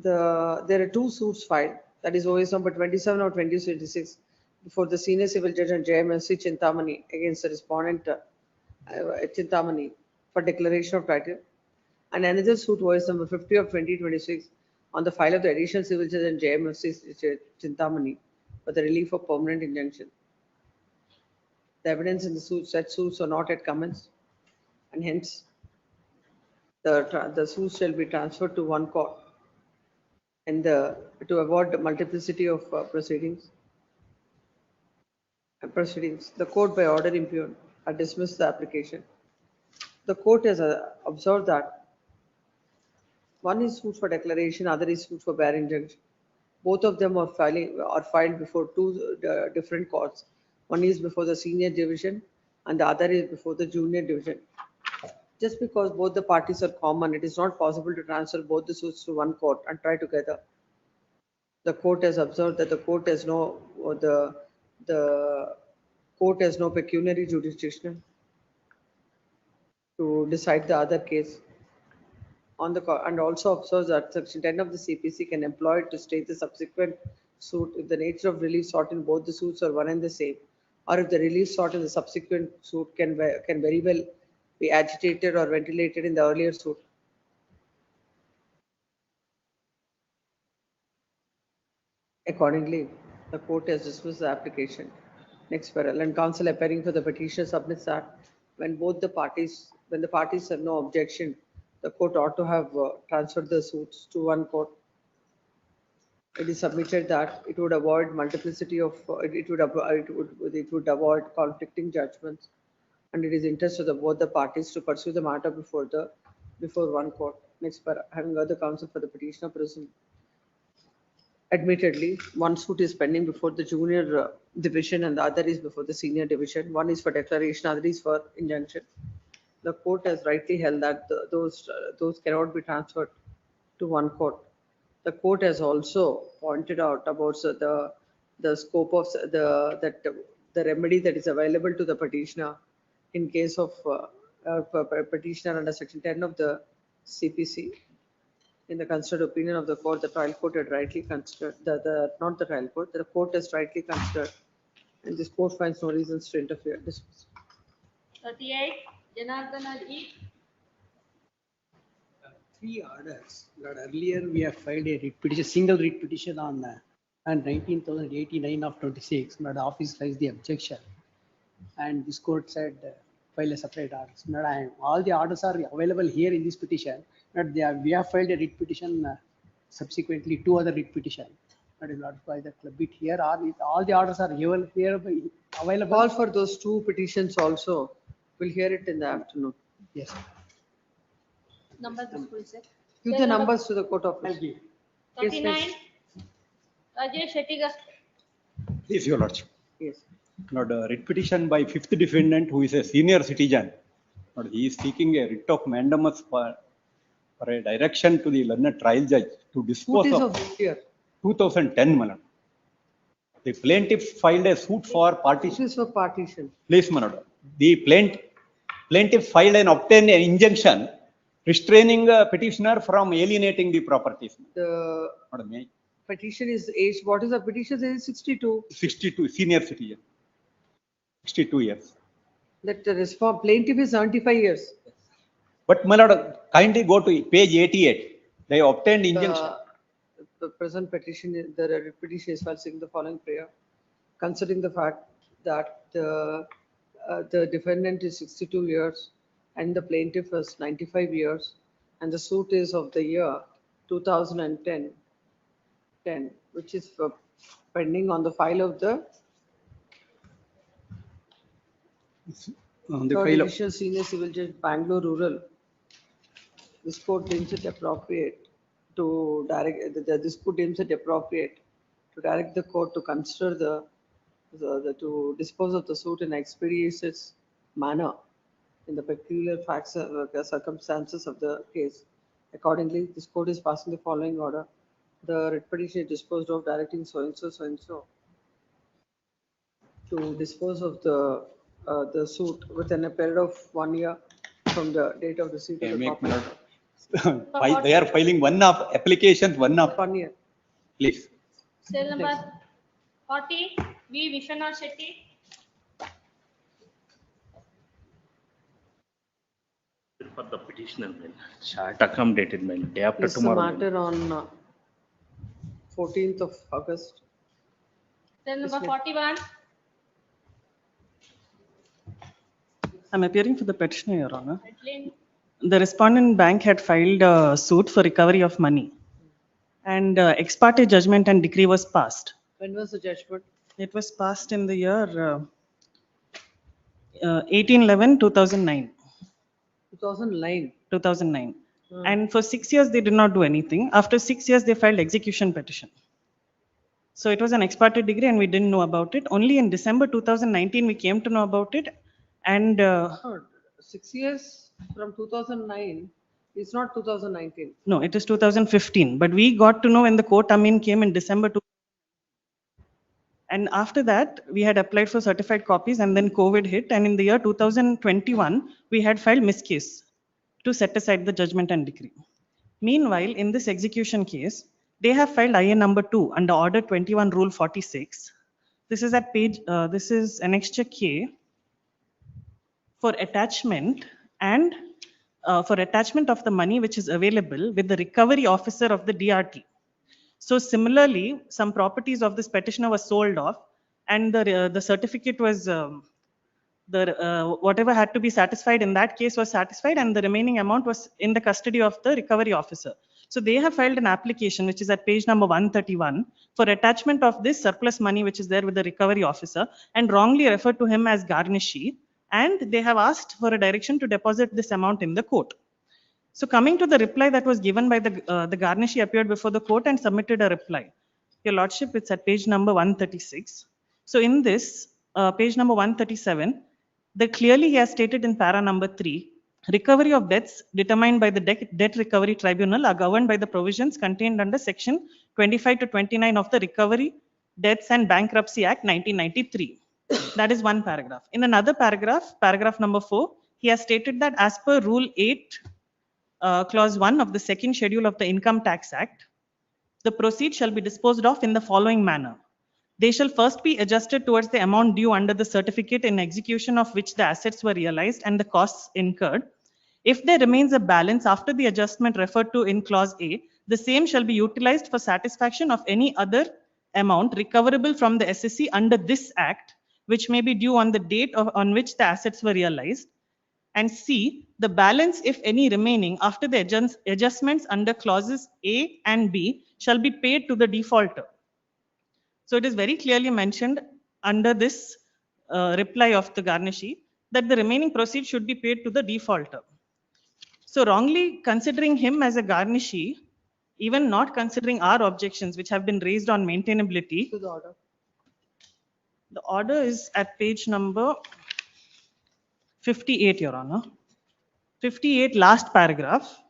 There are two suits filed, that is OS number 27 or 2026, before the senior civil judge and JMSC Chintamani against the respondent Chintamani for declaration of title, and another suit OS number 50 of 2026 on the file of the additional civil judge and JMSC Chintamani for the relief of permanent injunction. The evidence in the such suits are not yet commenced, and hence the suits shall be transferred to one court, and to avoid the multiplicity of proceedings, the court by order impugned has dismissed the application. The court has observed that one is suit for declaration, other is suit for bare injunction. Both of them are filed before two different courts. One is before the senior division and the other is before the junior division. Just because both the parties are common, it is not possible to transfer both the suits to one court and try together. The court has observed that the court has no pecuniary jurisdiction to decide the other case. And also observes that Section 10 of the CPC can employ it to state the subsequent suit if the nature of relief sought in both the suits are one and the same, or if the relief sought in the subsequent suit can very well be agitated or ventilated in the earlier suit. Accordingly, the court has dismissed the application. Next parallel, and counsel appearing for the petitioner submits that when the parties have no objection, the court ought to have transferred the suits to one court. It is submitted that it would avoid multiplicity of it would avoid conflicting judgments, and it is interest of both the parties to pursue the matter before one court. Next para, having heard the counsel for the petitioner present. Admittedly, one suit is pending before the junior division and the other is before the senior division. One is for declaration, other is for injunction. The court has rightly held that those cannot be transferred to one court. The court has also pointed out about the scope of the remedy that is available to the petitioner in case of petitioner under Section 10 of the CPC. In the considered opinion of the court, the trial court had rightly considered not the trial court, the court has rightly considered, and this court finds no reasons to interfere. Dismiss. 38, Janardana ji. Three orders. Lord, earlier we have filed a writ petition, single writ petition on 19,089 of 26. But the office raised the objection, and this court said file a separate orders. All the orders are available here in this petition. But we have filed a writ petition subsequently two other writ petition. That is not why the club bit here. All the orders are here available. All for those two petitions also. We'll hear it in the afternoon. Yes. Numbers display, sir. Give the numbers to the court office. 39, Rajesh Shettigar. Please, Your Lordship. Yes. Lord, writ petition by fifth defendant who is a senior citizen. Lord, he is seeking a writ of mandamus for a direction to the learned trial judge to dispose of which year? 2010, my lord. The plaintiff filed a suit for partition. This is for partition. Please, my lord. The plaintiff filed and obtained an injunction restraining the petitioner from alienating the properties. The petition is aged. What is the petition? Is 62. 62, senior citizen. 62 years. That the plaintiff is 75 years. But my lord, kindly go to page 88. They obtained injunction. The present petition, the petition is filed the following prayer. Considering the fact that the defendant is 62 years and the plaintiff is 95 years, and the suit is of the year 2010, which is pending on the file of the Third Division Senior Civil Judge, Bangalore Rural. This court deems it appropriate to direct the court to consider to dispose of the suit in an expeditious manner in the peculiar facts circumstances of the case. Accordingly, this court is passing the following order. The writ petition is disposed of, directing so and so to dispose of the suit within a period of 1 year from the date of receipt of the copy. They are filing one of applications, one of, 1 year. please. Cell number 40, V. Vishwanath Shetty. For the petitioner mail, short accommodated mail, day after This is the tomorrow. mail. matter on 14th of August. Cell number 41. I'm appearing for the petitioner, Your Honor. Edlin. The respondent bank had filed a suit for recovery of money, and ex parte judgment and decree was passed. When was the judgment? It was passed in the year 18/11/2009. 2009. 2009. Hmm. And for 6 years, they did not do anything. After 6 years, they filed execution petition. So it was an ex parte degree and we didn't know about it. Only in December 2019, we came to know about it. And Oh, 6 years from 2009. It's not 2019. no, it is 2015. But we got to know when the court Amin came in December. And after that, we had applied for certified copies and then COVID hit. And in the year 2021, we had filed miscase to set aside the judgment and decree. Meanwhile, in this execution case, they have filed IA number 2 under Order 21 Rule 46. This is at page, this is Annexure K for attachment and for attachment of the money which is available with the recovery officer of the DRT. So similarly, some properties of this petitioner was sold off and the certificate was, whatever had to be satisfied in that case was satisfied and the remaining amount was in the custody of the recovery officer. So they have filed an application which is at page number 131 for attachment of this surplus money which is there with the recovery officer and wrongly referred to him as garnishee, and they have asked for a direction to deposit this amount in the court. So coming to the reply that was given by the garnishee appeared before the court and submitted a reply. Your Lordship, it's at page number 136. So in this, page number 137, clearly he has stated in para number 3, recovery of debts determined by the debt recovery tribunal are governed by the provisions contained under section 25 to 29 of the Recovery, Debts and Bankruptcy Act 1993. That is one paragraph. In another paragraph, paragraph number 4, he has stated that as per Rule 8, Clause 1 of the second schedule of the Income Tax Act, the proceeds shall be disposed of in the following manner. They shall first be adjusted towards the amount due under the certificate in execution of which the assets were realized and the costs incurred. If there remains a balance after the adjustment referred to in Clause A, the same shall be utilized for satisfaction of any other amount recoverable from the SSC under this Act, which may be due on the date on which the assets were realized. And C, the balance, if any remaining after the adjustments under clauses A and B shall be paid to the defaulter. So it is very clearly mentioned under this reply of the garnishee that the remaining proceeds should be paid to the defaulter. So wrongly considering him as a garnishee, even not considering our objections which have been raised on maintainability. To the order. The order is at page number 58, Your Honor. 58, last paragraph.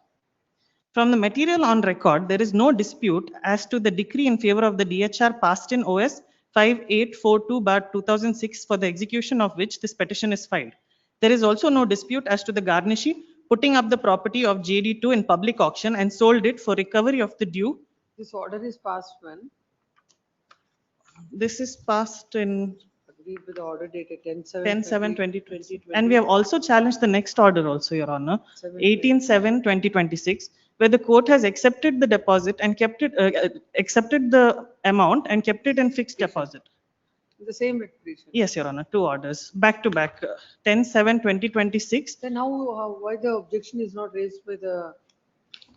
From the material on record, there is no dispute as to the decree in favor of the DHR passed in OS 5842/2006 for the execution of which this petition is filed. There is also no dispute as to the garnishee putting up the property of JD2 in public auction and sold it for recovery of the due. This order is passed when? This is passed in Agreed with the order dated 10/7/2020. And we have also challenged the next order also, Your Honor, 18/7/2026, where the court has accepted the deposit and kept it, accepted the amount and kept it in fixed deposit. The same petition. Yes, Your Honor, two orders, back to back, 10/7/2026. Then why the objection is not raised by the?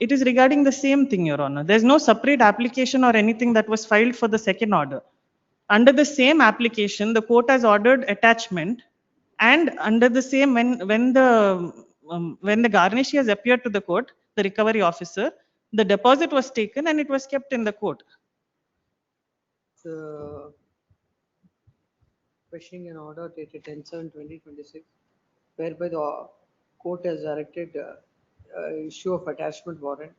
It is regarding the same thing, Your Honor. There's no separate application or anything that was filed for the second order. Under the same application, the court has ordered attachment, and under the same, when the garnishee has appeared to the court, the recovery officer, the deposit was taken and it was kept in the court. The questioning an order dated 10/7/2026, whereby the court has directed issue of attachment warrant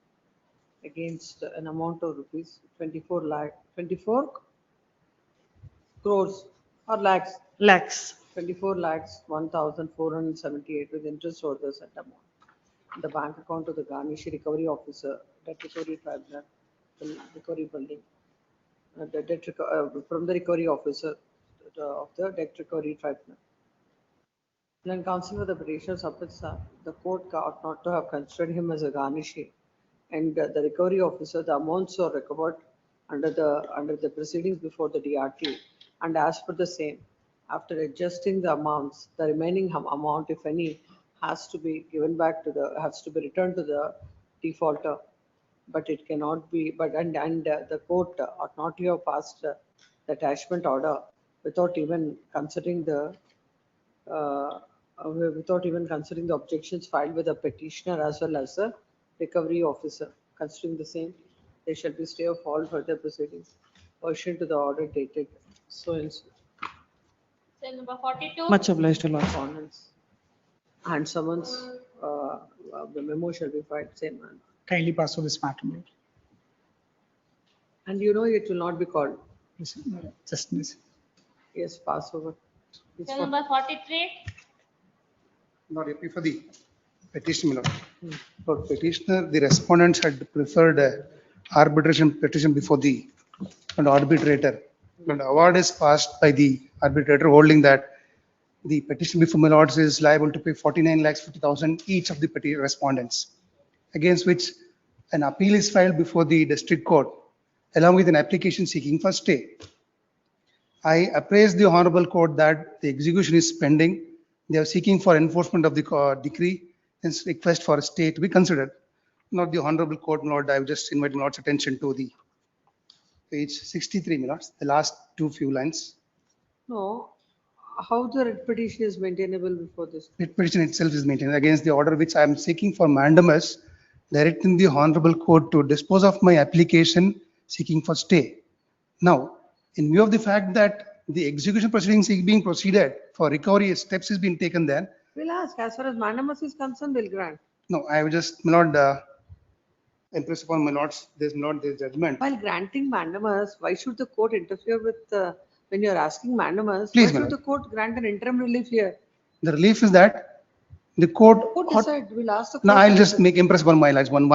against an amount of rupees 24 crores or lakhs. 24 lakhs 1,478 with interest orders at amount. the bank account of the garnish recovery officer, debt recovery tribunal, the recovery building, the from the recovery officer of the debt recovery tribunal. Then counsel for the petitioner submits the court ought not to have considered him as a garnishee, and the recovery officer, the amounts are recovered under the proceedings before the DRT, and as per the same, after adjusting the amounts, the remaining amount, if any, has to be given back to has to be returned to the defaulter. But it cannot be, the court ought not to have passed the attachment order without even considering the objections filed with the petitioner as well as the recovery officer. Considering the same, there shall be stay of all further proceedings pursuant to the order dated so and so. Cell number 42. Much obliged, Your Lord. Correspondence and summons, the memo shall be filed same manner. Kindly pass over this matter, my lord. And you know it will not be called. Just this. Yes, pass over. It's Cell for- number 43. Not happy for the petition, my lord. For petitioner, the respondents had preferred arbitration petition before the arbitrator. And award is passed by the arbitrator holding that the petition before my lords is liable to pay 49,50,000 each of the respondents, against which an appeal is filed before the district court along with an application seeking for stay. I appraise the honorable court that the execution is pending. They are seeking for enforcement of the decree, hence request for a stay to be considered. Not the honorable court, my lord. I will just invite my lord's attention to the page 63, my lords, the last few lines. No, how the writ petition is maintainable before this? Writ petition itself is maintained against the order which I am seeking for mandamus, directing the honorable court to dispose of my application seeking for stay. Now, in view of the fact that the execution proceedings is being proceeded for recovery steps is being taken there. We'll ask, as far as mandamus is concerned, we'll grant. No, I will just, my lord, impress upon my lords, there's not this judgment. While granting mandamus, why should the court interfere with, when you're asking mandamus, Please, why my should the court grant an interim relief here? The relief is that the court. Court decide, we'll ask the court. No, I'll to just decide. make impress upon my lords one.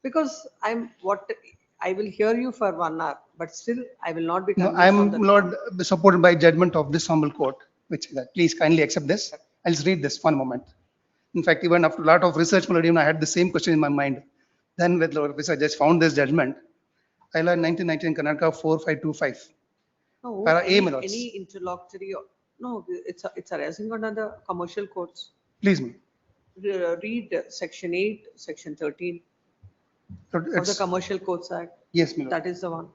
Because I will hear you for 1 hour, but still I will not be. No, convinced I'm on the- Lord supported by judgment of this honorable court, which that please kindly accept this. I'll just read this one moment. In fact, even after a lot of research, my lord, even I had the same question in my mind. Then with Lord, which I just found this judgment. I learned 1919 Karnataka 4525. No, Para A, my any lords. interlocutory, no, it's arising under the commercial courts. Please, ma'am. Read section 8, section 13 of the It's- Commercial Codes Act. Yes, my lord. That is the one.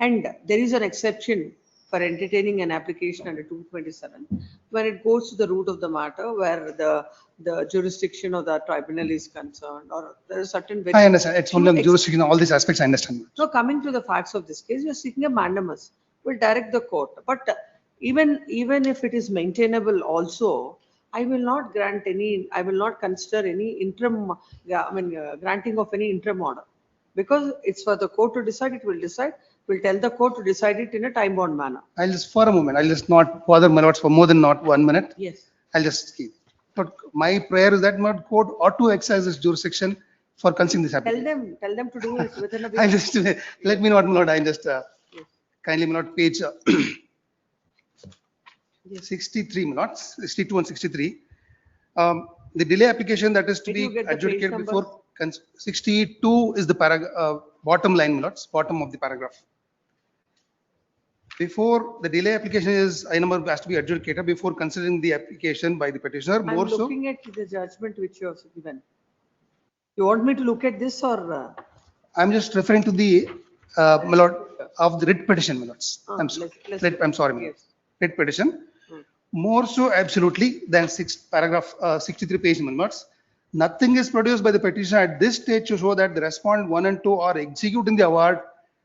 And there is an exception for entertaining an application under 227 when it goes to the root of the matter, where the jurisdiction of the tribunal is concerned, or there are certain. I understand. It's only on jurisdiction, all these aspects I understand. So coming to the facts of this case, you are seeking a mandamus. Will direct the court. But even if it is maintainable also, I will not grant any, I will not consider any interim, granting of any interim order. Because it's for the court to decide, it will decide. We'll tell the court to decide it in a time-bound manner. I'll just, for a moment, I'll just not bother my lords for more than not 1 minute. Yes. I'll just keep. But my prayer is that my court ought to exercise this jurisdiction for considering this application. Tell them to do it within a week. I just, let me not, my lord, I just kindly, my lord, page 63, my lord, 62 and 63. The delay application that is to Did you be get the page adjudicated number? before, 62 is the bottom line, my lords, bottom of the paragraph. Before the delay application is, I number has to be adjudicated before considering the application by the petitioner, I'm more so. looking at the judgment which you have given. You want me to look at this or? I'm just referring to the, my lord, of the writ petition, my lords. I'm sorry, I'm sorry, my lord. Writ petition. More so absolutely than paragraph 63 page, my lords. Nothing is produced by the petitioner at this stage to show that the respondent 1 and 2 are executing the award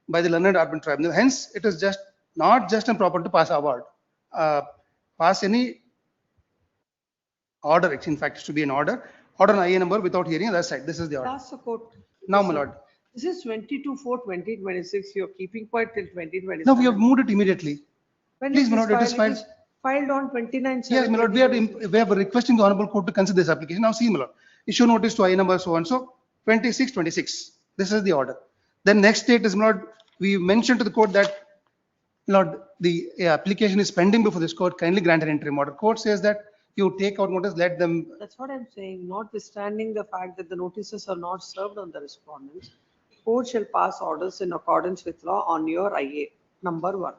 by the learned urban tribunal. Hence, it is just not just improper to pass award. Pass any order, in fact, it should be an order on IA number without hearing the other side. This is the order. Ask the court. Now, my lord. This is 22/4/2026. You're keeping quiet till 2027. No, we have moved it immediately. When Please, is my this lord, it is filed? filed. Filed on 29/7. Yes, my lord, we are requesting the honorable court to consider this application. Now, see, my lord, issue notice to I number so and so, 26. This is the order. Then next date is not, we mentioned to the court that, Lord, the application is pending before this court, kindly grant an interim order. Court says that you take out notice, let them. That's what I'm saying, notwithstanding the fact that the notices are not served on the respondents, court shall pass orders in accordance with law on your IA, number 1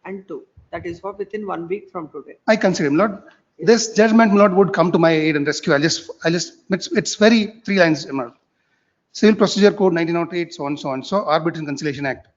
and 2. That is for within 1 week from today. I consider, my Lord, this judgment, my Lord, would come to my aid and rescue. It's very 3 lines, my Lord. Civil Procedure Code 1908, so on, so Arbitration Conciliation Act.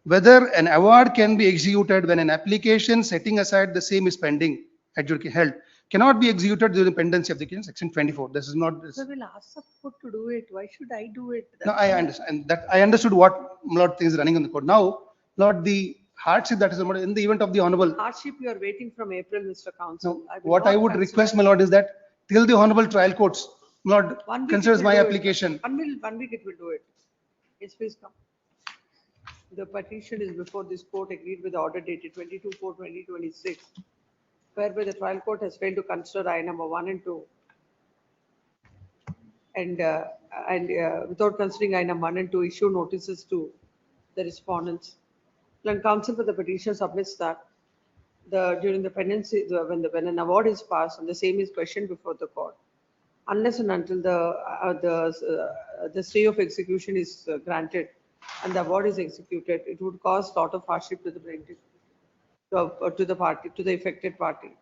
Whether an award can be executed when an application setting aside the same is pending, held, cannot be executed during pendency of the case, section 24. This is not. So we'll ask the court to do it. Why should I do it? No, I understand that. I understood what, my Lord, things running on the court. Now, Lord, the hardship that is in the event of the honorable. Hardship you are waiting from April, Mr. Counsel. No, what I would request, my Lord, is that till the honorable trial courts, my Lord, considers my application. 1 week it will do it. Yes, please come. The petition is before this court agreed with the order dated 22/4/2026, whereby the trial court has failed to consider I number 1 and 2. And without considering I number 1 and 2, issue notices to the respondents. When counsel for the petition submits that during the pendency, when an award is passed and the same is questioned before the court, unless and until the stay of execution is granted and the award is executed, it would cause lot of hardship to the plaintiff, to the party, to the affected party.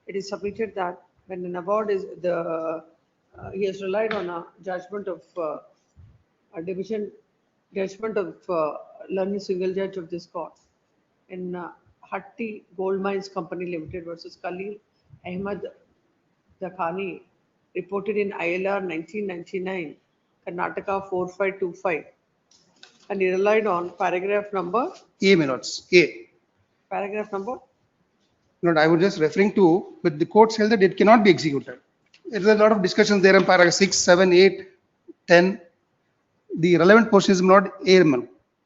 It is submitted that when an award is he has relied on a judgment of learned single judge of this court in Hatti Gold Mines Company Limited versus Khalil Ahmed Dakhani, reported in ILR 1999, Karnataka 4525. And he relied on paragraph number? A, my Lords, A. Paragraph number? Lord, I was just referring to, but the court held that it cannot be executed. There is a lot of discussions there in paragraph 6, 7, 8, 10. The relevant portion is not A,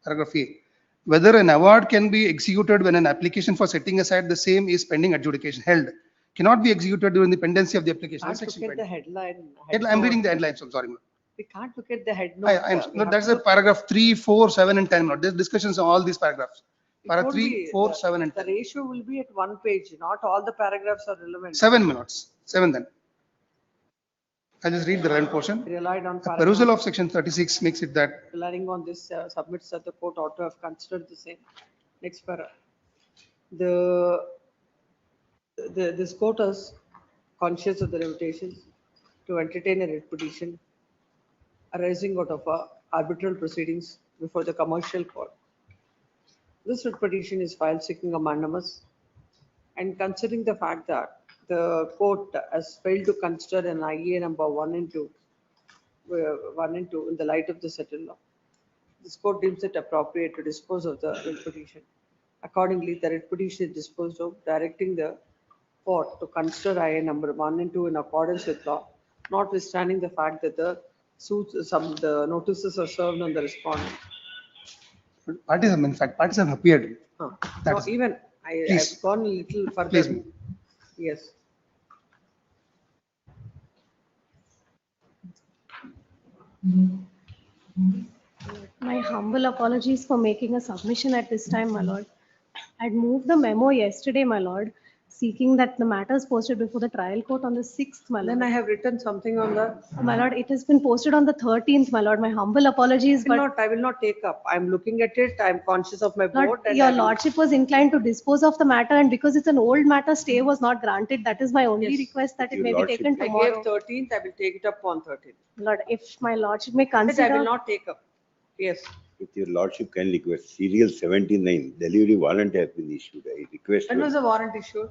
paragraph A. Whether an award can be executed when an application for setting aside the same is pending adjudication held, cannot be executed during the pendency of the application. Can't look at the headline. I'm reading the headlines, I'm sorry. We can't look at the head note. No, that's a paragraph 3, 4, 7 and 10. There's discussions on all these paragraphs. Paragraph 3, 4, 7 and 10. The ratio will be at 1 page. Not all the paragraphs are relevant. 7 minutes. 7 then. I'll just read the relevant portion. Relied on The perusal of section 36 makes it that. Relying on this submits that the court ought to have considered the same. Next paragraph. This court is conscious of the limitations to entertain a writ petition arising out of arbitral proceedings before the commercial court. This writ petition is filed seeking a mandamus, and considering the fact that the court has failed to consider an IA number 1 and 2 in the light of the settled law, this court deems it appropriate to dispose of the writ petition. Accordingly, the writ petition is disposed of, directing the court to consider IA number 1 and 2 in accordance with law, notwithstanding the fact that the notices are served on the respondent. Parties have, in fact, parties have appeared. No, even I've gone a little further. Please. Yes. My humble apologies for making a submission at this time, my lord. I'd moved the memo yesterday, my lord, seeking that the matter is posted before the trial court on the 6th, my lord. Then I have written something on that. My lord, it has been posted on the 13th, my lord. My humble apologies, but I will not take up. I'm looking at it. I'm conscious of my Lord, vote. And your lordship was inclined to dispose of the matter, and because it's an old matter, stay was not granted. That is my only request, that it may be taken I tomorrow. gave 13th. I will take it up on 13th. Lord, if my lordship may I consider. will not take up. Yes. With your lordship can request, serial 79, delivery warrant has been issued. I request. When was the warrant issued?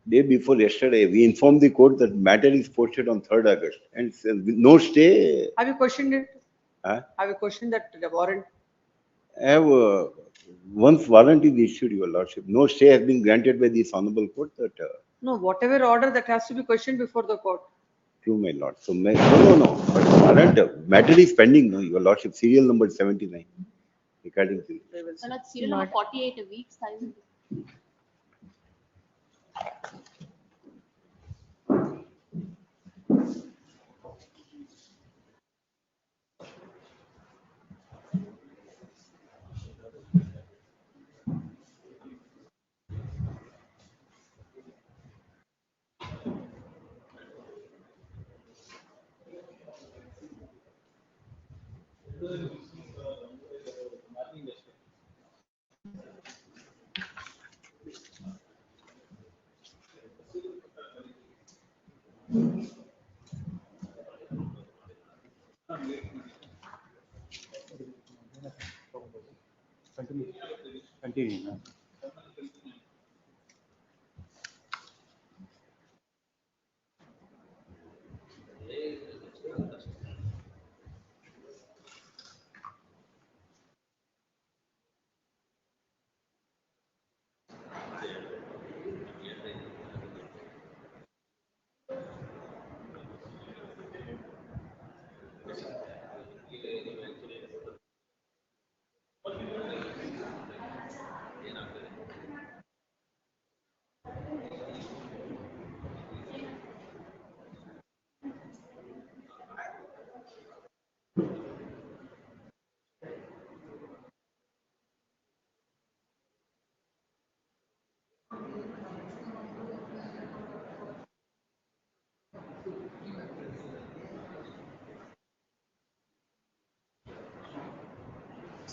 Day before yesterday, we informed the court that matter is posted on 3rd August and with no stay. Have you questioned it? Huh? Have you questioned that the warrant? I have, once warrant is issued, your lordship, no stay has been granted by this honorable court that. No, whatever order that has to be questioned before the court. True, my lord. So, no. But warrant, matter is pending, no, your lordship, serial number 79. Regarding to. Serial number 48, a week's time. continue.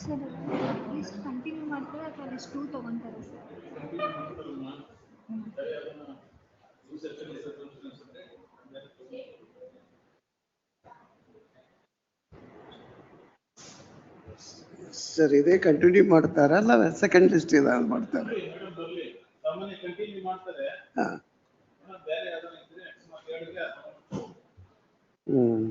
Sir list continue ಮಾಡ್ತಾರೆ ಅಥವಾ list 2 ತಗೊಂತಾರೆ sir ಇದೇ continue ಮಾಡ್ತಾರಲ್ಲ second list ಇದಾದ ಮಾಡ್ತಾರೆ ಹ್ಮ್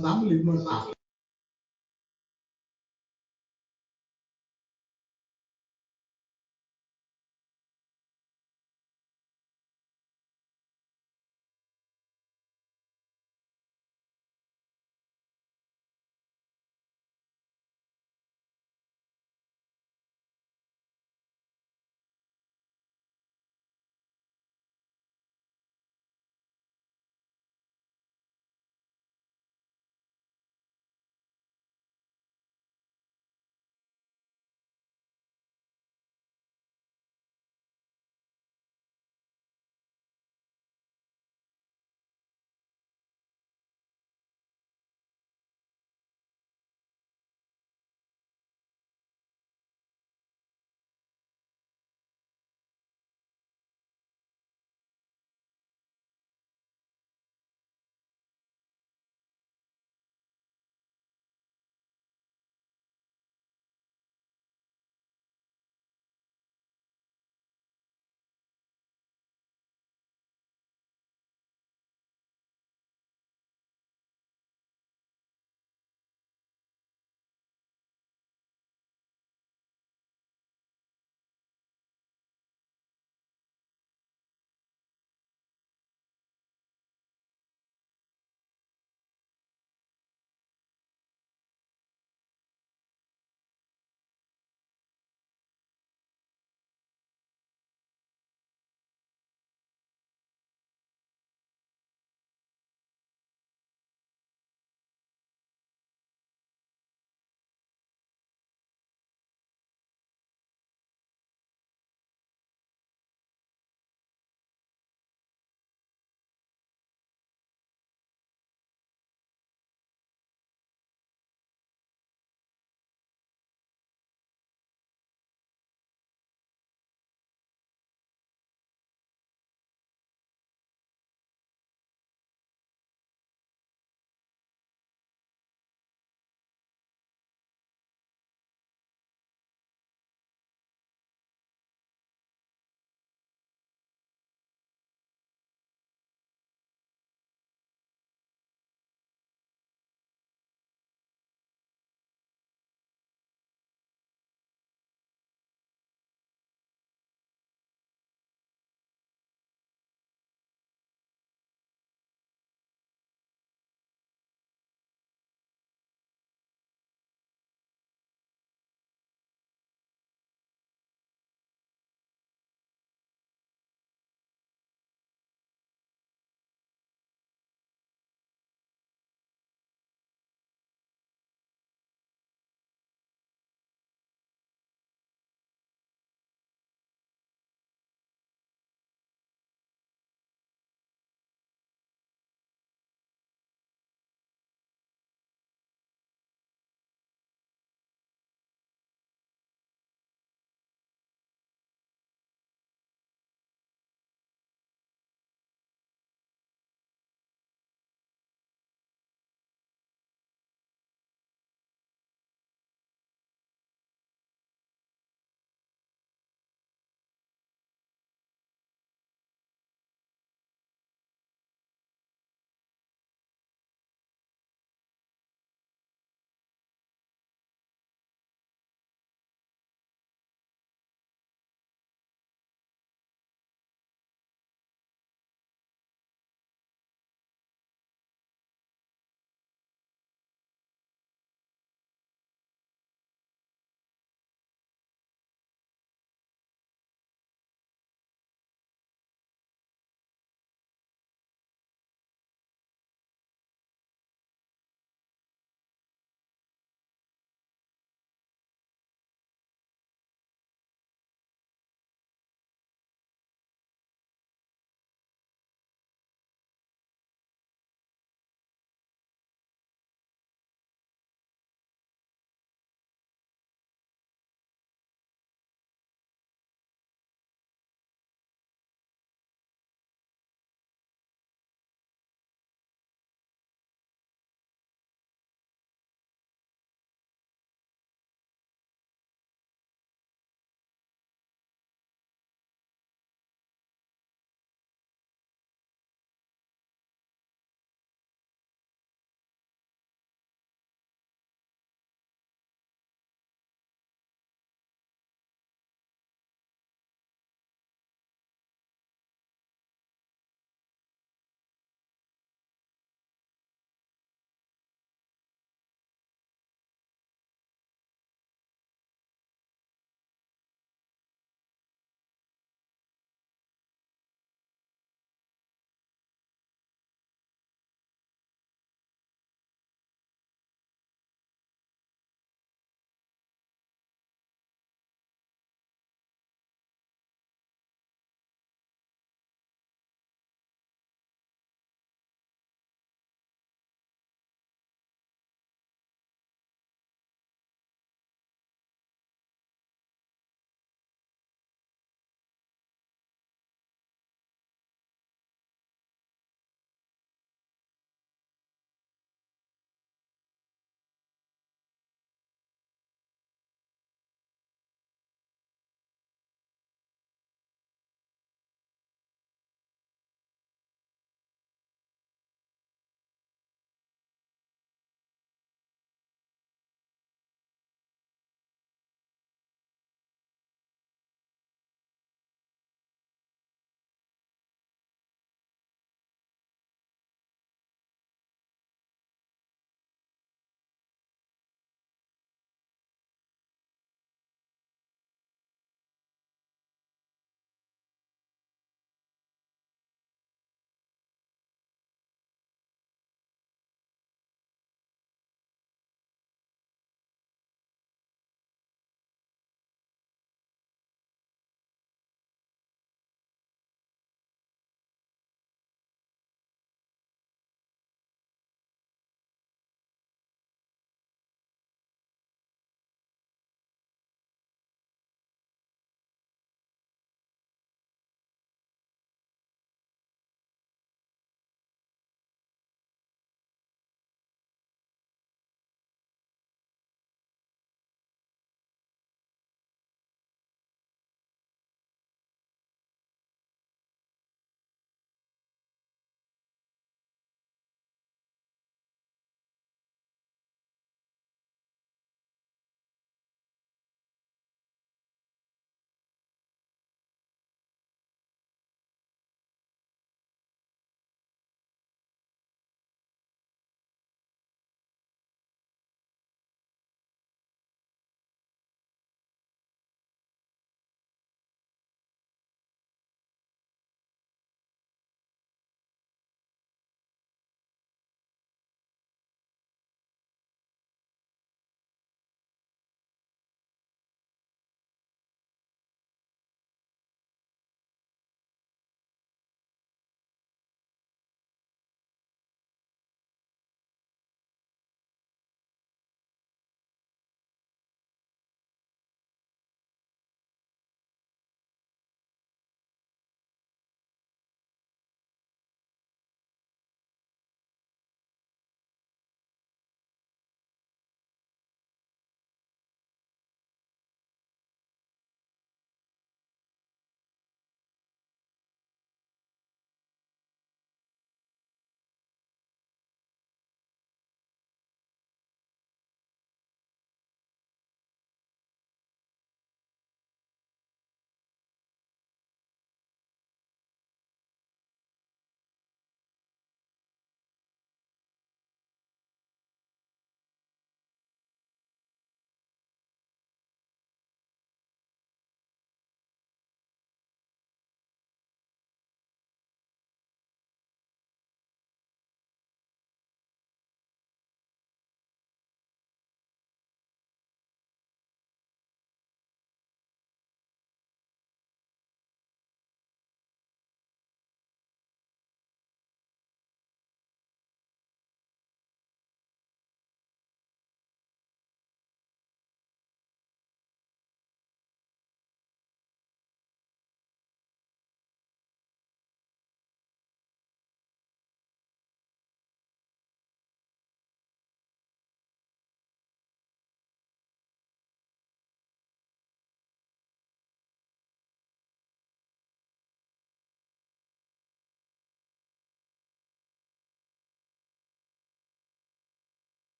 ಅದಾದ್ಮೇಲೆ ಇದು ಮಾಡ್ತಾರೆ.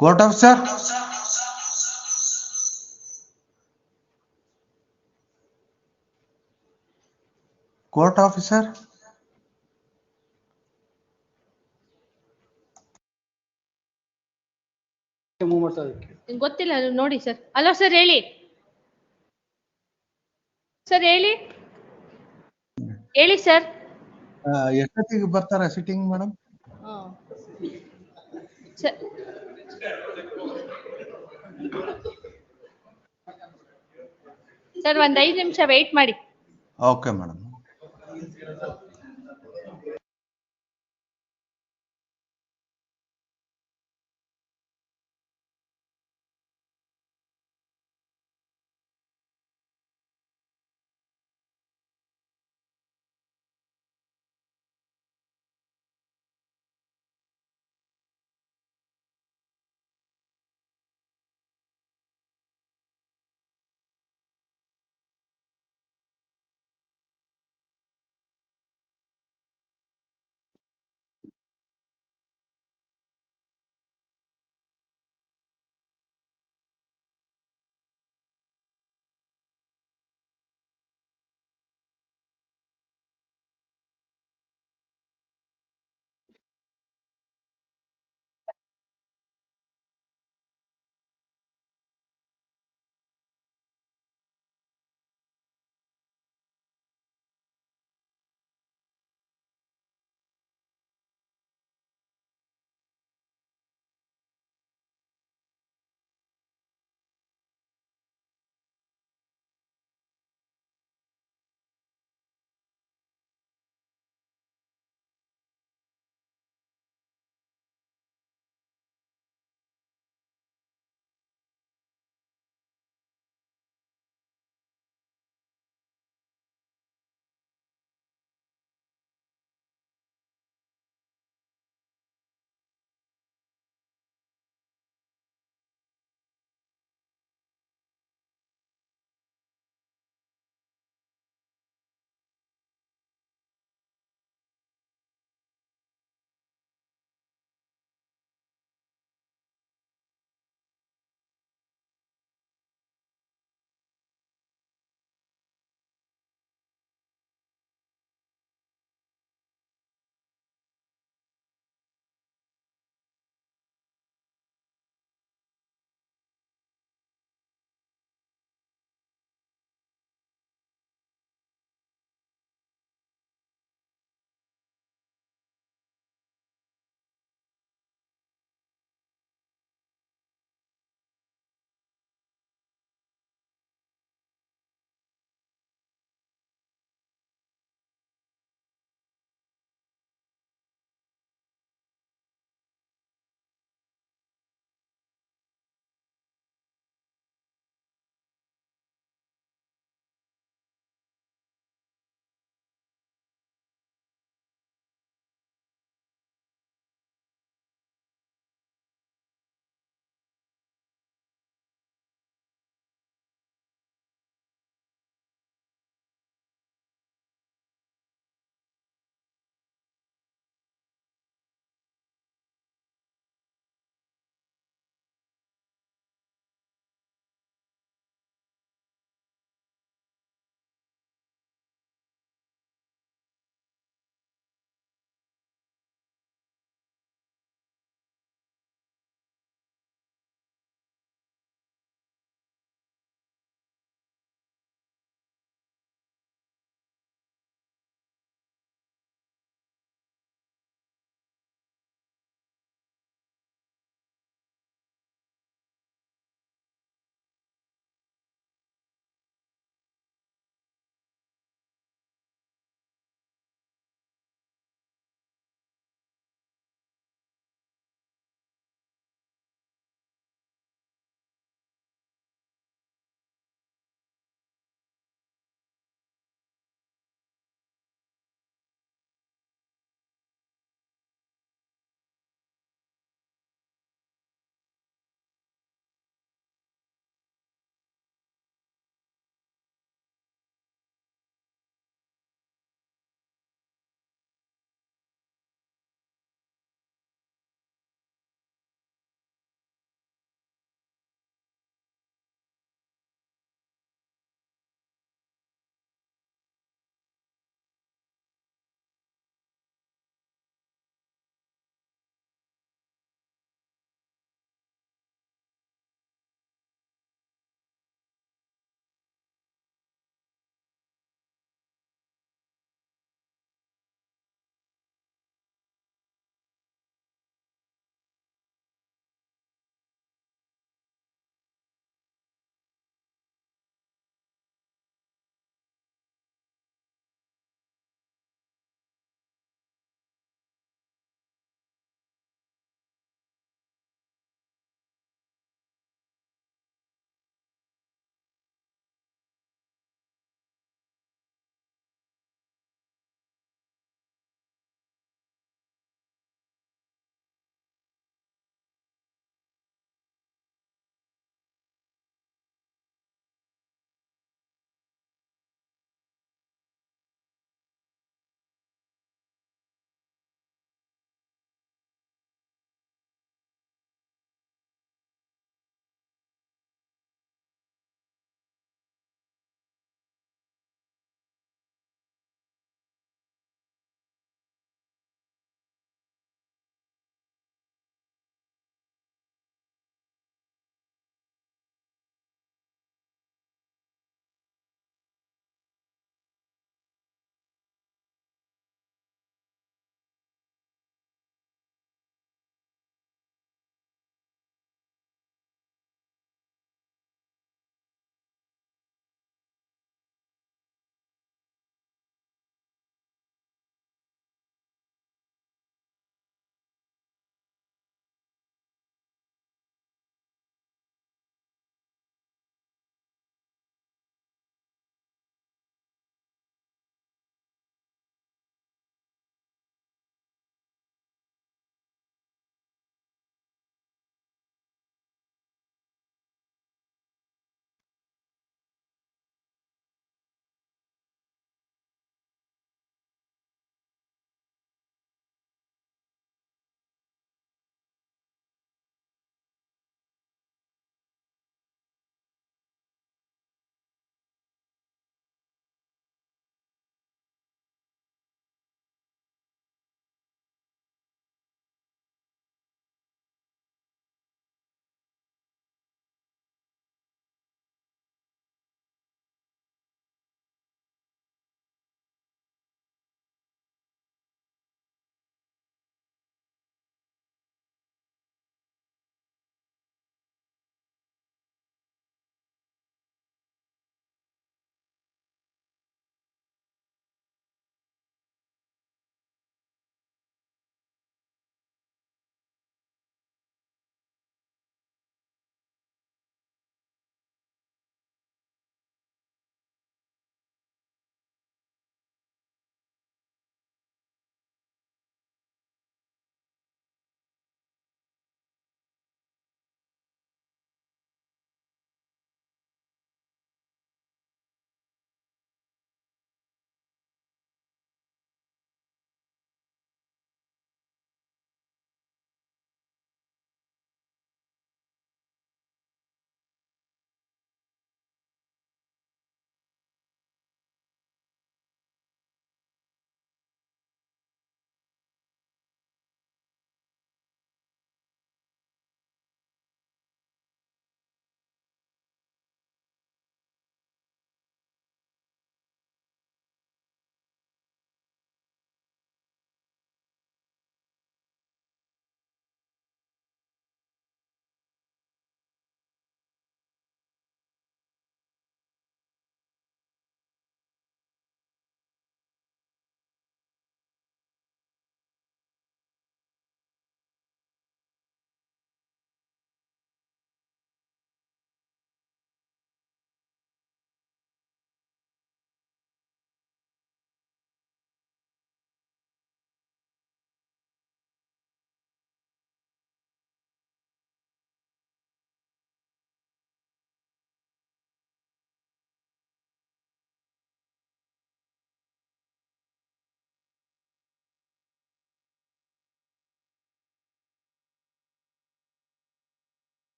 Court officer? Court officer? ಗೊತ್ತಿಲ್ಲ ನೋಡಿ ಸರ್. ಹಲೋ ಸರ್ ಹೇಳಿ. ಸರ್ ಹೇಳಿ. ಹೇಳಿ ಸರ್. ಎಷ್ಟೊತ್ತಿಗೆ ಬರ್ತಾರೆ ಸಿಟ್ಟಿಂಗ್ ಮೇಡಮ್? ಸರ್ ಒಂದ್ 5 ನಿಮಿಷ ವೆಯ್ಟ್ ಮಾಡಿ. Okay madam.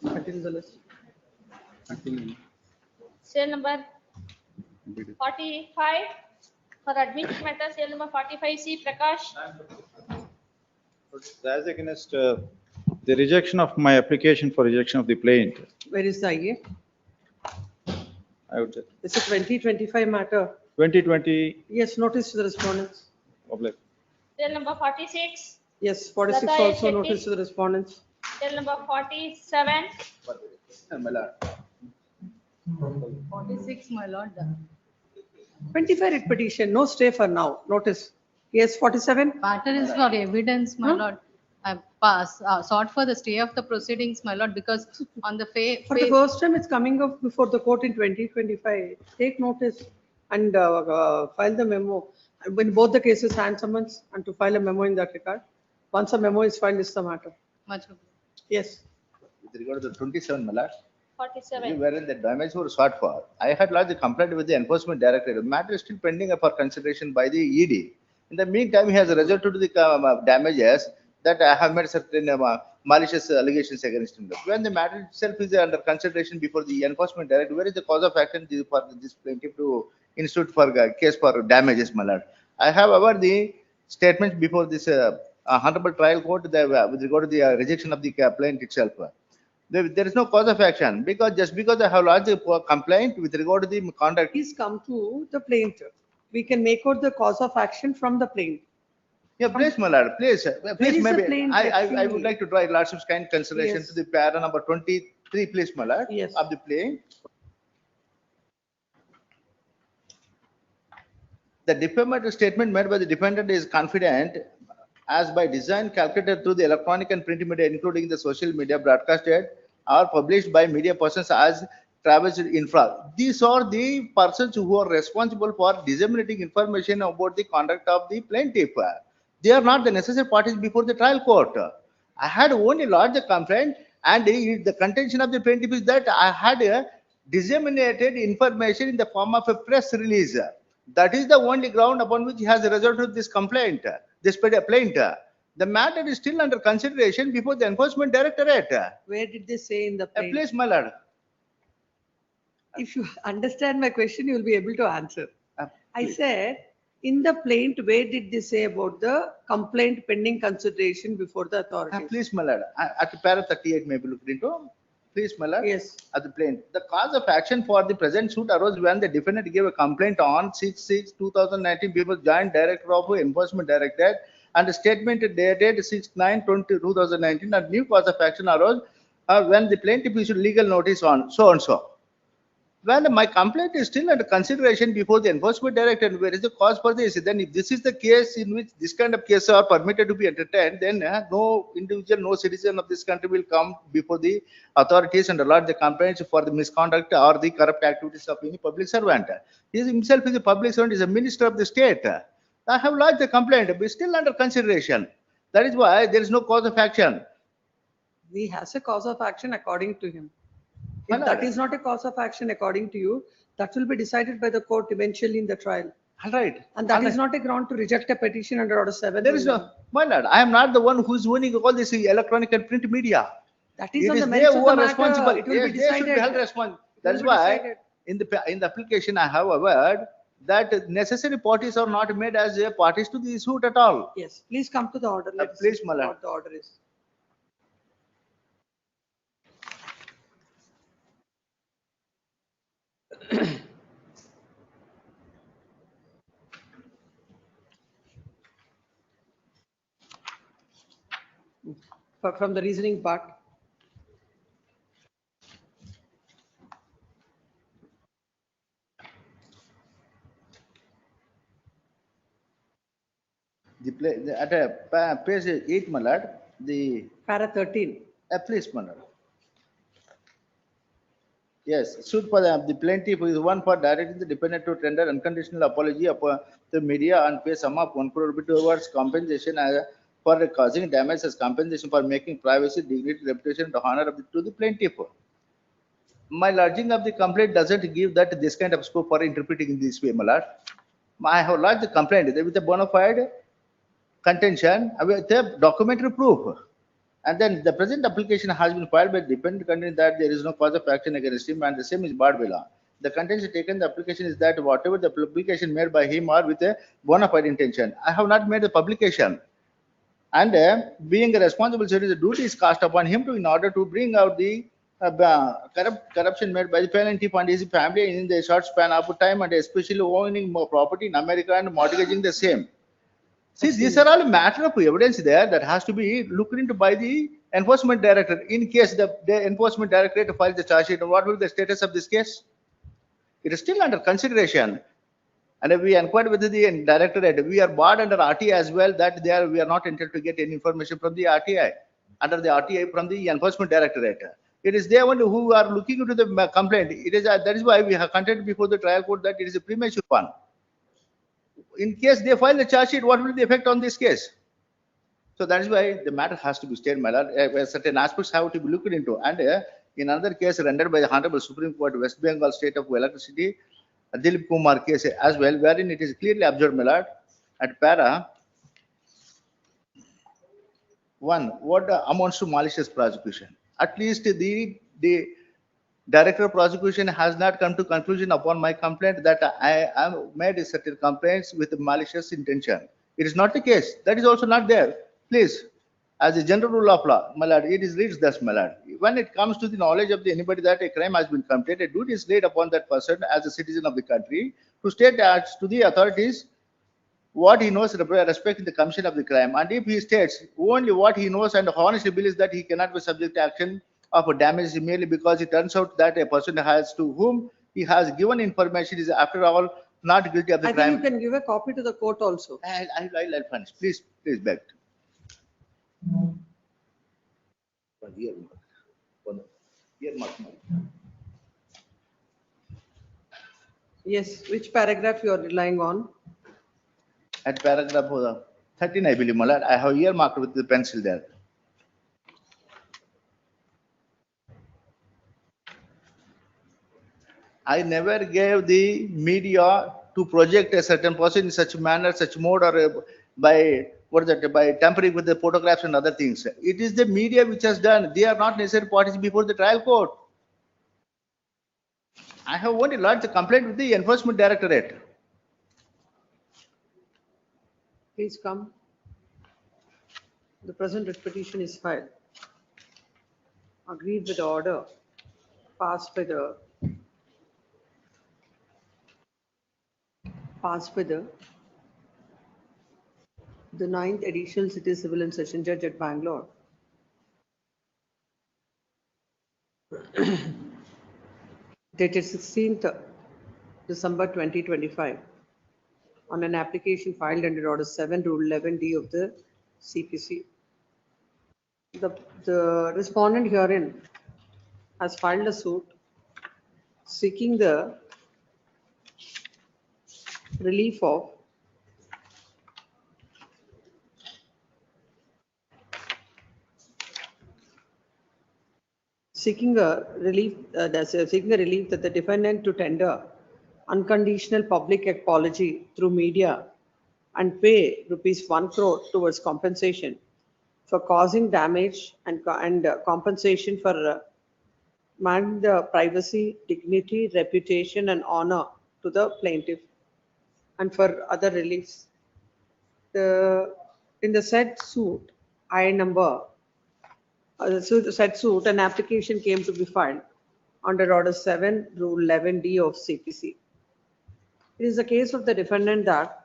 Until the list. Serial number 45 for admission matter, serial number 45C, Prakash. As against the rejection of my application for rejection of the plaint, Where is the IA? I would say It's a 2025 matter. 2020 Yes, notice to the respondents. public. Serial number 46, Yes, 46 Lata also Shetty. notice to the respondents. serial number 47, 46, my lord. 25 writ petition, no stay for now, notice. Yes, 47. Matter is for evidence, my lord. I sought for the stay of the proceedings, my lord, because on the For the first time, it's coming up before the court in 2025. Take notice and file the memo. When both the cases hand summons and to file a memo in that regard. Once a memo is filed, is the matter. Much. Yes. With regard to the 27, my lord, 47. wherein the damage were sought for, I had lodged a complaint with the enforcement directorate. The matter is still pending for consideration by the ED. In the meantime, he has resorted to the damages that I have made certain malicious allegations against him. When the matter itself is under consideration before the enforcement directorate, where is the cause of action for this plaintiff to institute for case for damages, my lord? I have over the statements before this honorable trial court with regard to the rejection of the complaint itself. There is no cause of action because just because I have lodged a complaint with regard to the conduct. Please come to the plaintiff. We can make out the cause of action from the plaintiff. Yeah, please, my lord, please, is please, the maybe, plaintiff? I would like to draw a lordship's kind consideration Yes. to the para number 23, please, my lord, Yes. of the plaint. The defamatory statement made by the defendant is confident as by design calculated through the electronic and print media, including the social media broadcasted or published by media persons as travels infra. These are the persons who are responsible for disseminating information about the conduct of the plaintiff. They are not the necessary parties before the trial court. I had only lodged the complaint, and the contention of the plaintiff is that I had disseminated information in the form of a press release. That is the only ground upon which he has resorted to this complaint, this plaint. The matter is still under consideration before the enforcement directorate. Where did they say in the plaintiff? Please, my lord. If you understand my question, you will be able to answer. I said, in the plaint, where did they say about the complaint pending consideration before the authorities? Please, my lord. At para 38 may be looked into. Please, my lord. Yes. At the plaint. The cause of action for the present suit arose when the defendant gave a complaint on 6/6/2019 before Joint Director of Enforcement Directorate and a statement dated 6/9/2019, and new cause of action arose when the plaintiff issued legal notice on so and so. When my complaint is still under consideration before the enforcement directorate, where is the cause for this? Then if this is the case in which this kind of cases are permitted to be entertained, then no individual, no citizen of this country will come before the authorities and lodge the complaints for the misconduct or the corrupt activities of any public servant. He himself is a public servant, is a minister of the state. I have lodged the complaint, but still under consideration. That is why there is no cause of action. He has a cause of action according to him. If that is not a cause of action according to you, that will be decided by the court eventually in the trial. All right. And that is not a ground to reject a petition under order 7. There is no, my lord, I am not the one who is owning all this electronic and print media. That is It on is the they merits who of the are matter. responsible. It will Yes, be they should be decided. held responsible. It That's will be why decided. in the application I have a word that necessary parties are not made as parties to the suit at all. Yes, please come to the order. Let's Please, see my lord. what the order is. From the reasoning part. At page 8, my lord, the Para 13. please, my lord. Yes, suit for the plaintiff is one for directing the defendant to tender unconditional apology upon the media and pay sum of 1 crore rupee towards compensation for causing damage as compensation for making privacy, dignity, reputation, and honor to the plaintiff. My lodging of the complaint doesn't give that this kind of scope for interpreting in this way, my lord. I have lodged the complaint with a bona fide contention with the documentary proof. And then the present application has been filed by dependent contending that there is no cause of action against him and the same is barred by law. The contention taken the application is that whatever the publication made by him or with a bona fide intention. I have not made the publication. And being a responsible citizen, the duty is cast upon him to in order to bring out the corruption made by the plaintiff and his family in the short span of time and especially owning more property in America and mortgaging the same. See, these are all matter of evidence there that has to be looked into by the enforcement director. In case the enforcement director files the charge sheet, what will be the status of this case? It is still under consideration. And we inquired with the directorate. We are barred under RTI as well that we are not entitled to get any information from the RTI, under the RTI from the enforcement directorate. It is they only who are looking into the complaint. It is that is why we have contended before the trial court that it is a premature one. In case they file the charge sheet, what will be the effect on this case? So that is why the matter has to be stayed, my lord. Certain aspects have to be looked into. And in another case rendered by the Honorable Supreme Court, West Bengal State of Electricity, Dilip Kumar case as well, wherein it is clearly observed, my lord, at para 1, what amounts to malicious prosecution. At least the Director of Prosecution has not come to conclusion upon my complaint that I have made certain complaints with malicious intention. It is not the case. That is also not there. Please, as a general rule of law, my lord, it is reads thus, my lord. When it comes to the knowledge of anybody that a crime has been committed, a duty is laid upon that person as a citizen of the country to state as to the authorities what he knows respecting the commission of the crime. And if he states only what he knows and honestly believes that he cannot be subject to action of a damage merely because it turns out that a person has to whom he has given information is after all not guilty of the I crime. think you can give a copy to the court also. I'll finish. Please beg. Yes, which paragraph you are relying on? At paragraph 13, I believe, my lord. I have earmarked with the pencil there. I never gave the media to project a certain person in such manner, such mode, or by by tampering with the photographs and other things. It is the media which has done. They are not necessary parties before the trial court. I have only lodged the complaint with the enforcement directorate. Please come. The present writ petition is filed. Agreed with the order passed by the the 9th Additional City Civil and Session Judge at Bangalore. Dated 16th December 2025 on an application filed under Order 7, Rule 11D of the CPC. The respondent herein has filed a suit seeking the relief of seeking a relief that the defendant to tender unconditional public apology through media and pay ₹1 crore towards compensation for causing damage and compensation for man the privacy, dignity, reputation, and honor to the plaintiff and for other reliefs. In the said suit, said suit, an application came to be filed under Order 7, Rule 11D of CPC. It is the case of the defendant that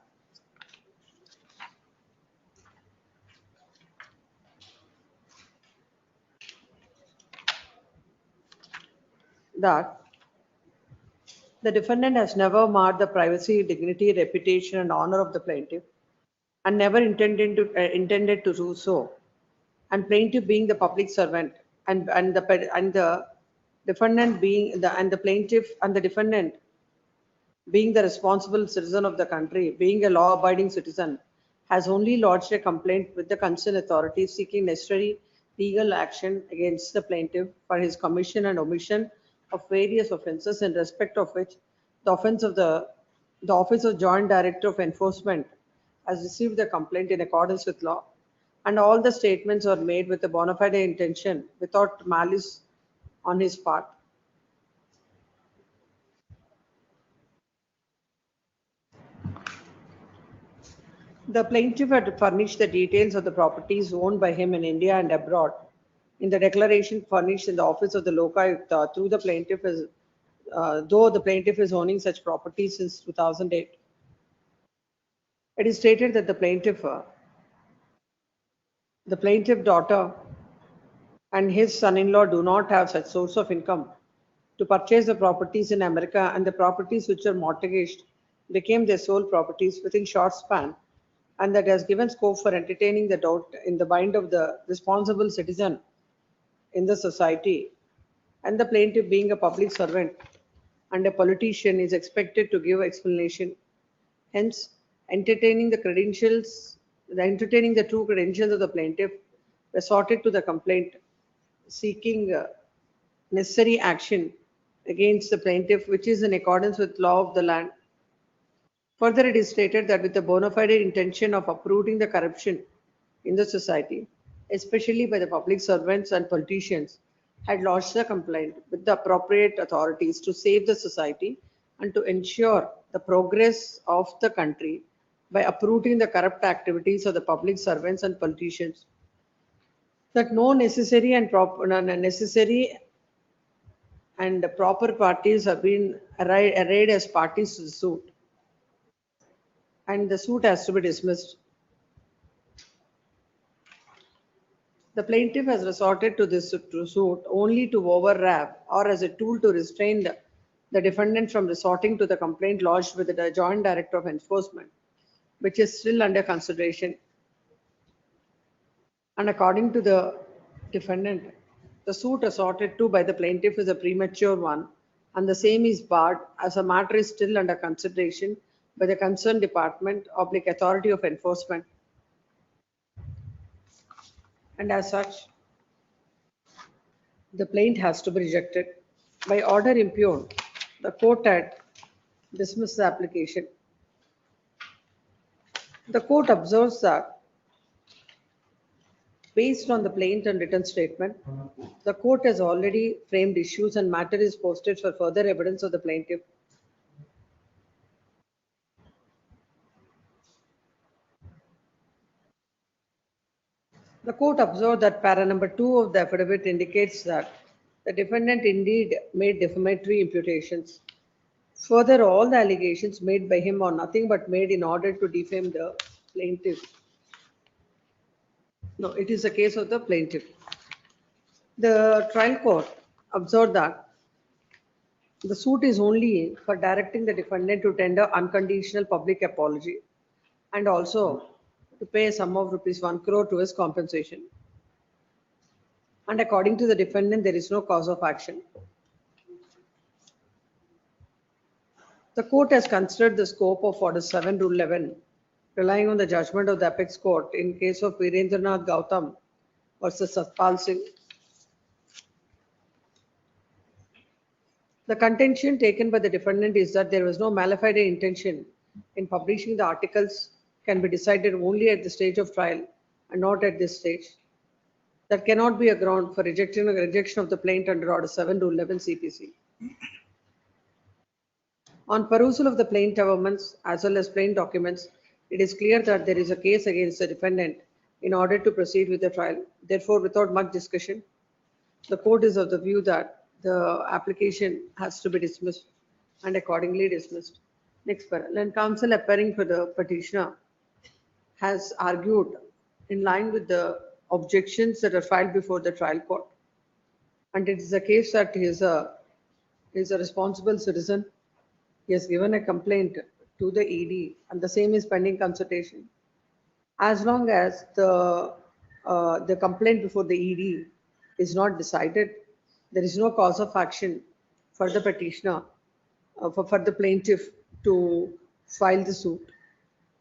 the defendant has never marred the privacy, dignity, reputation, and honor of the plaintiff and never intended to do so. And plaintiff being the public servant and the defendant being the plaintiff and the defendant being the responsible citizen of the country, being a law-abiding citizen, has only lodged a complaint with the concerned authorities seeking necessary legal action against the plaintiff for his commission and omission of various offences in respect of which the offence of the The Office of Joint Director of Enforcement has received the complaint in accordance with law, and all the statements are made with a bona fide intention without malice on his part. The plaintiff had furnished the details of the properties owned by him in India and abroad in the declaration furnished in the office of the Lokayukta though the plaintiff is owning such properties since 2008. It is stated that the plaintiff daughter and his son-in-law do not have such source of income to purchase the properties in America, and the properties which are mortgaged became their sole properties within short span, and that has given scope for entertaining the doubt in the mind of the responsible citizen in the society. And the plaintiff, being a public servant and a politician, is expected to give explanation. Hence, entertaining the true credentials of the plaintiff, resorted to the complaint, seeking necessary action against the plaintiff, which is in accordance with law of the land. Further, it is stated that with the bona fide intention of uprooting the corruption in the society, especially by the public servants and politicians, had lodged the complaint with the appropriate authorities to save the society and to ensure the progress of the country by uprooting the corrupt activities of the public servants and politicians. That no necessary and proper parties have been arrayed as parties to the suit, and the suit has to be dismissed. The plaintiff has resorted to this suit only to overrap or as a tool to restrain the defendant from resorting to the complaint lodged with the Joint Director of Enforcement, which is still under consideration. And according to the defendant, the suit asserted to by the plaintiff is a premature one, and the same is barred as the matter is still under consideration by the concerned department or authority of enforcement. And as such, the plaint has to be rejected. By order impugned, the court had dismissed the application. The court observes that based on the plaint and written statement, the court has already framed issues and matter is posted for further evidence of the plaintiff. The court observed that para number 2 of the affidavit indicates that the defendant indeed made defamatory imputations. Further, all the allegations made by him are nothing but made in order to defame the plaintiff. No, it is a case of the plaintiff. The trial court observed that the suit is only for directing the defendant to tender unconditional public apology and also to pay a sum of ₹1 crore to his compensation. And according to the defendant, there is no cause of action. The court has considered the scope of Order 7, Rule 11, relying on the judgment of the Apex Court in case of Virendranath Gautam versus Satpal Singh. The contention taken by the defendant is that there was no mala fide intention in publishing the articles can be decided only at the stage of trial and not at this stage. That cannot be a ground for rejection of the plaint under Order 7, Rule 11 CPC. On perusal of the plaint governments as well as plaint documents, it is clear that there is a case against the defendant in order to proceed with the trial. Therefore, without much discussion, the court is of the view that the application has to be dismissed and accordingly dismissed. Next paragraph. And counsel appearing for the petitioner has argued in line with the objections that are filed before the trial court. And it is a case that he is a responsible citizen. He has given a complaint to the ED and the same is pending consultation. As long as the complaint before the ED is not decided, there is no cause of action for the petitioner, for the plaintiff to file the suit.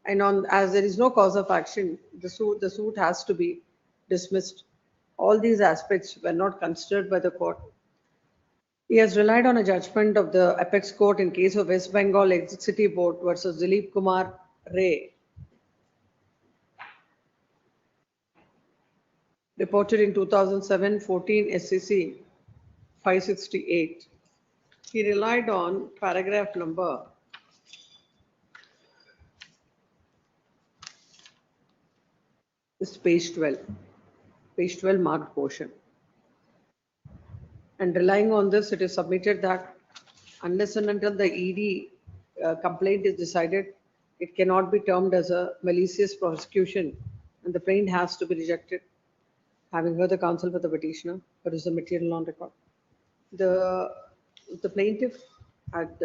And as there is no cause of action, the suit has to be dismissed. All these aspects were not considered by the court. He has relied on a judgment of the apex court in case of West Bengal Exit City Board versus Dilip Kumar Ray, reported in 2007-14 SCC 568. He relied on paragraph number is page 12 marked portion. And relying on this, it is submitted that unless and until the ED complaint is decided, it cannot be termed as a malicious prosecution and the plaint has to be rejected. Having heard the counsel for the petitioner, what is the material on record? The plaintiff had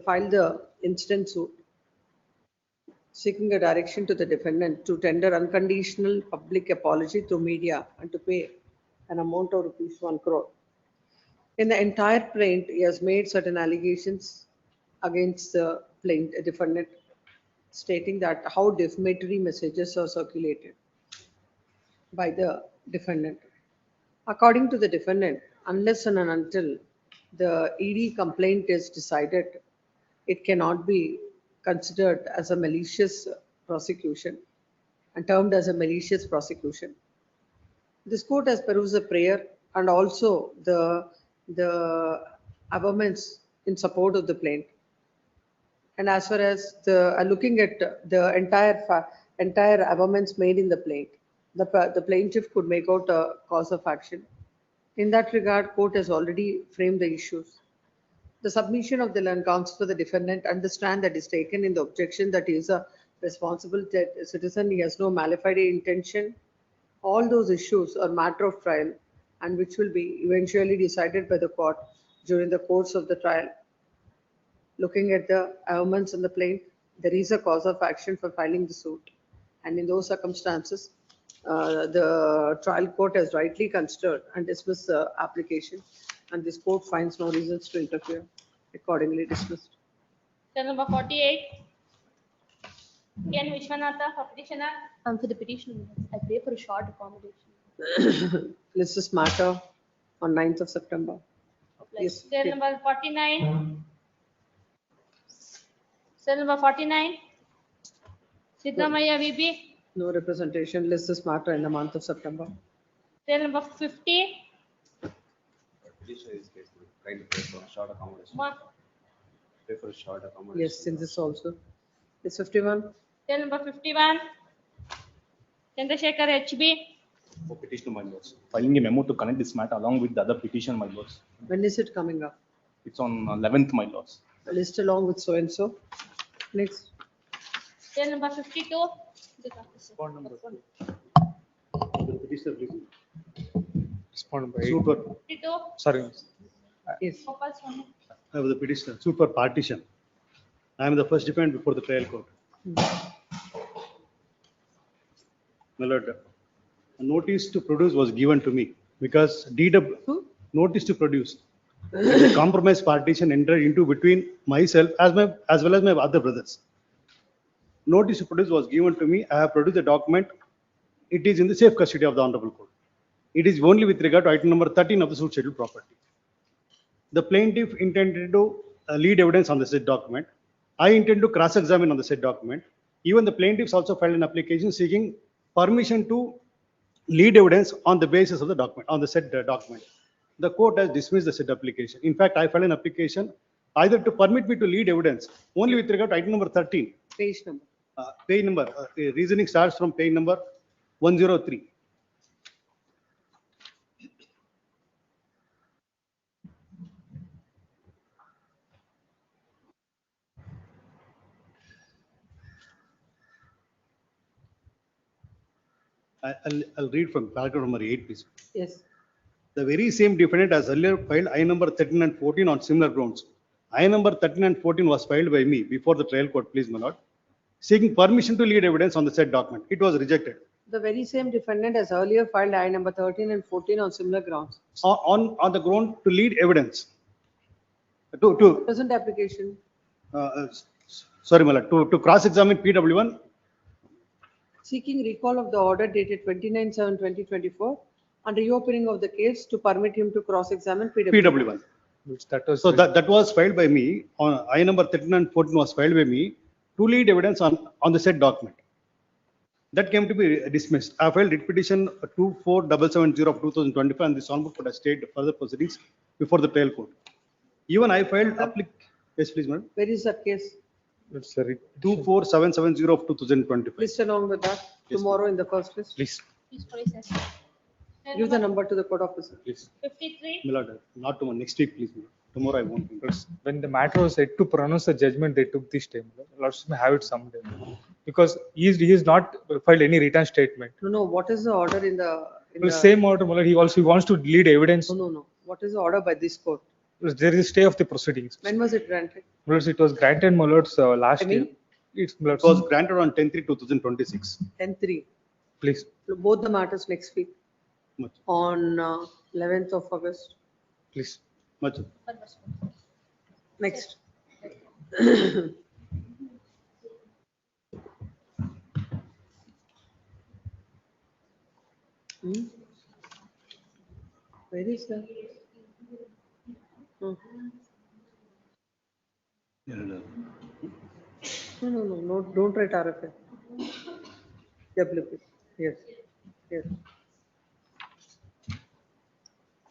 filed the incident suit seeking a direction to the defendant to tender unconditional public apology through media and to pay an amount of rupees 1 crore. In the entire plaint, he has made certain allegations against the defendant, stating that how defamatory messages are circulated by the defendant. According to the defendant, unless and until the ED complaint is decided, it cannot be considered as a malicious prosecution and termed as a malicious prosecution. This court has perused the prayer and also the averments in support of the plaint. And as far as looking at the entire averments made in the plaint, the plaintiff could make out a cause of action. In that regard, court has already framed the issues. The submission of the learned counsel for the defendant understand that is taken in the objection that he is a responsible citizen, he has no malafide intention. All those issues are matter of trial and which will be eventually decided by the court during the course of the trial. Looking at the averments in the plaint, there is a cause of action for filing the suit. And in those circumstances, the trial court has rightly considered and dismissed the application. And this court finds no reasons to interfere, accordingly dismissed. Cell number 48. N. Vishwanatha for petitioner. For the petitioner, I pray for a short accommodation. This is matter on 9th of September. Yes. Cell number 49. Cell number 49. Sidamaya VB. No representation. List this matter in the month of September. Cell number 50. Ma. Pay for a short accommodation. Yes, in this also. It's 51. Cell number 51. Chandrasekhar HB. For petitioner, my lords. Filing a memo to connect this matter along with the other petition, my lords. When is it coming up? It's on 11th, my lords. A list along with so and so. Next. Cell number 52. Respond number 2. The petitioner, please. Respond number 8. Super. 52. Sorry. Yes. I have the petitioner, suit for partition. I am the first defendant before the trial court. My lord, a notice to produce was given to me because notice to produce. A compromise partition entered into between myself as well as my other brothers. Notice to produce was given to me. I have produced the document. It is in the safe custody of the Honorable Court. It is only with regard to item number 13 of the suit schedule property. The plaintiff intended to lead evidence on the said document. I intend to cross-examine on the said document. Even the plaintiffs also filed an application seeking permission to lead evidence on the basis of the document, on the said document. The court has dismissed the said application. In fact, I filed an application either to permit me to lead evidence only with regard to item number 13. Page number. Reasoning starts from page number 103. I'll read from paragraph number 8, please. Yes. The very same defendant has earlier filed I number 13 and 14 on similar grounds. I number 13 and 14 was filed by me before the trial court, please, my lord, seeking permission to lead evidence on the said document. It was rejected. The very same defendant has earlier filed I number 13 and 14 on similar grounds. On the ground to lead evidence. Present application. Sorry, my lord, to cross-examine PW1. Seeking recall of the order dated 29/7/2024 and reopening of the case to permit him to cross-examine PW1. which that was. So that was filed by me, on I number 13 and 14 was filed by me to lead evidence on the said document. That came to be dismissed. I filed writ petition 24770 of 2025 and this honorable court has stayed further proceedings before the trial court. Even I filed yes, please, madam. Where is that case? It's a 24770 of 2025. List along with that tomorrow in the first list. Please. Please process. Give the number to the court officer. Please. 53. Milord, not tomorrow, next week, please. Milord. Tomorrow I won't. When the matter was set to pronounce the judgment, they took this time. Lords may have it someday. Because he is not filed any written statement. No, what is the order in the? Well, same order, my lord, he also wants to lead evidence. No. What is the order by this court? There is a stay of the proceedings. When was it granted? My lords, it was granted, my lords, last year. It's, my It lords. was granted on 10/3/2026. 10/3. Please. Both the matters next week Much. on 11th of August. Please. Much. Next. Where is that? No, don't write RFA. WP. Yes.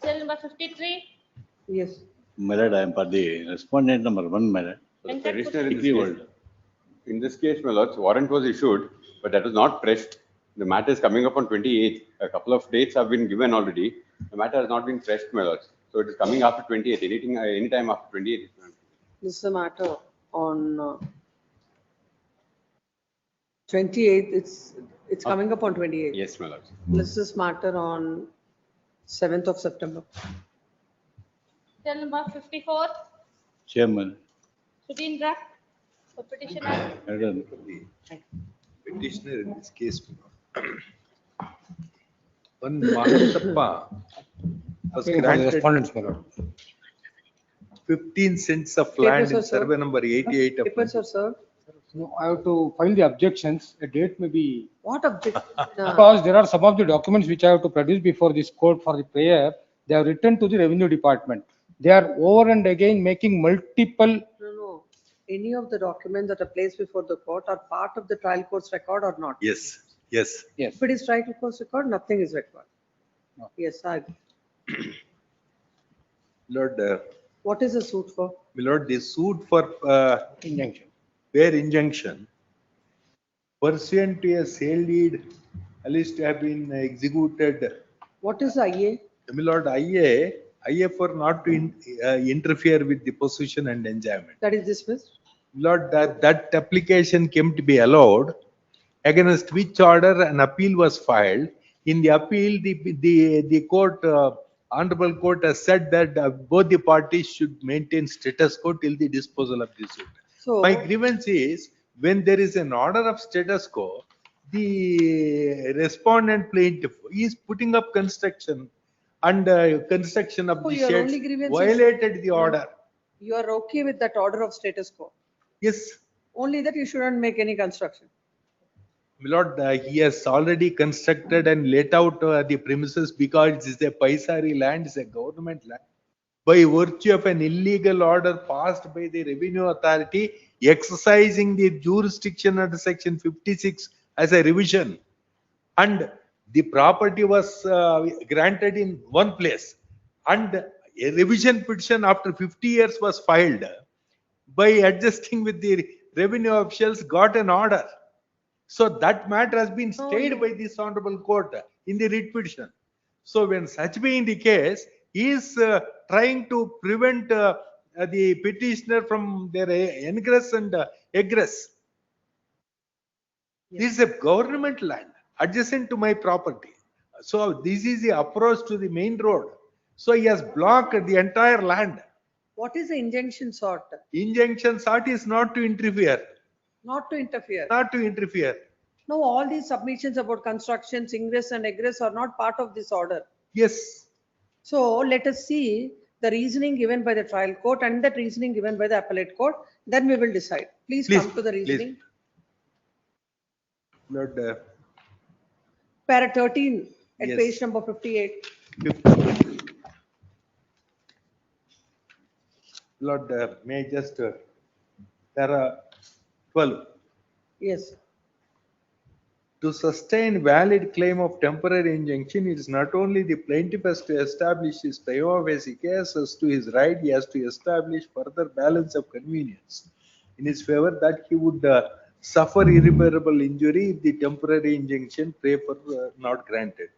Cell number 53. Yes. My lord, I am for the respondent number 1, my lord. Venkat, In this case, my lords, warrant was issued, but that was not pressed. The matter is coming up on 28th. A couple of dates have been given already. The matter has not been pressed, my lords. So it is coming after 28th. Anytime after 28th. This is a matter on 28th. It's coming up on 28th. Yes, my lords. This is matter on 7th of September. cell number 54. Chairman. Sudhindra, for petitioner. Madam. Petitioner in this case. One Mahantappa was granted Respondents, my lord. 15 cents of land Papers are in survey number 88 of. Papers are served. No, I have to file the objections. A date may be, What objection? because there are some of the documents which I have to produce before this court for the prayer. They have written to the revenue department. They are over and again making multiple. No. Any of the documents that are placed before the court are part of the trial court's record or not? Yes. If it is trial court's record, nothing is required. Yes, I agree. Lord, What is the suit for? my lord, they sued for Injunction. bare injunction pursuant to a sale deed alleged to have been executed. What is IA? My lord, IA for not to interfere with the possession and enjoyment. That is dismissed. Lord, that application came to be allowed, against which order an appeal was filed. In the appeal, the court, honorable court has said that both the parties should maintain status quo till the disposal of the suit. So, My grievance is, when there is an order of status quo, the respondent plaintiff is putting up construction and construction of So the your sheds only grievance is- violated the order. you are okay with that order of status quo? Yes. Only that you shouldn't make any construction. My lord, he has already constructed and let out the premises because it's a paisari land, it's a government land. By virtue of an illegal order passed by the revenue authority, exercising the jurisdiction under section 56 as a revision. And the property was granted in one place. And a revision petition after 50 years was filed. By adjusting with the revenue officials, got an order. So that matter has been stayed by this honorable court in the writ petition. So when such being the case, he is trying to prevent the petitioner from their ingress and egress. This is a government land adjacent to my property. So this is the approach to the main road. So he has blocked the entire land. What is the injunction sought? Injunction sought is not to interfere. Not to interfere. Not to interfere. No, all these submissions about constructions, ingress and egress are not part of this order. Yes. So let us see the reasoning given by the trial court and that reasoning given by the appellate court. Then we will decide. Please come to the reasoning. Lord, Para 13 at Yes. page number 58. Lord, may I just, there are 12. Yes. To sustain valid claim of temporary injunction, it is not only the plaintiff has to establish his prima facie case as to his right, he has to establish further balance of convenience in his favor that he would suffer irreparable injury if the temporary injunction prefer not granted.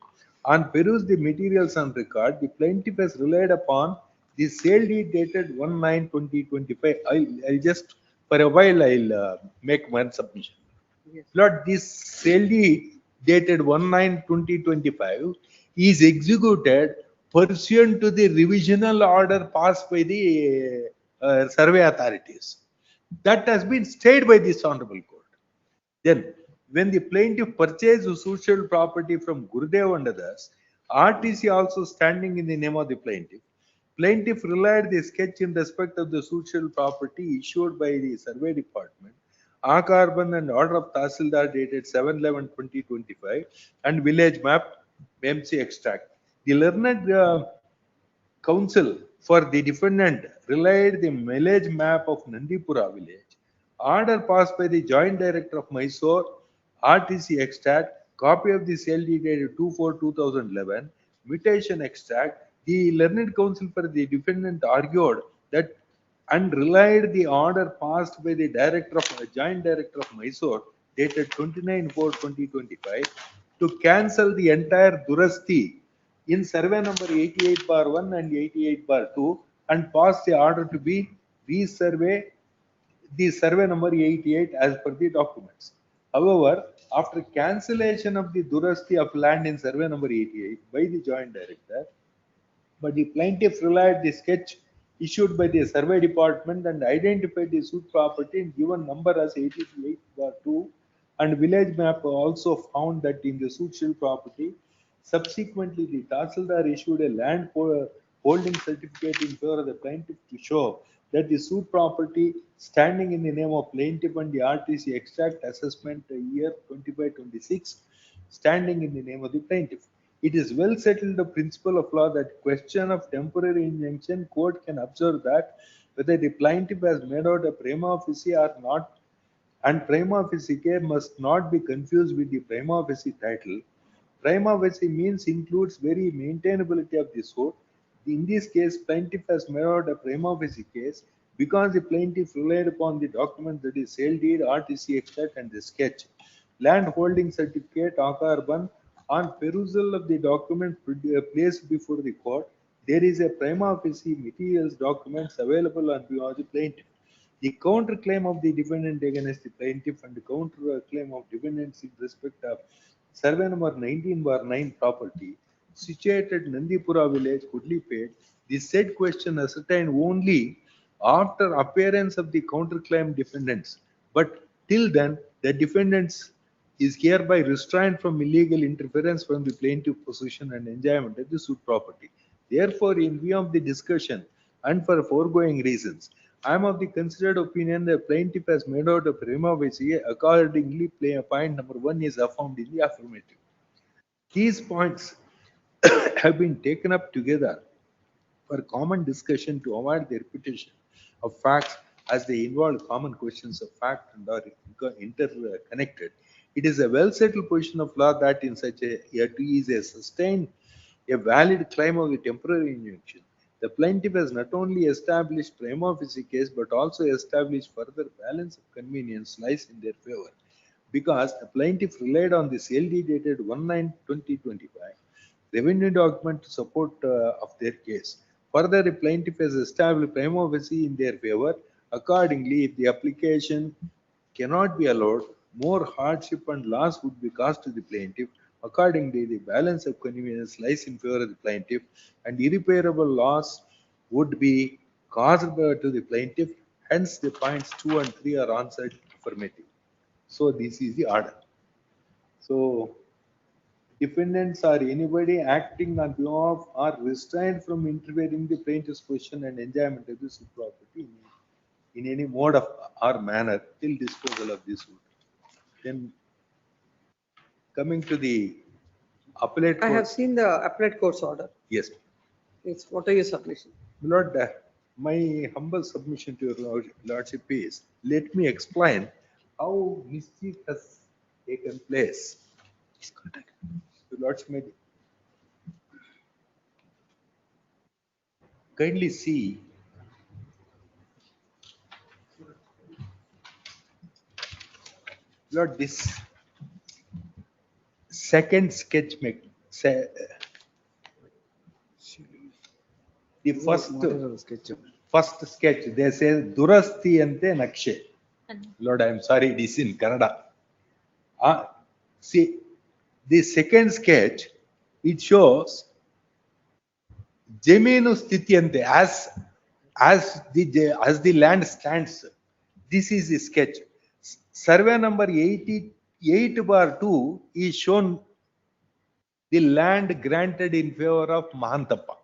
On peruse the materials on record, the plaintiff has relied upon the sale deed dated 1/9/2025. I'll just, for a while, I'll make one submission. Lord, this sale deed dated 1/9/2025 is executed pursuant to the revisional order passed by the survey authorities. That has been stayed by this honorable court. Then, when the plaintiff purchased the social property from Gurudev and others, RTC also standing in the name of the plaintiff, plaintiff relied the sketch in respect of the social property issued by the survey department, carbon and order of Tahsildar dated 7/11/2025, and village map MC extract. The learned counsel for the defendant relied the village map of Nandipura village, order passed by the joint director of Mysore, RTC extract, copy of the sale deed dated 2/4/2011, mutation extract. The learned counsel for the defendant argued that and relied the order passed by the director of joint director of Mysore dated 29/4/2025 to cancel the entire durasti in survey number 88/1 and 88/2 and pass the order to be resurvey the survey number 88 as per the documents. However, after cancellation of the durasti of land in survey number 88 by the joint director, but the plaintiff relied the sketch issued by the survey department and identified the suit property and given number as 88/2, and village map also found that in the suitable property. Subsequently, the Tahsildar issued a land holding certificate in favor of the plaintiff to show that the suit property standing in the name of plaintiff and the RTC extract assessment year 25-26 standing in the name of the plaintiff. It is well settled the principle of law that question of temporary injunction court can observe that whether the plaintiff has made out a prima facie or not, and prima facie must not be confused with the prima facie title. Prima facie means includes very maintainability of the suit. In this case, plaintiff has made out a prima facie case because the plaintiff relied upon the document that is sale deed, RTC extract, and the sketch. Land holding certificate, carbon. On perusal of the document placed before the court, there is a prima facie materials documents available on behalf of the plaintiff. The counterclaim of the defendant against the plaintiff and the counterclaim of defendants in respect of survey number 19/9 property situated Nandipura village, Kudlipet. The said question ascertained only after appearance of the counterclaim defendants, but till then the defendants is hereby restrained from illegal interference from the plaintiff possession and enjoyment of the suit property. Therefore, in view of the discussion and for foregoing reasons, I am of the considered opinion that plaintiff has made out a prima facie. Accordingly, point number 1 is affirmed in the affirmative. These points have been taken up together for common discussion to avoid the repetition of facts as they involve common questions of fact and are interconnected. It is a well settled position of law that in such a is a sustained, a valid claim of the temporary injunction. The plaintiff has not only established prima facie case but also established further balance of convenience lies in their favor, because the plaintiff relied on the sale deed dated 1/9/2025 revenue document to support of their case. Further, the plaintiff has established prima facie in their favor. Accordingly, if the application cannot be allowed, more hardship and loss would be caused to the plaintiff. Accordingly, the balance of convenience lies in favor of the plaintiff, and irreparable loss would be caused to the plaintiff. Hence, the points 2 and 3 are answered affirmative. So, this is the order. So, defendants or anybody acting on behalf are restrained from interfering the plaintiff's possession and enjoyment of the suit property in any mode of or manner till disposal of this suit. Then coming to the appellate I have court. seen the appellate court's order. Yes. It's, what are your submission? Lord, My humble submission to your lordship is, let me explain how mischief has taken place. Your lordship may kindly see Lord, this second sketch the first sketch, they say Durasti ante nakshe. Lord, I am sorry, it is in Kannada. See, the second sketch, it shows Jaminu Sthiti ante, as the land stands. This is the sketch. Survey number 88/2 is shown the land granted in favor of Mahantappa.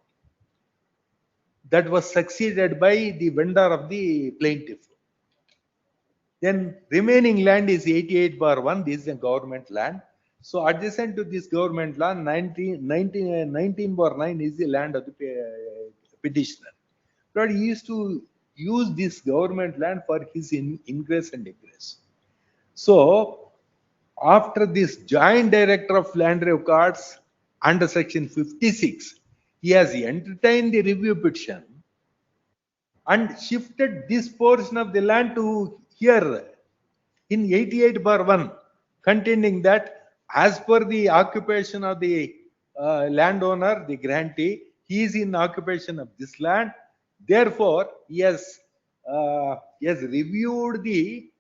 That was succeeded by the vendor of the plaintiff. Then remaining land is 88/1. This is a government land. So adjacent to this government land, 19/9 is the land of the petitioner. But he used to use this government land for his ingress and egress. So after this joint director of land records under section 56, he has entertained the review petition and shifted this portion of the land to here in 88/1, containing that as per the occupation of the landowner, the grantee, he is in occupation of this land. Therefore, he has reviewed the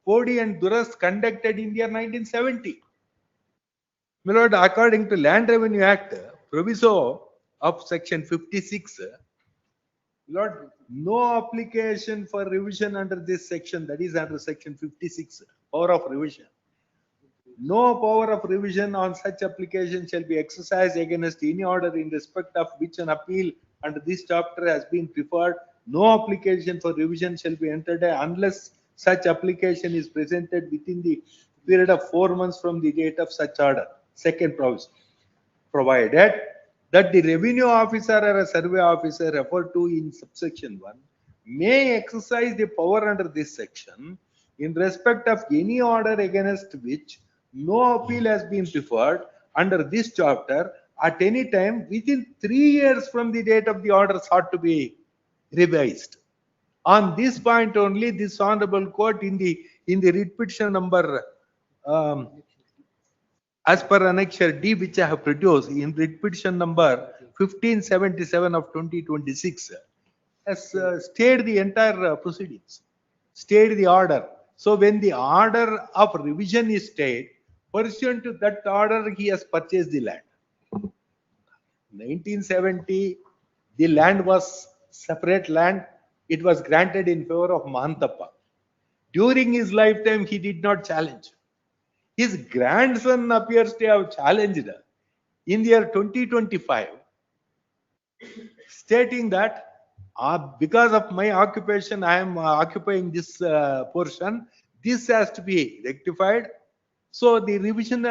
Podi and Duras conducted in the year 1970. My lord, according to Land Revenue Act, proviso of section 56, Lord, no application for revision under this section, that is under section 56, power of revision. No power of revision on such application shall be exercised against any order in respect of which an appeal under this chapter has been preferred. No application for revision shall be entered unless such application is presented within the period of 4 months from the date of such order. Second provision, provided that the revenue officer or a survey officer referred to in subsection 1 may exercise the power under this section in respect of any order against which no appeal has been preferred under this chapter at any time within 3 years from the date of the order sought to be revised. On this point only, this honorable court in the writ petition number as per annexure D, which I have produced in writ petition number 1577 of 2026, has stayed the entire proceedings, stayed the order. So when the order of revision is stayed, pursuant to that order, he has purchased the land. 1970, the land was separate land. It was granted in favor of Mahantappa. During his lifetime, he did not challenge. His grandson appears to have challenged in the year 2025, stating that because of my occupation, I am occupying this portion. This has to be rectified. So the revision,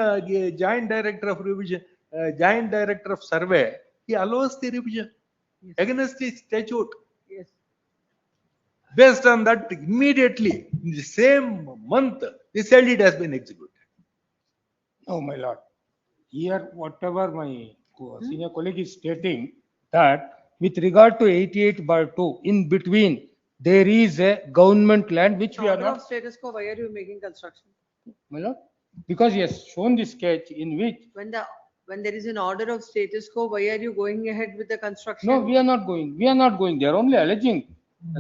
joint director of revision, joint director of survey, he allows the revision against the statute. Yes. Based on that, immediately in the same month, the sale deed has been executed. No, my lord. Here, whatever my senior colleague is stating, that with regard to 88/2, in between, there is a government land which we are Order of not, status quo, why are you making construction? my lord, because he has shown the sketch in which, When there is an order of status quo, why are you going ahead with the construction? no, we are not going, they are only alleging.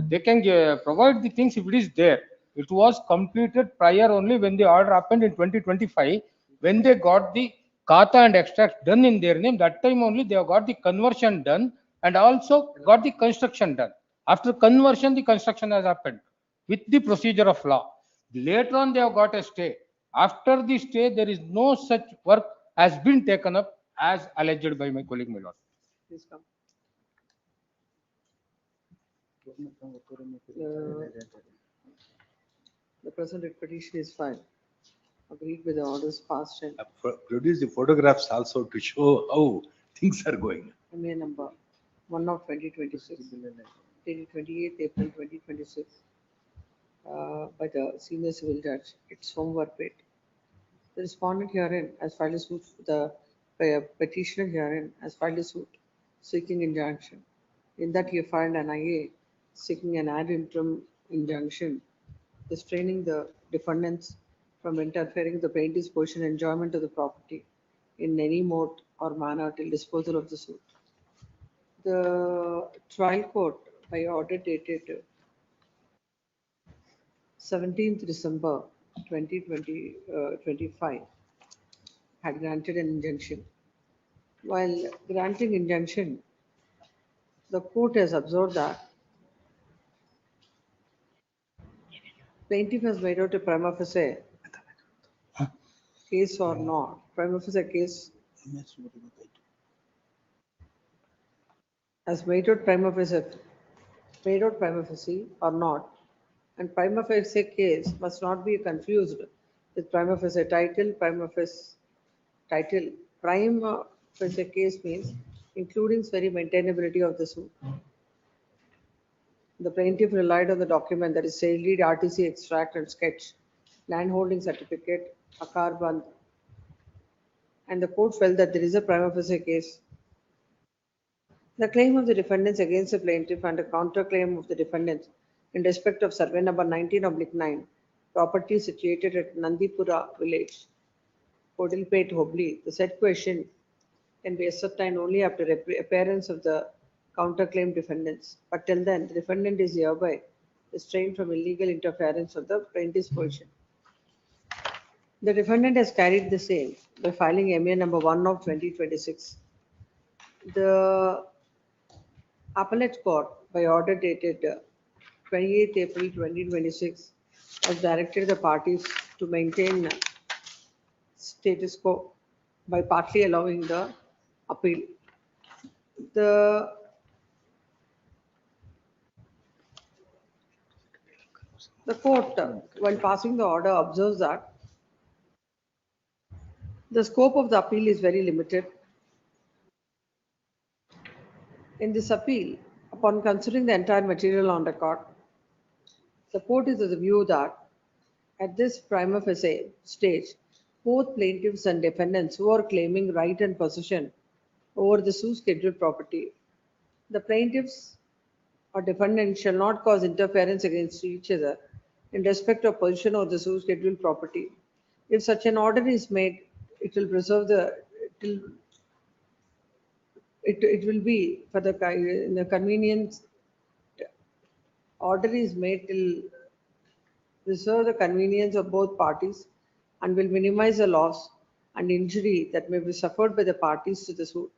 They can provide the things if it is there. It was completed prior only when the order happened in 2025, when they got the kata and extract done in their name, that time only they have got the conversion done and also got the construction done. After conversion, the construction has happened with the procedure of law. Later on, they have got a stay. After the stay, there is no such work has been taken up as alleged by my colleague, my lord. Please come. The present petition is filed. Agreed with the orders passed and Produce the photographs also to show how things are going. MA number 1 of 2026. dated 28th April 2026 by the senior civil judge. It's Somwarpet. The respondent herein has filed a suit, the petitioner herein has filed a suit seeking injunction. In that he filed an IA seeking an ad interim injunction restraining the defendants from interfering with the plaintiff's position enjoyment of the property in any mode or manner till disposal of the suit. The trial court, by order dated 17th December 2025, had granted an injunction. While granting injunction, the court has observed that plaintiff has made out a prima facie case or not. Prima facie case has made out prima facie or not, and prima facie case must not be confused with prima facie title. Prima facie case means including very maintainability of the suit. The plaintiff relied on the document, that is sale deed, RTC extract and sketch, landholding certificate, Akar Band, and the court felt that there is a prima facie case. The claim of the defendants against the plaintiff and a counterclaim of the defendants in respect of survey number 19/9, property situated at Nandipura village, Kodilpet, Hubli. The said question can be ascertained only after appearance of the counterclaim defendants. But till then, the defendant is hereby restrained from illegal interference of the plaintiff's position. The defendant has carried the same by filing MA number 1 of 2026. The appellate court, by order dated 28th April 2026, has directed the parties to maintain status quo by partly allowing the appeal. The court, while passing the order, observes that the scope of the appeal is very limited. In this appeal, upon considering the entire material on record, the court is of the view that at this prima facie stage, both plaintiffs and defendants who are claiming right and possession over the sue scheduled property, the plaintiffs or defendants shall not cause interference against each other in respect of possession of the sue scheduled property. If such an order is made, it will preserve it will be for the convenience. Order is made till preserve the convenience of both parties and will minimize the loss and injury that may be suffered by the parties to the suit.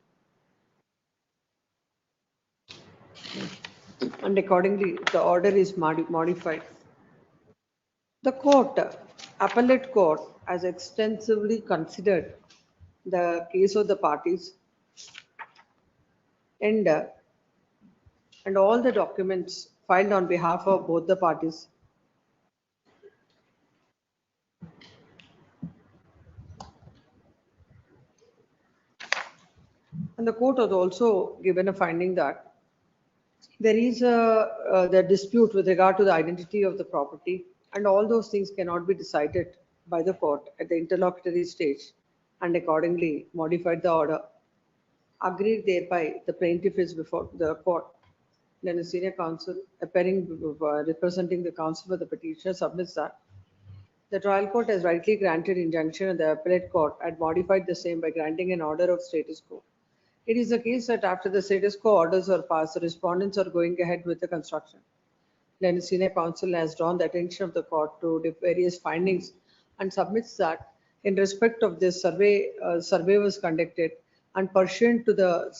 And accordingly, the order is modified. The court, appellate court, has extensively considered the case of the parties and all the documents filed on behalf of both the parties. And the court has also given a finding that there is the dispute with regard to the identity of the property, and all those things cannot be decided by the court at the interlocutory stage, and accordingly modified the order. Agreed thereby, the plaintiff is before the court. Then a senior counsel appearing representing the counsel for the petitioner submits that the trial court has rightly granted injunction and the appellate court had modified the same by granting an order of status quo. It is the case that after the status quo orders are passed, the respondents are going ahead with the construction. Then senior counsel has drawn the attention of the court to the various findings and submits that in respect of this survey was conducted and pursuant to the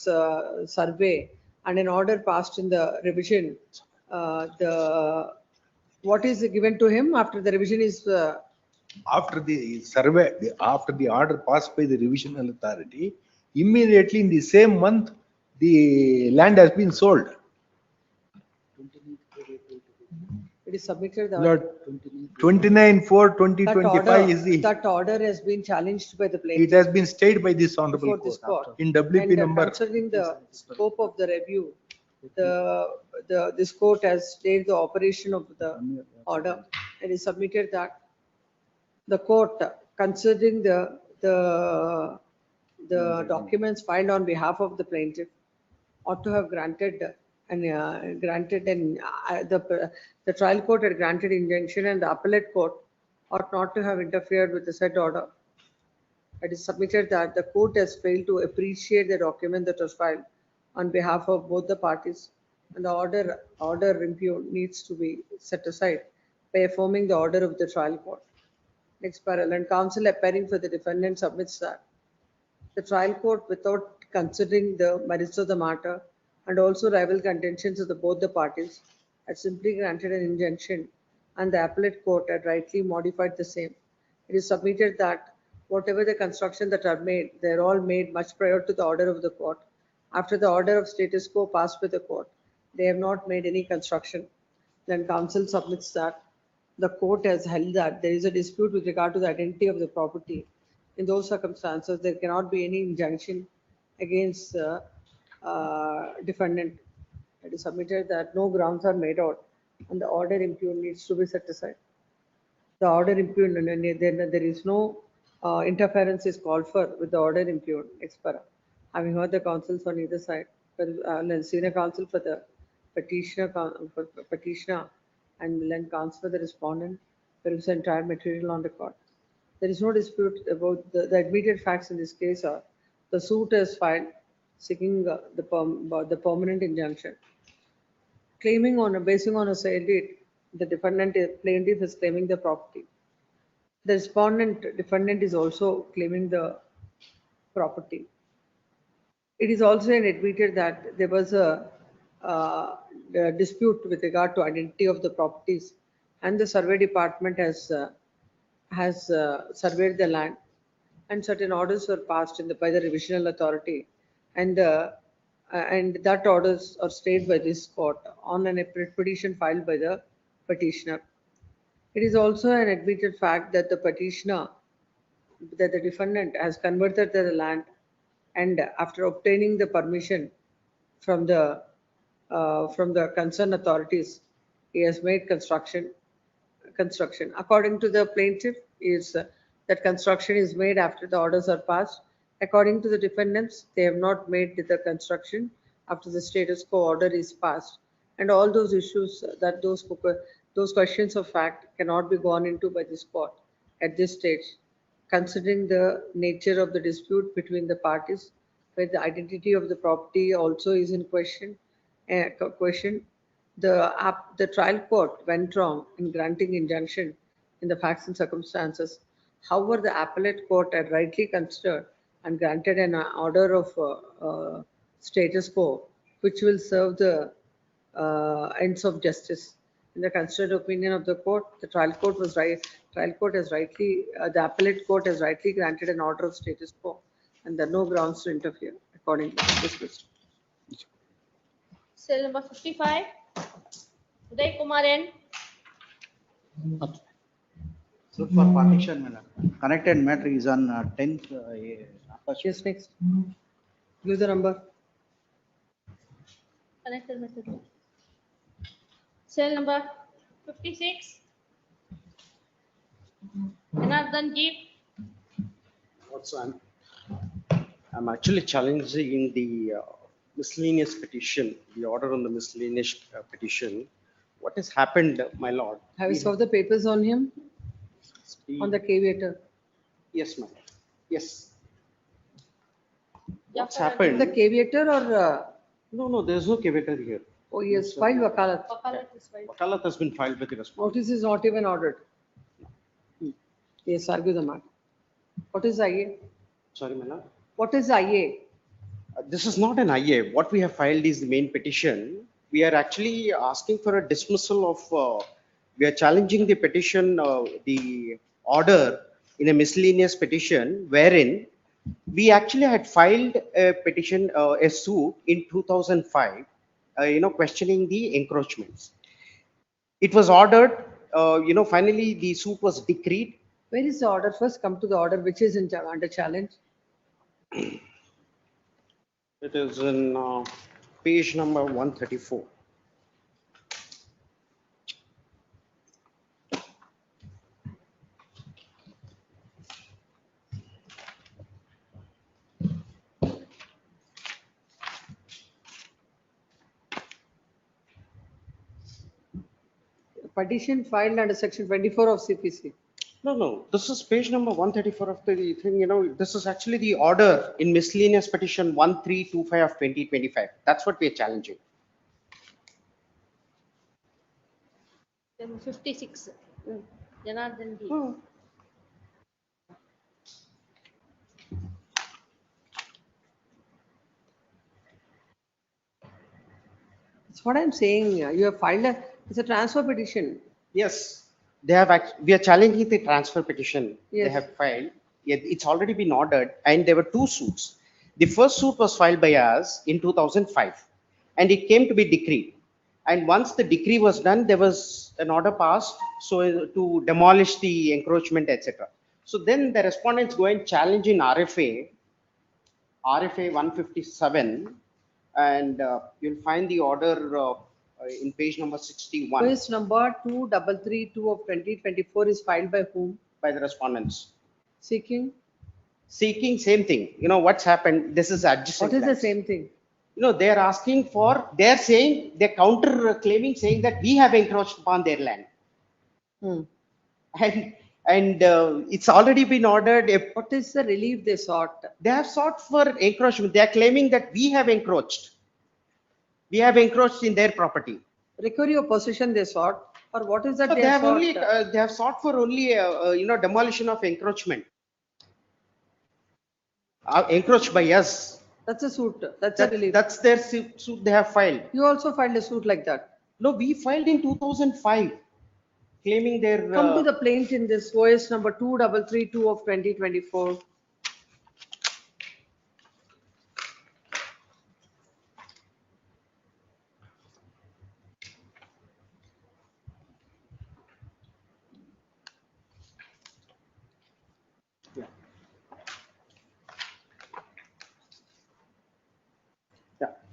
survey and an order passed in the revision, what is given to him after the revision is after the survey, after the order passed by the revisional authority, immediately in the same month, the land has been sold. It is submitted. 29/4/2025 is the. That order has been challenged by the plaintiff. It has been stayed by this honorable court. In WP number. Considering the scope of the review, this court has stayed the operation of the order. It is submitted that the court, considering the documents filed on behalf of the plaintiff, ought to have granted the trial court had granted injunction, and the appellate court ought not to have interfered with the said order. It is submitted that the court has failed to appreciate the document that was filed on behalf of both the parties, and the order impugned needs to be set aside by affirming the order of the trial court. Next parallel, and counsel appearing for the defendant submits that the trial court, without considering the merits of the matter and also rival contentions of both the parties, had simply granted an injunction, and the appellate court had rightly modified the same. It is submitted that whatever the construction that are made, they are all made much prior to the order of the court. After the order of status quo passed by the court, they have not made any construction. Then counsel submits that the court has held that there is a dispute with regard to the identity of the property. In those circumstances, there cannot be any injunction against the defendant. It is submitted that no grounds are made out, and the order impugned needs to be set aside. The order impugned, and then there is no interference is called for with the order impugned. Expera. Having heard the counsels on either side, senior counsel for the petitioner, and then counsel for the respondent, there is entire material on record. There is no dispute about the admitted facts in this case are the suit is filed seeking the permanent injunction. Claiming basing on a sale deed, the plaintiff is claiming the property. The defendant is also claiming the property. It is also admitted that there was a dispute with regard to identity of the properties, and the survey department has surveyed the land, and certain orders were passed by the revisional authority, and that orders are stayed by this court on an petition filed by the petitioner. It is also an admitted fact that the defendant has converted the land, and after obtaining the permission from the concerned authorities, he has made construction. According to the plaintiff, is that construction is made after the orders are passed. According to the defendants, they have not made the construction after the status quo order is passed, and all those issues that those questions of fact cannot be gone into by this court at this stage, considering the nature of the dispute between the parties, where the identity of the property also is in question. The trial court went wrong in granting injunction in the facts and circumstances. However, the appellate court had rightly considered and granted an order of status quo, which will serve the ends of justice. In the considered opinion of the court, the trial court was right. The appellate court has rightly granted an order of status quo, and there are no grounds to interfere. Accordingly, dismissed. Cell number 55. Uday Kumar N. So for partition, madam, connected matter is on 10th. Yes, next. Give the number. Connected method. Cell number 56. Janardhan Jeev. Also, I'm actually challenging the miscellaneous petition, the order on the miscellaneous petition. What has happened, my lord? Have you served the papers on him? On the caveator? Yes, ma'am. Yes. What's The happened? caveator or? No, there's no caveator here. Oh, yes, filed wakalat. Wakalat has been filed with the response. Notice is not even ordered. Yes, argue the matter. What is IA? Sorry, madam. What is IA? This is not an IA. What we have filed is the main petition. We are actually asking for a dismissal of, we are challenging the petition, the order in a miscellaneous petition, wherein we actually had filed a petition, a suit in 2005, questioning the encroachments. It was ordered, finally the suit was decreed. Where is the order? First come to the order which is under challenge. It is in page number 134. Petition filed under section 24 of CPC. No, this is page number 134 of the thing, this is actually the order in miscellaneous petition 1325 of 2025. That's what we are challenging. 56. Janardhan D. That's what I'm saying. You have filed it's a transfer petition. Yes, we are challenging the transfer petition they Yes. have filed. Yeah, it's already been ordered and there were two suits. The first suit was filed by us in 2005 and it came to be decreed. And once the decree was done, there was an order passed to demolish the encroachment, etc. So then the respondents go and challenge in RFA 157, and you'll find the order in page number 61. Case number 2332 of 2024 is filed by whom? By the respondents. Seeking? Seeking same thing. What's happened? This is adjacent. What is the lands. same thing? They're asking for, they're saying, they're counter claiming, saying that we have encroached upon their land. And it's already been ordered. What is the relief they sought? They have sought for encroachment. They are claiming that we have encroached. We have encroached in their property. Recovery of possession they sought, or what is that So they they have have sought? only, they have sought for only, demolition of encroachment. Encroached by us. That's a suit. That's a relief. That's their suit they have filed. You also filed a suit like that. No, we filed in 2005, claiming their. Come to the plaint in this OS number 2332 of 2024.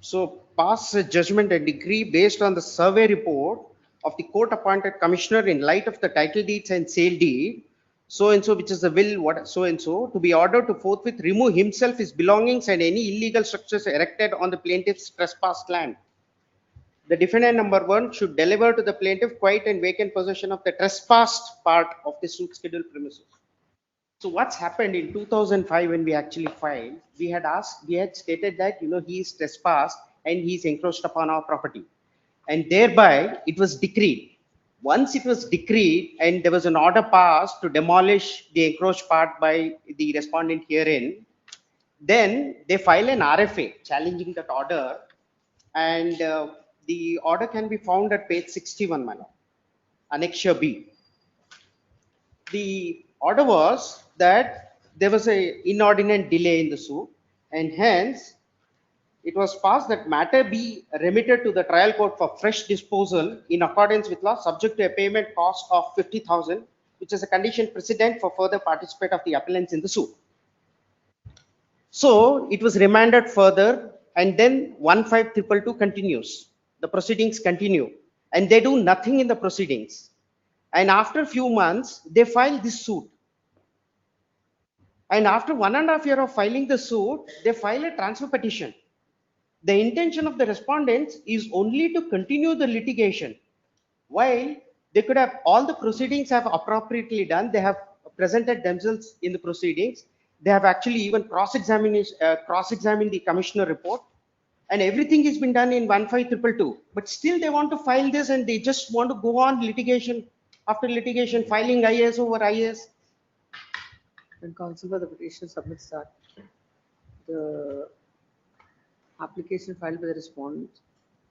So pass a judgment and decree based on the survey report of the court appointed commissioner in light of the title deeds and sale deed, so and so, which is the will, what so and so, to be ordered to forthwith remove himself, his belongings, and any illegal structures erected on the plaintiff's trespassed land. The defendant number 1 should deliver to the plaintiff quiet and vacant possession of the trespassed part of the suit scheduled premises. So what's happened in 2005 when we actually filed, we had stated that, he is trespassed and he's encroached upon our property. And thereby it was decreed. Once it was decreed and there was an order passed to demolish the encroached part by the respondent herein, then they file an RFA challenging that order, and the order can be found at page 61, madam, Annexure B. The order was that there was a inordinate delay in the suit, and hence it was passed that matter be remitted to the trial court for fresh disposal in accordance with law, subject to a payment cost of 50,000, which is a condition precedent for further participate of the appellants in the suit. So it was remanded further, and then 15222 continues. The proceedings continue, and they do nothing in the proceedings. And after a few months, they file this suit. And after 1.5 years of filing the suit, they file a transfer petition. The intention of the respondents is only to continue the litigation. While they could have, all the proceedings have appropriately done, they have presented themselves in the proceedings. They have actually even cross-examined the commissioner report, and everything has been done in 15222. But still they want to file this, and they just want to go on litigation after litigation, filing IS over IS. When counsel for the petition submits that, the application filed by the respondent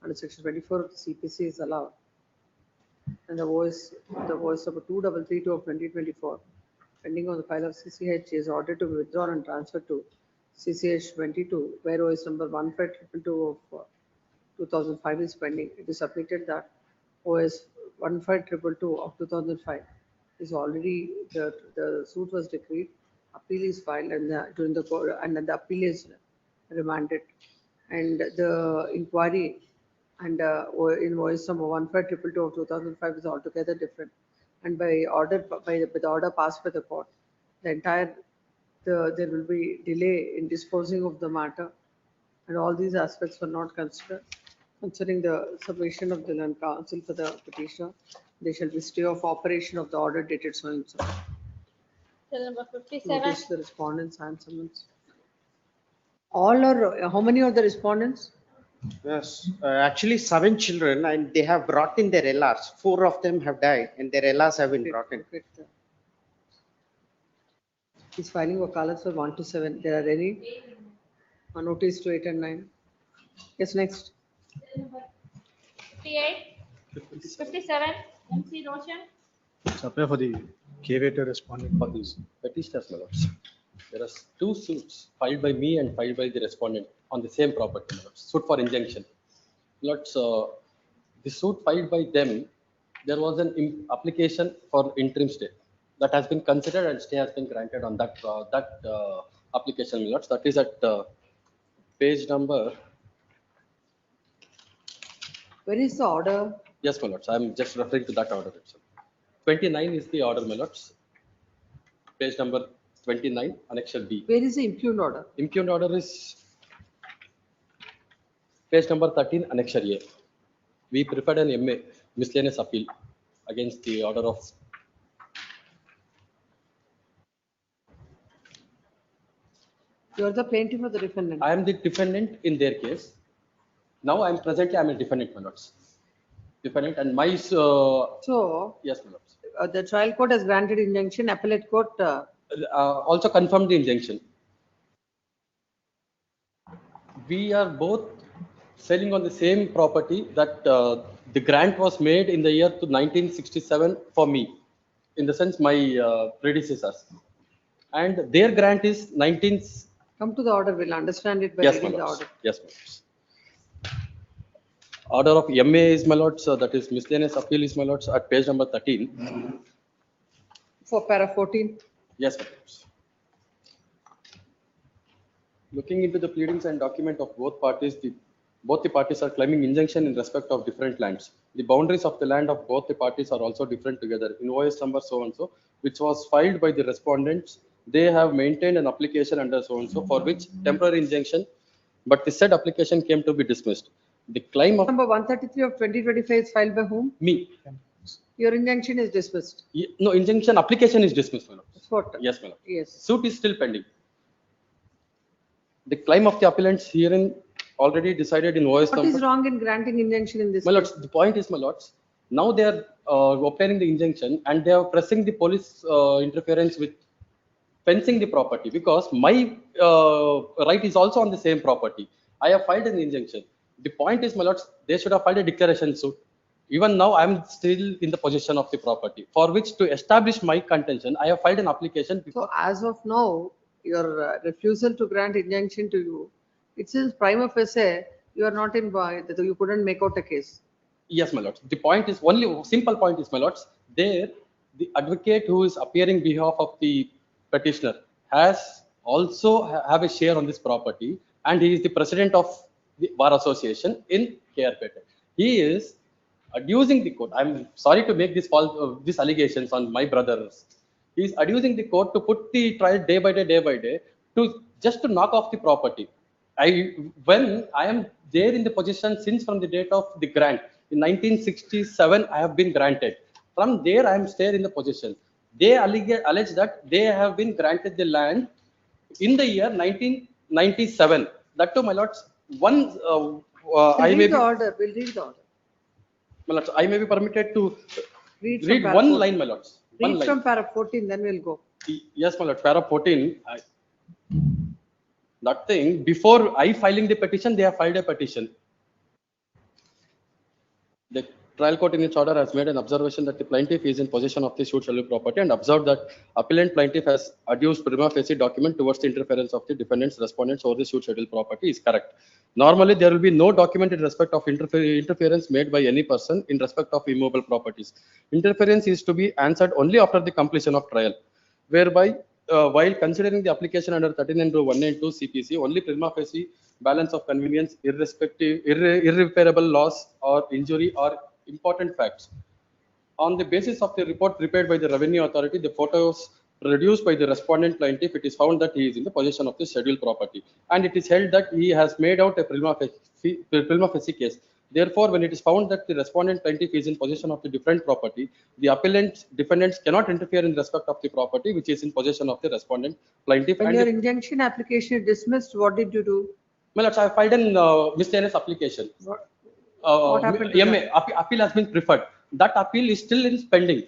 under section 24 of the CPC is allowed. And the voice number 2332 of 2024, pending on the file of CCH, is ordered to be withdrawn and transferred to CCH 22, where OS number 15222 of 2005 is pending. It is submitted that OS 15222 of 2005 is already, the suit was decreed, appeal is filed, and during the court, and then the appeal is remanded, And the inquiry and invoice number 1522 of 2005 is altogether different. And by the order passed by the court, there will be delay in disposing of the matter. And all these aspects were not considered. Considering the submission of the land counsel for the petitioner, there shall be stay of operation of the order dated so and so. Till number 57. Notice the respondents and summons. All or how many are the respondents? Yes, actually 7 children and they have brought in their LRs. 4 of them have died and their LRs have been brought in. He's filing wakalas for 1 to 7. There are any? Notice to 8 and 9. Yes, next. 58, 57, MC Roshan. Apply for the curator respondent for this. Petitioners, my lords. There are 2 suits filed by me and filed by the respondent on the same property, my lords. Suit for injunction. Lords, the suit filed by them, there was an application for interim stay that has been considered and stay has been granted on that application, my lords. That is at page number. Where is the order? Yes, my lords. I am just referring to that order itself. 29 is the order, my lords. Page number 29, annexure B. Where is the impugned order? Impugned order is page number 13, annexure A. We prepared an MA, miscellaneous appeal, against the order of. You are the plaintiff or the defendant? I am the defendant in their case. Now I am a defendant, my lords. Defendant and my. So. Yes, my lords. The trial court has granted injunction. Appellate court. Also confirmed the injunction. We are both selling on the same property that the grant was made in the year to 1967 for me, in the sense my predecessors, and their grant is 19. Come to the order. We'll understand it by Yes, reading my the lords. order. Yes, my lords. Order of MA is, my lords, that is miscellaneous appeal is, my lords, at page number 13. For para 14. Yes, my lords. Looking into the pleadings and document of both parties, both the parties are claiming injunction in respect of different lands. The boundaries of the land of both the parties are also different together. In OS number so and so, which was filed by the respondents, they have maintained an application under so and so for which temporary injunction, but the said application came to be dismissed. The claim of Number 133 of 2025 is filed by whom? Me. Your injunction is dismissed. No, injunction application is dismissed, my lord. What? Yes, my lord. Yes. Suit is still pending. The claim of the appellants herein already decided in OS What number. is wrong in granting injunction in this My lords, case? the point is, my lords, now they are obtaining the injunction and they are pressing the police interference with fencing the property, because my right is also on the same property. I have filed an injunction. The point is, my lords, they should have filed a declaration suit. Even now, I am still in the possession of the property, for which to establish my contention, I have filed an application. So as of now, your refusal to grant injunction to you, it says prima facie, you are not in, you couldn't make out a case. Yes, my lords. The point is, only simple point is, my lords, there, the advocate who is appearing behalf of the petitioner has also have a share on this property, and he is the president of the bar association in KRPet. He is adducing the court. I'm sorry to make these allegations on my brothers. He is adducing the court to put the trial day by day to just to knock off the property. When I am there in the position since from the date of the grant in 1967, I have been granted. From there, I am still in the position. They allege that they have been granted the land in the year 1997. That too, my lords, one I may be, Order. We'll read the order. my lords, I may be permitted to Read read from one para line, my lords. One Read line. from para 14, then we'll go. Yes, my lord. Para 14. That thing, before I filing the petition, they have filed a petition. The trial court in its order has made an observation that the plaintiff is in possession of the suit shall be property and observed that appellant plaintiff has adduced prima facie document towards the interference of the defendant's respondents over the suit schedule property is correct. Normally, there will be no document in respect of interference made by any person in respect of immovable properties. Interference is to be answered only after the completion of trial, whereby while considering the application under 13(1) and 2 CPC, only prima facie balance of convenience, irreparable loss or injury or important facts. On the basis of the report prepared by the Revenue Authority, the photos produced by the respondent plaintiff, it is found that he is in the possession of the scheduled property, and it is held that he has made out a prima facie case. Therefore, when it is found that the respondent plaintiff is in possession of the different property, the appellant defendants cannot interfere in respect of the property which is in possession of the respondent plaintiff. When And your injunction application is dismissed, what did you do? my lords, I have filed an miscellaneous application. What happened to that? Appeal has been preferred. That appeal is still in pending.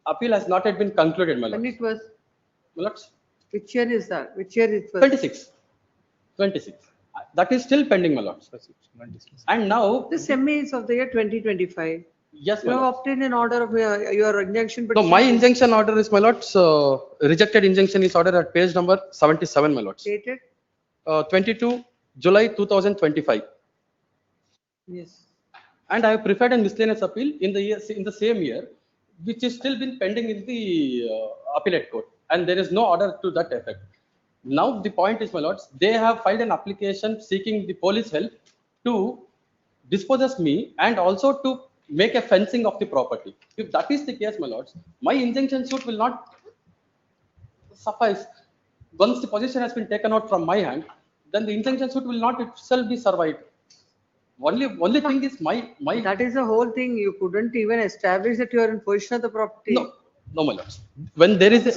Appeal has not yet been concluded, my When lords. it was, My lords, which year is that? Which year it was? 26. 26. That is still pending, my lords. And now, This MA is of the year 2025. yes, You my have lords. obtained an order of your injunction. No, my injunction order is, my lords, rejected injunction is ordered at page number 77, my lords. Dated? 22 July 2025. Yes. And I have preferred a miscellaneous appeal in the same year, which is still been pending in the appellate court, and there is no order to that effect. Now the point is, my lords, they have filed an application seeking the police help to dispossess me and also to make a fencing of the property. If that is the case, my lords, my injunction suit will not suffice. Once the possession has been taken out from my hand, then the injunction suit will not itself be survived. Only thing is my. That is the whole thing. You couldn't even establish that you are in possession of the property. No, my lords. When there is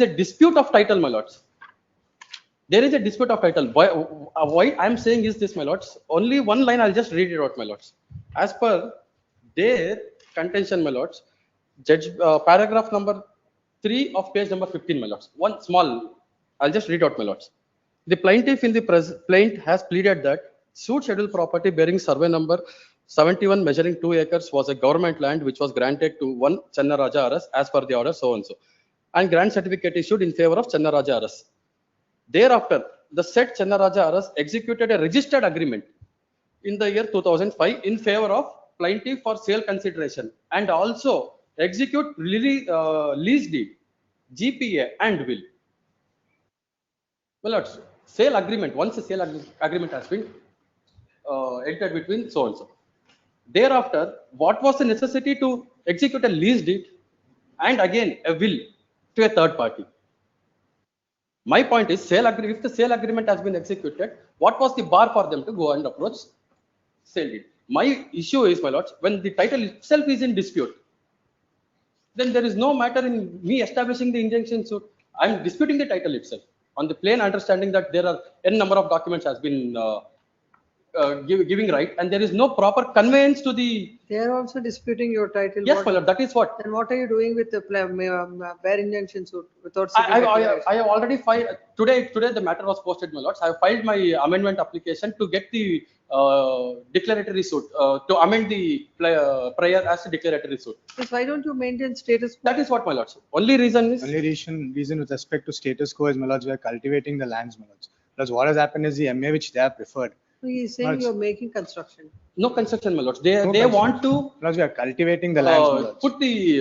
a dispute of title, my lords, there is a dispute of title. Why I am saying is this, my lords. Only one line. I'll just read it out, my lords. As per their contention, my lords, judge paragraph number 3 of page number 15, my lords. One small. I'll just read out, my lords. The plaintiff in the plaint has pleaded that suit scheduled property bearing survey number 71 measuring 2 acres was a government land which was granted to one Channaraja Aras as per the order so and so, and grant certificate issued in favor of Channaraja Aras. Thereafter, the said Channaraja Aras executed a registered agreement in the year 2005 in favor of plaintiff for sale consideration and also execute lease deed, GPA and will. Well, lords, sale agreement, once a sale agreement has been entered between so and so. Thereafter, what was the necessity to execute a lease deed and again a will to a third party? My point is, if the sale agreement has been executed, what was the bar for them to go and approach sale deed? My issue is, my lords, when the title itself is in dispute, then there is no matter in me establishing the injunction suit. I am disputing the title itself on the plain understanding that there are n number of documents has been giving right, and there is no proper conveyance to the. They are also disputing your title. Yes, my lord, that is what. Then what are you doing with the bare injunction suit without? I have already filed today. The matter was posted, my lords. I have filed my amendment application to get the declaratory suit to amend the prior as a declaratory suit. Yes, why don't you maintain status quo? That is what, my lords. Only reason is. Only reason with respect to status quo is, my lords, we are cultivating the lands, my lords. Because what has happened is the MA which they have preferred. So he is saying you are making construction. No construction, my lords. They want to. Because we are cultivating the lands, my lords. Put the.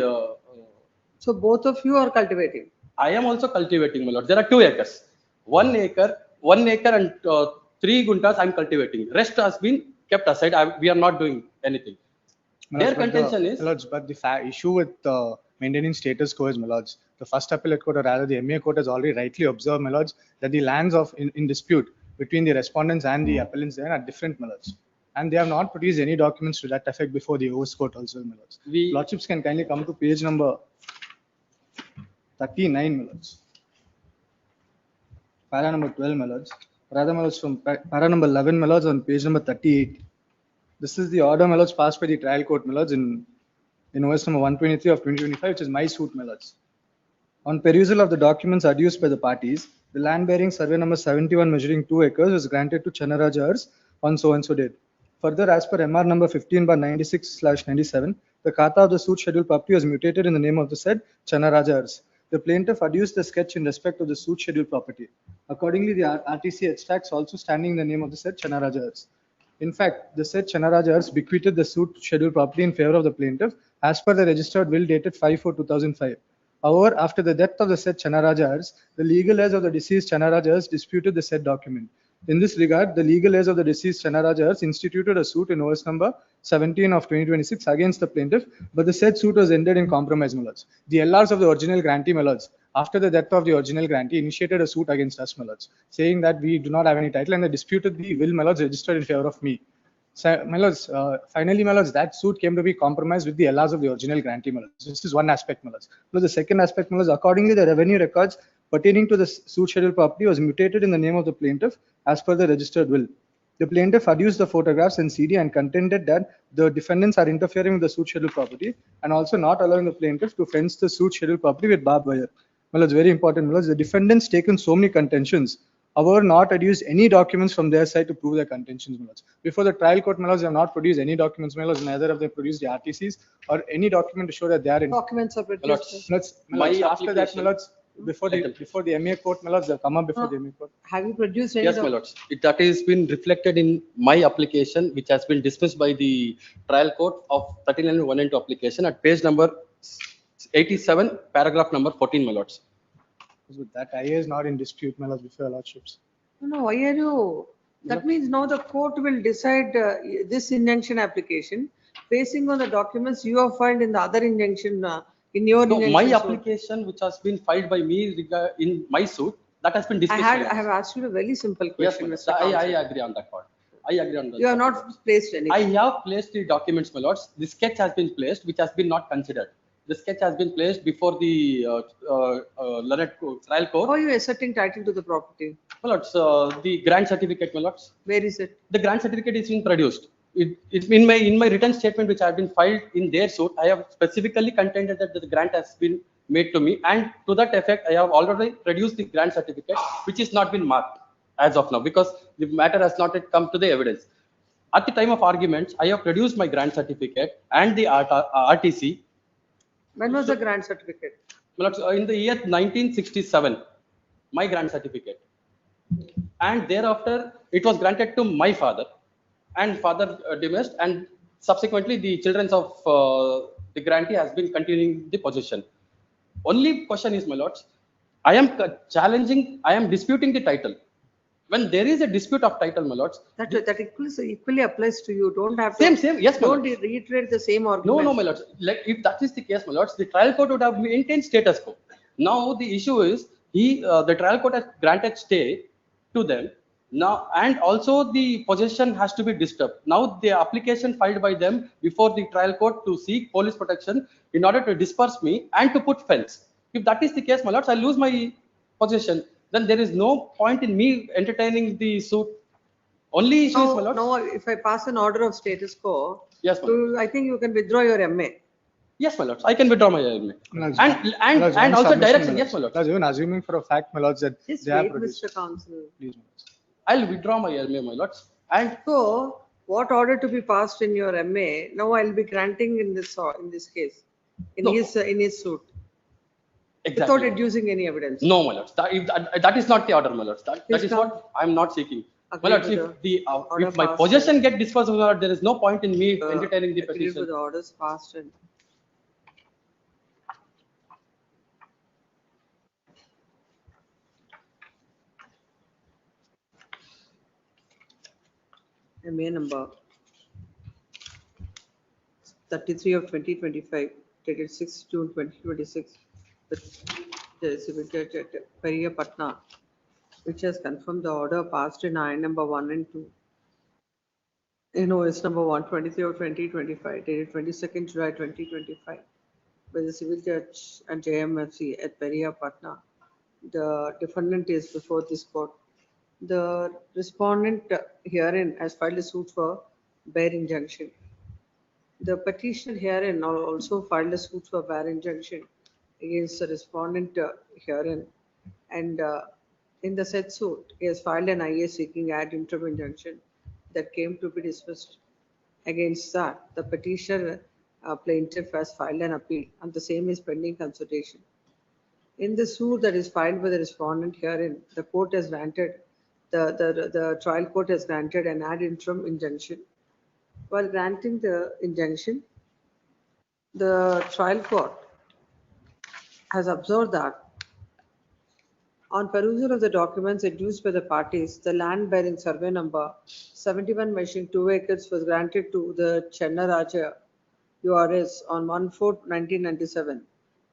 So both of you are cultivating. I am also cultivating, my lord. There are 2 acres. 1 acre and 3 guntas I am cultivating. Rest has been kept aside. We are not doing anything. Their contention is. My lords, but the issue with maintaining status quo is, my lords, the first appellate court or rather the MA court has already rightly observed, my lords, that the lands in dispute between the respondents and the appellants there are different, my lords. And they have not produced any documents to that effect before the OS court also, my lords. Lordships can kindly come to page number 39, my lords. Para number 12, my lords. Rather, my lords, from para number 11, my lords, on page number 38. This is the order, my lords, passed by the trial court, my lords, in OS number 123 of 2025, which is my suit, my lords. On perusal of the documents adduced by the parties, the land bearing survey number 71 measuring 2 acres was granted to Channarajars on so and so date. Further, as per MR number 15/96/97, the Kata of the suit scheduled property was mutated in the name of the said Channarajars. The plaintiff adduced the sketch in respect of the suit scheduled property. Accordingly, the RTC extracts also standing in the name of the said Channarajars. In fact, the said Channarajars bequeathed the suit scheduled property in favor of the plaintiff as per the registered will dated 5/4/2005. However, after the death of the said Chanarajars, the legal heirs of the deceased Chanarajars disputed the said document. In this regard, the legal heirs of the deceased Chanarajars instituted a suit in OS number 17 of 2026 against the plaintiff, but the said suit was ended in compromise, my lords. The LRs of the original grantee, my lords, after the death of the original grantee, initiated a suit against us, my lords, saying that we do not have any title, and they disputed the will, my lords, registered in favor of me. So, my lords, finally, my lords, that suit came to be compromised with the LRs of the original grantee, my lords. This is one aspect, my lords. So the second aspect, my lords, accordingly, the revenue records pertaining to the suit scheduled property was mutated in the name of the plaintiff as per the registered will. The plaintiff adduced the photographs and CD and contended that the defendants are interfering with the suit scheduled property and also not allowing the plaintiff to fence the suit scheduled property with barbed wire. Well, it's very important. Well, the defendants taken so many contentions, however, not adduced any documents from their side to prove their contentions. Before the trial court, they have not produced any documents. Neither have they produced the RTCs or any document to show that they are in. Documents are produced. After that, before the MA court, they've come up before the MA court. Have you produced any? Yes, my lords. That has been reflected in my application, which has been dismissed by the trial court of 39-192 application at page number 87, paragraph number 14, my lords. With that, IA is not in dispute, my lords, before your lordships. No, why are you? That means now the court will decide this injunction application basing on the documents you have filed in the other injunction. In your No, injunction my suit. application, which has been filed by me in my suit, that has been dismissed. I have asked you a very simple Yes, question, my Mr. lords. I Counsel. agree on that part. I agree on that. You have not placed anything. I have placed the documents, my lords. The sketch has been placed, which has been not considered. The sketch has been placed before the trial court. How are you asserting title to the property? My lords, the grant certificate, my lords. Where is it? The grant certificate is being produced. It's in my written statement, which I have been filed in their suit. I have specifically contended that the grant has been made to me, and to that effect, I have already produced the grant certificate, which is not been marked as of now because the matter has not yet come to the evidence. At the time of arguments, I have produced my grant certificate and the RTC. When was the grant certificate? In the year 1967, my grant certificate. And thereafter, it was granted to my father, and father dismissed, and subsequently the children of the grantee has been continuing the possession. Only question is, my lords, I am disputing the title. When there is a dispute of title, my lords. That equally applies to you. Don't have to. Same, yes, my Don't lords. reiterate the same argument. No, my lords. Like if that is the case, my lords, the trial court would have maintained status quo. Now the issue is the trial court has granted stay to them. Now, and also the possession has to be disturbed. Now the application filed by them before the trial court to seek police protection in order to disperse me and to put fence. If that is the case, my lords, I lose my possession. Then there is no point in me entertaining the suit. Only issue is, my lords. No, if I pass an order of status quo, yes, I think you can withdraw your MA. Yes, my lords, I can withdraw my MA. And also direction, yes, my lords. Even assuming for a fact, my lords, that Just they wait, have produced. Mr. Counsel. Please, my lords. I'll withdraw my MA, my lords. And so, what order to be passed in your MA? Now I'll be granting in this case, in his suit. Exactly. Without adducing any evidence. No, my lords. That is not the order, my lords. That is what I'm not seeking. My lords, if my possession get dispersed, my lord, there is no point in me entertaining the petition. With the orders passed and MA number 33 of 2025, dated 6 June 2026, with the submitted at Periya Patna, which has confirmed the order passed in I number 1 and 2. In OS number 123 of 2025, dated 22nd July 2025, by the civil judge and JMFC at Periya Patna. The defendant is before this court. The respondent herein has filed a suit for bare injunction. The petitioner herein also filed a suit for bare injunction against the respondent herein, and in the said suit, he has filed an IA seeking ad interim injunction that came to be dismissed. Against that, the petitioner plaintiff has filed an appeal, and the same is pending consultation. In the suit that is filed by the respondent herein, the court has granted, the trial court has granted an ad interim injunction. While granting the injunction, the trial court has observed that on perusal of the documents introduced by the parties, the land bearing survey number 71 measuring 2 acres was granted to the Chennaraja URS on 1/4/1997.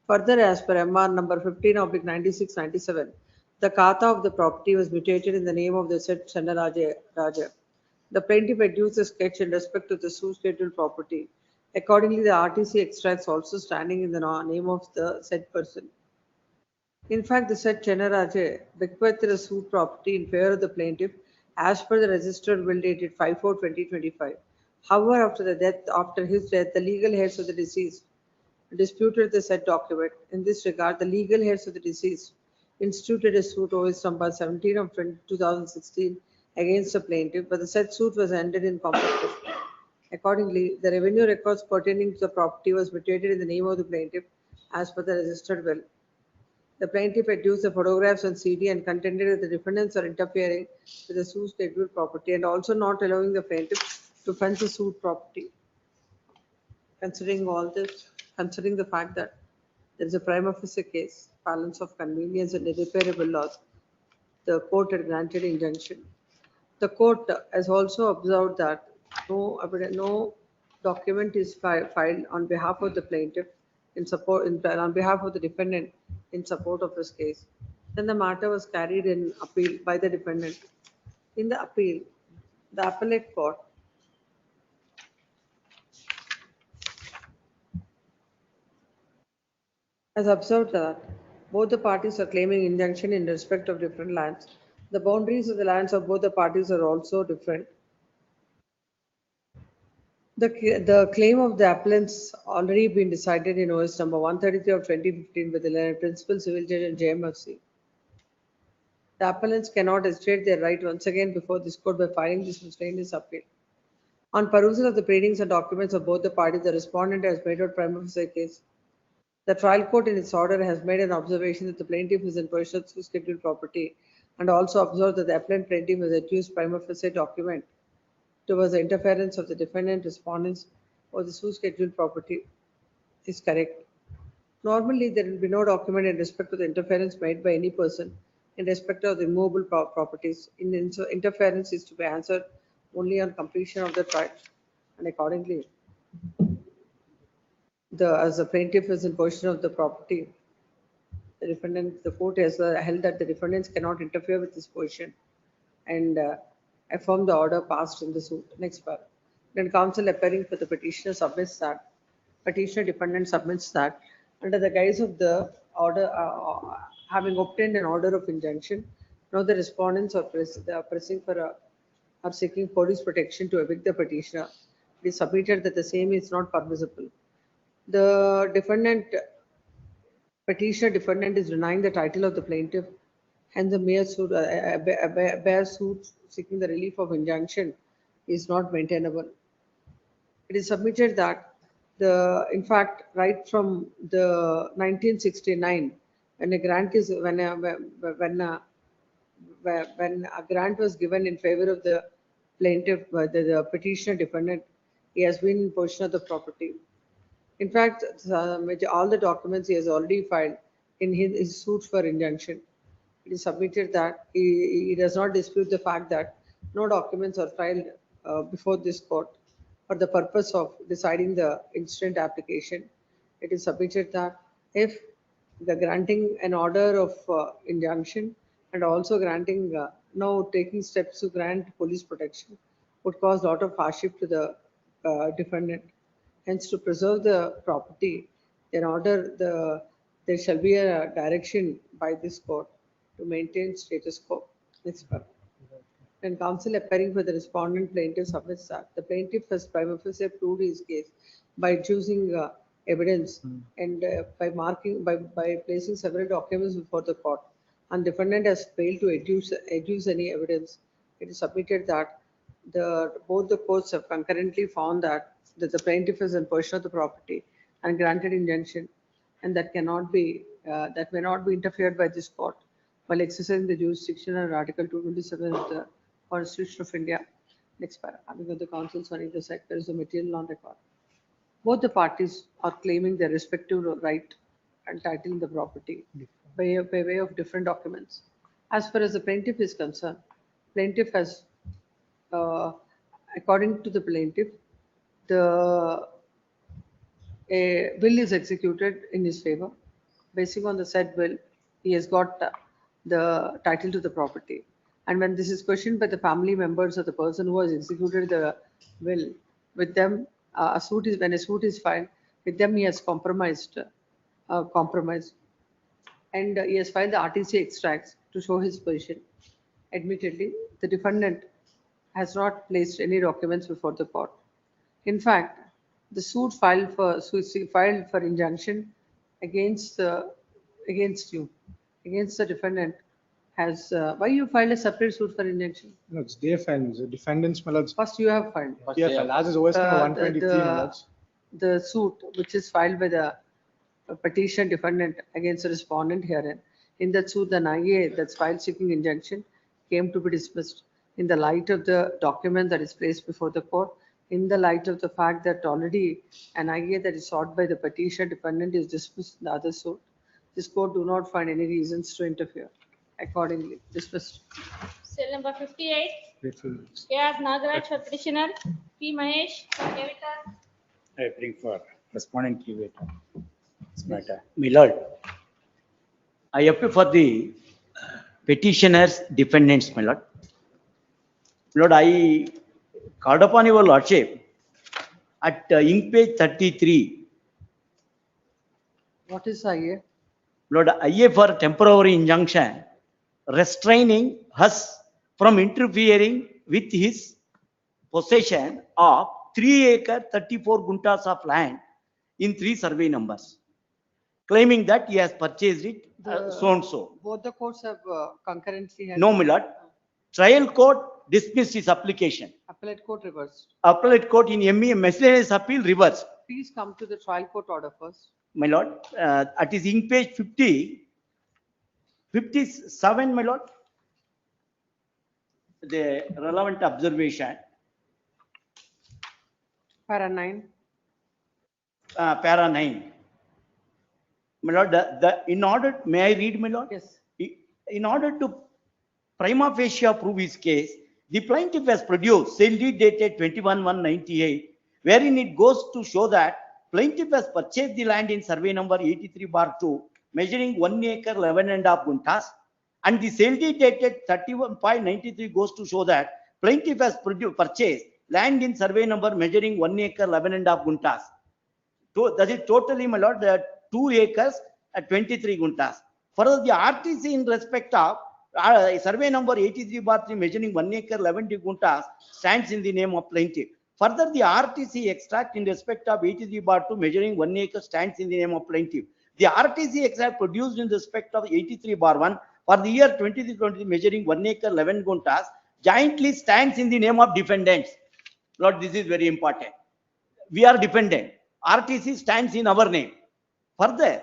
Further, as per MR number 15/9697, the Kata of the property was mutated in the name of the said Chennaraja Raja. The plaintiff adduced a sketch in respect to the suit scheduled property. Accordingly, the RTC extracts also standing in the name of the said person. In fact, the said Chennaraja bequeathed the suit property in favor of the plaintiff as per the registered will dated 5/4/2025. However, after his death, the legal heirs of the deceased disputed the said document. In this regard, the legal heirs of the deceased instituted a suit OS number 17 of 2016 against the plaintiff, but the said suit was ended in competition. Accordingly, the revenue records pertaining to the property was mutated in the name of the plaintiff as per the registered will. The plaintiff adduced the photographs on CD and contended that the defendants are interfering with the suit scheduled property and also not allowing the plaintiff to fence the suit property. Considering all this, considering the fact that there is a prima facie case, balance of convenience and irreparable loss, the court had granted injunction. The court has also observed that no document is filed on behalf of the plaintiff on behalf of the defendant in support of his case. Then the matter was carried in appeal by the defendant. In the appeal, the appellate court has observed that both the parties are claiming injunction in respect of different lands. The boundaries of the lands of both the parties are also different. The claim of the appellants already been decided in OS number 133 of 2015 with the principal civil judge and JMFC. The appellants cannot assert their right once again before this court by filing this miscellaneous appeal. On perusal of the pleadings and documents of both the parties, the respondent has made out prima facie case. The trial court in its order has made an observation that the plaintiff is in possession of scheduled property and also observed that the appellant plaintiff has adduced prima facie document towards the interference of the defendant respondents or the scheduled property is correct. Normally, there will be no document in respect to the interference made by any person in respect of the immovable properties. Interference is to be answered only on completion of the trial, and accordingly, as the plaintiff is in possession of the property, the court has held that the defendants cannot interfere with this position and affirm the order passed in the suit. Next part. Then counsel appearing for the petitioner submits that petitioner defendant submits that under the guise of the order having obtained an order of injunction, now the respondents are pressing for are seeking police protection to evict the petitioner. It is submitted that the same is not permissible. The petitioner defendant is denying the title of the plaintiff, hence the mere suit, bare suit seeking the relief of injunction is not maintainable. It is submitted that in fact, right from the 1969, when a grant is when a grant was given in favor of the plaintiff, the petitioner defendant, he has been in possession of the property. In fact, all the documents he has already filed in his suit for injunction. It is submitted that he does not dispute the fact that no documents are filed before this court for the purpose of deciding the incident application. It is submitted that if the granting an order of injunction and also granting now taking steps to grant police protection would cause a lot of hardship to the defendant. Hence, to preserve the property, in order there shall be a direction by this court to maintain status quo. Next part. And counsel appearing for the respondent plaintiff submits that the plaintiff has prima facie proved his case by choosing evidence and by placing several documents before the court, and defendant has failed to adduce any evidence. It is submitted that both the courts have concurrently found that the plaintiff is in possession of the property and granted injunction, and that may not be interfered by this court while exercising the jurisdiction under Article 227 of the Constitution of India. Next paragraph. Having the counsel on the sector is a material on record. Both the parties are claiming their respective right and titling the property by way of different documents. As far as the plaintiff is concerned, plaintiff has, according to the plaintiff, the a will is executed in his favor. Basing on the said will, he has got the title to the property. And when this is questioned by the family members of the person who has executed the will, with them, when a suit is filed, with them he has compromised, and he has filed the RTC extracts to show his position. Admittedly, the defendant has not placed any documents before the court. In fact, the suit filed for injunction against the defendant has, why you filed a separate suit for injunction? No, it's their files, the defendants, my lords. First you have filed. Yeah, file. As is OS number 123, my lords. The suit which is filed by the petition defendant against the respondent herein. In that suit, the NIA that's filed seeking injunction came to be dismissed in the light of the document that is placed before the court, in the light of the fact that already an IA that is sought by the petition defendant is dismissed in the other suit. This court do not find any reasons to interfere. Accordingly, dismissed. Cell number 58. K.R. Nagaraj for petitioner. P. Mahesh for Kevita. I bring for respondent Kiveta. This matter. My lord, I appeal for the petitioners defendants, my lord. Lord, I called upon your lordship at ink page 33. What is IA? Lord, IA for temporary injunction restraining us from interfering with his possession of 3 acre 34 guntas of land in 3 survey numbers, claiming that he has purchased it so and so. Both the courts have concurrently had. No, my lord. Trial court dismissed his application. Appellate court reversed. Appellate court in ME miscellaneous appeal reversed. Please come to the trial court order first. My lord, at his ink page 57, my lord. The relevant observation. Para 9. Para 9. My lord, in order, may I read, my lord? Yes. In order to prima facie prove his case, the plaintiff has produced sale deed dated 21/1/98, wherein it goes to show that plaintiff has purchased the land in survey number 83/2, measuring 1 acre 11.5 guntas, and the sale deed dated 31/5/93 goes to show that plaintiff has purchased land in survey number measuring 1 acre 11.5 guntas. So that is totally, my lord, the 2 acres at 23 guntas. Further, the RTC in respect of survey number 83/3 measuring 1 acre 11 guntas stands in the name of plaintiff. Further, the RTC extract in respect of 83/2 measuring 1 acre stands in the name of plaintiff. The RTC extract produced in respect of 83/1 for the year 23-23 measuring 1 acre 11 guntas jointly stands in the name of defendants. Lord, this is very important. We are defendant. RTC stands in our name. Further,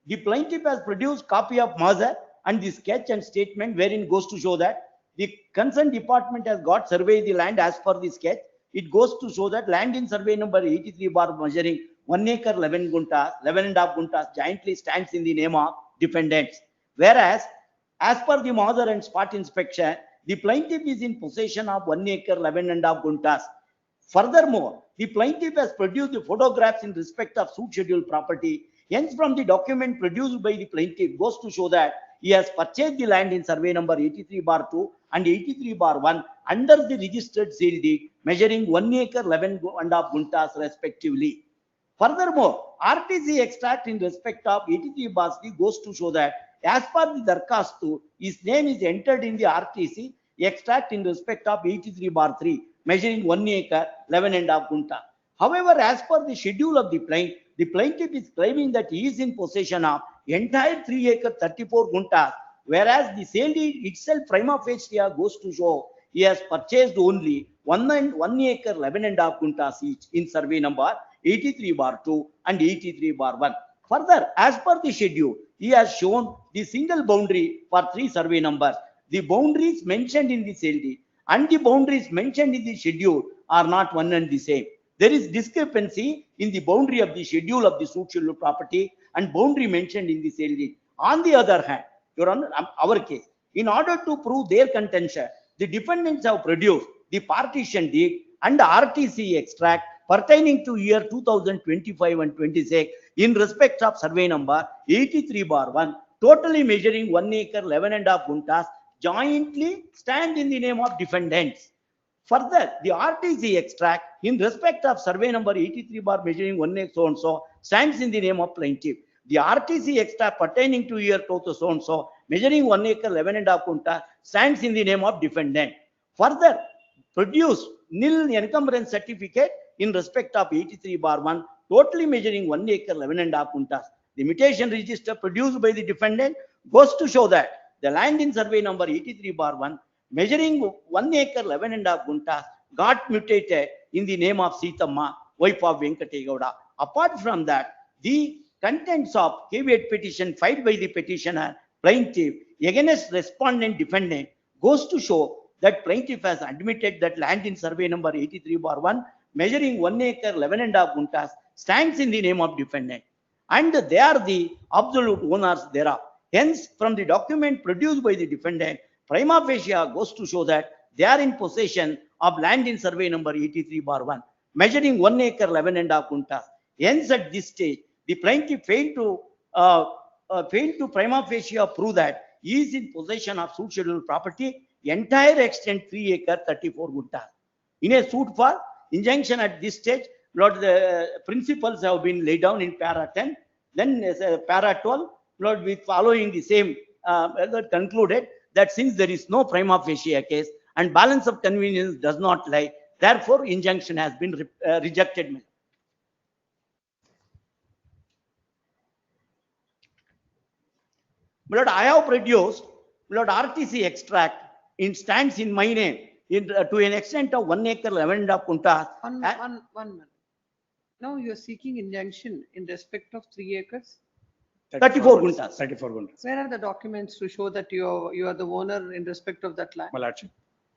the plaintiff has produced copy of measure and the sketch and statement wherein goes to show that the concerned department has got surveyed the land as per the sketch. It goes to show that land in survey number 83 measuring 1 acre 11 guntas, 11.5 guntas jointly stands in the name of defendants. Whereas, as per the measure and spot inspection, the plaintiff is in possession of 1 acre 11.5 guntas. Furthermore, the plaintiff has produced the photographs in respect of suit scheduled property. Hence, from the document produced by the plaintiff goes to show that he has purchased the land in survey number 83/2 and 83/1 under the registered sale deed measuring 1 acre 11.5 guntas respectively. Furthermore, RTC extract in respect of 83/3 goes to show that as per the Darkastu, his name is entered in the RTC extract in respect of 83/3 measuring 1 acre 11.5 gunta. However, as per the schedule of the plaintiff is claiming that he is in possession of entire 3 acre 34 guntas, whereas the sale deed itself prima facie goes to show he has purchased only 1 acre 11.5 guntas each in survey number 83/2 and 83/1. Further, as per the schedule, he has shown the single boundary for 3 survey numbers. The boundaries mentioned in the sale deed and the boundaries mentioned in the schedule are not one and the same. There is discrepancy in the boundary of the schedule of the suit scheduled property and boundary mentioned in the sale deed. On the other hand, Your Honor, our case, in order to prove their contention, the defendants have produced the partition deed and RTC extract pertaining to year 2025 and 26 in respect of survey number 83/1, totally measuring 1 acre 11.5 guntas, jointly stand in the name of defendants. Further, the RTC extract in respect of survey number 83 measuring 1 acre so and so stands in the name of plaintiff. The RTC extract pertaining to year so and so measuring 1 acre 11.5 gunta stands in the name of defendant. Further, produce nil encumbrance certificate in respect of 83/1, totally measuring 1 acre 11.5 guntas. The mutation register produced by the defendant goes to show that the land in survey number 83/1 measuring 1 acre 11.5 guntas got mutated in the name of Sithamma, wife of Venkategowda. Apart from that, the contents of caveat petition filed by the petitioner plaintiff against respondent defendant goes to show that plaintiff has admitted that land in survey number 83/1 measuring 1 acre 11.5 guntas stands in the name of defendant, and they are the absolute owners thereof. Hence, from the document produced by the defendant, prima facie goes to show that they are in possession of land in survey number 83/1 measuring 1 acre 11.5 guntas. Hence, at this stage, the plaintiff failed to prima facie prove that he is in possession of suit scheduled property entire extent 3 acre 34 guntas. In a suit for injunction at this stage, Lord, the principles have been laid down in para 10, then para 12, Lord, with following the same concluded that since there is no prima facie case and balance of convenience does not lie, therefore injunction has been rejected. Lord, I have produced Lord RTC extract in stands in my name to an extent of 1 acre 11.5 guntas. One minute. Now you are seeking injunction in respect of 3 acres? 34 guntas. 34 guntas. Where are the documents to show that you are the owner in respect of that land? My Lordship,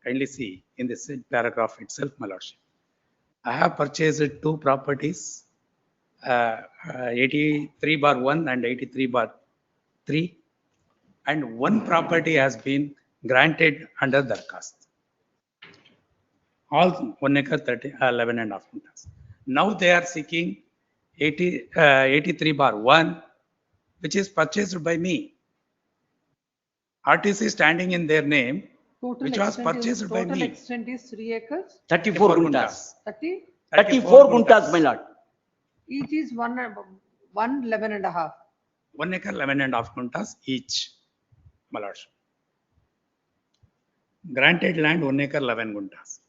kindly see in this paragraph itself, my Lordship. I have purchased two properties, 83/1 and 83/3, and one property has been granted under Darkhast. All 1 acre 11.5 guntas. Now they are seeking 83/1, which is purchased by me. RTC standing in their name, which was purchased by me. Total extent is 3 acres? 34 guntas. 34 guntas, my lord. Each is 11.5. 1 acre 11.5 guntas each, my lord. Granted land 1 acre 11 guntas.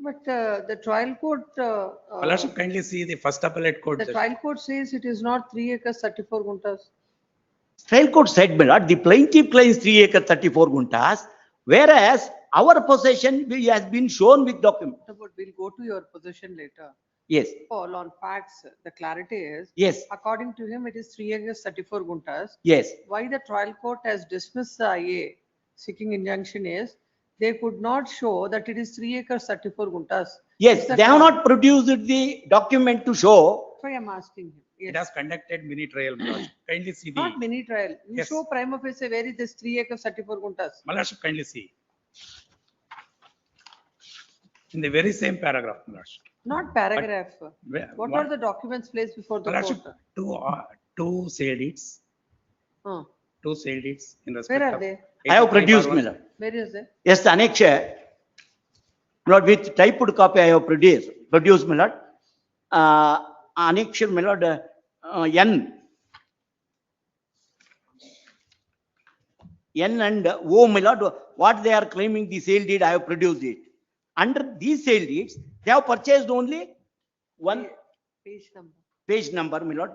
But the trial court. My lordship, kindly see the first appellate court. The trial court says it is not 3 acres 34 guntas. Trial court said, my lord, the plaintiff claims 3 acre 34 guntas, whereas our possession has been shown with document. But we'll go to your possession later. Yes. All on facts, the clarity is. Yes. According to him, it is 3 acres 34 guntas. Yes. Why the trial court has dismissed the IA seeking injunction is they could not show that it is 3 acres 34 guntas. Yes, they have not produced the document to show. That's why I'm asking him. Yes. It has conducted mini trial, my lordship. Kindly see the. Not mini trial. You Yes. show prima facie where is this 3 acres 34 guntas. My lordship, kindly see. In the very same paragraph, my lordship. Not paragraph. What are the documents placed before the My lordship, court? two sale deeds. Huh. Two sale deeds in respect Where are of. they? I have produced, my lord. Where is it? Yes, the annexure, Lord, with typed copy I have produced, my lord. Annexure, my lord, N and O, my lord, what they are claiming the sale deed, I have produced it. Under these sale deeds, they have purchased only one page number, my lord.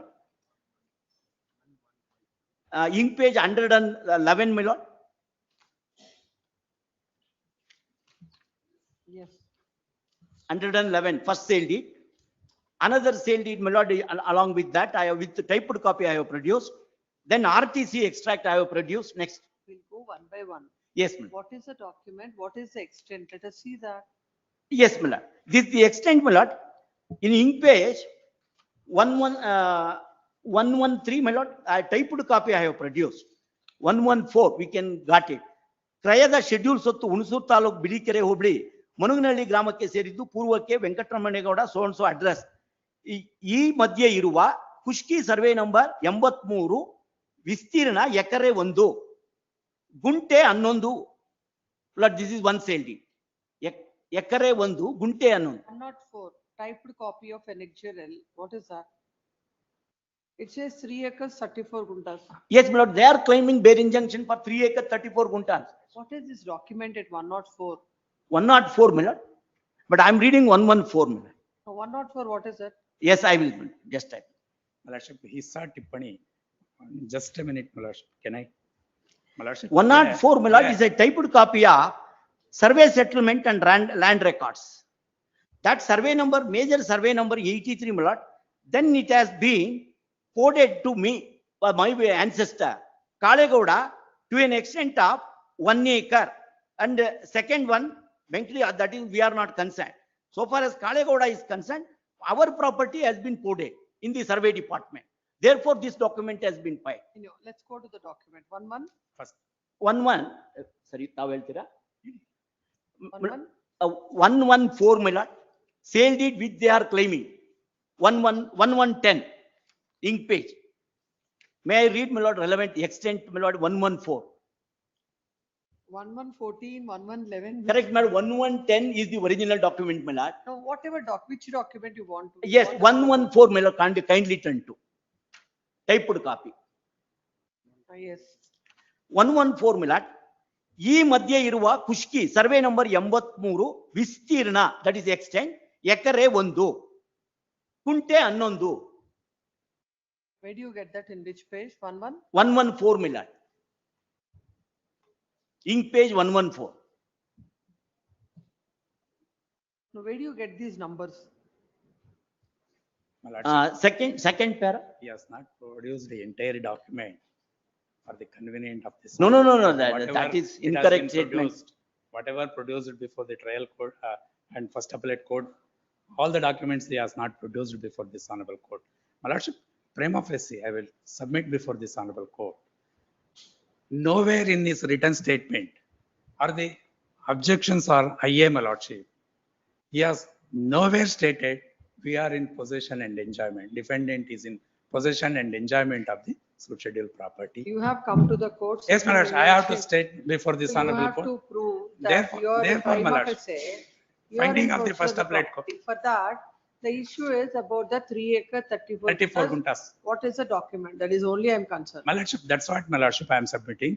Ink page 111, my lord. Yes. 111, first sale deed. Another sale deed, my lord, along with that, I have with the typed copy I have produced. Then RTC extract I have produced. Next. We'll go one by one. Yes, ma'am. What is the document? What is the extent? Let us see that. Yes, my lord. This the extent, my lord. In ink page 111, 113, my lord, I typed copy I have produced. 114, we can got it. ಕ್ರಯದ schedule ಸೊತ್ತು ಹುಣಸೂರು ತಾಲೂಕು ಬಿಳಿಕೆರೆ ಹೋಬಳಿ ಮನುಗನಹಳ್ಳಿ ಗ್ರಾಮಕ್ಕೆ ಸೇರಿದ್ದು ಪೂರ್ವಕ್ಕೆ Venkataramanegowda ಸೋನ್ಸೋ address. ಈ ಮಧ್ಯೆ ಇರುವ ಕುಷ್ಕಿ survey number 83 ವಿಸ್ತೀರ್ಣ ಎಕರೆ 1 ಗುಂಟೆ 11. This is one sale deed. ಎಕರೆ 1 ಗುಂಟೆ 11. 104, typed copy of annexure L. What is that? It says 3 acres 34 guntas. Yes, my lord, they are claiming bare injunction for 3 acres 34 guntas. What is this document at 104? 104, my lord. But I am reading 114, my lord. 104, what is that? Yes, I will just type. My lordship, he saw Tippani. Just a minute, my lordship. Can I? My lordship. 104, my lord, is a typed copy of survey settlement and land records. That survey number, major survey number 83, my lord, then it has been coded to me by my ancestor, Kalegowda, to an extent of 1 acre. And second one, that is, we are not concerned. So far as Kalegowda is concerned, our property has been coded in the survey department. Therefore, this document has been filed. Let's go to the document. 11? First. 11, sorry, ತಾವು ಹೇಳ್ತೀರಾ? 114, my lord, sale deed which they are claiming. 1110, ink page. May I read, my lord, relevant extent, my lord, 114. 1114, 1111. Correct, my lord, 1110 is the original document, my lord. No, whatever which document you want to. Yes, 114, my lord, kindly turn to. Typed copy. Yes. 114, my lord. ಈ ಮಧ್ಯೆ ಇರುವ ಕುಷ್ಕಿ survey number 83 ವಿಸ್ತೀರ್ಣ, that is extent, ಎಕರೆ 1 ಕುಂಟೆ 11. Where do you get that, in which page? 114, my lord. Ink page 114. No, where do you get these numbers? My lordship. Second para. He has not produced the entire document for the convenience of this. No, that is incorrect statement. Whatever produced before the trial court and first appellate court, all the documents he has not produced before this honorable court. My lordship, prima facie, I will submit before this honorable court. Nowhere in this written statement are the objections are IA, my lordship. He has nowhere stated we are in possession and enjoyment. Defendant is in possession and enjoyment of the suit schedule property. You have come to the court. Yes, my lord, I have to state before this honorable court. You have to prove that Therefore, my lord, finding of the first appellate court. For that, the issue is about the 3 acre 34 guntas. What is the document? That is only I am concerned. My lordship, that's what my lordship I am submitting.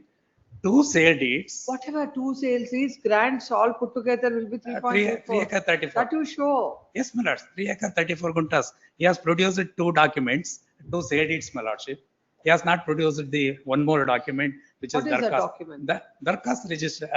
2 sale deeds. Whatever 2 sales is, grants all put together will be 3.84. 3 acre 34. That you show. Yes, my lord, 3 acre 34 guntas. He has produced 2 documents, 2 sale deeds, my lordship. He has not produced the one more document, which What is is the Darkhast. document? The Darkhast register,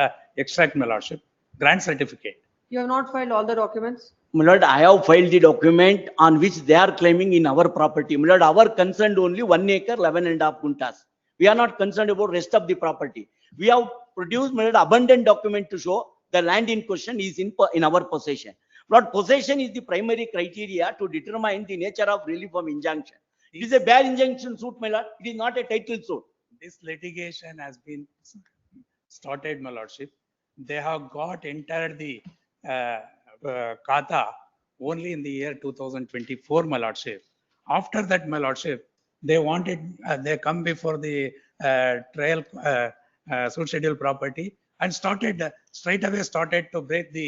extract, my lordship, grant certificate. You have not filed all the documents? My lord, I have filed the document on which they are claiming in our property. My lord, our concerned only 1 acre 11.5 guntas. We are not concerned about rest of the property. We have produced, my lord, abundant document to show the land in question is in our possession. Lord, possession is the primary criteria to determine the nature of relief from injunction. It is a bare injunction suit, my lord. It is not a title suit. This litigation has been started, my lordship. They have got entered the kata only in the year 2024, my lordship. After that, my lordship, they wanted, they come before the trial suit schedule property and straight away started to break the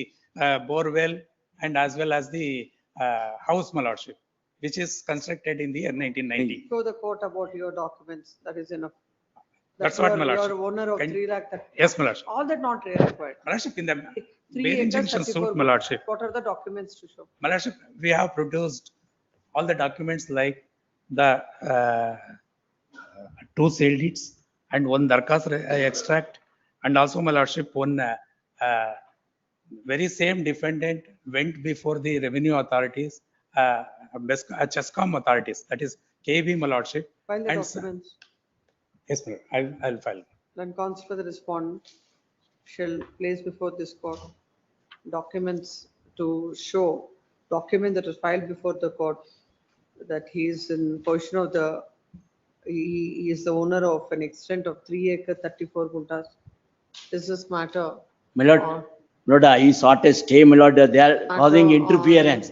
bore well and as well as the house, my lordship, which is constructed in the year 1990. Show the court about your documents. That is enough. That's what, my lordship. You are owner of 3 lakh. Yes, my lordship. All that not really required. My lordship, in the 3 bare acres, injunction 34 suit, my lordship. What are the documents to show? My lordship, we have produced all the documents like the 2 sale deeds and 1 Darkhast extract, and also, my lordship, 1 very same defendant went before the revenue authorities, Chescom authorities, that is KB, my lordship. File the And documents. Yes, my lord, I'll file. Then counsel for the respondent shall place before this court documents to show, document that was filed before the court that he is in possession of the He is the owner of an extent of 3 acre 34 guntas. Is this matter? My lord, on- my lord, I sought a stay, my lord, they are causing Matter interference.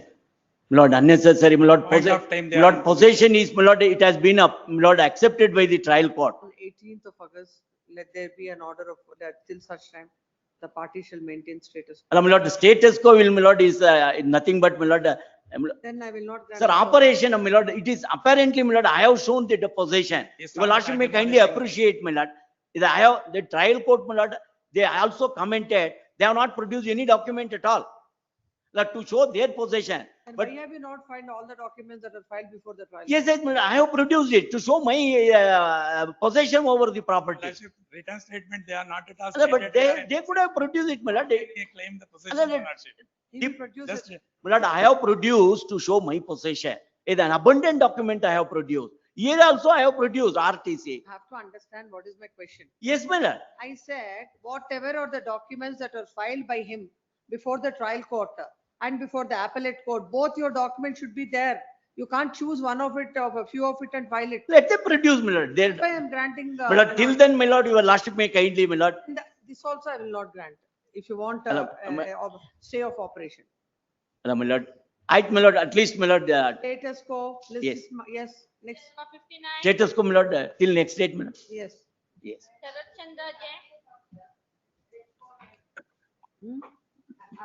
My lord, unnecessary, my lord, Point of time they my lord, are- possession is, my lord, it has been, my lord, accepted by the trial court. On 18th of August, let there be an order of that till such time, the party shall maintain status. My lord, the status quo will, my lord, is nothing but, my lord, Then I will not grant. sir, operation, my lord, it is apparently, my lord, I have shown the possession. Your lordship may kindly appreciate, my lord. I have, the trial court, my lord, they also commented, they have not produced any document at all. Like, to show their possession. And But why have you not filed all the documents that are filed before the trial? yes, yes, my lord, I have produced it to show my possession over the property. Return statement, they are not at all. No, but they could have produced it, my lord. They claim the possession No, no, ownership. He will produce Just it. my lord, I have produced to show my possession. It's an abundant document I have produced. Here also I have produced RTC. Have to understand what is my question. Yes, my lord. I said, whatever are the documents that are filed by him before the trial court and before the appellate court, both your documents should be there. You can't choose one of it, of a few of it and file it. Let them produce, my lord. That's why I am granting. My lord, till then, my lord, your lordship may kindly, my lord. This also I will not grant. If you want Hello, a stay of operation. My lord, my lord, at least, my lord, Status quo, list yes. is yes, next. Status quo, my lord, till next date, my lord. Yes. Yes.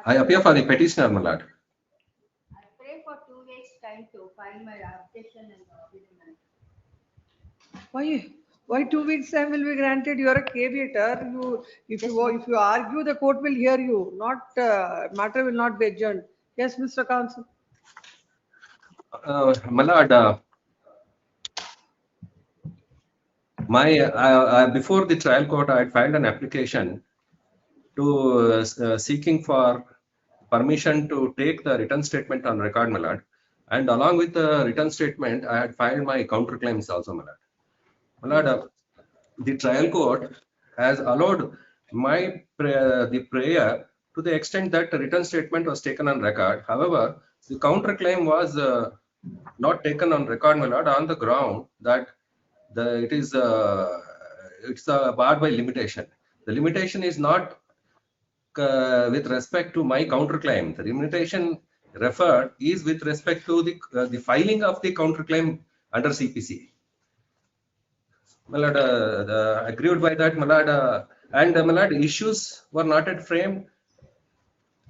I appear for the petitioner, my lord. Pray for 2 weeks time to file my application and document. Why 2 weeks time will be granted? You are a caveator. If you argue, the court will hear you. Not matter will not be adjourned. Yes, Mr. Counsel. My lord, before the trial court, I had filed an application to seeking for permission to take the written statement on record, my lord. And along with the written statement, I had filed my counterclaims also, my lord. My lord, the trial court has allowed the prayer to the extent that the written statement was taken on record. However, the counterclaim was not taken on record, my lord, on the ground that it's barred by limitation. The limitation is not with respect to my counterclaim. The limitation referred is with respect to the filing of the counterclaim under CPC. My lord, agreed by that, my lord, and my lord, issues were not yet framed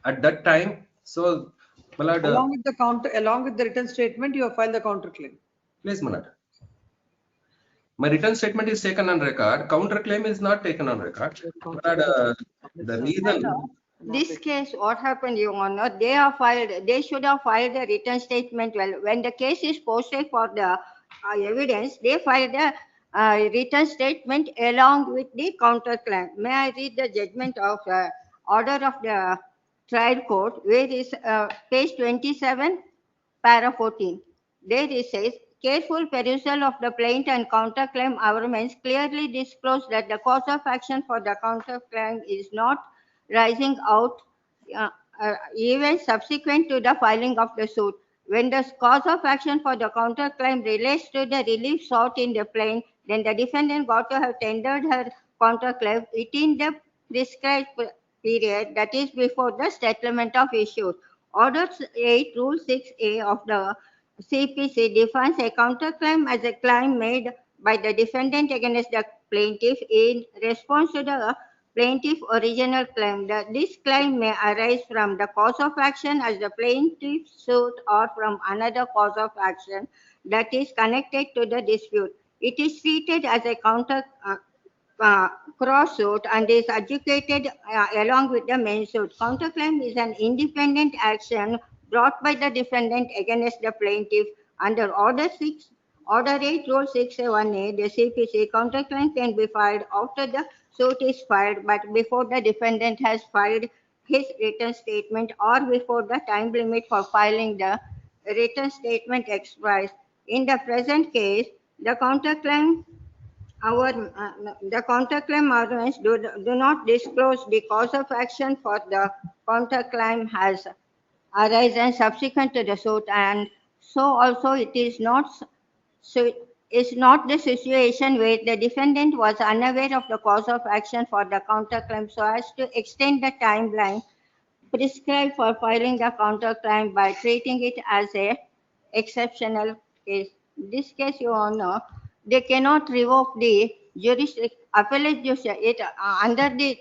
at that time. So, my lord, Along with the written statement, you have filed the counterclaim. please, my lord. My written statement is taken on record. Counterclaim is not taken on record. My lord, the reason. This case, what happened, Your Honor, they should have filed a written statement. Well, when the case is posted for the evidence, they filed a written statement along with the counterclaim. May I read the judgment of order of the trial court, where is page 27, para 14. There it says, careful perusal of the plaint and counterclaim arguments clearly disclose that the cause of action for the counterclaim is not rising out even subsequent to the filing of the suit. When the cause of action for the counterclaim relates to the relief sought in the plaint, then the defendant got to have tendered her counterclaim within the prescribed period, that is before the settlement of issues. Order 8, Rule 6A of the CPC defines a counterclaim as a claim made by the defendant against the plaintiff in response to the plaintiff original claim. This claim may arise from the cause of action as the plaintiff suit or from another cause of action that is connected to the dispute. It is treated as a cross suit and is adjudicated along with the main suit. Counterclaim is an independent action brought by the defendant against the plaintiff under Order 8, Rule 6A1A. The CPC counterclaim can be filed after the suit is filed, but before the defendant has filed his written statement or before the time limit for filing the written statement expires. In the present case, the counterclaim arguments do not disclose the cause of action for the counterclaim has arisen subsequent to the suit, and so also it is not is not the situation where the defendant was unaware of the cause of action for the counterclaim so as to extend the timeline prescribed for filing the counterclaim by treating it as a exceptional case. This case, Your Honor, they cannot revoke the appellate jurisdiction under the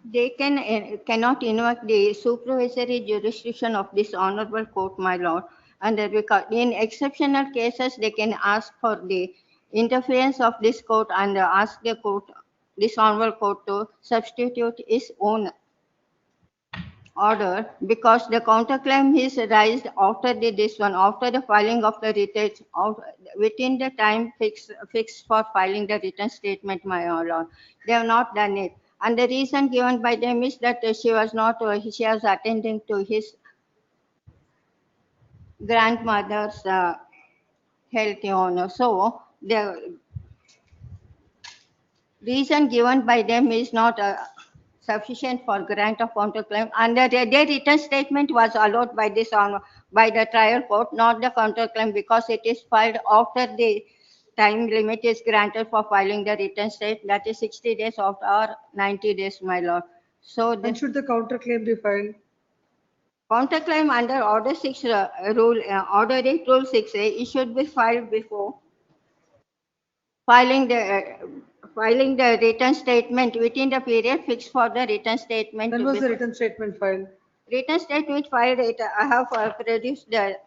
they cannot invoke the supervisory jurisdiction of this honorable court, my lord. And because in exceptional cases, they can ask for the interference of this court and ask the court, this honorable court, to substitute its own order, because the counterclaim is raised after after the filing of the written, within the time fixed for filing the written statement, my lord. They have not done it. And the reason given by them is that she was attending to his grandmother's health, Your Honor. So the reason given by them is not sufficient for grant of counterclaim. And their written statement was allowed by this by the trial court, not the counterclaim, because it is filed after the time limit is granted for filing the written statement, that is 60 days or 90 days, my lord. So When should the counterclaim be filed? counterclaim under Order 6 Order 8 Rule 6A, it should be filed before filing the written statement within the period fixed for the written statement. When was the written statement filed? Written statement filed, I have produced the.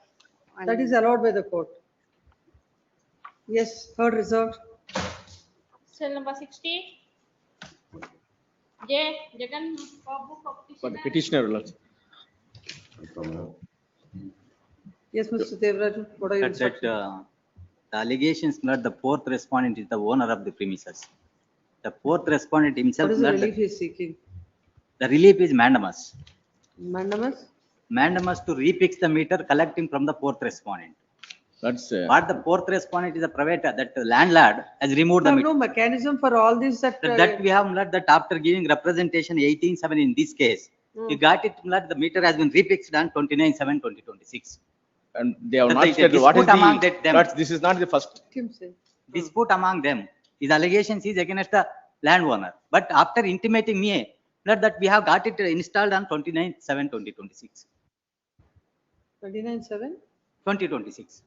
That is allowed by the court. Yes, heard reserved. Cell number 60. J. Jagan Babu For the petitioner, Lord. Yes, Mr. Devraju, what are your instructions? The allegations that the fourth respondent is the owner of the premises. The fourth respondent himself. What is the relief he is seeking? The relief is mandamus. Mandamus? Mandamus to refix the meter collecting from the fourth respondent. That's But the fourth respondent is a private, that landlord has removed the meter. No mechanism for all this that. That we have learned that after giving representation 18/7 in this case, we got it that the meter has been refixed on 29/7/2026. And they have That not is a said what is dispute among the, them. that's, this is not the first. Dispute among them. His allegations is against the landowner. But after intimating me that we have got it installed on 29/7/2026. 29/7? 2026.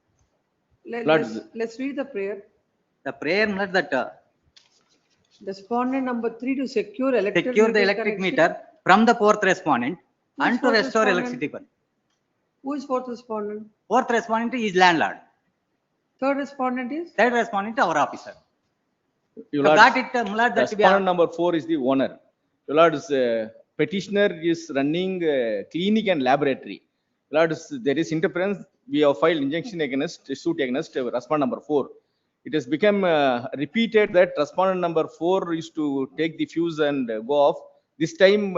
Let's read the prayer. The prayer that Respondent number 3 to secure secure the electric connection. meter from the fourth respondent Who is and to fourth restore respondent? electricity. Fund. Who is fourth respondent? Fourth respondent is landlord. Third respondent is? Third respondent our officer. Your So Lord, got it, Mulad, that we have. respondent number 4 is the owner. Your Lord, petitioner is running clinic and laboratory. Your Lord, there is interference. We have filed injunction against, suit against respondent number 4. It has become repeated that respondent number 4 used to take the fuse and go off. This time,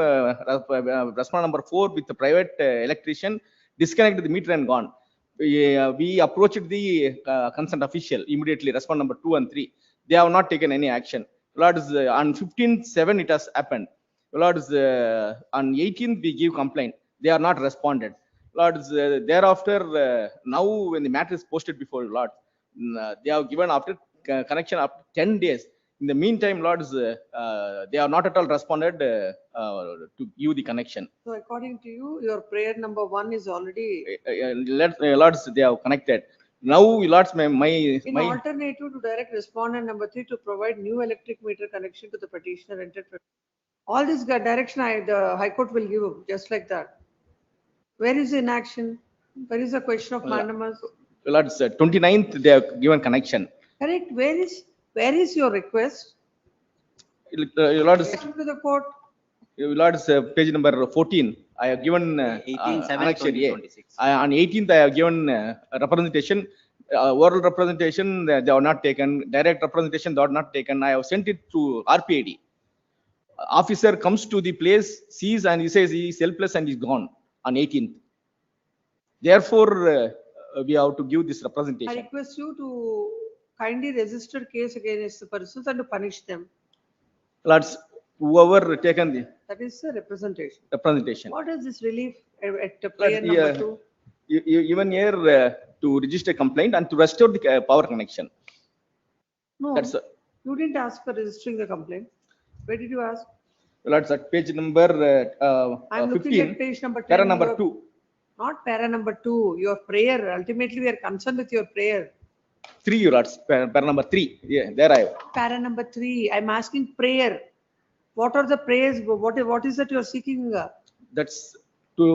respondent number 4 with the private electrician disconnected the meter and gone. We approached the concerned official immediately, respondent number 2 and 3. They have not taken any action. Lord, on 15/7 it has happened. Lord, on 18th we give complaint. They are not responded. Lord, thereafter, now when the matter is posted before Lord, they have given after connection after 10 days. In the meantime, Lord, they have not at all responded to give the connection. So according to you, your prayer number 1 is already. Lord, they have connected. Now, Lord, In alternative to direct respondent number 3 to provide new electric meter connection to the petitioner entered. All this direction the High Court will give just like that. Where is the inaction? Where is the question of mandamus? Lord, 29th they have given connection. Correct. Where is your request? Lord, Come to the court. Lord, page number 14. I have given annexure A. 18/7/2026. On 18th, I have given representation, oral representation. They are not taken. Direct representation, they are not taken. I have sent it to RPAD. Officer comes to the place, sees, and he says he is helpless and is gone on 18th. Therefore, we have to give this I representation. request you to kindly register case against the persons and to punish them. Lords, whoever taken the That is the representation. representation. What is this relief at prayer number 2? Even here to register complaint and to restore the power connection. No, That's you didn't ask for registering the complaint. Where did you ask? that's at page number I'm looking 15, at page number 10. para number Your- 2. Not para number 2, your prayer. Ultimately, we are concerned with your prayer. 3 units, para number 3. Yeah, there I have. Para number 3, I'm asking prayer. What are the prayers? What is that you are seeking? That's to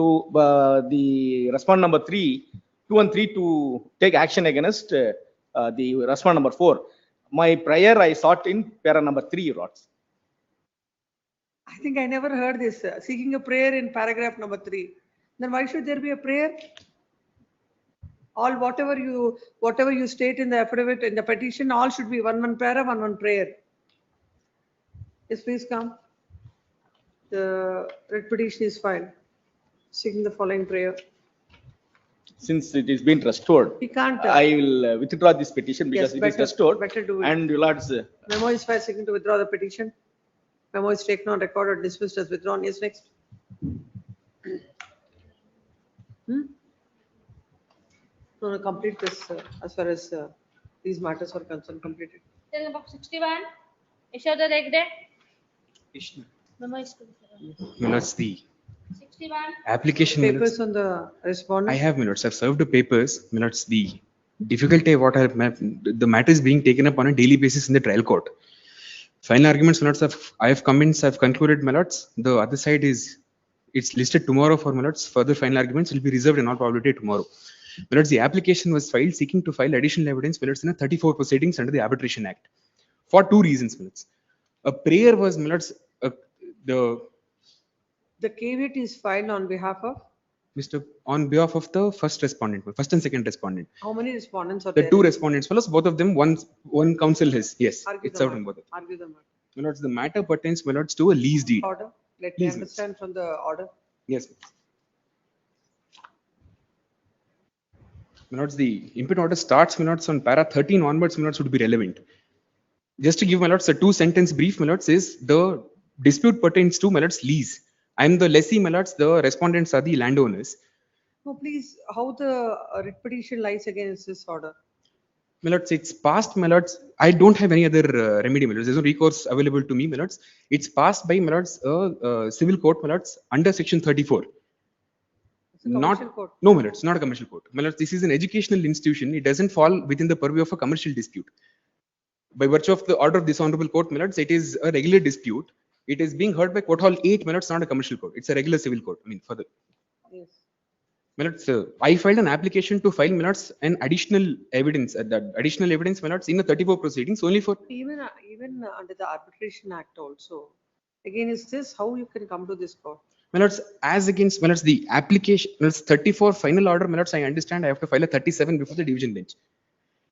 the respond number 3, 2 and 3 to take action against the respond number 4. My prayer I sought in para number 3 units. I think I never heard this. Seeking a prayer in paragraph number 3. Then why should there be a prayer? All whatever you state in the affidavit, in the petition, all should be one para, one prayer. Yes, please come. The writ petition is filed. Seeking the following prayer. Since it is been restored, We can't. I will withdraw this petition because Yes, it is better- restored. better do it. And your lords, Memo is filed seeking to withdraw the petition. Memo is taken on record or dismissed as withdrawn. Yes, next. No, complete this as far as these matters are concerned, completed. Till number 61, Yashoda Hegde. Memo is Minutes the 61. application minutes. Papers on the respondent. I have minutes. I've served the papers. Minutes the difficulty what I have the matter is being taken up on a daily basis in the trial court. Final arguments minutes I have comments. I've concluded minutes. The other side is it's listed tomorrow for minutes. Further final arguments will be reserved in all probability tomorrow. Minutes the application was filed seeking to file additional evidence minutes in a 34 proceedings under the Arbitration Act for 2 reasons minutes. A prayer was minutes The caveat is filed on behalf of on behalf of the first respondent, first and second respondent. how many respondents are The there? 2 respondents, fellows, both of them, one counsel has, yes, Argue it's the out on both matter. of them. Argue the matter. My lords, the matter pertains, my lords, to a lease deed. Order. Let me Please, understand from the order. Yes. My lords, the input order starts, my lords, on para 13 onwards, my lords, would be relevant. Just to give my lords a 2-sentence brief, my lords, is the dispute pertains to my lords lease. I am the lessee, my lords, the respondents are the landowners. No, please, how the writ petition lies against this order? My lords, it's passed, my lords. I don't have any other remedy, my lords. There's no recourse available to me, my lords. It's passed by, my lords, civil court, my lords, under section 34. It's a commercial court. No, my lords, not a commercial court. My lords, this is an educational institution. It doesn't fall within the purview of a commercial dispute. By virtue of the order of this honorable court, my lords, it is a regular dispute. It is being heard by Court Hall 8, my lords, not a commercial court. It's a regular civil court. I mean, for the Yes. my lords, I filed an application to file, my lords, an additional evidence, my lords, in the 34 proceedings only for. Even under the Arbitration Act also. Again, is this how you can come to this court? My lords, as against, my lords, the application, my lords, 34 final order, my lords, I understand I have to file a 37 before the division bench.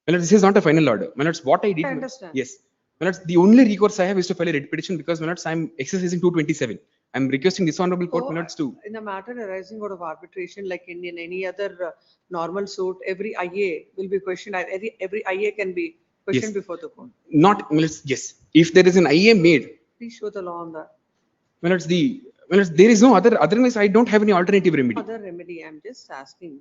My lords, this is not a final order. My lords, what I did. I understand. Yes. My lords, the only recourse I have is to file a writ petition because, my lords, I'm exercising 227. I'm requesting this honorable court, my lords, to. In a matter arising out of arbitration, like in any other normal suit, every IA will be questioned. Every IA can be questioned Yes. before the court. Not, my lords, yes. If there is an IA made, Please show the law on that. my lords, there is no otherwise I don't have any alternative remedy. Other remedy, I'm just asking,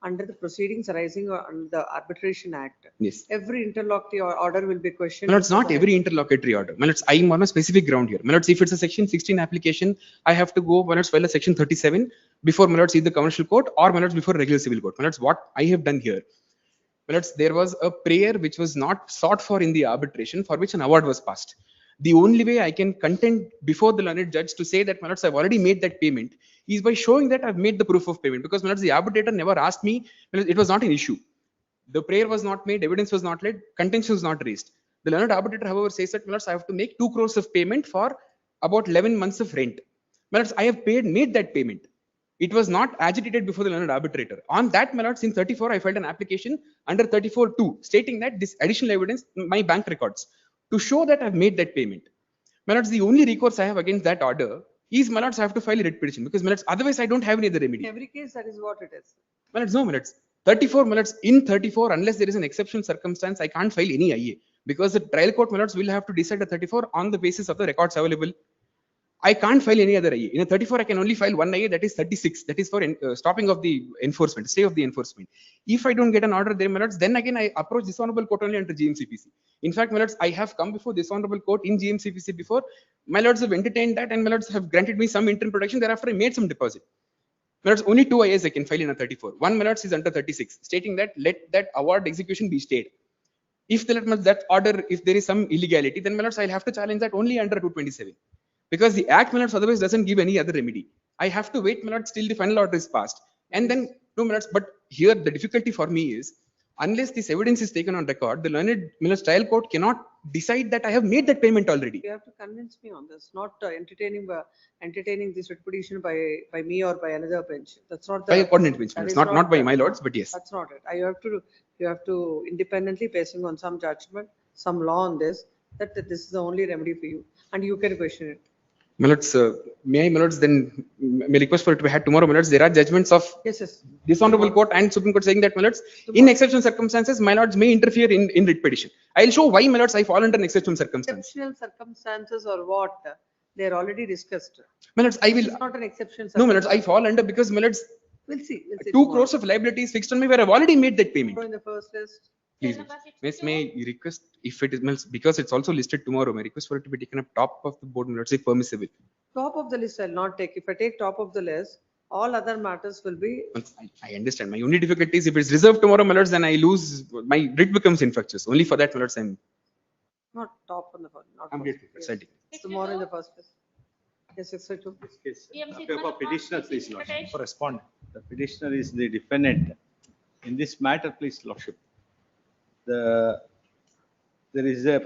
under the proceedings arising on the Arbitration Act, Yes. every interlocutory order will be questioned. My lords, before not the- every interlocutory order. My lords, I am on a specific ground here. My lords, if it's a section 16 application, I have to go, my lords, file a section 37 before, my lords, either commercial court or, my lords, before regular civil court. My lords, what I have done here, my lords, there was a prayer which was not sought for in the arbitration for which an award was passed. The only way I can contend before the learned judge to say that, my lords, I've already made that payment is by showing that I've made the proof of payment, because, my lords, the arbitrator never asked me, my lords, it was not an issue. The prayer was not made, evidence was not laid, contention was not raised. The learned arbitrator, however, says that, my lords, I have to make 2 crores of payment for about 11 months of rent. My lords, I have made that payment. It was not agitated before the learned arbitrator. On that, my lords, in 34, I filed an application under 34(2), stating that this additional evidence, my bank records, to show that I've made that payment. My lords, the only recourse I have against that order is, my lords, I have to file a writ petition, because, my lords, otherwise I don't have any other remedy. In every case, that is what it is. My lords, no, my lords. 34, my lords, in 34, unless there is an exceptional circumstance, I can't file any IA, because the trial court, my lords, will have to decide at 34 on the basis of the records available. I can't file any other IA. In a 34, I can only file one IA, that is 36. That is for stopping of the enforcement, stay of the enforcement. If I don't get an order there, my lords, then again I approach this honorable court only under GMCPC. In fact, my lords, I have come before this honorable court in GMCPC before. My lords have entertained that, and my lords have granted me some interim protection. Thereafter, I made some deposit. My lords, only 2 IAs I can file in a 34. One, my lords, is under 36, stating that let that award execution be stayed. If that order, if there is some illegality, then my lords, I'll have to challenge that only under 227. Because the act, my lords, otherwise doesn't give any other remedy. I have to wait, my lords, till the final order is passed. And then, no, my lords, but here the difficulty for me is, unless this evidence is taken on record, the learned trial court cannot decide that I have made that payment already. You have to convince me on this, not entertaining this petition by me or by another bench. That's not the. By a coordinate bench, that is not by the- my lords, but yes. That's not it. You have to independently, basing on some judgment, some law on this, that this is the only remedy for you, and you can question it. My lords, may I, my lords, then may request for it to be had tomorrow, my lords. There are judgments of Yes. this honorable court and Supreme Court saying that, my lords, in exceptional circumstances, my lords may interfere in writ petition. I'll show why, my lords, I fall under an exceptional circumstance. Exceptional circumstances or what? They're already discussed. My lords, I will. It's not an exception. No, my lords, I fall under because, my lords, We'll see. 2 crores of liabilities fixed on me where I've already made that payment. In the first list. Please, miss, may I request if it is, because it's also listed tomorrow, my request for it to be taken up top of the board, my lords, if permissible. Top of the list I'll not take. If I take top of the list, all other matters will be. I understand. My only difficulty is if it's reserved tomorrow, my lords, then I lose, my writ becomes infectious. Only for that, my lords, I'm. Not top on the first. Not I'm first. grateful. Yes. Tomorrow in the first list. Yes, 632. For petitioner, please, Lordship. Rakesh. For respondent. The petitioner is the defendant. In this matter, please, Lordship. There is a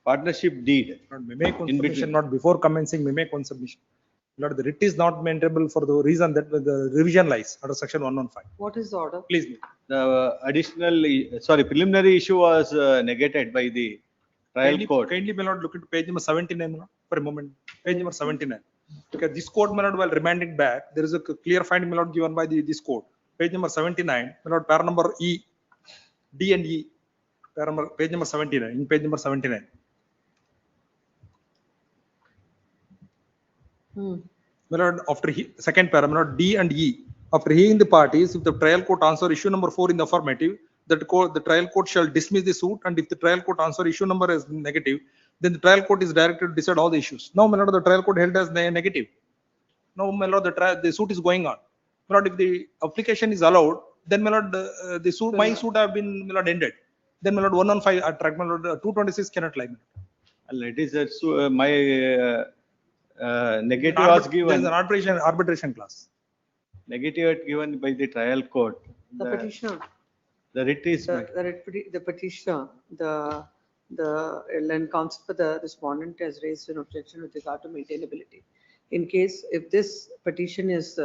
partnership deed. May make one submission, not before commencing, may make one submission. Lord, the writ is not maintainable for the reason that the revision lies under section 115. What is the order? Please. The preliminary issue was negated by the trial court. Kindly, my lord, look at page number 79, my lord, for a moment. Page number 79. Because this court, my lord, while remanding back, there is a clear finding, my lord, given by this court. Page number 79, my lord, para number E, D and E. Page number 79, in page number 79. My lord, after second para, my lord, D and E. After hearing the parties, if the trial court answer issue number 4 in the affirmative, the trial court shall dismiss the suit, and if the trial court answer issue number is negative, then the trial court is directed to decide all the issues. Now, my lord, the trial court held as negative. Now, my lord, the suit is going on. My lord, if the application is allowed, then my lord, my suit have been, my lord, ended. Then, my lord, 115 my lord, 226 cannot lie. It is negative was given. There is an arbitration clause. Negative given by the trial court. The petitioner. The writ is. The petitioner, the land counsel for the respondent has raised an objection with regard to maintainability. In case if this petition is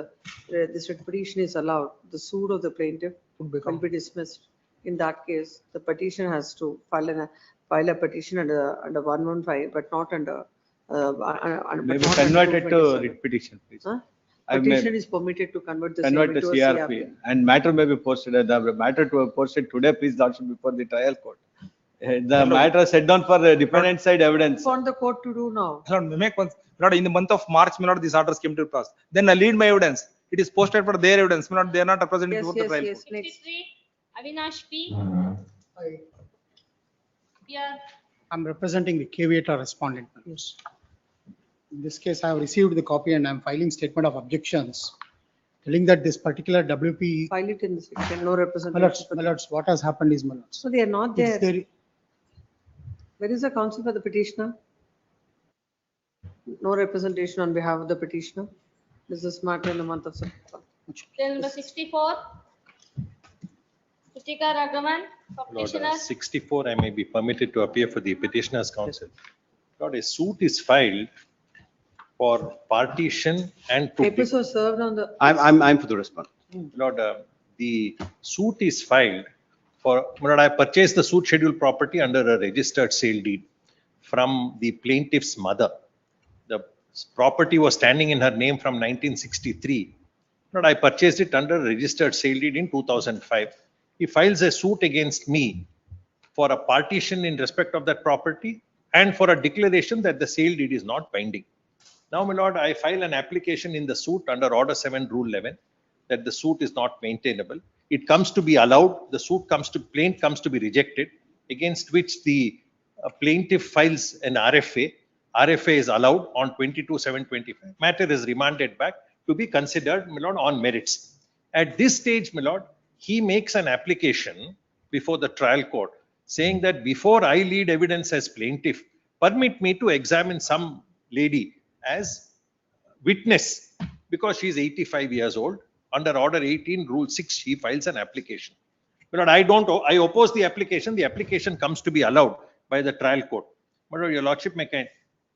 allowed, the suit of the plaintiff will be dismissed. In that case, the petitioner has to file a petition under 115, but not under. Maybe convert it to writ petition, please. Petition is permitted to convert the CRP. to a CRP. And matter may be posted. The matter to be posted today, please, Lordship, before the trial court. The matter set down for the defendant side evidence. What the court to do now? Lord, make one. Lord, in the month of March, my lord, these orders came to pass. Then I lead my evidence. It is posted for their evidence. My lord, they are not represented before the trial court. 63, Avinash P. Yeah. I'm representing the caveator respondent. In this case, I have received the copy and I'm filing statement of objections, telling that this particular WP. File it in the section, no representation. My lords, what has happened is, my lords. So they are not there. There. Where is the counsel for the petitioner? No representation on behalf of the petitioner. This is matter in the month of September. Then number 64. Kritika Raghavan, Lord, petitioner. 64, I may be permitted to appear for the petitioner's counsel. Lord, a suit is filed for partition and to. Papers were served on the. I'm for the response. Lord, the suit is filed for, Lord, I purchased the suit scheduled property under a registered sale deed from the plaintiff's mother. The property was standing in her name from 1963. Lord, I purchased it under a registered sale deed in 2005. He files a suit against me for a partition in respect of that property and for a declaration that the sale deed is not binding. Now, my lord, I file an application in the suit under Order 7, Rule 11, that the suit is not maintainable. It comes to be allowed, the plaint comes to be rejected, against which the plaintiff files an RFA. RFA is allowed on 22/7/25. Matter is remanded back to be considered, my lord, on merits. At this stage, my lord, he makes an application before the trial court saying that before I lead evidence as plaintiff, permit me to examine some lady as witness because she is 85 years old. Under Order 18, Rule 6, she files an application. But I oppose the application. The application comes to be allowed by the trial court. But your lordship,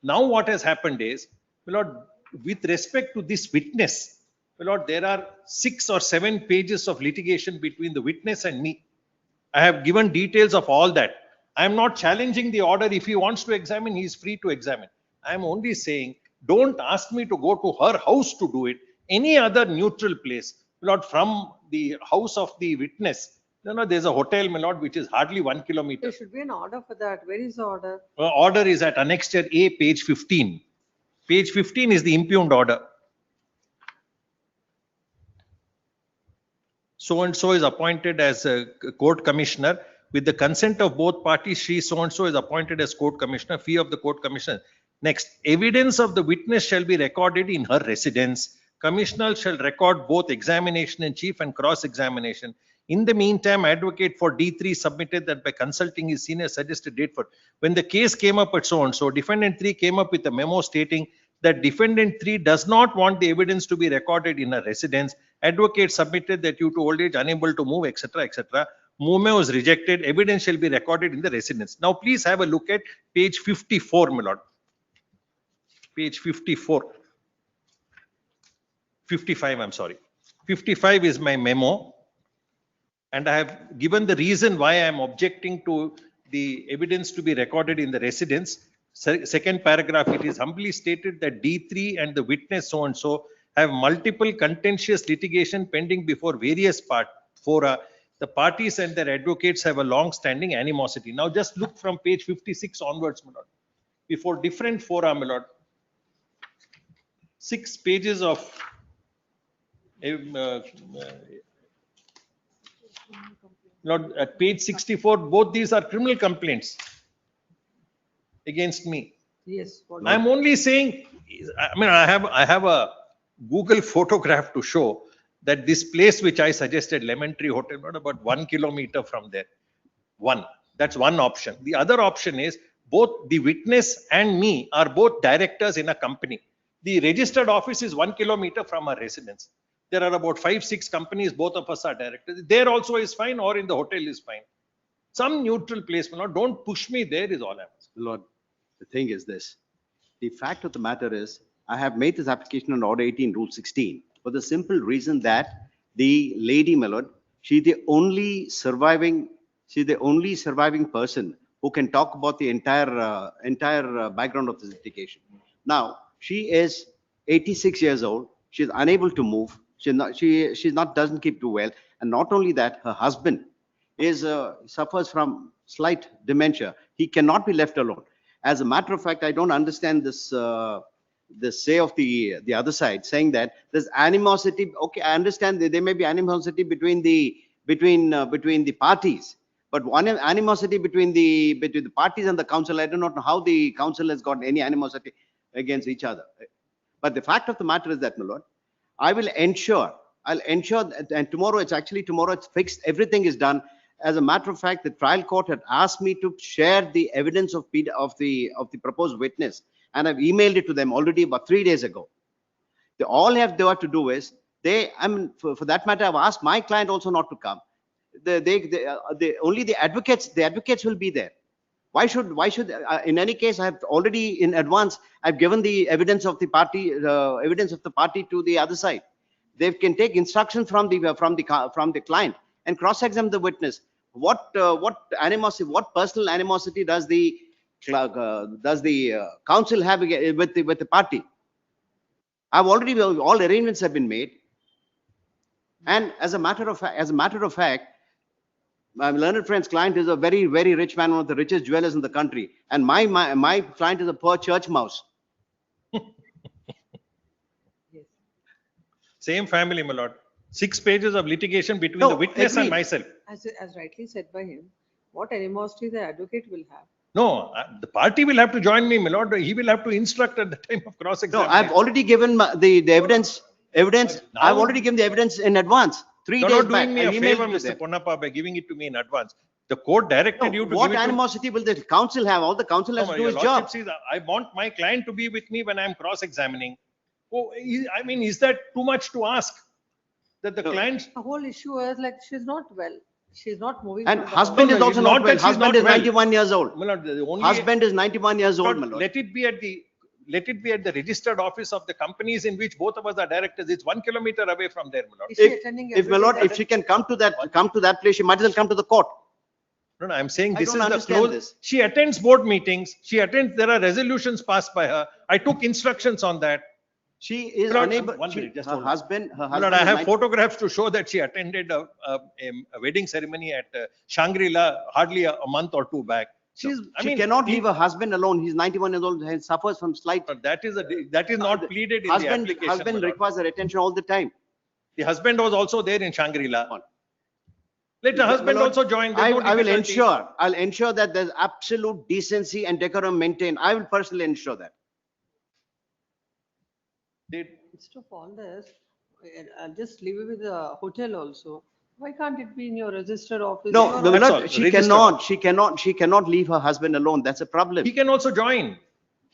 now what has happened is, my lord, with respect to this witness, my lord, there are 6 or 7 pages of litigation between the witness and me. I have given details of all that. I am not challenging the order. If he wants to examine, he is free to examine. I am only saying, don't ask me to go to her house to do it. Any other neutral place, my lord, from the house of the witness. No, there's a hotel, my lord, which is hardly 1 kilometer. There should be an order for that. Where is the order? Order is at Annexure A, page 15. Page 15 is the impugned order. So and so is appointed as a court commissioner. With the consent of both parties, she so and so is appointed as court commissioner. Fee of the court commissioner. Next, evidence of the witness shall be recorded in her residence. Commissioner shall record both examination in chief and cross-examination. In the meantime, advocate for D3 submitted that by consulting his senior suggested date for when the case came up at so and so, defendant 3 came up with a memo stating that defendant 3 does not want the evidence to be recorded in her residence. Advocate submitted that due to old age, unable to move, etc., etc. Memo was rejected. Evidence shall be recorded in the residence. Now, please have a look at page 54, my lord. Page 54. 55, I'm sorry. 55 is my memo. And I have given the reason why I am objecting to the evidence to be recorded in the residence. Second paragraph, it is humbly stated that D3 and the witness so and so have multiple contentious litigation pending before various fora. The parties and their advocates have a long-standing animosity. Now just look from page 56 onwards, my lord. Before different fora, my lord. 6 pages of Lord, at page 64, both these are criminal complaints against me. Yes. I'm only saying, I have a Google photograph to show that this place which I suggested, Lemon Tree Hotel, not about 1 kilometer from there. That's one option. The other option is both the witness and me are both directors in a company. The registered office is 1 kilometer from our residence. There are about 5-6 companies, both of us are directors. There also is fine, or in the hotel is fine. Some neutral place, don't push me there is all I'm asking. Lord, the thing is this. The fact of the matter is, I have made this application on Order 18, Rule 16, for the simple reason that the lady, my lord, she's the only surviving person who can talk about the entire background of this litigation. Now, she is 86 years old. She's unable to move. Doesn't keep too well. And not only that, her husband suffers from slight dementia. He cannot be left alone. As a matter of fact, I don't understand this say of the other side, saying that there's animosity. Okay, I understand that there may be animosity between the parties, but one animosity between the parties and the council. I do not know how the council has got any animosity against each other. But the fact of the matter is that, my lord, I'll ensure that, and tomorrow it's fixed, everything is done. As a matter of fact, the trial court had asked me to share the evidence of the proposed witness, and I've emailed it to them already about 3 days ago. All they have to do is, for that matter, I've asked my client also not to come. Only the advocates will be there. Why should in any case, I have already in advance, I've given the evidence of the party to the other side. They can take instructions from the client and cross-examine the witness. What personal animosity does the council have with the party? All arrangements have been made. And as a matter of fact, my learned friend's client is a very, very rich man, one of the richest jewelers in the country. And my client is a poor church mouse. Same family, my lord. 6 pages of litigation between No, the witness and agreed. myself. As rightly said by him, what animosity the advocate will have. No, the party will have to join me, my lord. He will have to instruct at the time of No, cross-examination. I've already given the evidence, I've already given the evidence in advance, 3 You're days not back. doing me I a favor, emailed to Mr. them. Ponnappa, by giving it to me in advance. The court directed you to What give it to. animosity will the council have? All the council has No, to do your his job. lordship sees, I want my client to be with me when I'm cross-examining. Oh, I mean, is that too much to ask? That the client, The whole issue is like, she's not well. She's not moving. And from the husband No, is no, also it's not not well. that she's Husband not is well. 91 years old. my lord, the only. Husband is 91 years old, my Lord, lord. let it be at the registered office of the companies in which both of us are directors. It's 1 kilometer away from there, my lord. Is she attending If my lord, every if she can come to that place, she might as well come to the court. No, I'm saying I this don't is the understand close. this. She attends board meetings. There are resolutions passed by her. I took instructions on that. She is My lord, unable, one minute, just her hold on. husband, My lord, I have photographs to show that she attended a wedding ceremony at Shangri-La hardly a month or two back. She cannot leave her husband alone. He's 91 years old and suffers from slight. That is not pleaded in the application. my Husband lord. requires her attention all the time. The husband was also there in Shangri-La. Let the husband My lord, also join. There's no I will difficulty. I'll ensure that there's absolute decency and decorum maintained. I will personally ensure that. Instead of all this, I'll just leave it with the hotel also. Why can't it be in your registered office? No, Your my office? lord, she cannot leave her husband alone. That's a problem. He can also join.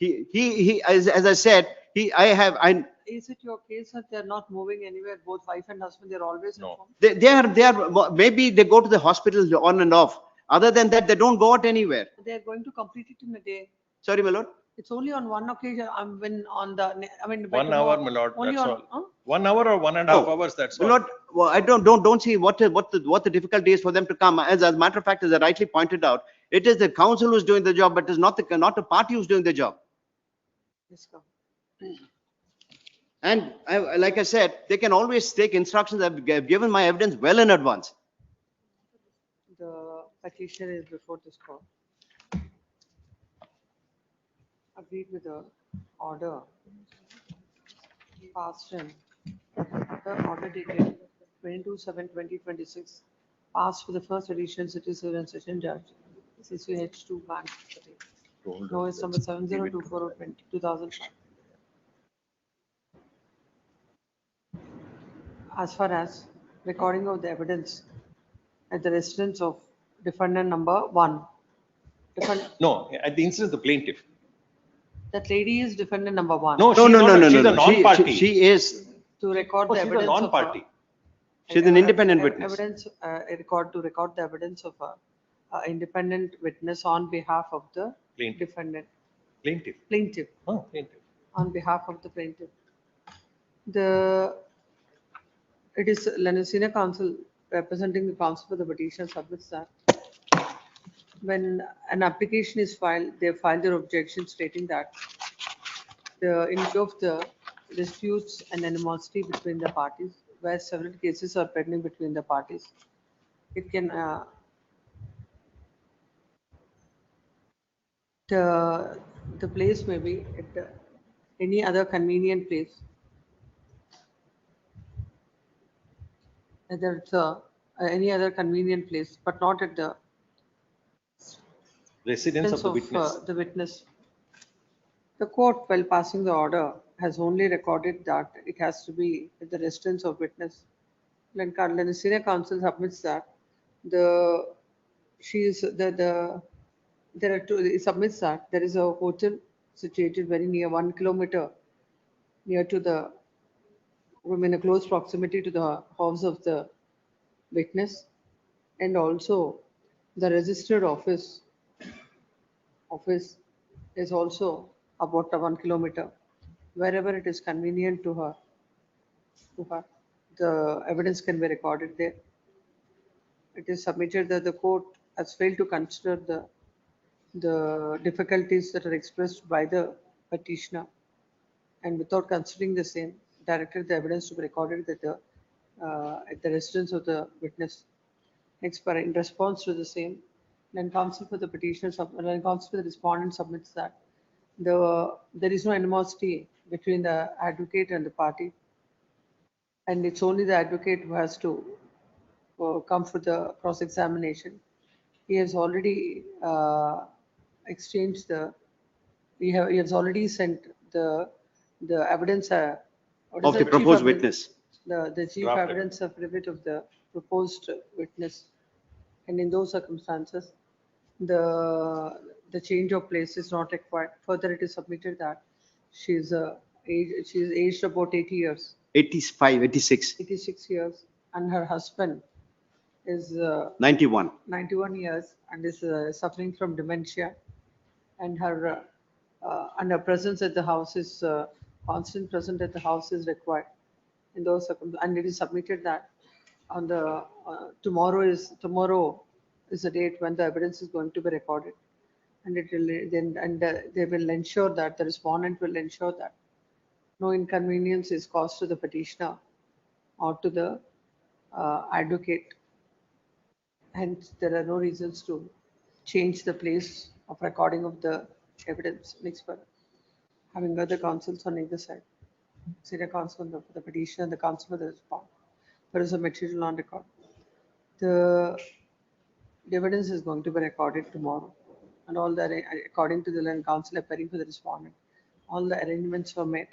As I said, Is it your case that they're not moving anywhere, both wife and husband, they're always informed? they are, maybe they go to the hospital on and off. Other than that, they don't go out anywhere. They're going to complete it in a day. Sorry, my lord. It's only on one occasion, when on the, I mean. by 1 hour, tomorrow, my lord, only that's on- all. huh? 1 hour or 1.5 hours, that's My all. lord, well, I don't see what the difficulty is for them to come. As a matter of fact, as I rightly pointed out, it is the council who's doing the job, but it's not the party who's doing the job. Yes, come. And like I said, they can always take instructions. I've given my evidence well in advance. The petitioner is before this court. Agreed with the order passed in. The order dated 22/7/2026, passed for the first edition, city civil and session judge, CCH2 Bank. Notice number 7024/2005. As far as recording of the evidence at the residence of defendant number 1. No, at the instance of the plaintiff. That lady is defendant number 1. No, she's a non-party. She is, To record Oh, the she's a evidence of non-party. she's an independent witness. Evidence, to record the evidence of a independent witness on behalf of the Plaintiff. defendant, Plaintiff. plaintiff, Oh, plaintiff. on behalf of the plaintiff. It is Senior Counsel representing the counsel for the petition submits that when an application is filed, they file their objection stating that in view of the disputes and animosity between the parties, where several cases are pending between the parties, it can the place may be at any other convenient place. Whether it's any other convenient place, but not at the Residence of the residence witness. the witness. The court, while passing the order, has only recorded that it has to be at the residence of witness. When the senior counsel submits that, there are two, it submits that there is a hotel situated very near 1 kilometer near to the, in a close proximity to the house of the witness, and also the registered office is also about 1 kilometer. Wherever it is convenient to her, the evidence can be recorded there. It is submitted that the court has failed to consider the difficulties that are expressed by the petitioner, and without considering the same, directed the evidence to be recorded at the residence of the witness. Next, in response to the same, then counsel for the petitioner, counsel for the respondent submits that there is no animosity between the advocate and the party. And it's only the advocate who has to come for the cross-examination. He has already exchanged he has already sent the evidence. What is Of the chief proposed evidence- witness. The chief Draft evidence affidavit of the proposed witness. And in those circumstances, the change of place is not required. Further, it is submitted that she is aged about 80 years, 85, 86, 86 years, and her husband is 91. 91 years and is suffering from dementia. And her presence at the house is constant presence at the house is required in those circumstances. And it is submitted that on the tomorrow is the date when the evidence is going to be recorded, and it will then they will ensure that the respondent will ensure that no inconvenience is caused to the petitioner or to the advocate. Hence, there are no reasons to change the place of recording of the evidence. Next one. Having other counsels on either side. Senior counsel for the petitioner and the counsel for the respondent. There is a material on record. The evidence is going to be recorded tomorrow. And all the, according to the land counsel appearing for the respondent, all the arrangements were made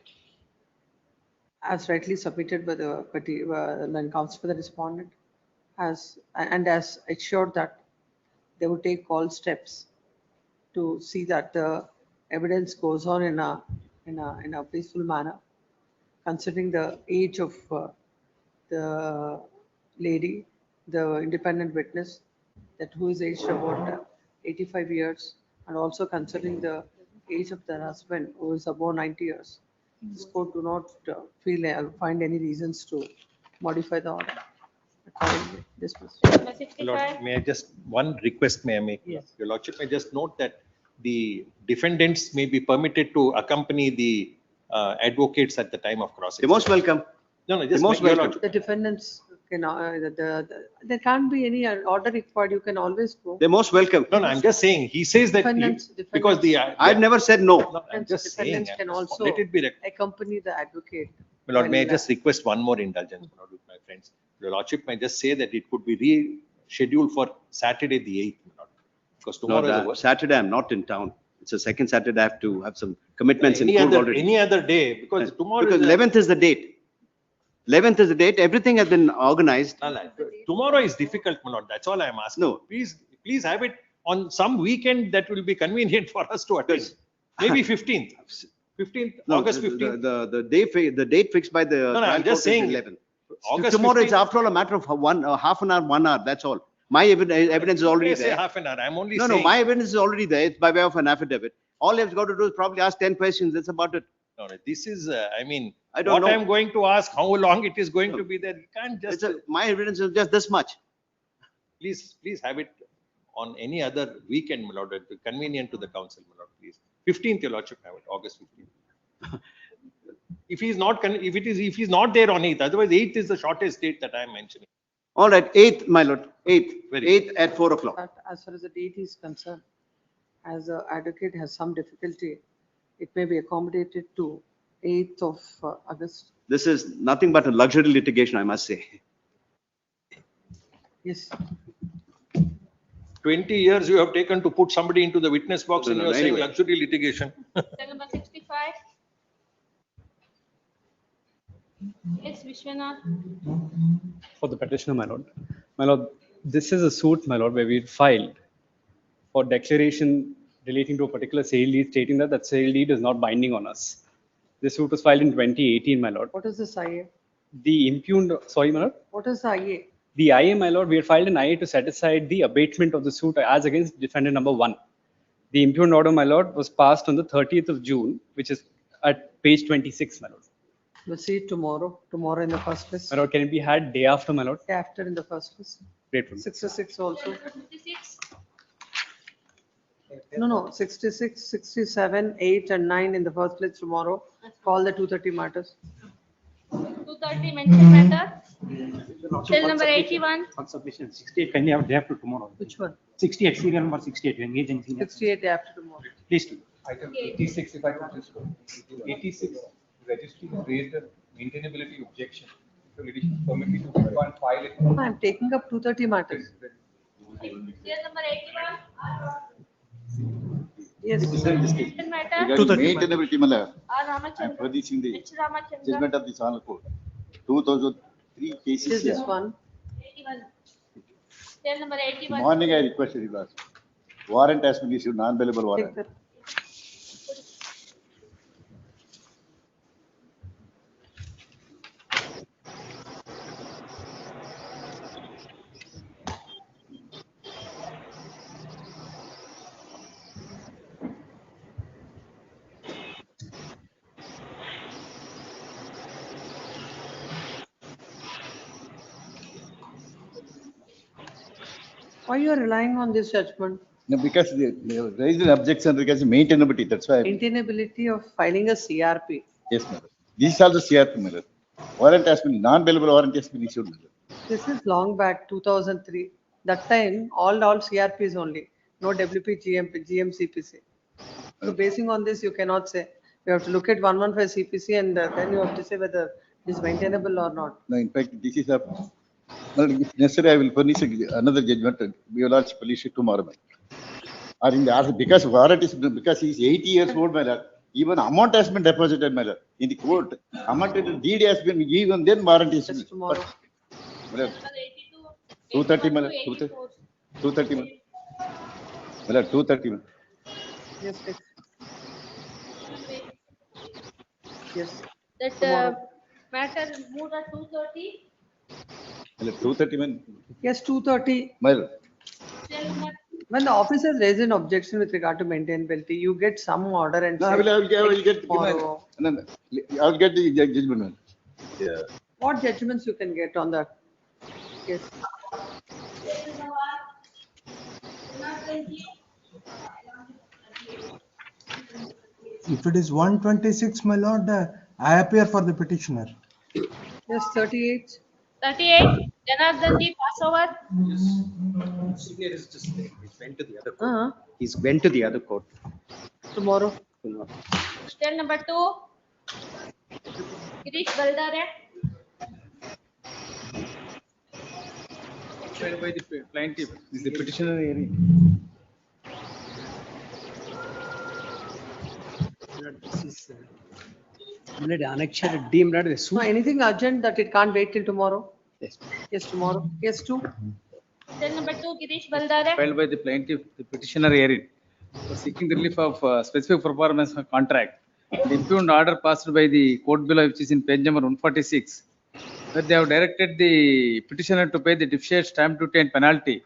as rightly submitted by the land counsel for the respondent, as assured that they would take all steps to see that the evidence goes on in a peaceful manner, considering the age of the lady, the independent witness, that who is aged about 85 years, and also considering the age of the husband, who is above 90 years. This court do not find any reasons to modify the order. Accordingly, dismissed. Number Lord, 65. may I just, one request may I make? Yes. Your Lordship may just note that the defendants may be permitted to accompany the advocates at the time of cross. You're most welcome. No, You're just most make- Your welcome. Lordship- The defendants can, there can't be any order required, you can always go. They're most welcome. No, I'm just saying, he says that Defendants- because the. I've never said no. No, I'm just saying. Defendants can also Let it be. accompany the advocate. My Lord, may I when, just request one more indulgence, my Lord, with my friends? Your Lordship may just say that it could be rescheduled for Saturday, the 8th, my Lord. Because No, tomorrow is over. Saturday, I'm not in town. It's the second Saturday, I have to have some commitments in Any court other, already. any other day, because tomorrow. Because is a- 11th is the date. 11th is the date. Everything has been organized. No, no, tomorrow is difficult, my Lord. That's all I'm asking. No. Please have it on some weekend that will be convenient for us to attend. Maybe 15th. 15th, No, August the- 15th. the date fixed by the. No, no, I'm trial just court is saying, 11th. August Tomorrow it's 15th. after all a matter of half an hour, 1 hour, that's all. My evidence is already May say there. half an hour. I'm only No, saying. my evidence is already there. It's by way of an affidavit. All you've got to do is probably ask 10 questions. That's about it. No, no, this is, I mean, I don't what know. I'm going to ask, how long it is going to be there. You can't just, My evidence is just this much. please have it on any other weekend, my Lord, convenient to the council, my Lord, please. 15th, your Lordship, have it, August 15th. If he's not, if he's not there on 8th, otherwise 8th is the shortest date that I'm mentioning. All right, 8th, my lord, 8th, Very 8th at 4 o'clock. But as far as the date is concerned, as the advocate has some difficulty, it may be accommodated to 8th of August. This is nothing but a luxury litigation, I must say. Yes. 20 years you have taken to put somebody into the witness box No, and no, you're saying anyway. luxury litigation. Number 65. Yes, Vishwanath. For the petitioner, my lord. My lord, this is a suit, my lord, where we filed for declaration relating to a particular sale deed, stating that that sale deed is not binding on us. This suit was filed in 2018, my lord. What is this IA? The impugned, sorry, my lord. What is the IA? The IA, my lord, we had filed an IA to set aside the abatement of the suit as against defendant number 1. The impugned order, my lord, was passed on the 30th of June, which is at page 26, my lord. We'll see it tomorrow in the first list. My lord, can it be had day after, my lord? Day after in the first list. Grateful. 66 also. 56. No, 66, 67, 8 and 9 in the first list tomorrow. Call the 230 matters. 230 mention matter. Cell number 81. On submission, 68, can you have day after tomorrow? Which one? 68, serial number 68, you engage in senior. 68 day after tomorrow. Please do. Item 86, if I could just go. 86, registry has raised a maintainability objection I'm taking up 230 matters. Case number 81. Yes. Regarding 230. maintainability, Mala, R. I am Ramachandra. producing the H. Ramachandra. judgment of the Sonal Court. 2003 cases. Is this here. one? 81. Case number 81. Morning, I requested you last. Warrant has been issued, non-bailable warrant. Take that. Why you are relying on this judgment? No, because they raised an objection regarding maintainability, that's why. Maintainability of filing a CRP. Yes, madam. These are the CRP, madam. Warrant has been, non-bailable warrant has been issued, madam. This is long back, 2003. That time, all CRPs only, no WP, GMP, GMCPC. So basing on this, you cannot say. You have to look at 115 CPC and then you have to say whether it is maintainable or not. No, in fact, this is a, well, if necessary, I will furnish another judgment. We will also publish it tomorrow, madam. Or in the, because warrant is, because he is 80 years old, my lord. Even amount has been deposited, my lord. In the court, amount in the deed has been given, then warrant is. Just tomorrow. My lord, 230, my lord, 230, my lord. My lord, 230, my lord. Yes, yes. Yes. That matter moved at 2:30. My lord, 230, my lord. Yes, 230. My lord. Case number When the officers raise an objection with regard to maintainability, you get some order and No, say, I will get, tomorrow. no, no, I will get the judgment, my lord. Yeah. What judgments you can get on that? Yes. If it is 126, my lord, I appear for the petitioner. Yes, 38. 38. Janardhan D. Passover. Signature is just there. He went to the other court. He's went to the other court. Tomorrow. Case number 2. Girish Baldare. Filed by the plaintiff, is the petitioner hearing. This is annexure deemed as a So suit. anything urgent that it can't wait till tomorrow? Yes. Yes, tomorrow. Yes, 2. Case number 2. Girish Baldare. Filed by the plaintiff, the petitioner hearing, for seeking the relief of specific performance of contract. The impugned order passed by the court below, which is in page number 146, where they have directed the petitioner to pay the deficient stamp duty and penalty.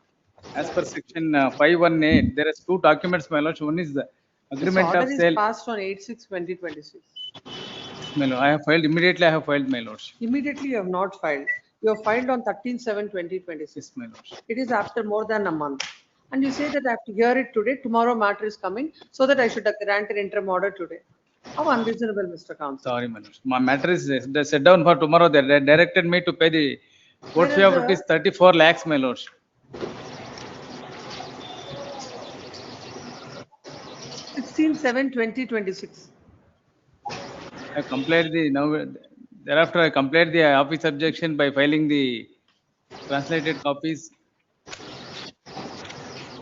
As per section 518, there is 2 documents, my lord. One is the This agreement order of is sale. passed on 8/6/2026. My lord, I have filed immediately. I have filed, my lord. Immediately you have not filed. You have filed on 13/7/2026. Yes, my lord. It is after more than a month. And you say that I have to hear it today, tomorrow matter is coming, so that I should grant an interim order today. How unreasonable, Mr. Counsel. Sorry, my lord. My matter is set down for tomorrow. They directed me to pay the court fee of Where is rupees 34 lakhs, my lord. 16/7/2026. I complied the now. Thereafter, I complied the office objection by filing the translated copies.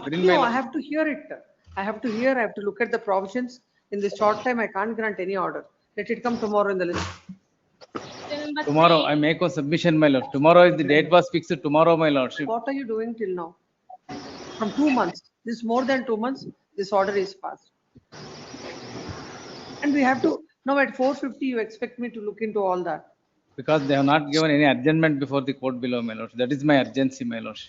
Within my No, I lord. have to hear it. I have to hear, I have to look at the provisions. In this short time, I can't grant any order. Let it come tomorrow in the list. Case number Tomorrow, 3. I make a submission, my lord. Tomorrow is the date was fixed. Tomorrow, my lordship. What are you doing till now? From 2 months. This is more than 2 months. This order is passed. And we have to, now at 4:50, you expect me to look into all that. Because they have not given any adjournment before the court below, my lord. That is my urgency, my lord.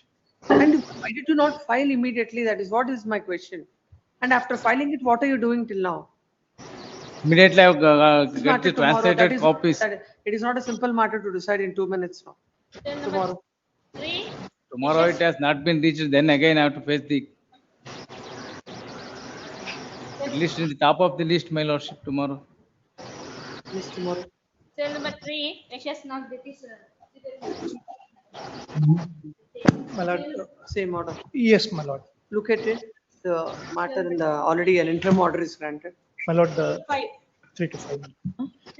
And why did you not file immediately? That is what is my question. And after filing it, what are you doing till now? Immediately, I have It's get not the till tomorrow. translated That is, copies. it is not a simple matter to decide in 2 minutes now. Case number Tomorrow. 3. Tomorrow it has not been reached. Then again, I have to face the at least in the top of the list, my lordship. Tomorrow. Yes, tomorrow. Case number 3. HS not British. My lord, same order. Yes, my lord. Look at it. The matter in the, already an interim order is granted. My lord, the 3 to 5.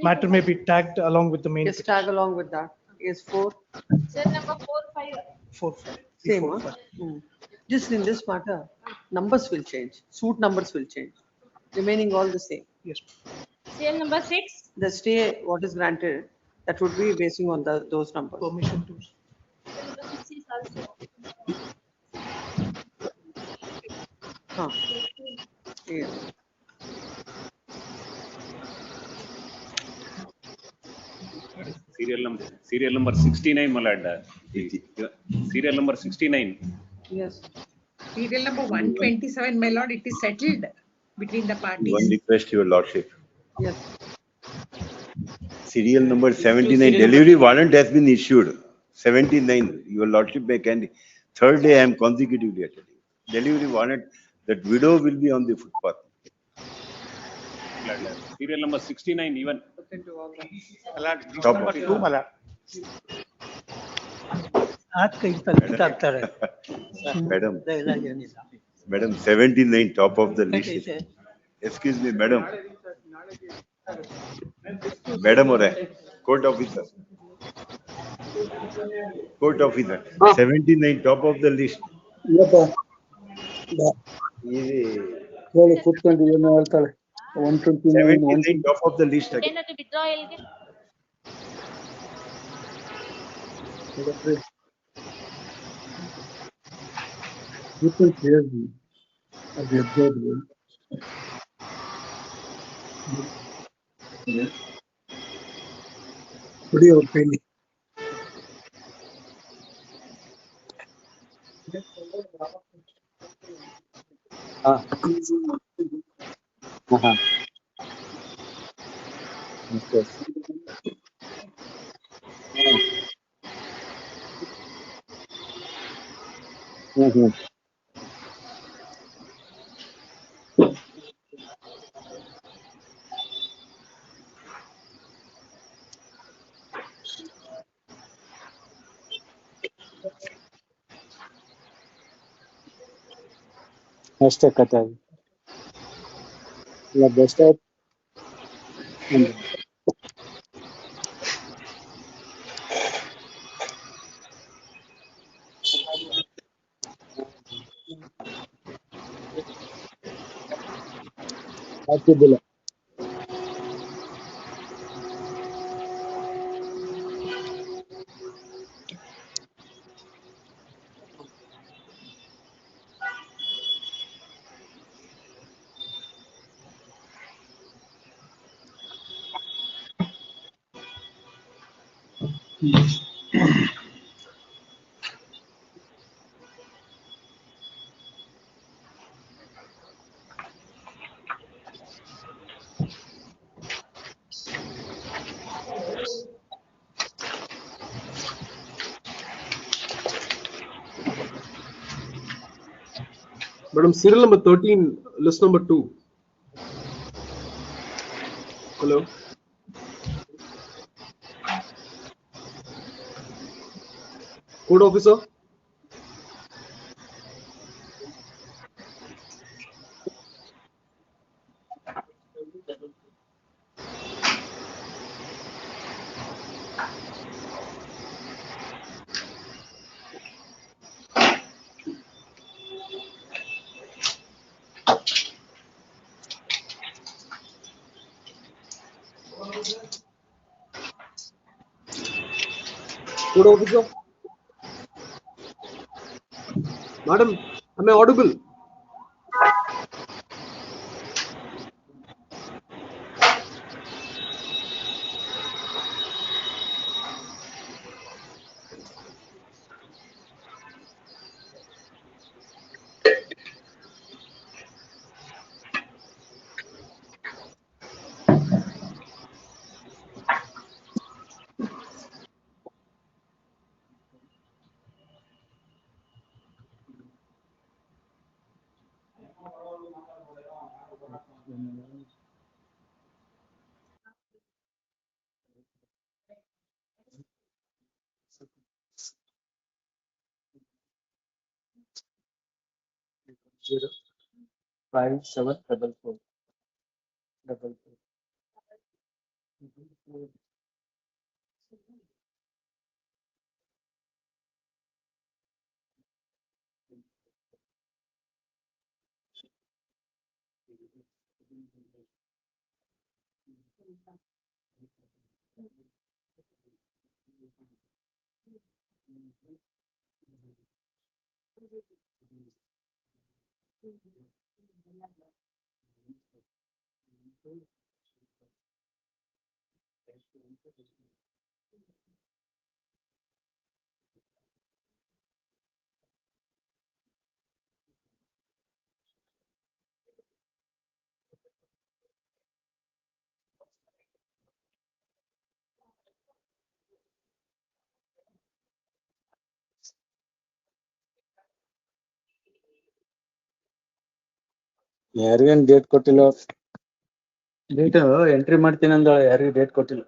Matter may be tagged along with the main. Yes, tag along with that. is 4, Serial number 4, 5. 4. same. Huh? Just in this matter, numbers will change, suit numbers will change, remaining all the same. Yes. Serial number 6. The stay, what is granted, that would be basing on those numbers. Permission to. Serial number 6 is also. Huh. Yes. Serial number 69, my lord. Serial number 69. Yes. Serial number 127, my lord, it is settled between the One parties. request, your lordship. Yes. Serial number 79, delivery warrant has been issued. 79, your lordship may can. Third day I am consecutively attending. Delivery warrant, that widow will be on the footpath. Serial number 69, even. Top Number of 2, my lord. Madam, Madam, 79, top of the list. Excuse me, madam. Madam or court officer. Court officer, 79, top of the list. ಹೇಳಿ ಕೂತ್ಕೊಂಡು ಏನು ಹೇಳ್ತಾಳೆ 129 79, top of the list again. ಏನದು withdrawal ಗೆ? people hear me as they observe me. What your opinion? Okay. ಅಷ್ಟೇ ಕಥೆ ಇಲ್ಲ best ಹಾಕಿದ್ದಿಲ್ಲ Madam, serial number 13, list number 2. Hello. Code officer. Code officer. Madam, am I audible? Zero 5744. ಯಾರಿಗೇನ್ date ಕೊಟ್ಟಿಲ್ಲ. Date entry ಮಾಡ್ತೀನಿ ಅಂದ ಯಾರಿಗೂ date ಕೊಟ್ಟಿಲ್ಲ.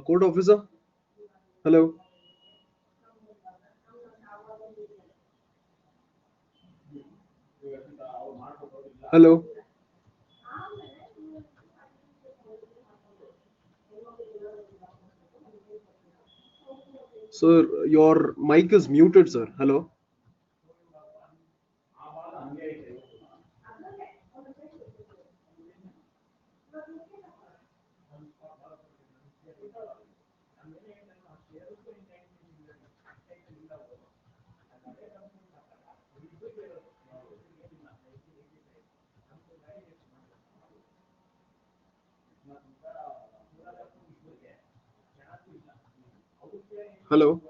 Court officer, hello. Hello. Sir, your mic is muted, sir. Hello. Hello?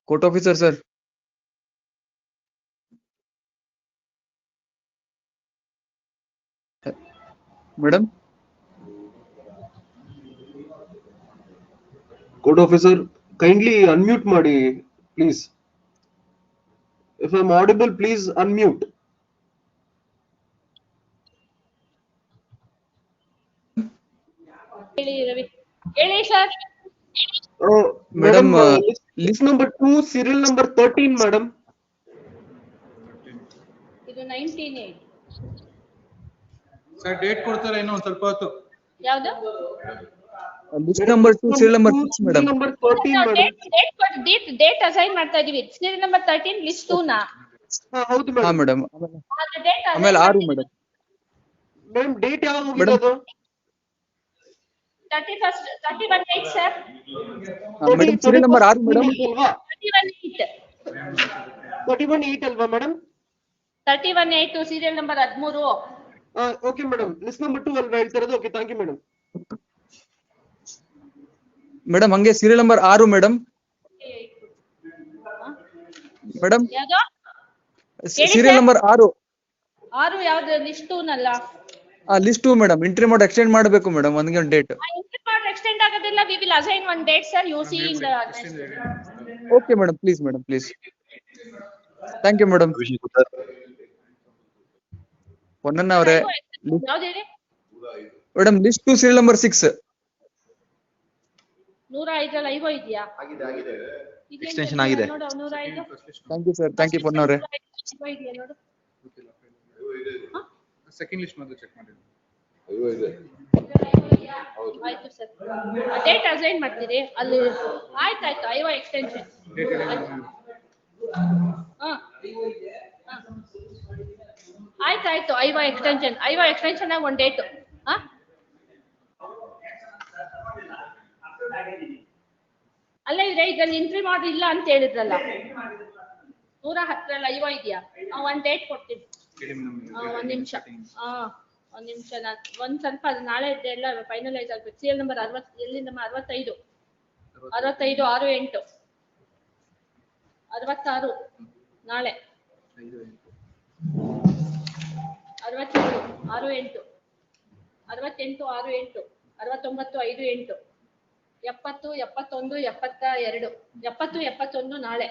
Court officer, sir. Madam, Court officer, kindly unmute ಮಾಡಿ, please. If I'm audible, please unmute. ಹೇಳಿ ರವಿ. ಹೇಳಿ sir. Madam, Madam, list number 2, serial number 13, madam. ಇದು 19/8. Sir date ಕೊಡ್ತಾರೆ ಇನ್ನೂ ಒಂದ್ ಸ್ವಲ್ಪ ಹೊತ್ತು. ಯಾವ್ದು? list number 2, serial number 6, Serial madam. number 13, madam. Date assign ಮಾಡ್ತಾ ಇದೀವಿ. ಸೀರಿಯಲ್ ನಂಬರ್ 13 ಲಿಸ್ಟ್ 2 ನಾ? ಹೌದು ಹಾ madam. ಮೇಡಮ್. ಡೇಟ್ ಆಮೇಲೆ 6 ಮೇಡಮ್. Madam, date ಯಾವಾಗ ಹೋಗಿದೆ ಅದು? 31/8 sir. Madam serial number 6 madam. 31/8. 31/8 ಅಲ್ವಾ madam? 31/8 serial number 13. Okay madam, list number 2 ಅಲ್ವಾ ಹೇಳ್ತಿರೋದು? Okay, thank you madam. Madam ಹಂಗೆ serial number 6 ಮೇಡಮ್. ಮೇಡಮ್ ಯಾವ್ದು? serial number 6. 6 ಯಾವ್ದು? ಲಿಸ್ಟ್ 2 ನಲ್ಲ? List 2 madam. ಎಂಟ್ರಿ ಮಾಡಿ ಎಕ್ಸ್ಟೆಂಡ್ ಮಾಡಬೇಕು ಮೇಡಮ್ ಒಂದ್ ಡೇಟ್. ಎಕ್ಸ್ಟೆಂಡ್ ಆಗೋದಿಲ್ಲ. We will assign one date sir. You see in the okay madam, please madam, please. Thank you madam. Ponnanna ಅವರೇ, ಯಾವ್ದು ಹೇಳಿ? Madam list 2 serial number 6. 105 ಅಲ್ಲಿ Ivo ಇದೆಯಾ? Extension ಆಗಿದೆ. ನೋಡು 105. Thank you sir, thank you Ponna ಅವರೇ. ಐವೋ ಇದೆಯಾ ನೋಡು. ಸೆಕೆಂಡ್ ಲಿಸ್ಟ್ ಮೊದಲು ಚೆಕ್ ಮಾಡಿ. ಆಯ್ತು ಸರ್. ಡೇಟ್ ಅಸೈನ್ ಮಾಡ್ತೀರಿ ಅಲ್ಲಿ. ಆಯ್ತಾಯ್ತು. IO extension. ಆಯ್ತಾಯ್ತು. IO extension. ಐವೋ ಎಕ್ಸ್ಟೆನ್ಷನ್ ಆಗಿ ಒಂದು ಡೇಟ್. ಅಲ್ಲ ಇದ್ರೆ ಇದ್ರಲ್ಲಿ ಎಂಟ್ರಿ ಮಾಡಿ ಇಲ್ಲ ಅಂತ ಹೇಳಿದ್ರಲ್ಲ. 110 ಐವೋ ಇದೆಯಾ? ಒಂದ್ ಡೇಟ್ ಕೊಡ್ತೀನಿ. ಒಂದ್ ನಿಮಿಷ. ಒಂದ್ ನಿಮಿಷ. ಒಂದ್ ಸ್ವಲ್ಪ ಅದು ನಾಳೆ ಎಲ್ಲ ಫೈನಲೈಸ್ ಆಗ್ಬೇಕು. ಸೀರಿಯಲ್ ನಂಬರ್ 60 ಎಲ್ಲಿಂದ 65 65 6 8 66 ನಾಳೆ 67 6 8 68 6 8 69 5 8 70 71 72 70 71 ನಾಳೆ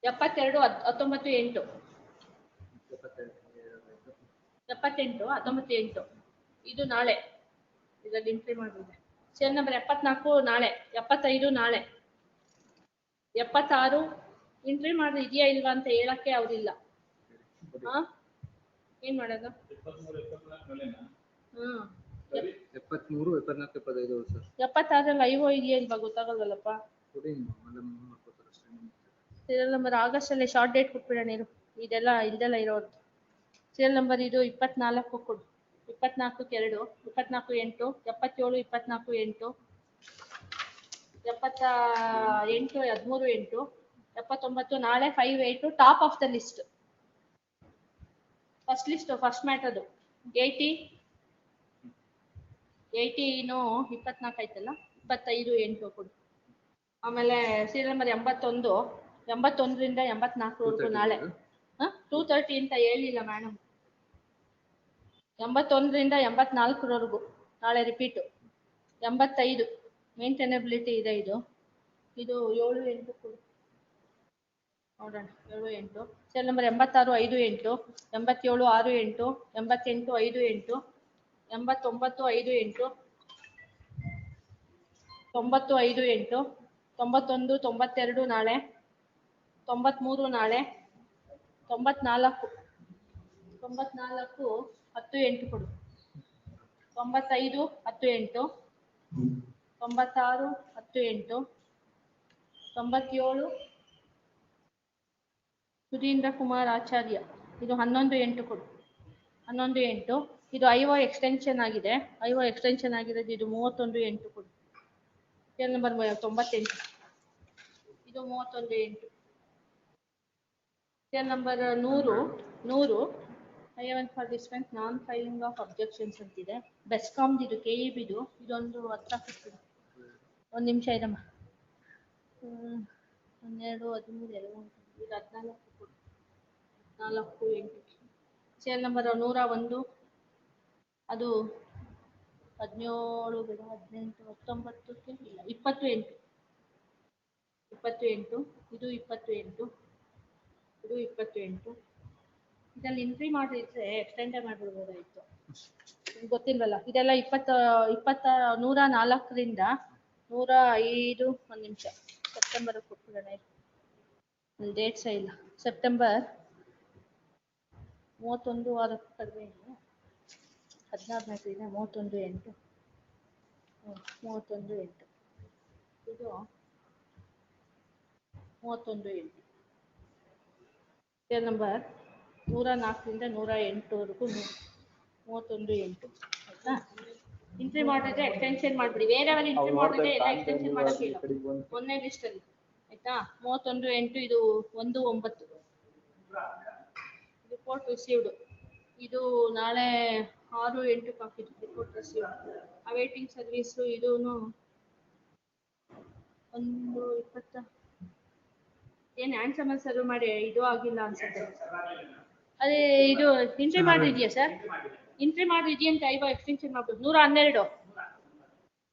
72 19 8 78 19 8 ಇದು ನಾಳೆ. ಇದರಲ್ಲಿ ಎಂಟ್ರಿ ಮಾಡಿದೆ. ಸೀರಿಯಲ್ ನಂಬರ್ 74 ನಾಳೆ 75 ನಾಳೆ 76 ಎಂಟ್ರಿ ಮಾಡಿ ಇದೆಯಾ ಇಲ್ವಾ ಅಂತ ಹೇಳಕ್ಕೆ ಅವ್ರಿಲ್ಲ. ಏನ್ ಮಾಡೋದು? 73 74 75 ಸರ್. 76 ಐವೋ ಇದೆಯಾ ಇಲ್ವಾ ಗೊತ್ತಾಗಲ್ವಲ್ಲಪ್ಪ. ಸೀರಿಯಲ್ ನಂಬರ್ ಆಗಸ್ಟ್ ಅಲ್ಲಿ ಶಾರ್ಟ್ ಡೇಟ್ ಕೊಟ್ಬಿಡೋಣ ಇರು. ಇದೆಲ್ಲ ಇರೋದು. ಸೀರಿಯಲ್ ನಂಬರ್ ಇದು 24 ಕೊಡು. 24 2 24 8 77 24 8 78 13 8 79 ನಾಳೆ 5 8 top of the list. First list first ಮ್ಯಾಟರ್ದು 80 24 ಆಯ್ತಲ್ಲ. 25 8 ಕೊಡು. ಆಮೇಲೆ ಸೀರಿಯಲ್ ನಂಬರ್ 81 81ರಿಂದ 84 ನಾಳೆ. 230 ಅಂತ ಹೇಳಿಲ್ಲ ಮೇಡಮ್. 81ರಿಂದ 84 ನಾಳೆ ರಿಪೀಟು. 85 ಮೇಂಟೈನಬಿಲಿಟಿ ಇದೆ ಇದು 7 8 ಕೊಡು ನೋಡೋಣ. 7 8 ಸೀರಿಯಲ್ ನಂಬರ್ 86 5 8 87 6 8 88 5 8 89 5 8 90 5 8 91 92 ನಾಳೆ 93 ನಾಳೆ 94 10 8 ಕೊಡು. 95 10 8 96 10 8 97 ಸುಧೀಂದ್ರ ಕುಮಾರ್ ಆಚಾರ್ಯ ಇದು 11 8 ಕೊಡು. 11 8 ಇದು ಐವೋ ಎಕ್ಸ್ಟೆನ್ಷನ್ ಆಗಿದೆ. ಐವೋ ಎಕ್ಸ್ಟೆನ್ಷನ್ ಆಗಿರೋದು ಇದು 31 8 ಕೊಡು. ಸೀರಿಯಲ್ ನಂಬರ್ 98 ಇದು 31 8. Serial number 100 Ivan for dispense non filing of objections ಅಂತಿದೆ. ಬೆಸ್ಕಾಮ್ದು ಇದು KEBದು ಇದೊಂದು 10 ಕೊಡ್ತೀನಿ. ಒಂದು ನಿಮಿಷ ಇರಮ್ಮ. 12 13 ಇದು 14 ಕೊಡು. 4 8 ಸೀರಿಯಲ್ ನಂಬರ್ 101 ಅದು 17 ಬೇಡ 18 19ಕ್ಕೆ ಇಲ್ಲ 28 ಇದು 28 ಇದು 28 ಇದರಲ್ಲಿ ಎಂಟ್ರಿ ಮಾಡಿದ್ರೆ ಎಕ್ಸ್ಟೆಂಡ್ ಮಾಡಿಬಿಡ್ಬೋದಾಯ್ತು. ಗೊತ್ತಿಲ್ವಲ್ಲ ಇದೆಲ್ಲ 104ರಿಂದ 105 ಒಂದ್ ನಿಮಿಷ ಸೆಪ್ಟೆಂಬರ್ ಕೊಟ್ಬಿಡೋಣ ಡೇಟ್ಸ್ ಇಲ್ಲ ಸೆಪ್ಟೆಂಬರ್ 31 ವಾರಕ್ಕೆ ಕಡಿಮೆ ಇಲ್ಲ 14 31 8 31 8 ಇದು 31 8 ಸೀರಿಯಲ್ ನಂಬರ್ 104ರಿಂದ 108ವರೆಗೂ 31 8 ಆಯ್ತಾ ಎಂಟ್ರಿ ಮಾಡಿದ್ರೆ ಎಕ್ಸ್ಟೆನ್ಷನ್ ಮಾಡ್ಬಿಡಿ ಬೇರೆ ಎಂಟ್ರಿ ಮಾಡಿದ್ರೆ ಎಲ್ಲ ಎಕ್ಸ್ಟೆನ್ಷನ್ ಮಾಡೋಕ್ಕಿಲ್ಲ ಒಂದೇ ಲಿಸ್ಟ್ ಅಲ್ಲಿ ಆಯ್ತಾ 31 8 ಇದು 1 9 ರಿಪೋರ್ಟ್ ರಿಸೀವ್ಡ್ ಇದು ನಾಳೆ 6 8 copy report received awaiting service ಇದೂನು 1 20 ಏನ್ ಆನ್ಸರ್ ಸರ್ವ್ ಮಾಡಿ ಇದು ಆಗಿಲ್ಲ ಅನ್ಸುತ್ತೆ ಅದೇ ಇದು ಎಂಟ್ರಿ ಮಾಡಿದ್ಯಾ ಸರ್ ಎಂಟ್ರಿ ಮಾಡಿದ್ಯಂತ ಐವ ಎಕ್ಸ್ಟೆನ್ಷನ್ ಮಾಡ್ಬೋದು 112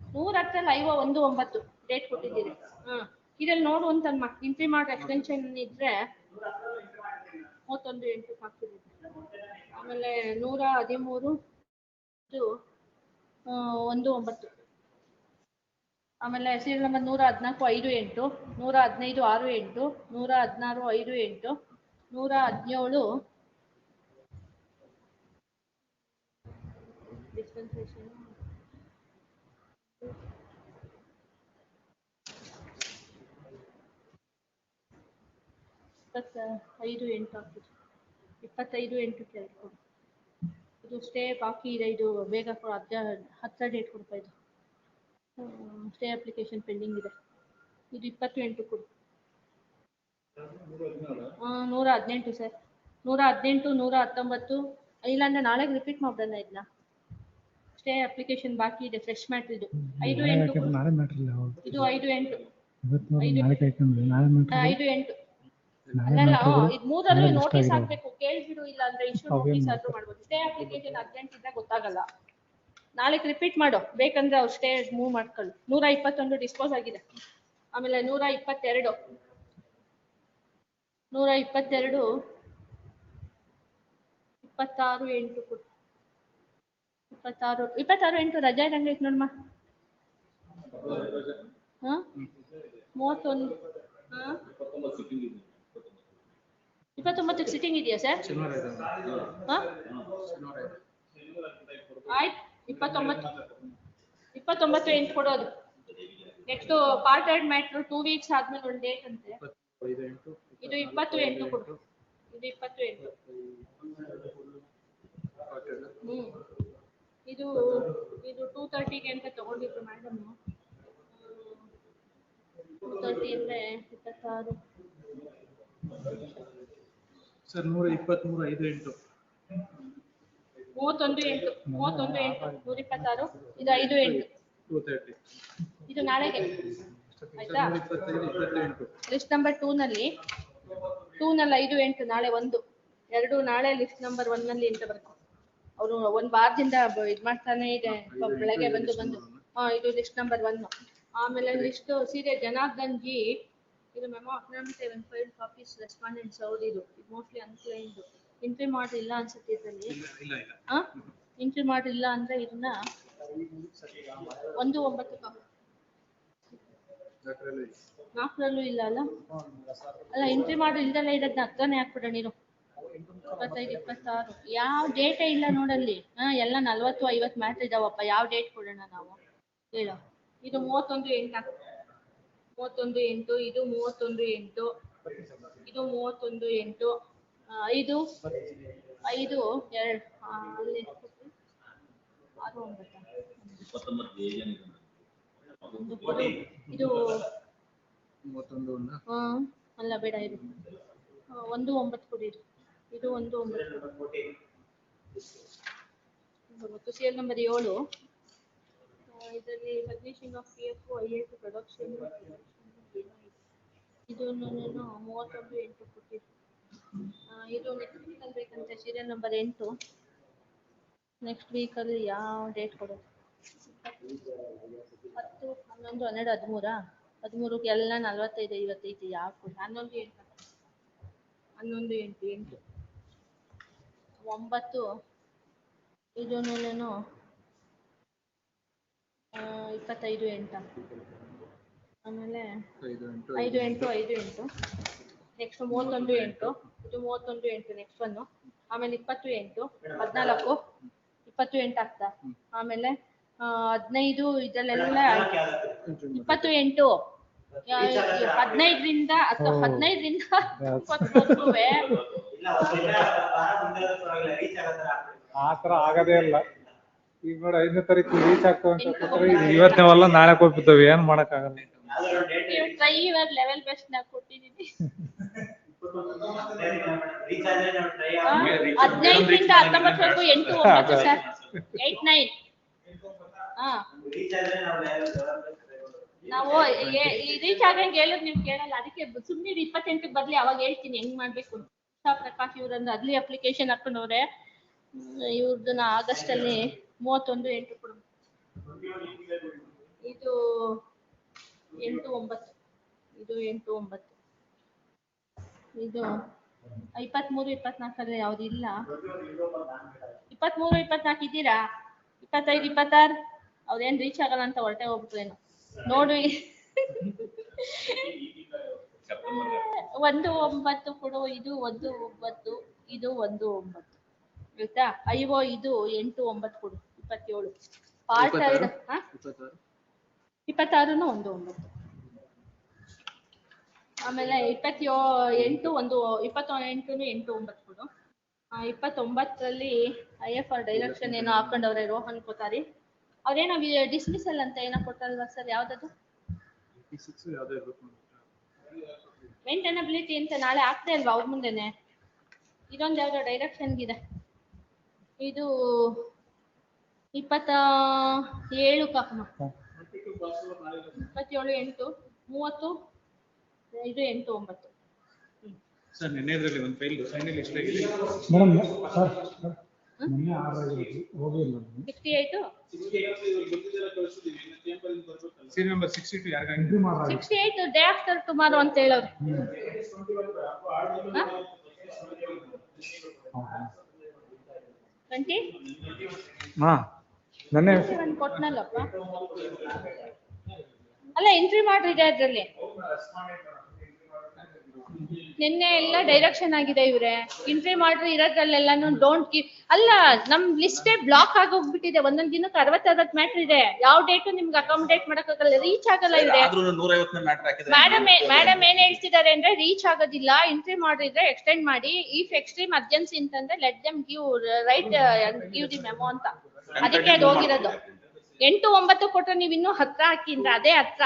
110 ಐವ 1 9 ಡೇಟ್ ಕೊಟ್ಟಿದ್ದೀರಿ ಇದ್ರಲ್ಲಿ ನೋಡು ಅಂತಮ್ಮ ಎಂಟ್ರಿ ಮಾಡಿ ಎಕ್ಸ್ಟೆನ್ಷನ್ ಇದ್ರೆ 31 8 ಹಾಕ್ತಿದ್ದೀವಿ ಆಮೇಲೆ 113 ಇದು 1 9 ಆಮೇಲೆ ಸೀರಿಯಲ್ ನಂಬರ್ 114 5 8 115 6 8 116 5 8 117 ಡಿಸ್ಪೆನ್ಸೇಷನ್ 25 8 ಹಾಕಿದ್ರು 25 8 ಕೇಳ್ಕೊ ಇದು ಸ್ಟೇ ಬಾಕಿ ಇದೆ ಇದು ಬೇಗ 10 ಡೇಟ್ ಕೊಡ್ತಾ ಇದು ಸ್ಟೇ ಅಪ್ಲಿಕೇಶನ್ ಪೆಂಡಿಂಗ್ ಇದೆ ಇದು 28 ಕೊಡು 118 ಸರ್ 118 119 ಇಲ್ಲಾಂದ್ರೆ ನಾಳೆಗೆ ರಿಪೀಟ್ ಮಾಡೋಣ ಇದನ್ನ ಸ್ಟೇ ಅಪ್ಲಿಕೇಶನ್ ಬಾಕಿ ಇದೆ ಫ್ರೆಶ್ ಮ್ಯಾಟ್ರ್ ಇದು 5 8 ನಾಳೆ ಮ್ಯಾಟ್ರ್ ಇಲ್ಲ ಇದು 5 8 ನಾಳೆ ಕೈಕೊಂಡು ನಾಳೆ ಮ್ಯಾಟ್ರ್ 5 8 ಅಲ್ಲ ಇದು ಮೂರಲ್ಲೂ ನೋಟಿಸ್ ಹಾಕ್ಬೇಕು ಕೇಳ್ಬಿಡು ಇಲ್ಲ ಅಂದ್ರೆ ಇಶ್ಯೂ ನೋಟಿಸ್ ಆದ್ರೂ ಮಾಡ್ಬೋದು ಸ್ಟೇ ಅಪ್ಲಿಕೇಶನ್ ಅರ್ಜೆಂಟ್ ಇದ್ರೆ ಗೊತ್ತಾಗಲ್ಲ ನಾಳೆ ರಿಪೀಟ್ ಮಾಡು ಬೇಕಂದ್ರೆ ಅವ್ರು ಸ್ಟೇ ಮೂವ್ ಮಾಡ್ಕೊಳ್ಳಿ 121 ಡಿಸ್ಪೋಸ್ ಆಗಿದೆ ಆಮೇಲೆ 122 122 26 8 26 8 ರಜೆ ಹೆಂಗೈತೆ ನೋಡಮ್ಮ 31 29 ಸಿಟ್ಟಿಂಗ್ ಇದೆಯಾ ಸರ್ ಆಯ್ತು 29 8 ಕೊಡೋದು ನೆಕ್ಸ್ಟ್ ಪಾರ್ಟ್ ಎರಡ್ ಮ್ಯಾಟ್ರು 2 ವೀಕ್ಸ್ ಆದ್ಮೇಲೆ ಒಂದು ಡೇಟ್ ಅಂತೆ ಇದು 28 ಕೊಡು ಇದು 28 ಇದು 230ಗೆ ಅಂತ ತಗೊಂಡಿದ್ರು ಮೇಡಮ್ 230 ಅಂದ್ರೆ 26 ಸರ್ 123 5 8 31 8 126 ಇದು 5 8 230 ಇದು ನಾಳೆಗೆ ಆಯ್ತಾ ಲಿಸ್ಟ್ ನಂಬರ್ 2 ನಲ್ಲಿ 5 8 ನಾಳೆ 1 2 ನಾಳೆ ಲಿಸ್ಟ್ ನಂಬರ್ 1 ನಲ್ಲಿ ಅಂತ ಬರುತ್ತೆ ಅವರು ಒಂದ್ ವಾರದಿಂದ ಇದ್ ಮಾಡ್ತಾನೆ ಇದೆ ಬೆಳಗ್ಗೆ ಬಂದು ಇದು ಲಿಸ್ಟ್ ನಂಬರ್ 1 ಆಮೇಲೆ ಲಿಸ್ಟ್ ಸೀರೆ ಜನಾರ್ದನ್ ಜಿ ಇದು ಮೆಮೋ ಅಕ್ನಾಮಿಕ್ ಫೈಲ್ ಕಾಪೀಸ್ ರೆಸ್ಪಾಂಡೆಂಟ್ಸ್ ಇದು ಮೋಸ್ಟ್ಲಿ ಅನ್ಕ್ಲೈನ್ಡ್ ಎಂಟ್ರಿ ಮಾಡಿಲ್ಲ ಅನ್ಸುತ್ತೆ ಇದರಲ್ಲಿ ಎಂಟ್ರಿ ಮಾಡಿಲ್ಲ ಅಂದ್ರೆ ಇದನ್ನ 1 9 4ರಲ್ಲೂ ಇಲ್ಲ ಅಲ್ಲ ಎಂಟ್ರಿ ಮಾಡಿ ಇಲ್ದಲ್ಲ ಇರೋದನ್ನ ಹತ್ರನೇ ಹಾಕ್ಬಿಡ ನೀನು 25 26 ಯಾವ ಡೇಟೇ ಇಲ್ಲ ನೋಡಲ್ಲಿ ಎಲ್ಲ 40 50 ಮ್ಯಾಚ್ ಇದಾವಪ್ಪ ಯಾವ ಡೇಟ್ ಕೊಡೋಣ ನಾವು ಹೇಳು ಇದು 31 8 31 8 ಇದು 31 8 ಇದು 31 8 5 5 2 ಅಲ್ಲಿ 6 9 ಇದು 31 ಅಲ್ಲ ಬೇಡ ಇದು 1 9 ಕೊಡಿ ಇದು 1 9 ಸೀರಿಯಲ್ ನಂಬರ್ 7 ಇದರಲ್ಲಿ submission of PF IAS production ಇದು 31 8 ಕೊಟ್ಟಿದ್ದು ಇದು ನೆಕ್ಸ್ಟ್ ವೀಕ್ ಅಲ್ಲಿ ಬೇಕಂತೆ ಸೀರಿಯಲ್ ನಂಬರ್ 8 ನೆಕ್ಸ್ಟ್ ವೀಕ್ ಅಲ್ಲಿ ಯಾವ ಡೇಟ್ ಕೊಡೋದು 10 11 12 13 ಎಲ್ಲ 45 55 ಯಾವ 11 8 9 ಇದು 25/8 ಆಮೇಲೆ 5/8 ನೆಕ್ಸ್ಟ್ 31/8 ಇದು 31/8 ನೆಕ್ಸ್ಟ್ ಒನ್ ಆಮೇಲೆ 28 14 28 ಆಗ್ತಾ ಆಮೇಲೆ 15 ಇದರಲ್ಲೆಲ್ಲ 28 15ರಿಂದ 20ವರೆಗೂ ಆತರ ಆಗದೇ ಇಲ್ಲ. ಈಗ ನೋಡಿ 5ನೇ ತಾರೀಕು ರೀಚ್ ಆಗ್ತವೆ ಅಂತ ಕೊಟ್ಟರೆ ಇವತ್ತೇವಲ್ಲ ನಾಳೆ ಕೊಟ್ಬಿಡ್ತೇವೆ, ಏನ್ ಮಾಡಕ್ಕಾಗಲ್ಲ. ನೀವು ಟ್ರೈ ಯುವರ್ ಲೆವೆಲ್ ಬೆಸ್ಟ್ ನಾ ಕೊಟ್ಟಿದ್ದೀನಿ. 15ರಿಂದ 19ವರೆಗೂ 8 9 ಸರ್ 8 9 ಹಾ ನಾವು ರೀಚ್ ಆಗಂಗೆ ಹೇಳಿದ್ರೆ ನೀವು ಕೇಳಲ್ಲ, ಅದಕ್ಕೆ ಸುಮ್ಮನೆ 28ಕ್ಕೆ ಬರ್ಲಿ ಅವಾಗ ಹೇಳ್ತೀನಿ ಹೆಂಗ್ ಮಾಡ್ಬೇಕು. ಪ್ರಕಾಶ್ ಇವ್ರಂದ್ರೆ ಅದ್ಲಿ ಅಪ್ಲಿಕೇಶನ್ ಹಾಕೊಂಡವ್ರೆ, ಇವ್ರದನ್ನ ಆಗಸ್ಟ್ ಅಲ್ಲಿ 31/8 ಕೊಡು. ಇದು 8/9 ಇದು 8/9 ಇದು 23 24 ಯಾವ್ದು ಇಲ್ಲ. 23 24 ಇದ್ದೀರಾ? 25 26 ಅವ್ರೇನ್ ರೀಚ್ ಆಗಲ್ಲ ಅಂತ ಹೊರಟೆ ಹೋಗ್ಬಿಟ್ರೇನು ನೋಡಿ. 1/9 ಕೊಡು. ಇದು 1/9 ಇದು 1/9 ಆಯ್ತಾ. ಅಯ್ಯೋ ಇದು 8/9 ಕೊಡು. 27 ಪಾರ್ಟ್ 2 26ನು 1/9 ಆಮೇಲೆ 28 1 28ನು 8/9 ಕೊಡು. 29ರಲ್ಲಿ IFR ಡೈರೆಕ್ಷನ್ ಏನೋ ಹಾಕೊಂಡವ್ರೆ ರೋಹನ್ ಕೋತಾರಿ, ಅವ್ರೇನೋ ಡಿಸ್ಮಿಸಲ್ ಅಂತ ಏನೋ ಕೊಟ್ಟಲ್ವಾ ಸರ್, ಯಾವ್ದದು ಮೇಂಟೈನಬಿಲಿಟಿ ಅಂತ ನಾಳೆ ಆಗ್ತಾ ಇಲ್ವಾ ಅವ್ರ ಮುಂದೆನೆ? ಇದೊಂದು ಯಾವ್ದೋ ಡೈರೆಕ್ಷನ್ಗಿದೆ. ಇದು 27 ಕಾಕಮ್ಮ 27 8 30 ಇದು 8/9 ಸರ್ ನಿನ್ನೆದ್ರಲ್ಲಿ ಒಂದು ಫೈಲ್ ಫೈನಲ್ ಎಷ್ಟಾಗಿದೆ ಮೇಡಮ್? ಸರ್ ನಿನ್ನೆ 6 ಆಗಿರೋದು ಹೋಗಿಲ್ಲ 68 ಸೀರಿಯಲ್ ನಂಬರ್ 62 ಯಾರಿಗಾಗಿ 68 ಡೇ ಆಫ್ಟರ್ ಟುಮಾರೋ ಅಂತ ಹೇಳೋರು. 20 ಹಾ ನನ್ನೆ ಕೊಟ್ನಲ್ಲಪ್ಪ. ಅಲ್ಲ ಎಂಟ್ರಿ ಮಾಡ್ರಿದೆ ಅದ್ರಲ್ಲಿ. ನಿನ್ನೆ ಎಲ್ಲ ಡೈರೆಕ್ಷನ್ ಆಗಿದೆ ಇವ್ರೆ, ಎಂಟ್ರಿ ಮಾಡ್ರಿ ಇರೋದ್ರಲ್ಲೆಲ್ಲಾನು ಡೋಂಟ್ ಗಿವ್. ಅಲ್ಲ ನಮ್ ಲಿಸ್ಟೇ ಬ್ಲಾಕ್ ಆಗೋಗ್ಬಿಟ್ಟಿದೆ. ಒಂದೊಂದ್ ದಿನಕ್ಕೆ 60 ಮ್ಯಾಟ್ರ್ ಇದೆ. ಯಾವ ಡೇಟು ನಿಮ್ಗೆ ಅಕಾಮಿಡೇಟ್ ಮಾಡಕ್ಕಾಗಲ್ಲ, ರೀಚ್ ಆಗಲ್ಲ ಇವ್ರೆ. ಮೇಡಮ್ ಏನ್ ಹೇಳ್ತಿದ್ದಾರೆ ಅಂದ್ರೆ ರೀಚ್ ಆಗೋದಿಲ್ಲ, ಎಂಟ್ರಿ ಮಾಡಿದ್ರೆ ಎಕ್ಸ್ಟೆಂಡ್ ಮಾಡಿ, ಇಫ್ ಎಕ್ಸ್ಟ್ರೀಮ್ ಅರ್ಜೆನ್ಸಿ ಅಂತಂದ್ರೆ let them give right give the memo ಅಂತ. ಅದಕ್ಕೆ ಅದು ಹೋಗಿರೋದು. 8 9 ಕೊಟ್ರೆ ನೀವ್ ಇನ್ನೂ 10 ಹಾಕಿಂದ್ರೆ ಅದೇ 10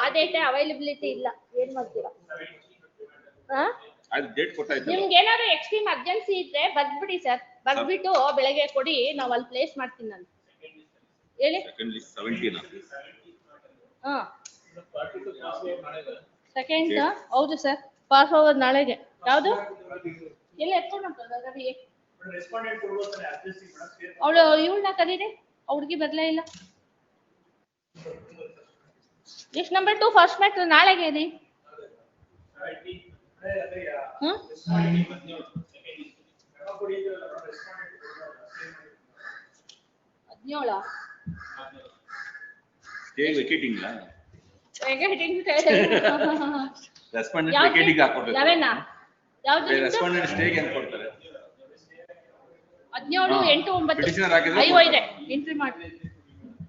ಆ ಡೇಟೆ ಅವೈಲಬಿಲಿಟಿ ಇಲ್ಲ. ಏನ್ ಮಾಡ್ತೀರಾ? ನಿಮ್ಗೆ ಏನಾದ್ರು ಎಕ್ಸ್ಟ್ರೀಮ್ ಅರ್ಜೆನ್ಸಿ ಇದ್ರೆ ಬರ್ದ್ಬಿಡಿ ಸರ್, ಬರ್ದ್ಬಿಟ್ಟು ಬೆಳಗ್ಗೆ ಕೊಡಿ, ನಾವ್ ಅಲ್ಲಿ ಪ್ಲೇಸ್ ಮಾಡ್ತೀನಿ ನಾನು. ಹೇಳಿ. ಸೆಕೆಂಡ್ ಹೌದು ಸರ್, ಪಾಸ್ ಓವರ್ ನಾಳೆಗೆ. ಯಾವ್ದು ಎಲ್ಲ ಎತ್ಕೊಂಡು ರವಿ ಅವಳು ಇವಳನ್ನ ಕರೀರಿ, ಹುಡ್ಗಿ ಬರ್ಲೇ ಇಲ್ಲ. ಎಷ್ಟು ನಂಬರ್ 2 ಫಸ್ಟ್ ಮ್ಯಾಟ್ರ್ ನಾಳೆಗೆ ರೀ. 17 ಅಯ್ಯೋ ಇದೆ ಎಂಟ್ರಿ ಮಾಡಿ.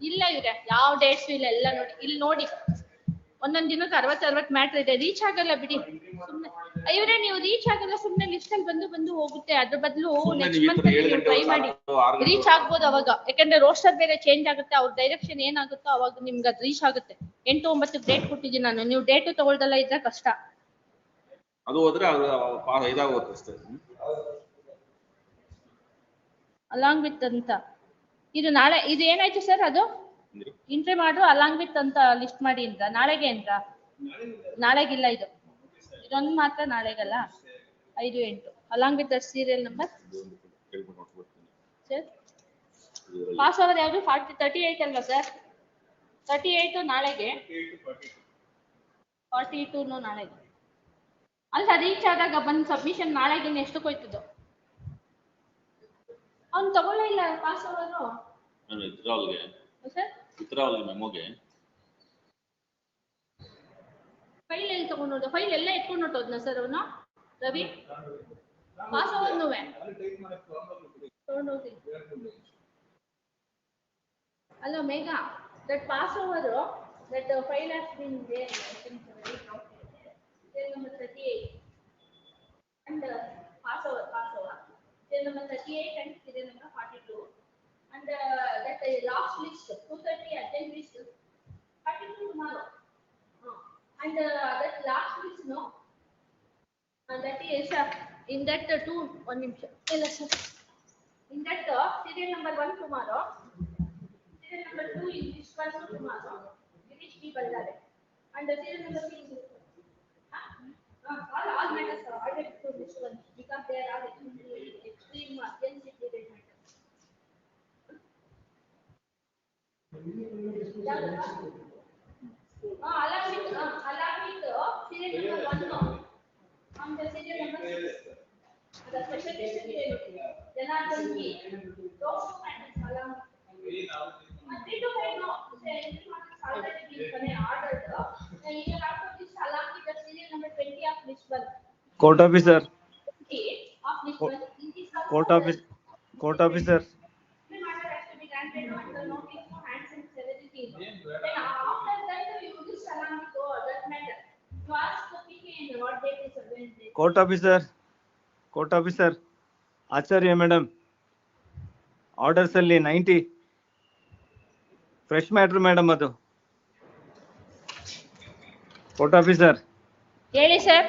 ಇಲ್ಲ ಇವ್ರೆ ಯಾವ ಡೇಟ್ಸ್ ಇಲ್ಲ, ಎಲ್ಲ ನೋಡಿ ಇಲ್ಲಿ ನೋಡಿ. ಒಂದೊಂದ್ ದಿನಕ್ಕೆ 60 ಮ್ಯಾಟ್ರ್ ಇದೆ, ರೀಚ್ ಆಗಲ್ಲ ಬಿಡಿ ಸುಮ್ನೆ. ಇವ್ರೆ ನೀವು ರೀಚ್ ಆಗಲ್ಲ ಸುಮ್ನೆ ಲಿಸ್ಟ್ ಅಲ್ಲಿ ಬಂದು ಹೋಗುತ್ತೆ. ಅದ್ರ ಬದಲು ನೆಕ್ಸ್ಟ್ ಮಂತ್ ಅಲ್ಲಿ ನೀವು ಟ್ರೈ ಮಾಡಿ, ರೀಚ್ ಆಗ್ಬೋದು ಅವಾಗ. ಯಾಕಂದ್ರೆ ರೋಸ್ಟರ್ ಬೇರೆ ಚೇಂಜ್ ಆಗುತ್ತೆ, ಅವ್ರ ಡೈರೆಕ್ಷನ್ ಏನಾಗುತ್ತೋ ಅವಾಗ ನಿಮ್ಗೆ ಅದು ರೀಚ್ ಆಗುತ್ತೆ. 8 9 ಡೇಟ್ ಕೊಟ್ಟಿದ್ದೀನಿ ನಾನು, ನೀವು ಡೇಟು ತಗೊಳ್ದಲ್ಲ ಇದ್ರೆ ಕಷ್ಟ. ಅದು ಹೋದ್ರೆ ಇದಾಗುತ್ತೆ ಅಷ್ಟೇ. ಅಲಾಂಗ್ ವಿತ್ ಅಂತ ಇದು ನಾಳೆ ಇದು ಏನಾಯ್ತು ಸರ್? ಅದು ಎಂಟ್ರಿ ಮಾಡು ಅಲಾಂಗ್ ವಿತ್ ಅಂತ ಲಿಸ್ಟ್ ಮಾಡಿ ಅಂತ ನಾಳೆಗೆ ಅಂತ. ನಾಳೆಗಿಲ್ಲ ಇದು, ಇದೊಂದು ಮಾತ್ರ ನಾಳೆಗಲ್ಲ. 5 8 along with serial number. Sir pass over ಯಾವುದು 38 ಅಲ್ವಾ ಸರ್? 38 ನಾಳೆಗೆ, 42 ನಾಳೆಗೆ. ಅಲ್ಲ ರೀಚ್ ಆದಾಗ ಬಂದ್ ಸಬ್ಮಿಷನ್ ನಾಳೆಗೆ ಎಷ್ಟಕ್ಕೆ ಹೋಯ್ತದ್ದು? ಅವ್ನು ತಗೊಳ್ಳೇ ಇಲ್ಲ ಪಾಸ್ ಓವರು ಸರ್. ಉತ್ತರಾವಳಿ ಮೆಮೊಗೆ ಫೈಲ್ ಎಲ್ಲಿ ತಗೊಂಡೋದ? ಫೈಲ್ ಎಲ್ಲ ಎತ್ಕೊಂಡು ಹೊಟ್ಟೋದ್ನ ಸರ್ ಅವನು ರವಿ? ಪಾಸ್ ಅವನು Hello, Megha. That passover, that file has been there, I think, right now. Serial number 38. And passover. Serial number 38 and serial number 42. And that last list, 230 attend list, 42 tomorrow. And that last list, no? And that is in that two, 1 minute. In that serial number 1 tomorrow. Serial number 2 in this one tomorrow. Finish people there. And the serial number 3 is this one. All matters are added to this one because they are extreme sensitive matters. Along with serial number 1 no. On the serial number 6. The special district Janardhan G. Those matters along. 3 to 5 no. Already been ordered. You have to this along with the serial number 20 of this one. Court officer. Of this one. Court officer. The matter has to be granted under notice to hands and severity. Then after that you just along with that matter. You ask the PK and what date is available. Court officer. Acharya madam. Orders ಅಲ್ಲಿ 90. Fresh matter madam ಅದು. Court officer. ಹೇಳಿ sir.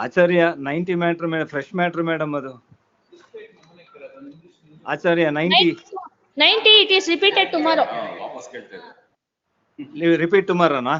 Acharya 90 matter madam, fresh matter madam ಅದು. Acharya 90. 90 it is repeated tomorrow. ವಾಪಸ್ ಕೇಳ್ತೇವೆ. Repeat tomorrow ನಾ?